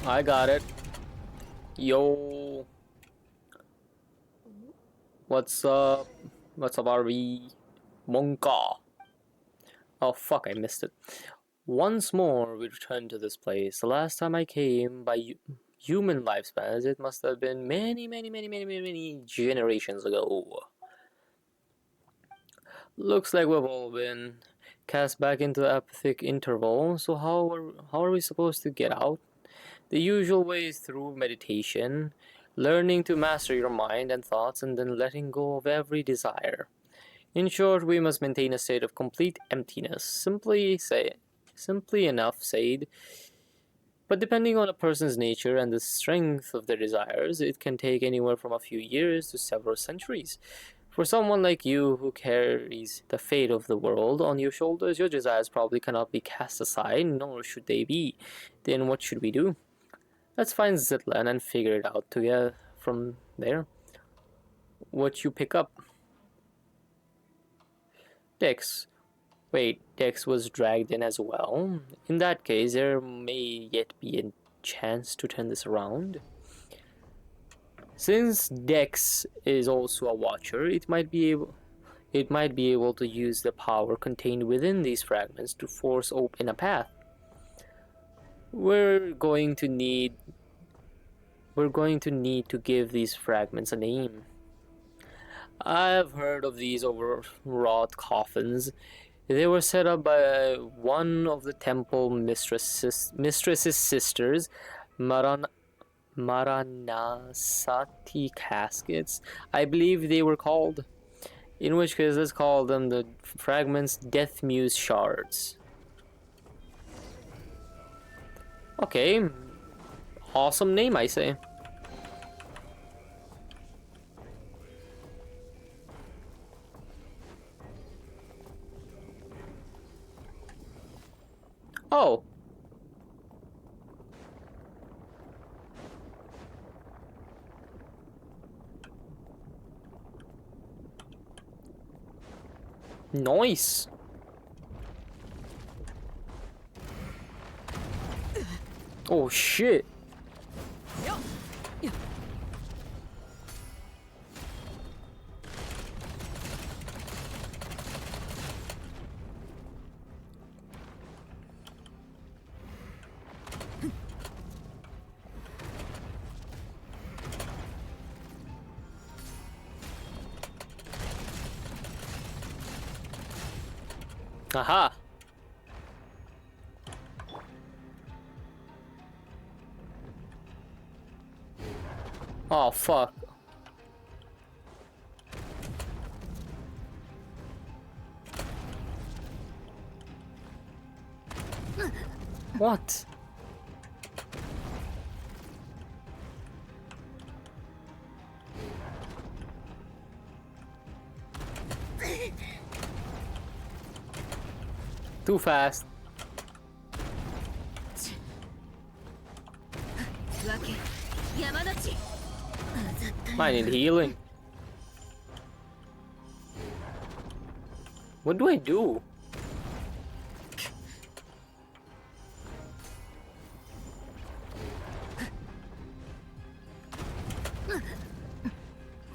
I got it. Yo. What's up? What's up, RV? Monka. Oh fuck, I missed it. Once more, we return to this place. The last time I came, by human lifespans, it must have been many generations ago. Looks like we've all been cast back into the apathic interval, so how are we supposed to get out? The usual way is through meditation, learning to master your mind and thoughts, and then letting go of every desire. In short, we must maintain a state of complete emptiness. Simply enough said. But depending on a person's nature and the strength of their desires, it can take anywhere from a few years to several centuries. For someone like you who carries the fate of the world on your shoulders, your desires probably cannot be cast aside, nor should they be. Then what should we do? Let's find Zitlan and figure it out together from there. What you pick up? Dex. Wait, Dex was dragged in as well. In that case, there may yet be a chance to turn this around. Since Dex is also a watcher, it might be it might be able to use the power contained within these fragments to force open a path. We're going to need to give these fragments a name. I've heard of these overwrought coffins. They were set up by one of the temple mistress's sisters, Maranasati caskets, I believe they were called. In which case, let's call them the fragments Death Muse shards. Okay, awesome name, I say. Oh. Nice. Oh shit. Aha. Oh fuck. What? Too fast. I need healing. What do I do?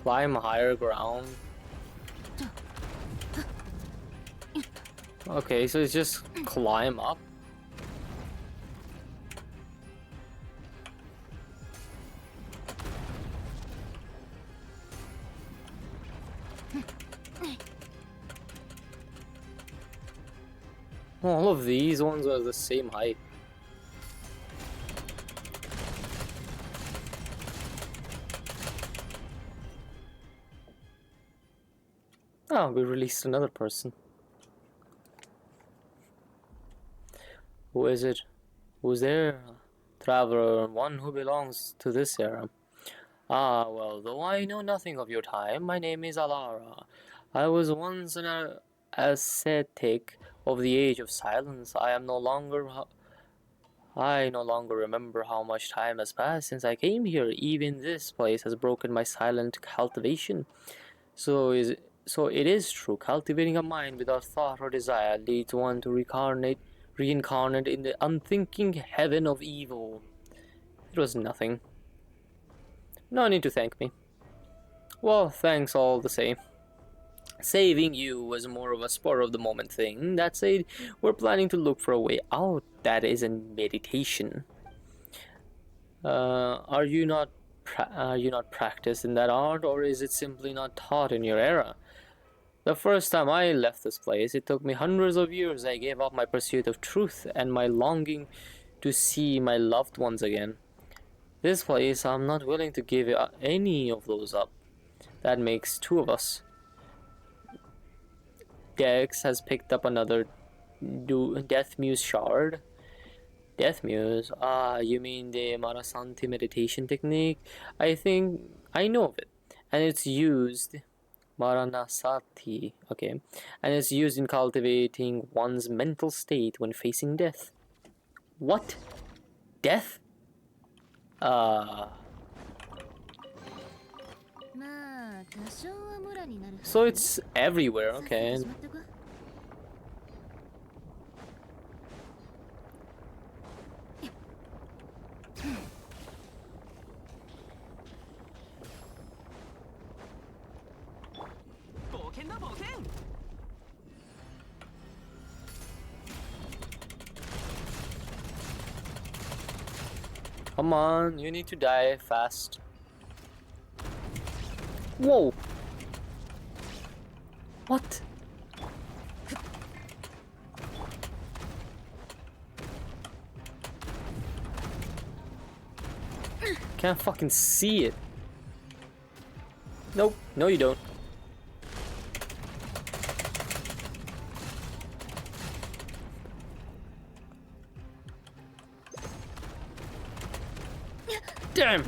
Climb higher ground. Okay, so it's just climb up. All of these ones are the same height. Oh, we released another person. Who is it? Who's there? Traveler, one who belongs to this era. Ah, well, though I know nothing of your time, my name is Alara. I was once an ascetic of the Age of Silence. I no longer remember how much time has passed since I came here. Even this place has broken my silent cultivation. So it is true. Cultivating a mind without thought or desire leads one to reincarnate in the unthinking heaven of evil. It was nothing. No need to thank me. Well, thanks all the same. Saving you was more of a spur of the moment thing. That said, we're planning to look for a way out that isn't meditation. Are you not practiced in that art, or is it simply not taught in your era? The first time I left this place, it took me hundreds of years. I gave up my pursuit of truth and my longing to see my loved ones again. This place, I'm not willing to give any of those up. That makes two of us. Dex has picked up another Death Muse shard. Death Muse? Ah, you mean the Marasanti meditation technique? I think I know of it. And it's used... Maranasati, okay. And it's used in cultivating one's mental state when facing death. What? Death? So it's everywhere, okay. Come on, you need to die fast. Whoa! What? Can't fucking see it. Nope, no you don't. Damn!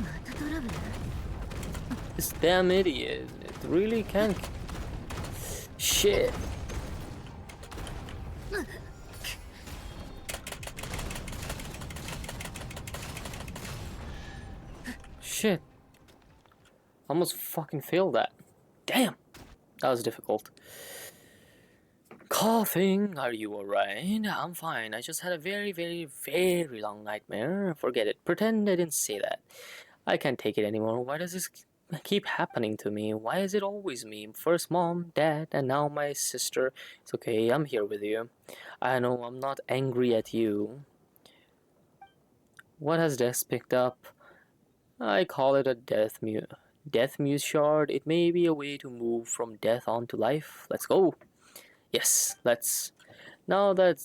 This damn idiot. It really can't. Shit. Shit. Almost fucking failed that. Damn. That was difficult. Coughing. Are you alright? I'm fine. I just had a very, very, very long nightmare. Forget it. Pretend I didn't say that. I can't take it anymore. Why does this keep happening to me? Why is it always me? First mom, dad, and now my sister. It's okay. I'm here with you. I know I'm not angry at you. What has Dex picked up? I call it a death muse shard. It may be a way to move from death on to life. Let's go. Yes, let's. Now that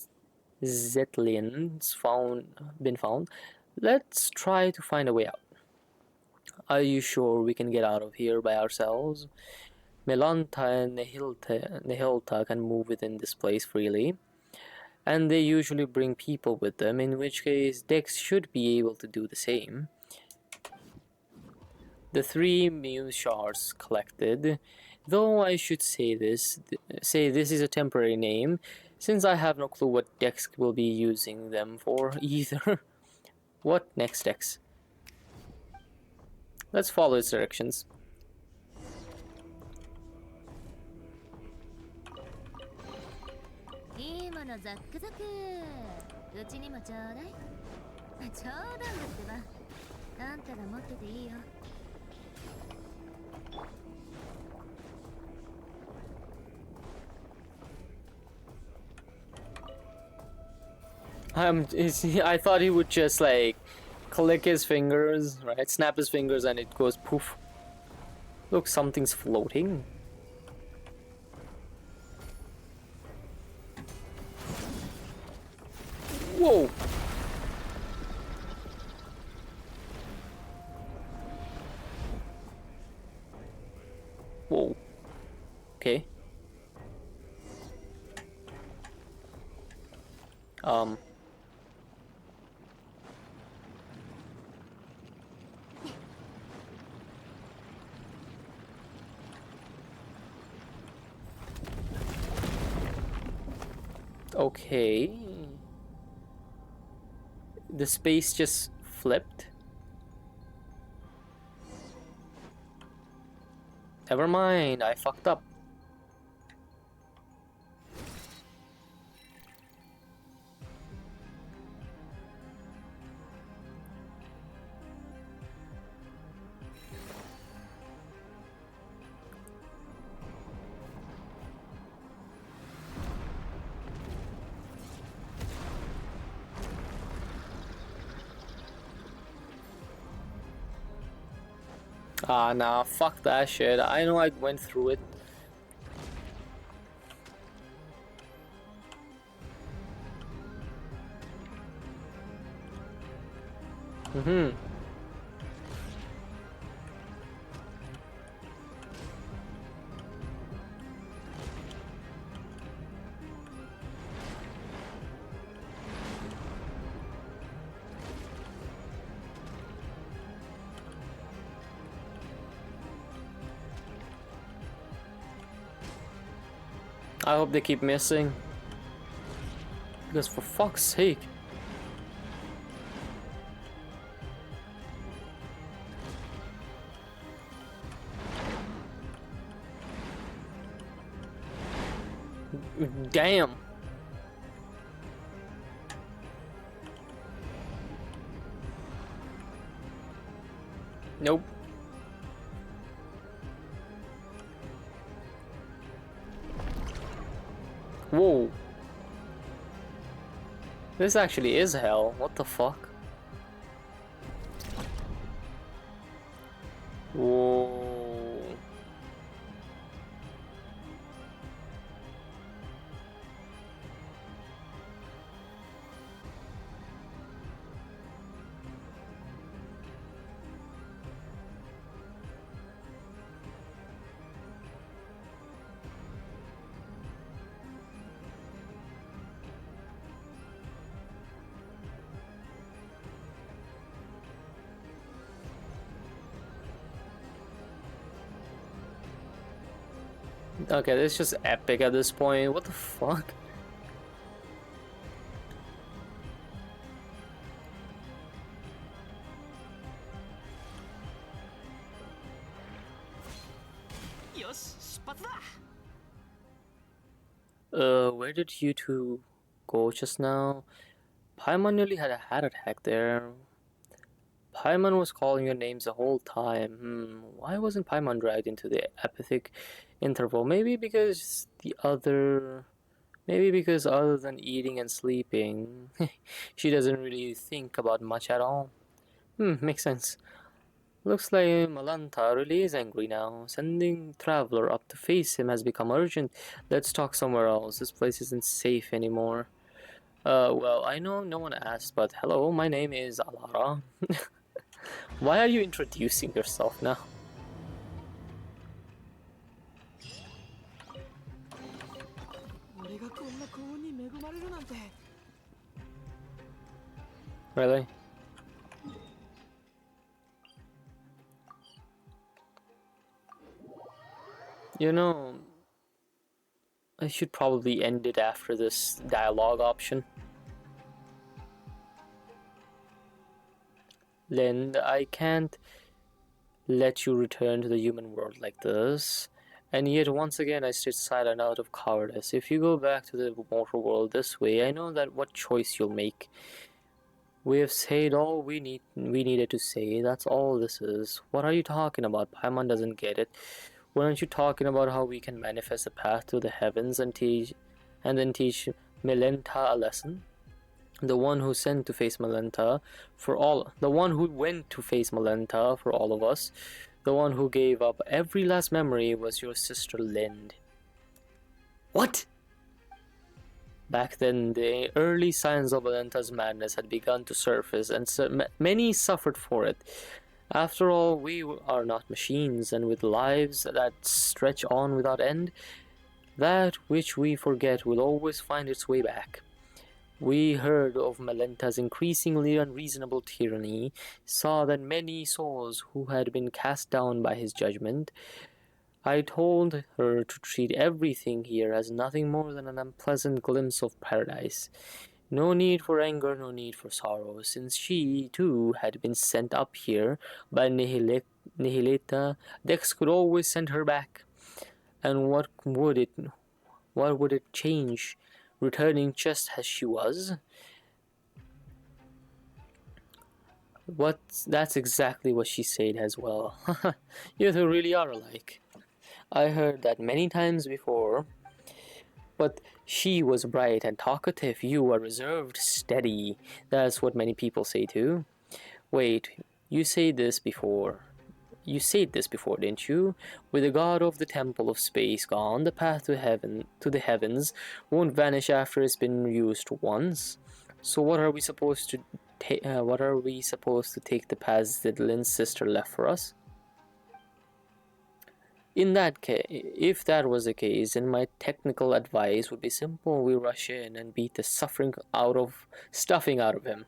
Zetlin's been found, let's try to find a way out. Are you sure we can get out of here by ourselves? Melanta and Nihilta can move within this place freely, and they usually bring people with them, in which case Dex should be able to do the same. The 3 muse shards collected, though I should say this is a temporary name, since I have no clue what Dex will be using them for either. What next, Dex? Let's follow its directions. I thought he would just like click his fingers, right? Snap his fingers and it goes poof. Look, something's floating. Whoa! Whoa. Okay. Okay. The space just flipped. Never mind, I fucked up. Ah, nah, fuck that shit. I know I went through it. I hope they keep missing. Because for fuck's sake. Damn. Nope. Whoa. This actually is hell. What the fuck? Okay, this is just epic at this point. What the fuck? Where did you two go just now? Paimon nearly had a heart attack there. Paimon was calling your names the whole time. Why wasn't Paimon dragged into the epithic interval? Maybe because other than eating and sleeping, she doesn't really think about much at all. Makes sense. Looks like Malanta really is angry now. Sending Traveler up to face him has become urgent. Let's talk somewhere else. This place isn't safe anymore. Well, I know no one asked, but hello, my name is Alara. Why are you introducing yourself now? Really? You know, I should probably end it after this dialogue option. Lind, I can't let you return to the human world like this. And yet, once again, I stayed silent out of cowardice. If you go back to the mortal world this way, I know that what choice you'll make. We have said all we needed to say. That's all this is. What are you talking about? Paimon doesn't get it. Weren't you talking about how we can manifest a path to the heavens and then teach Milenta a lesson? The one who sent to face Milenta the one who went to face Milenta for all of us, the one who gave up every last memory was your sister Lind. What? Back then, the early signs of Milenta's madness had begun to surface, and many suffered for it. After all, we are not machines, and with lives that stretch on without end, that which we forget will always find its way back. We heard of Milenta's increasingly unreasonable tyranny, saw that many souls who had been cast down by his judgment. I told her to treat everything here as nothing more than an unpleasant glimpse of paradise. No need for anger, no need for sorrow, since she, too, had been sent up here by Nihileta. Dex could always send her back. And what would it change? Returning just as she was? That's exactly what she said as well. You two really are alike. I heard that many times before. But she was bright and talkative, you were reserved, steady. That's what many people say too. Wait, you said this before, didn't you? With the god of the temple of space gone, the path to the heavens won't vanish after it's been used once. So what are we supposed to take the paths that Lynn's sister left for us? In that case, if that was the case, then my technical advice would be simple. We rush in and beat the stuffing out of him.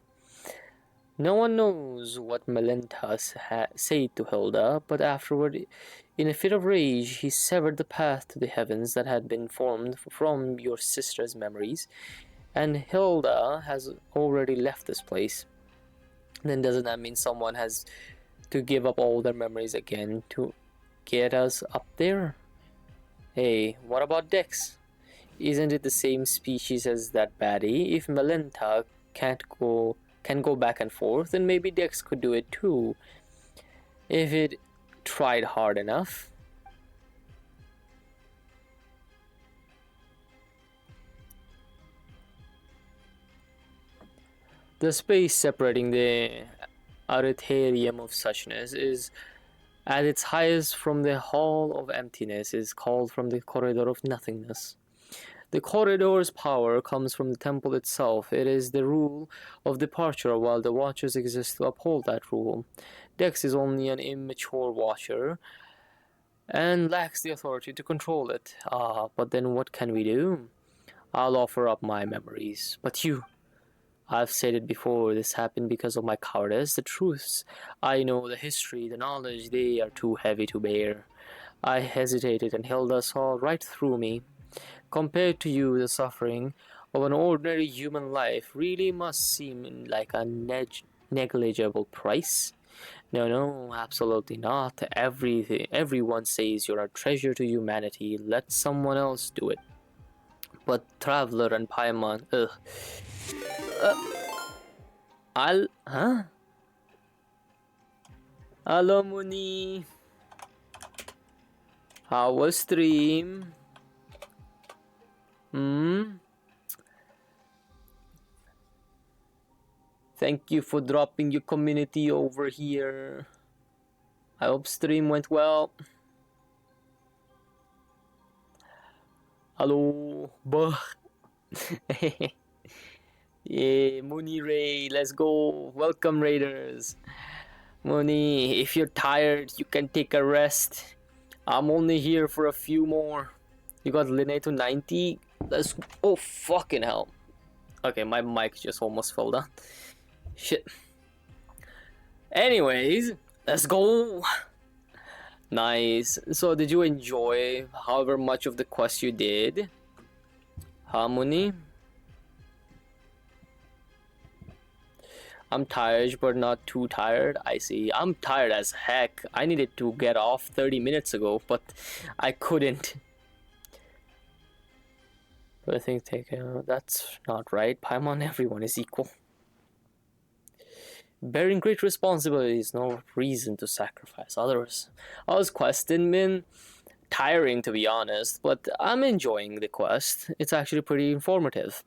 No one knows what Milenta said to Hilda, but afterward, in a fit of rage, he severed the path to the heavens that had been formed from your sister's memories, and Hilda has already left this place. Then doesn't that mean someone has to give up all their memories again to get us up there? Hey, what about Dex? Isn't it the same species as that baddie? If Milenta can go back and forth, then maybe Dex could do it too. If it tried hard enough. The space separating the Aritarium of suchness is at its highest from the hall of emptiness, is called from the corridor of nothingness. The corridor's power comes from the temple itself. It is the rule of departure, while the watchers exist to uphold that rule. Dex is only an immature watcher and lacks the authority to control it. But then what can we do? I'll offer up my memories. But you, I've said it before, this happened because of my cowardice. The truths I know, the history, the knowledge, they are too heavy to bear. I hesitated and Hilda saw right through me. Compared to you, the suffering of an ordinary human life really must seem like a negligible price. No, no, absolutely not. Everyone says you're a treasure to humanity. Let someone else do it. But Traveler and Paimon, ugh. Huh? Hello, Muni. How was stream? Thank you for dropping your community over here. I hope stream went well. Hello, Buh. Yeah, Mooney Ray, let's go. Welcome, Raiders. Mooney, if you're tired, you can take a rest. I'm only here for a few more. You got Linne to 90? Let's. Oh, fucking hell. Okay, my mic just almost fell down. Shit. Anyways, let's go. Nice. So, did you enjoy however much of the quest you did? Harmony? I'm tired, but not too tired. I see. I'm tired as heck. I needed to get off 30 minutes ago, but I couldn't. But I think that's not right. Paimon, everyone is equal. Bearing great responsibilities, no reason to sacrifice others. I was questing been tiring, to be honest, but I'm enjoying the quest. It's actually pretty informative.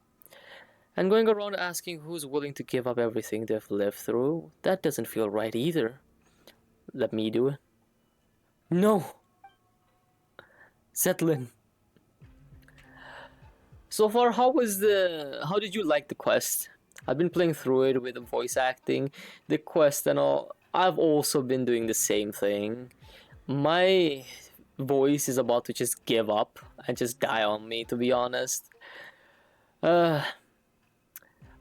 And going around asking who's willing to give up everything they've lived through, that doesn't feel right either. Let me do it. No! Settling. So far, how did you like the quest? I've been playing through it with the voice acting, the quest and all. I've also been doing the same thing. My voice is about to just give up and just die on me, to be honest. I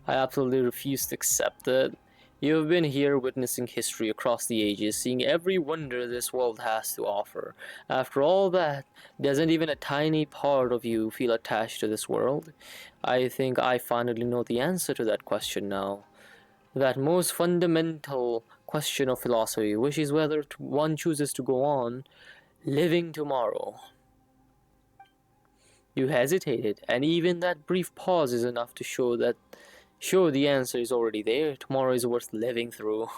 absolutely refuse to accept it. You have been here witnessing history across the ages, seeing every wonder this world has to offer. After all that, doesn't even a tiny part of you feel attached to this world? I think I finally know the answer to that question now. That most fundamental question of philosophy, which is whether one chooses to go on living tomorrow. You hesitated, and even that brief pause is enough to show the answer is already there. Tomorrow is worth living through.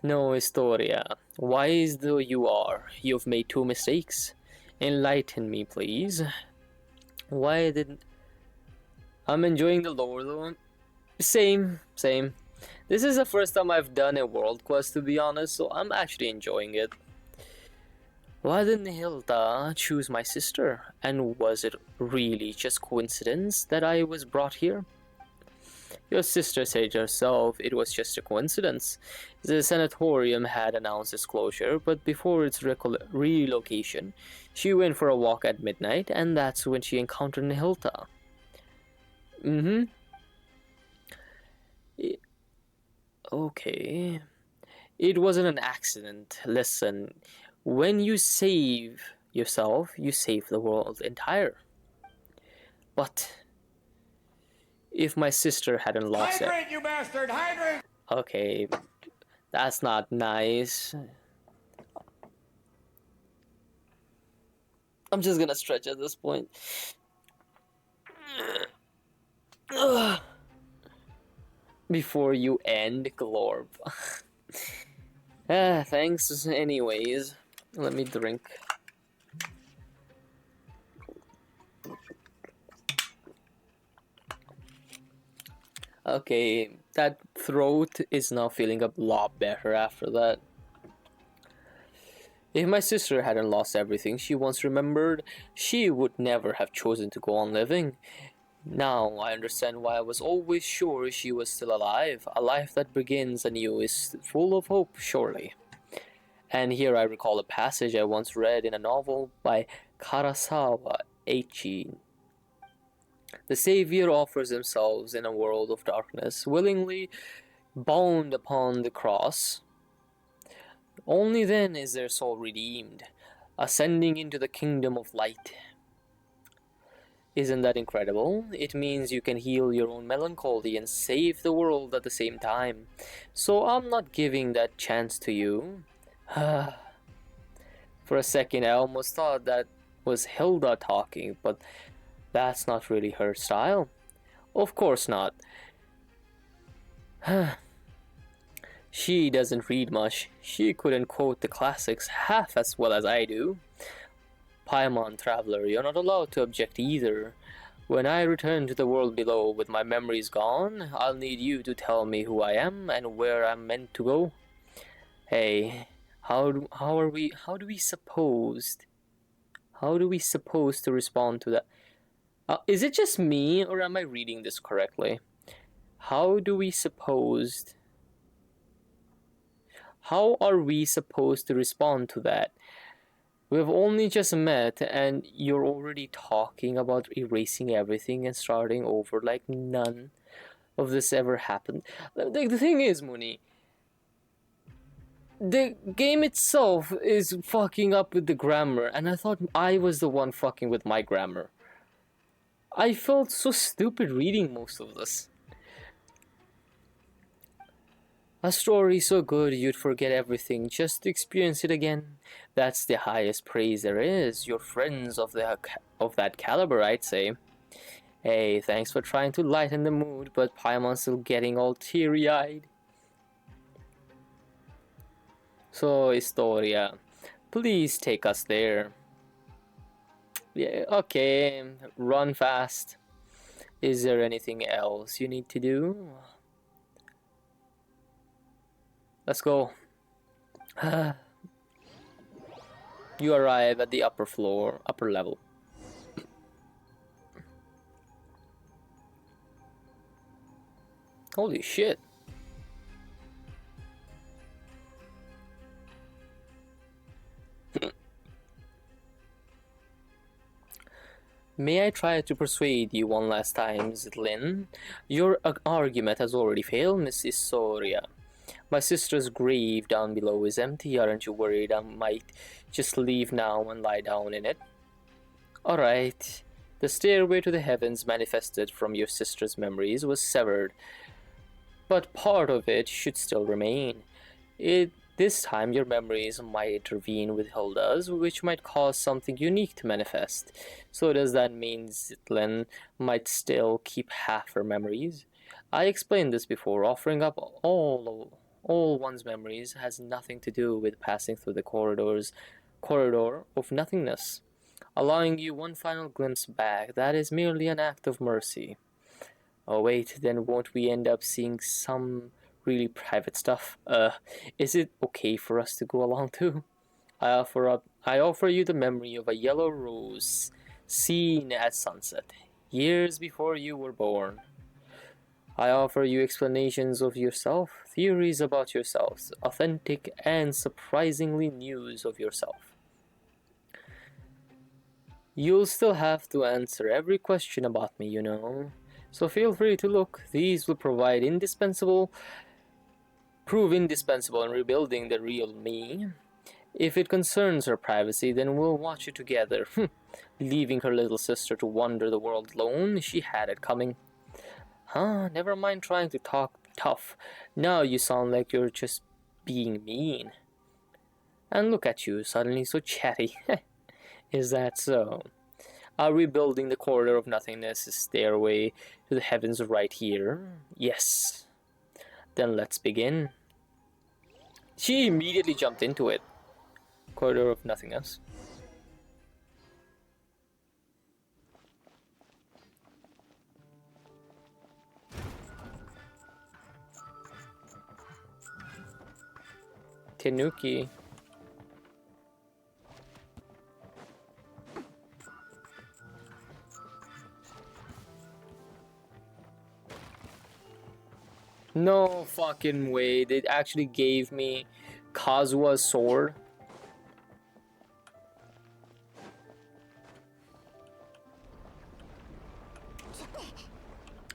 No, Historia. Wise though you are, you've made 2 mistakes. Enlighten me, please. Why didn't... I'm enjoying the lore though. Same. This is the first time I've done a world quest, to be honest, so I'm actually enjoying it. Why didn't Hilda choose my sister? And was it really just coincidence that I was brought here? Your sister said herself it was just a coincidence. The sanatorium had announced its closure, but before its relocation, she went for a walk at midnight, and that's when she encountered Hilda. Okay. It wasn't an accident. Listen, when you save yourself, you save the world entire. But if my sister hadn't lost it... Hydrate, you bastard! Hydrate! Okay, that's not nice. I'm just gonna stretch at this point. Before you end, Glorb. Thanks anyways. Let me drink. Okay, that throat is now feeling a lot better after that. If my sister hadn't lost everything she once remembered, she would never have chosen to go on living. Now I understand why I was always sure she was still alive. A life that begins anew is full of hope, surely. And here I recall a passage I once read in a novel by Karasawa Eiichi. The Savior offers himself in a world of darkness, willingly bound upon the cross. Only then is their soul redeemed, ascending into the kingdom of light. Isn't that incredible? It means you can heal your own melancholy and save the world at the same time. So I'm not giving that chance to you. For a second I almost thought that was Hilda talking, but that's not really her style. Of course not. She doesn't read much. She couldn't quote the classics half as well as I do. Paimon Traveler, you're not allowed to object either. When I return to the world below with my memories gone, I'll need you to tell me who I am and where I'm meant to go. Hey, how do we suppose to respond to that? Is it just me, or am I reading this correctly? How are we supposed to respond to that? We've only just met, and you're already talking about erasing everything and starting over like none of this ever happened. The thing is, Mooney, the game itself is fucking up with the grammar, and I thought I was the one fucking with my grammar. I felt so stupid reading most of this. A story so good you'd forget everything just to experience it again. That's the highest praise there is. You're friends of that caliber, I'd say. Hey, thanks for trying to lighten the mood, but Paimon's still getting all teary-eyed. So, Historia, please take us there. Yeah, okay, run fast. Is there anything else you need to do? Let's go. You arrive at the upper level. Holy shit. May I try to persuade you one last time, Zidlin? Your argument has already failed, Miss Isoria. My sister's grave down below is empty. Aren't you worried I might just leave now and lie down in it? Alright. The stairway to the heavens manifested from your sister's memories was severed, but part of it should still remain. This time your memories might intervene with Hilda's, which might cause something unique to manifest. So does that mean Zidlin might still keep half her memories? I explained this before. Offering up all one's memories has nothing to do with passing through the corridor of nothingness. Allowing you one final glimpse back, that is merely an act of mercy. Oh wait, then won't we end up seeing some really private stuff? Is it okay for us to go along too? I offer you the memory of a yellow rose seen at sunset, years before you were born. I offer you explanations of yourself, theories about yourselves, authentic and surprisingly news of yourself. You'll still have to answer every question about me, you know. So feel free to look. These will prove indispensable in rebuilding the real me. If it concerns her privacy, then we'll watch it together. Leaving her little sister to wander the world alone, she had it coming. Huh, never mind trying to talk tough. Now you sound like you're just being mean. And look at you, suddenly so chatty. Is that so? Are we building the corridor of nothingness, a stairway to the heavens right here? Yes. Then let's begin. She immediately jumped into it. Corridor of nothingness. Tenuki. No fucking way. They actually gave me Kazua's sword.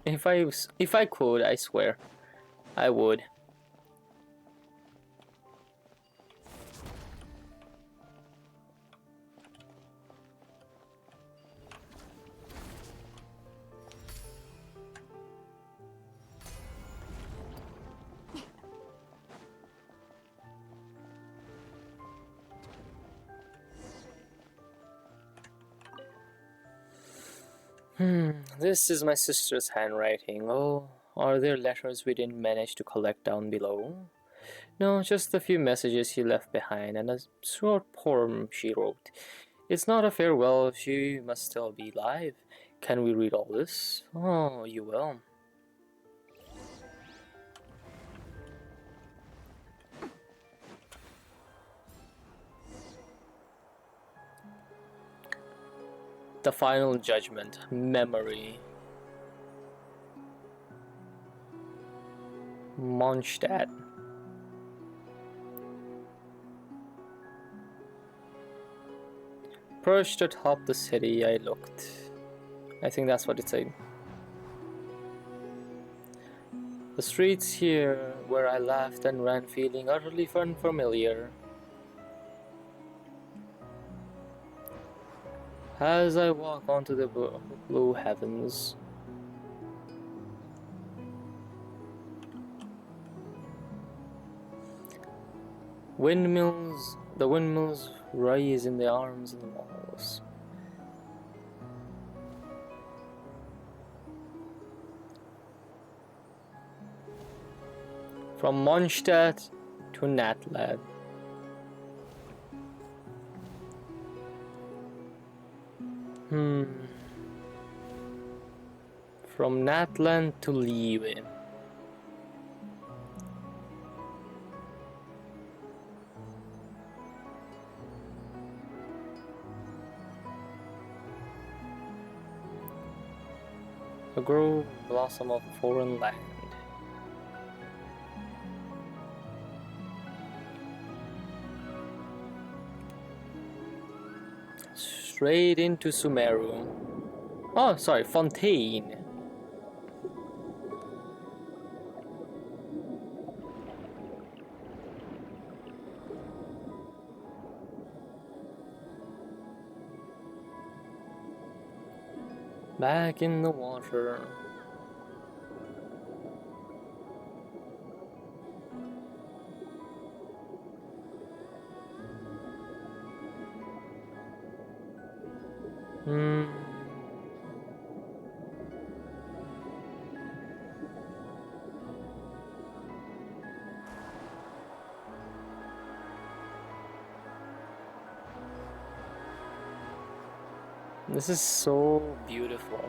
If I could, I swear, I would. This is my sister's handwriting. Oh, are there letters we didn't manage to collect down below? No, just a few messages she left behind and a short poem she wrote. It's not a farewell, she must still be alive. Can we read all this? Oh, you will. The final judgment. Memory. Mondstadt. Perched atop the city, I looked. I think that's what it said. The streets here, where I laughed and ran feeling utterly unfamiliar. As I walk onto the blue heavens, the windmills rise in the arms of the walls. From Mondstadt to Natland. From Natland to Liwe. A grove blossom of a foreign land. Straight into Sumeru. Oh, sorry, Fontaine. Back in the water. This is so beautiful.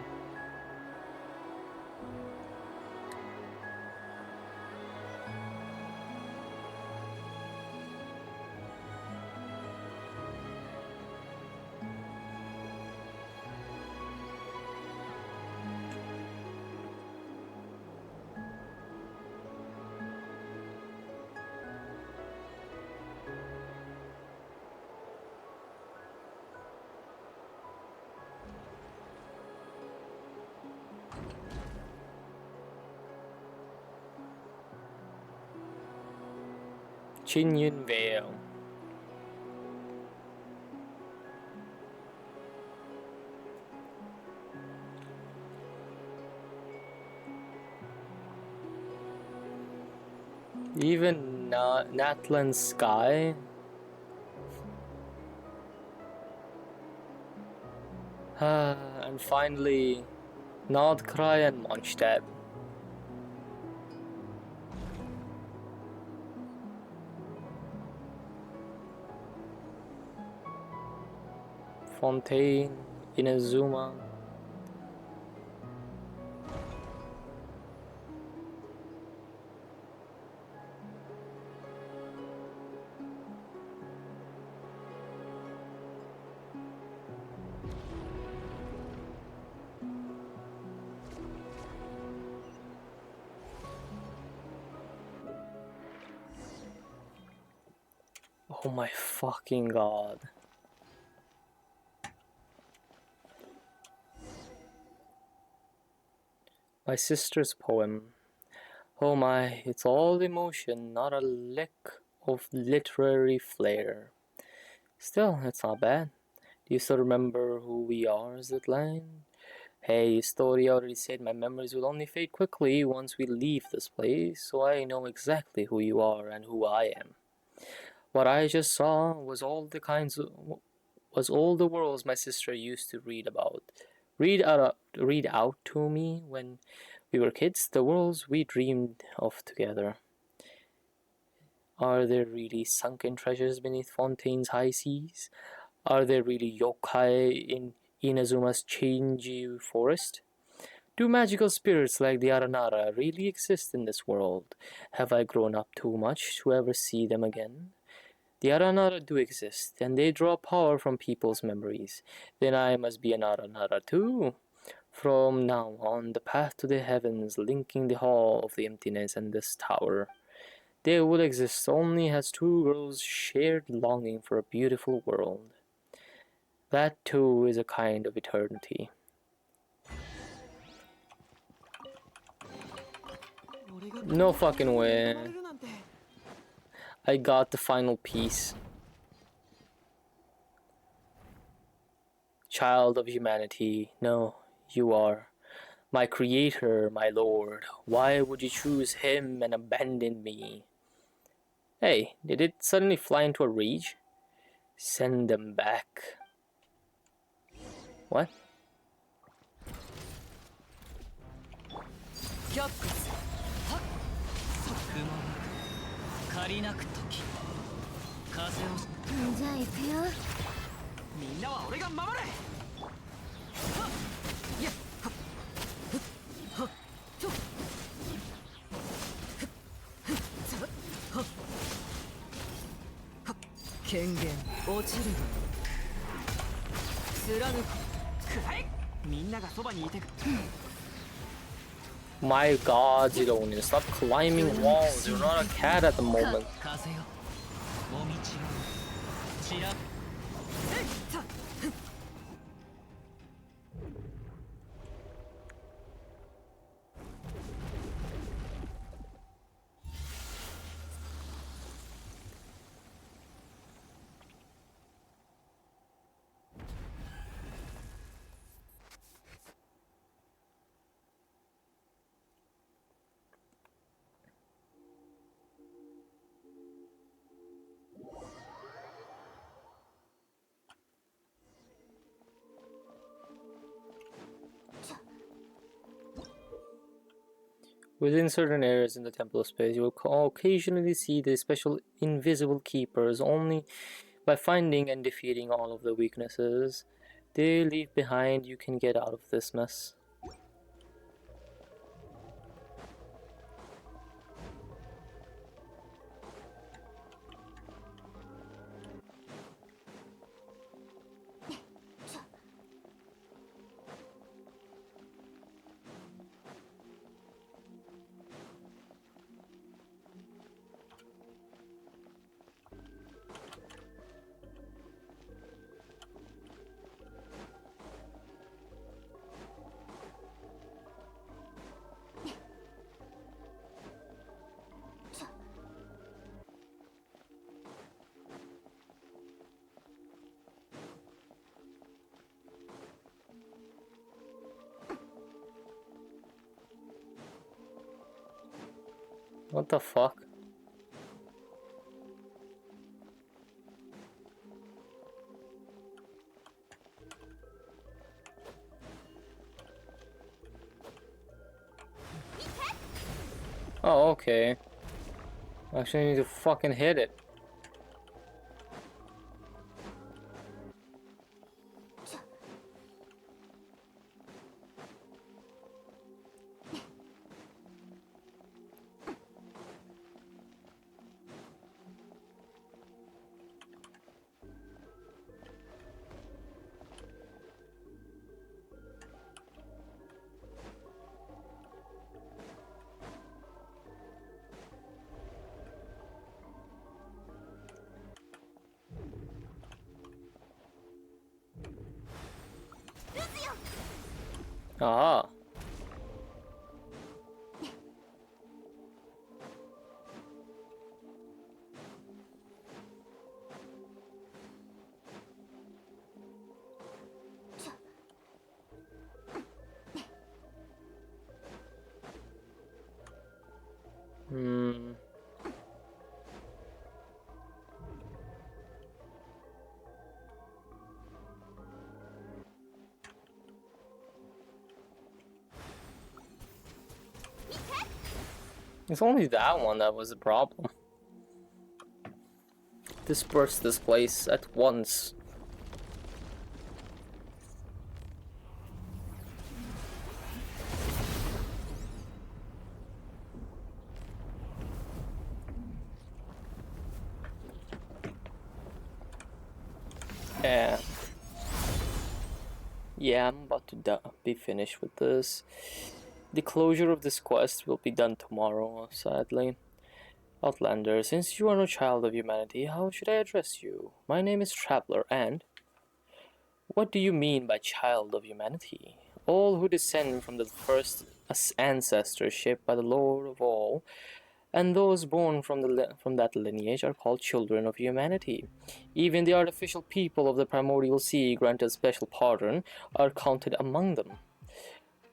Chinyan Vale. Even Natland Sky. And finally, Nordkrai and Mondstadt. Fontaine, Inazuma. Oh my fucking god. My sister's poem. Oh my, it's all emotion, not a lick of literary flair. Still, it's not bad. Do you still remember who we are, Zitlan? Hey, story already said my memories will only fade quickly once we leave this place, so I know exactly who you are and who I am. What I just saw was all the worlds my sister used to read out to me when we were kids, the worlds we dreamed of together. Are there really sunken treasures beneath Fontaine's high seas? Are there really yokai in Inazuma's Changyu forest? Do magical spirits like the Aranara really exist in this world? Have I grown up too much to ever see them again? The Aranara do exist, and they draw power from people's memories. Then I must be an Aranara too. From now on, the path to the heavens linking the Hall of the Emptiness and this tower. They will exist only as two girls' shared longing for a beautiful world. That too is a kind of eternity. No fucking way. I got the final piece. Child of humanity, no, you are. My creator, my lord, why would you choose him and abandon me? Hey, did it suddenly fly into a rage? Send them back. What? 却下はっ雲なく借りなく時風をじゃあ行くよ。みんなは俺が守れはっやっはっふっはっとふっふっざっはっはっ権限落ちる貫くくらえみんながそばにいてく My god, Zidane, stop climbing walls. You're not a cat at the moment. 風よお道をちらえいさ Within certain areas in the temple space, you will occasionally see the special invisible keepers only by finding and defeating all of the weaknesses they leave behind. You can get out of this mess. What the fuck? Oh, okay. Actually, I need to fucking hit it. Ah. It's only that one that was the problem. Disperse this place at once. Yeah. Yeah, I'm about to be finished with this. The closure of this quest will be done tomorrow, sadly. Outlander, since you are no child of humanity, how should I address you? My name is Traveler, and... What do you mean by child of humanity? All who descend from the first ancestorship by the Lord of all, and those born from that lineage are called children of humanity. Even the artificial people of the primordial sea granted special pardon are counted among them.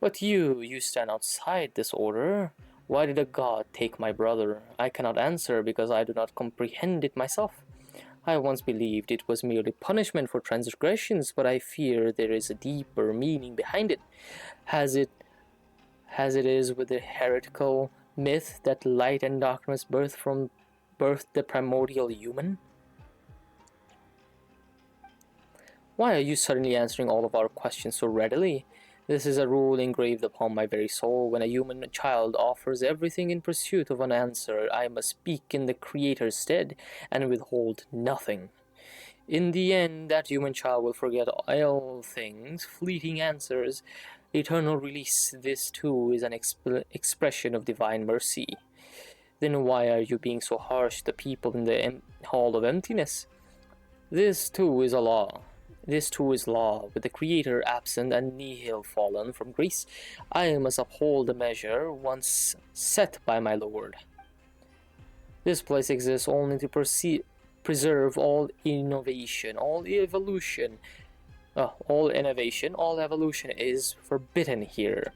But you stand outside this order. Why did a god take my brother? I cannot answer because I do not comprehend it myself. I once believed it was merely punishment for transgressions, but I fear there is a deeper meaning behind it. As it is with the heretical myth that light and darkness birthed the primordial human? Why are you suddenly answering all of our questions so readily? This is a rule engraved upon my very soul. When a human child offers everything in pursuit of an answer, I must speak in the Creator's stead and withhold nothing. In the end, that human child will forget all things, fleeting answers, eternal release. This too is an expression of divine mercy. Then why are you being so harsh to the people in the Hall of Emptiness? This too is a law. This too is law. With the Creator absent and nihil fallen from grace, I must uphold the measure once set by my Lord. This place exists only to preserve all innovation, all evolution. All evolution is forbidden here.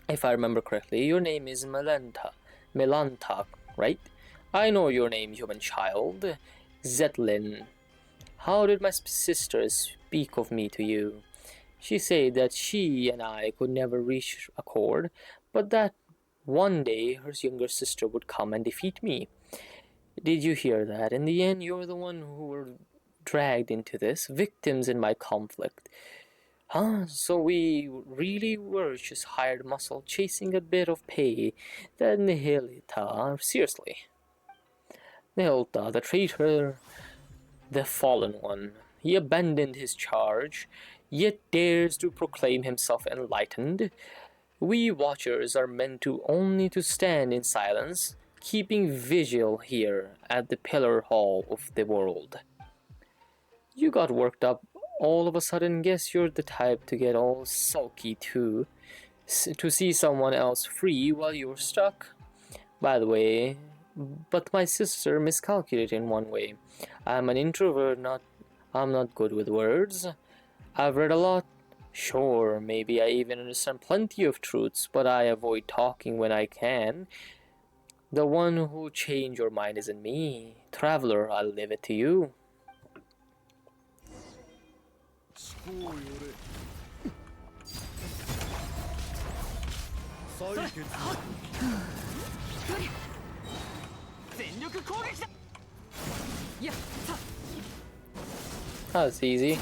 If I remember correctly, your name is Melanta, right? I know your name, human child. Zetlin. How did my sister speak of me to you? She said that she and I could never reach accord, but that one day her younger sister would come and defeat me. Did you hear that? In the end, you're the one who were dragged into this, victims in my conflict. Huh? So we really were just hired muscle chasing a bit of pay. The Nihilita, seriously. Nihilta, the traitor, the fallen one. He abandoned his charge, yet dares to proclaim himself enlightened. We watchers are meant to only to stand in silence, keeping vigil here at the pillar hall of the world. You got worked up all of a sudden. Guess you're the type to get all sulky too, to see someone else free while you're stuck. By the way, but my sister miscalculated in one way. I'm an introvert, I'm not good with words. I've read a lot. Sure, maybe I even understand plenty of truths, but I avoid talking when I can. The one who changed your mind isn't me. Traveler, I'll leave it to you. That's easy.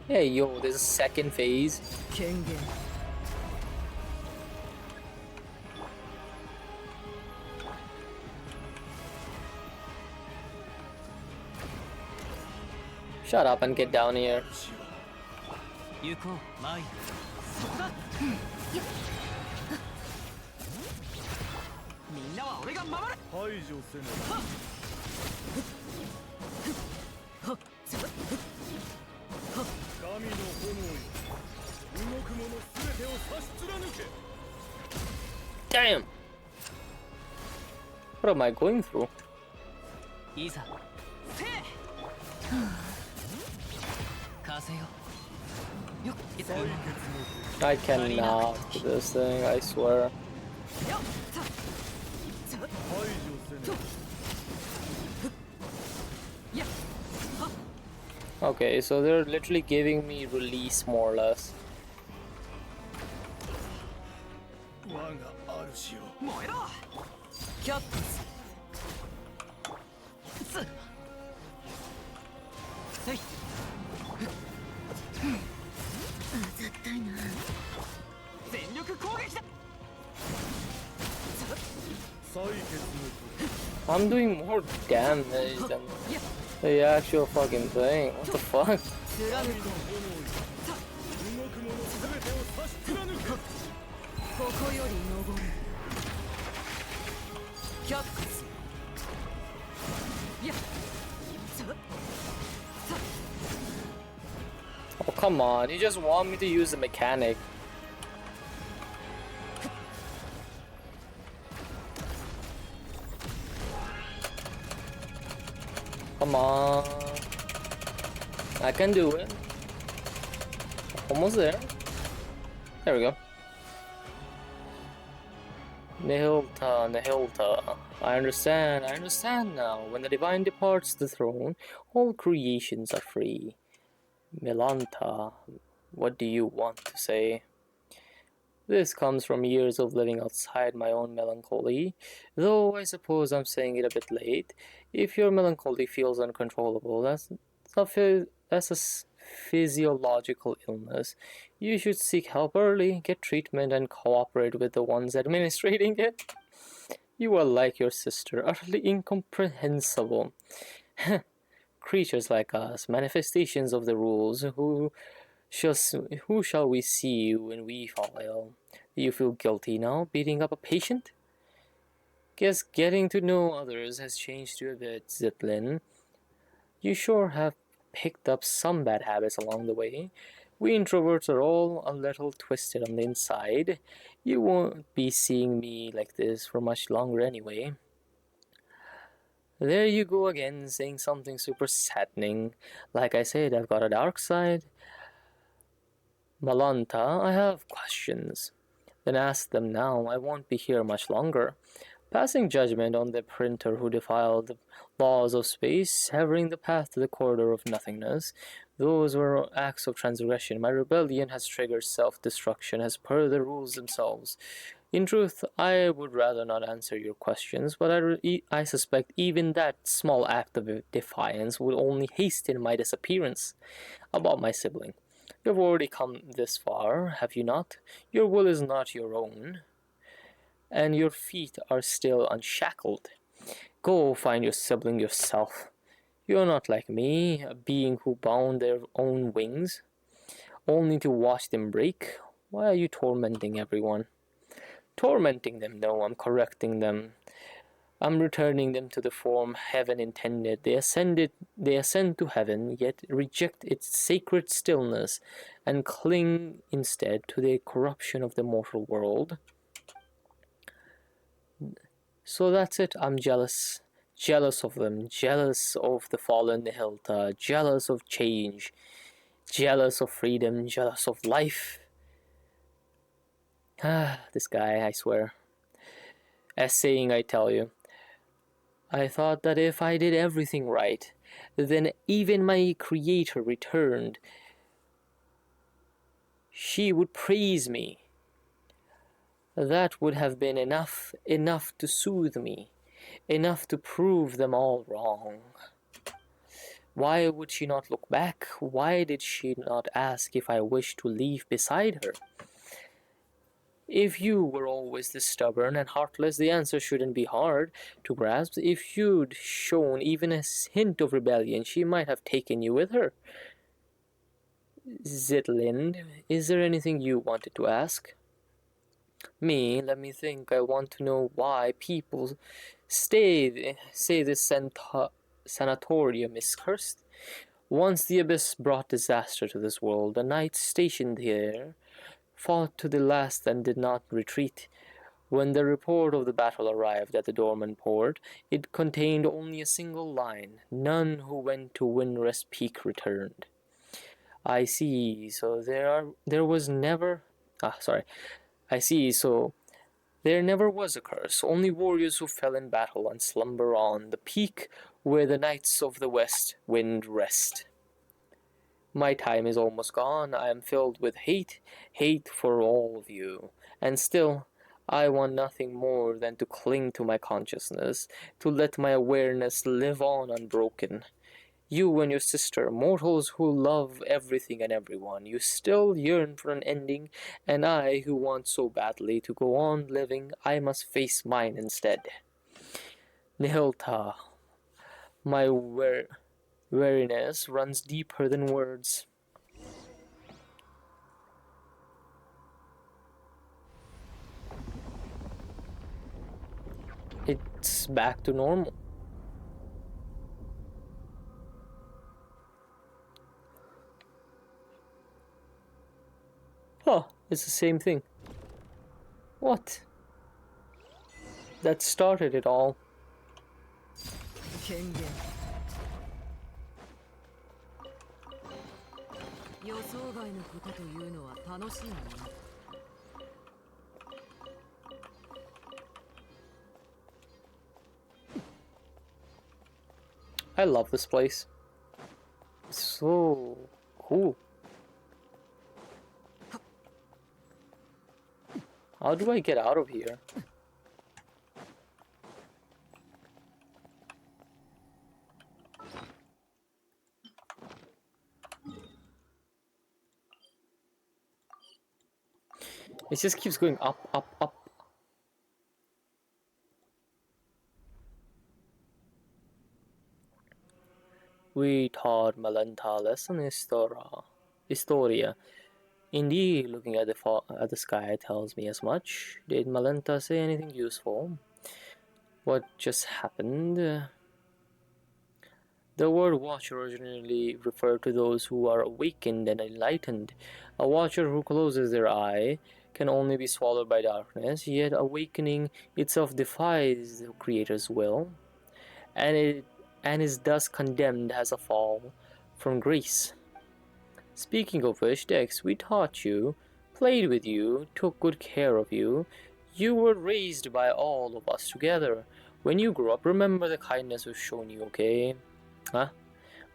Hey yo, there's a second phase. Shut up and get down here. Damn! What am I going through? I cannot do this thing, I swear. Okay, so they're literally giving me release more or less. 我が主よ。燃えろキャップスせいあざったいな。全力攻撃だ I'm doing more damage than the actual fucking thing. What the fuck? 貫こうここより登るキャップスいやさ Oh, come on. You just want me to use the mechanic. Come on. I can do it. Almost there. There we go. Nihilta, Nihilta. I understand now. When the divine departs the throne, all creations are free. Milanta, what do you want to say? This comes from years of living outside my own melancholy, though I suppose I'm saying it a bit late. If your melancholy feels uncontrollable, that's a physiological illness. You should seek help early, get treatment, and cooperate with the ones administrating it. You are like your sister, utterly incomprehensible. Creatures like us, manifestations of the rules, who shall we see when we fall ill? Do you feel guilty now, beating up a patient? Guess getting to know others has changed you a bit, Zitlin. You sure have picked up some bad habits along the way. We introverts are all a little twisted on the inside. You won't be seeing me like this for much longer anyway. There you go again, saying something super saddening. Like I said, I've got a dark side. Malanta, I have questions. Then ask them now, I won't be here much longer. Passing judgment on the printer who defiled the laws of space, severing the path to the corridor of nothingness. Those were acts of transgression. My rebellion has triggered self-destruction as per the rules themselves. In truth, I would rather not answer your questions, but I suspect even that small act of defiance would only hasten my disappearance. About my sibling. You've already come this far, have you not? Your will is not your own, and your feet are still unshackled. Go find your sibling yourself. You're not like me, a being who bound their own wings, only to watch them break. Why are you tormenting everyone? Tormenting them? No, I'm correcting them. I'm returning them to the form heaven intended. They ascend to heaven, yet reject its sacred stillness, and cling instead to the corruption of the mortal world. So that's it. I'm jealous. Jealous of them. Jealous of the fallen Nihilta. Jealous of change. Jealous of freedom. Jealous of life. This guy, I swear. Essaying, I tell you. I thought that if I did everything right, then even my creator returned. She would praise me. That would have been enough to soothe me, enough to prove them all wrong. Why would she not look back? Why did she not ask if I wished to leave beside her? If you were always this stubborn and heartless, the answer shouldn't be hard to grasp. If you'd shown even a hint of rebellion, she might have taken you with her. Zitlind, is there anything you wanted to ask? Me, let me think. I want to know why people say this sanatorium is cursed. Once the abyss brought disaster to this world, the knights stationed here fought to the last and did not retreat. When the report of the battle arrived at the dormant port, it contained only a single line. None who went to Windrest Peak returned. I see, so there never was a curse, only warriors who fell in battle and slumber on the peak where the knights of the west wind rest. My time is almost gone. I am filled with hate, hate for all of you. And still, I want nothing more than to cling to my consciousness, to let my awareness live on unbroken. You and your sister, mortals who love everything and everyone, you still yearn for an ending, and I, who want so badly to go on living, I must face mine instead. Nihilta, my weariness runs deeper than words. It's back to normal. Oh, it's the same thing. What? That started it all. 権限予想外のことというのは楽しいもの。 I love this place. It's so cool. How do I get out of here? It just keeps going up, up, up. We taught Malanta lesson Historia. Indeed, looking at the sky tells me as much. Did Malenta say anything useful? What just happened? The word watcher originally referred to those who are awakened and enlightened. A watcher who closes their eye can only be swallowed by darkness, yet awakening itself defies the Creator's will, and is thus condemned as a fall from grace. Speaking of which, Dex, we taught you, played with you, took good care of you. You were raised by all of us together. When you grow up, remember the kindness we've shown you, okay? Huh?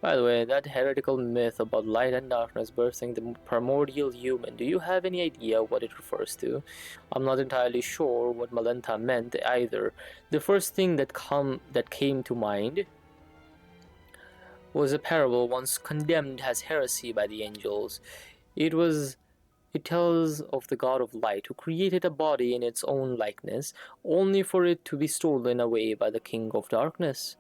By the way, that heretical myth about light and darkness birthing the primordial human, do you have any idea what it refers to? I'm not entirely sure what Malenta meant either. The first thing that came to mind was a parable once condemned as heresy by the angels. It tells of the god of light who created a body in its own likeness, only for it to be stolen away by the king of darkness.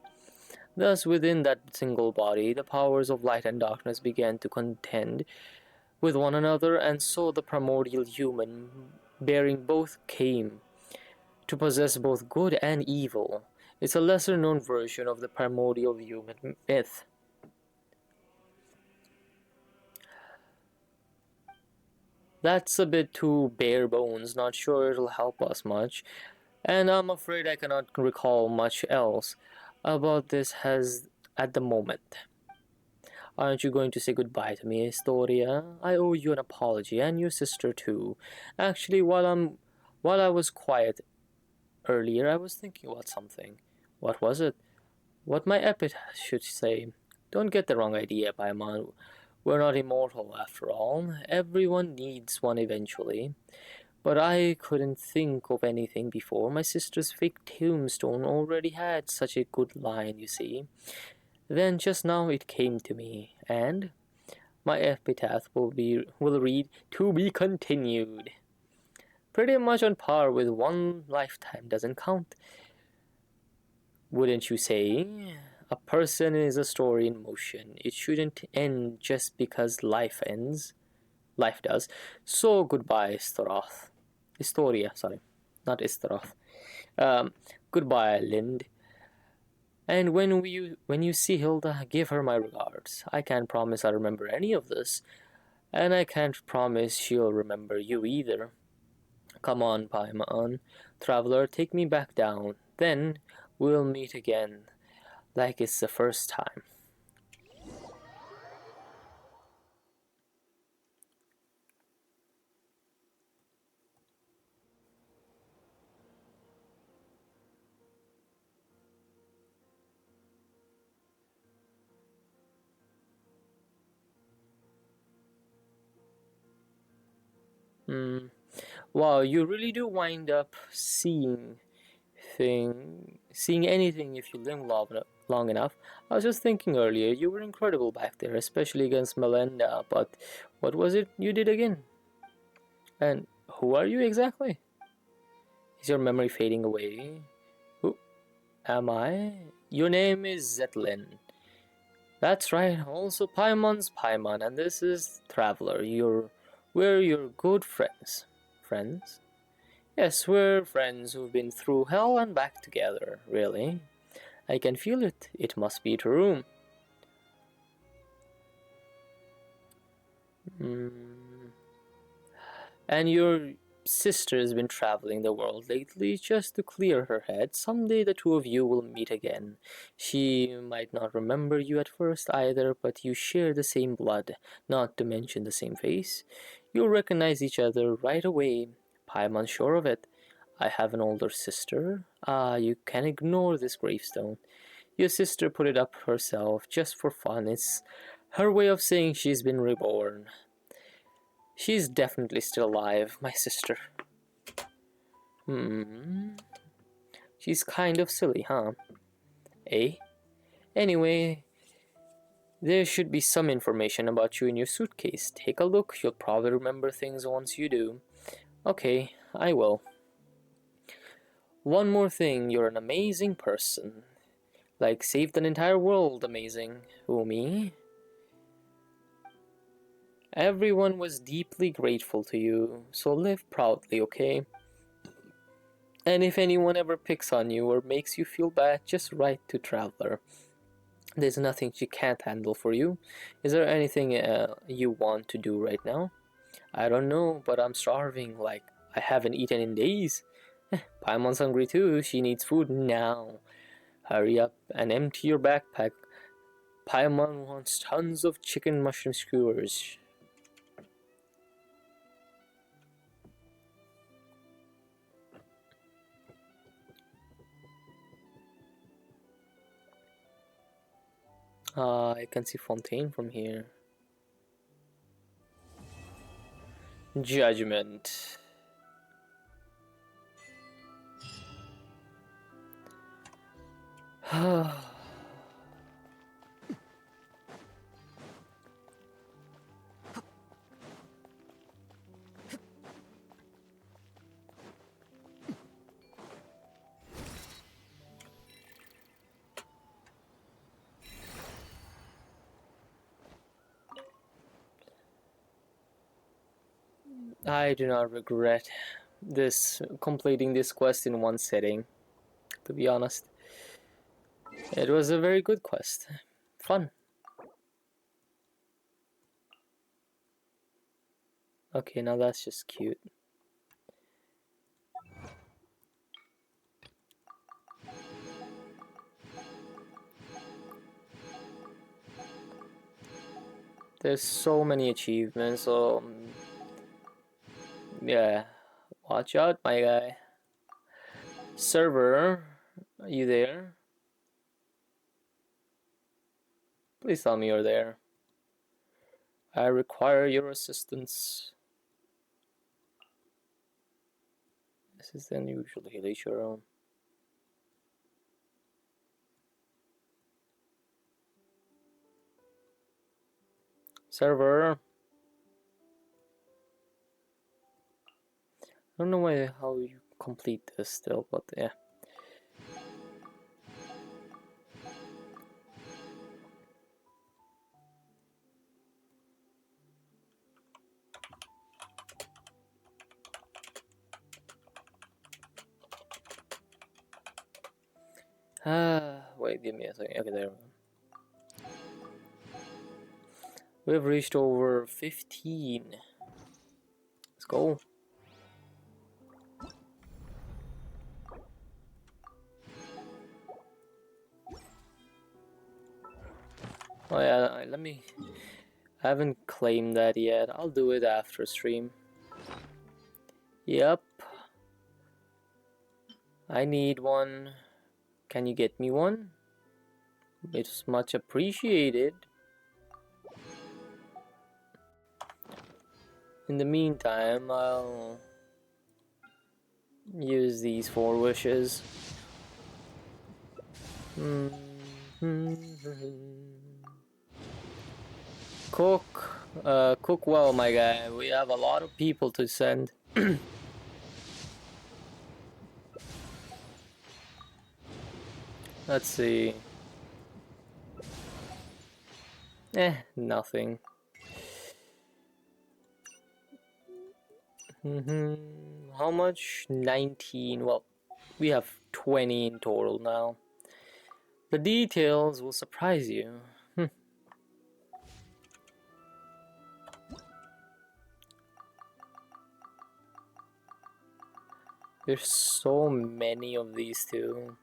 Thus, within that single body, the powers of light and darkness began to contend with one another, and so the primordial human, bearing both, came to possess both good and evil. It's a lesser known version of the primordial human myth. That's a bit too bare bones, not sure it'll help us much, and I'm afraid I cannot recall much else about this at the moment. Aren't you going to say goodbye to me, Historia? I owe you an apology, and your sister too. Actually, while I was quiet earlier, I was thinking about something. What was it? What my epitaph should say. Don't get the wrong idea, Paimon. We're not immortal, after all. Everyone needs one eventually. But I couldn't think of anything before. My sister's fake tombstone already had such a good line, you see. Then just now it came to me, and my epitaph will read, "To be continued." Pretty much on par with "One lifetime doesn't count." Wouldn't you say? A person is a story in motion. It shouldn't end just because life ends. Life does. So goodbye, Historia, sorry. Not Istoroth. Goodbye, Lind. And when you see Hilda, give her my regards. I can't promise I'll remember any of this, and I can't promise she'll remember you either. Come on, Paimon. Traveler, take me back down. Then we'll meet again, like it's the first time. Wow, you really do wind up seeing anything if you live long enough. I was just thinking earlier, you were incredible back there, especially against Melinda, but what was it you did again? And who are you exactly? Is your memory fading away? Who am I? Your name is Zetlin. That's right, also Paimon's Paimon, and this is Traveler. We're your good friends. Friends? Yes, we're friends who've been through hell and back together, really. I can feel it. It must be true. And your sister's been traveling the world lately just to clear her head. Someday the two of you will meet again. She might not remember you at first either, but you share the same blood, not to mention the same face. You'll recognize each other right away. Paimon's sure of it. I have an older sister. You can ignore this gravestone. Your sister put it up herself just for fun. It's her way of saying she's been reborn. She's definitely still alive, my sister. She's kind of silly, huh? Eh? Anyway, there should be some information about you in your suitcase. Take a look, you'll probably remember things once you do. Okay, I will. One more thing, you're an amazing person. Like, saved an entire world amazing. Who, me? Everyone was deeply grateful to you, so live proudly, okay? And if anyone ever picks on you or makes you feel bad, just write to Traveler. There's nothing she can't handle for you. Is there anything you want to do right now? I don't know, but I'm starving, like I haven't eaten in days. Paimon's hungry too, she needs food now. Hurry up and empty your backpack. Paimon wants tons of chicken mushroom skewers. I can see Fontaine from here. Judgment. I do not regret completing this quest in one sitting, to be honest. It was a very good quest. Fun. Okay, now that's just cute. There's so many achievements, so yeah. Watch out, my guy. Server, are you there? Please tell me you're there. I require your assistance. This is unusual. Each your own. Server. I don't know how you complete this still, but yeah. Wait, give me a second. Okay, there we go. We've reached over 15. Let's go. Oh yeah, let me... I haven't claimed that yet. I'll do it after stream. Yep. I need one. Can you get me one? It's much appreciated. In the meantime, I'll use these 4 wishes. Cook well, my guy. We have a lot of people to send. Let's see. Nothing. How much? 19. Well, we have 20 in total now. The details will surprise you. There's so many of these too.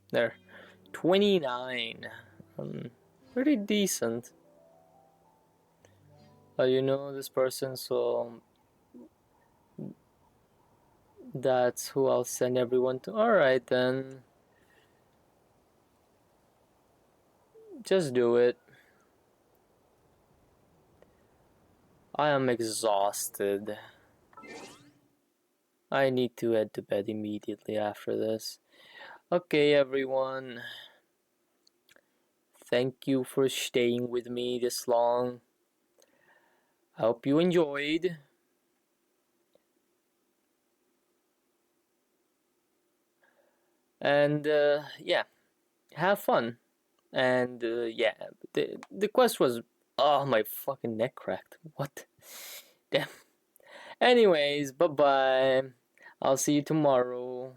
There. 29. Pretty decent. You know this person, so that's who I'll send everyone to. Alright then. Just do it. I am exhausted. I need to head to bed immediately after this. Okay, everyone. Thank you for staying with me this long. I hope you enjoyed. And yeah, have fun. And yeah, the quest was... Oh, my fucking neck cracked. What? Damn. Anyways, bye bye. I'll see you tomorrow.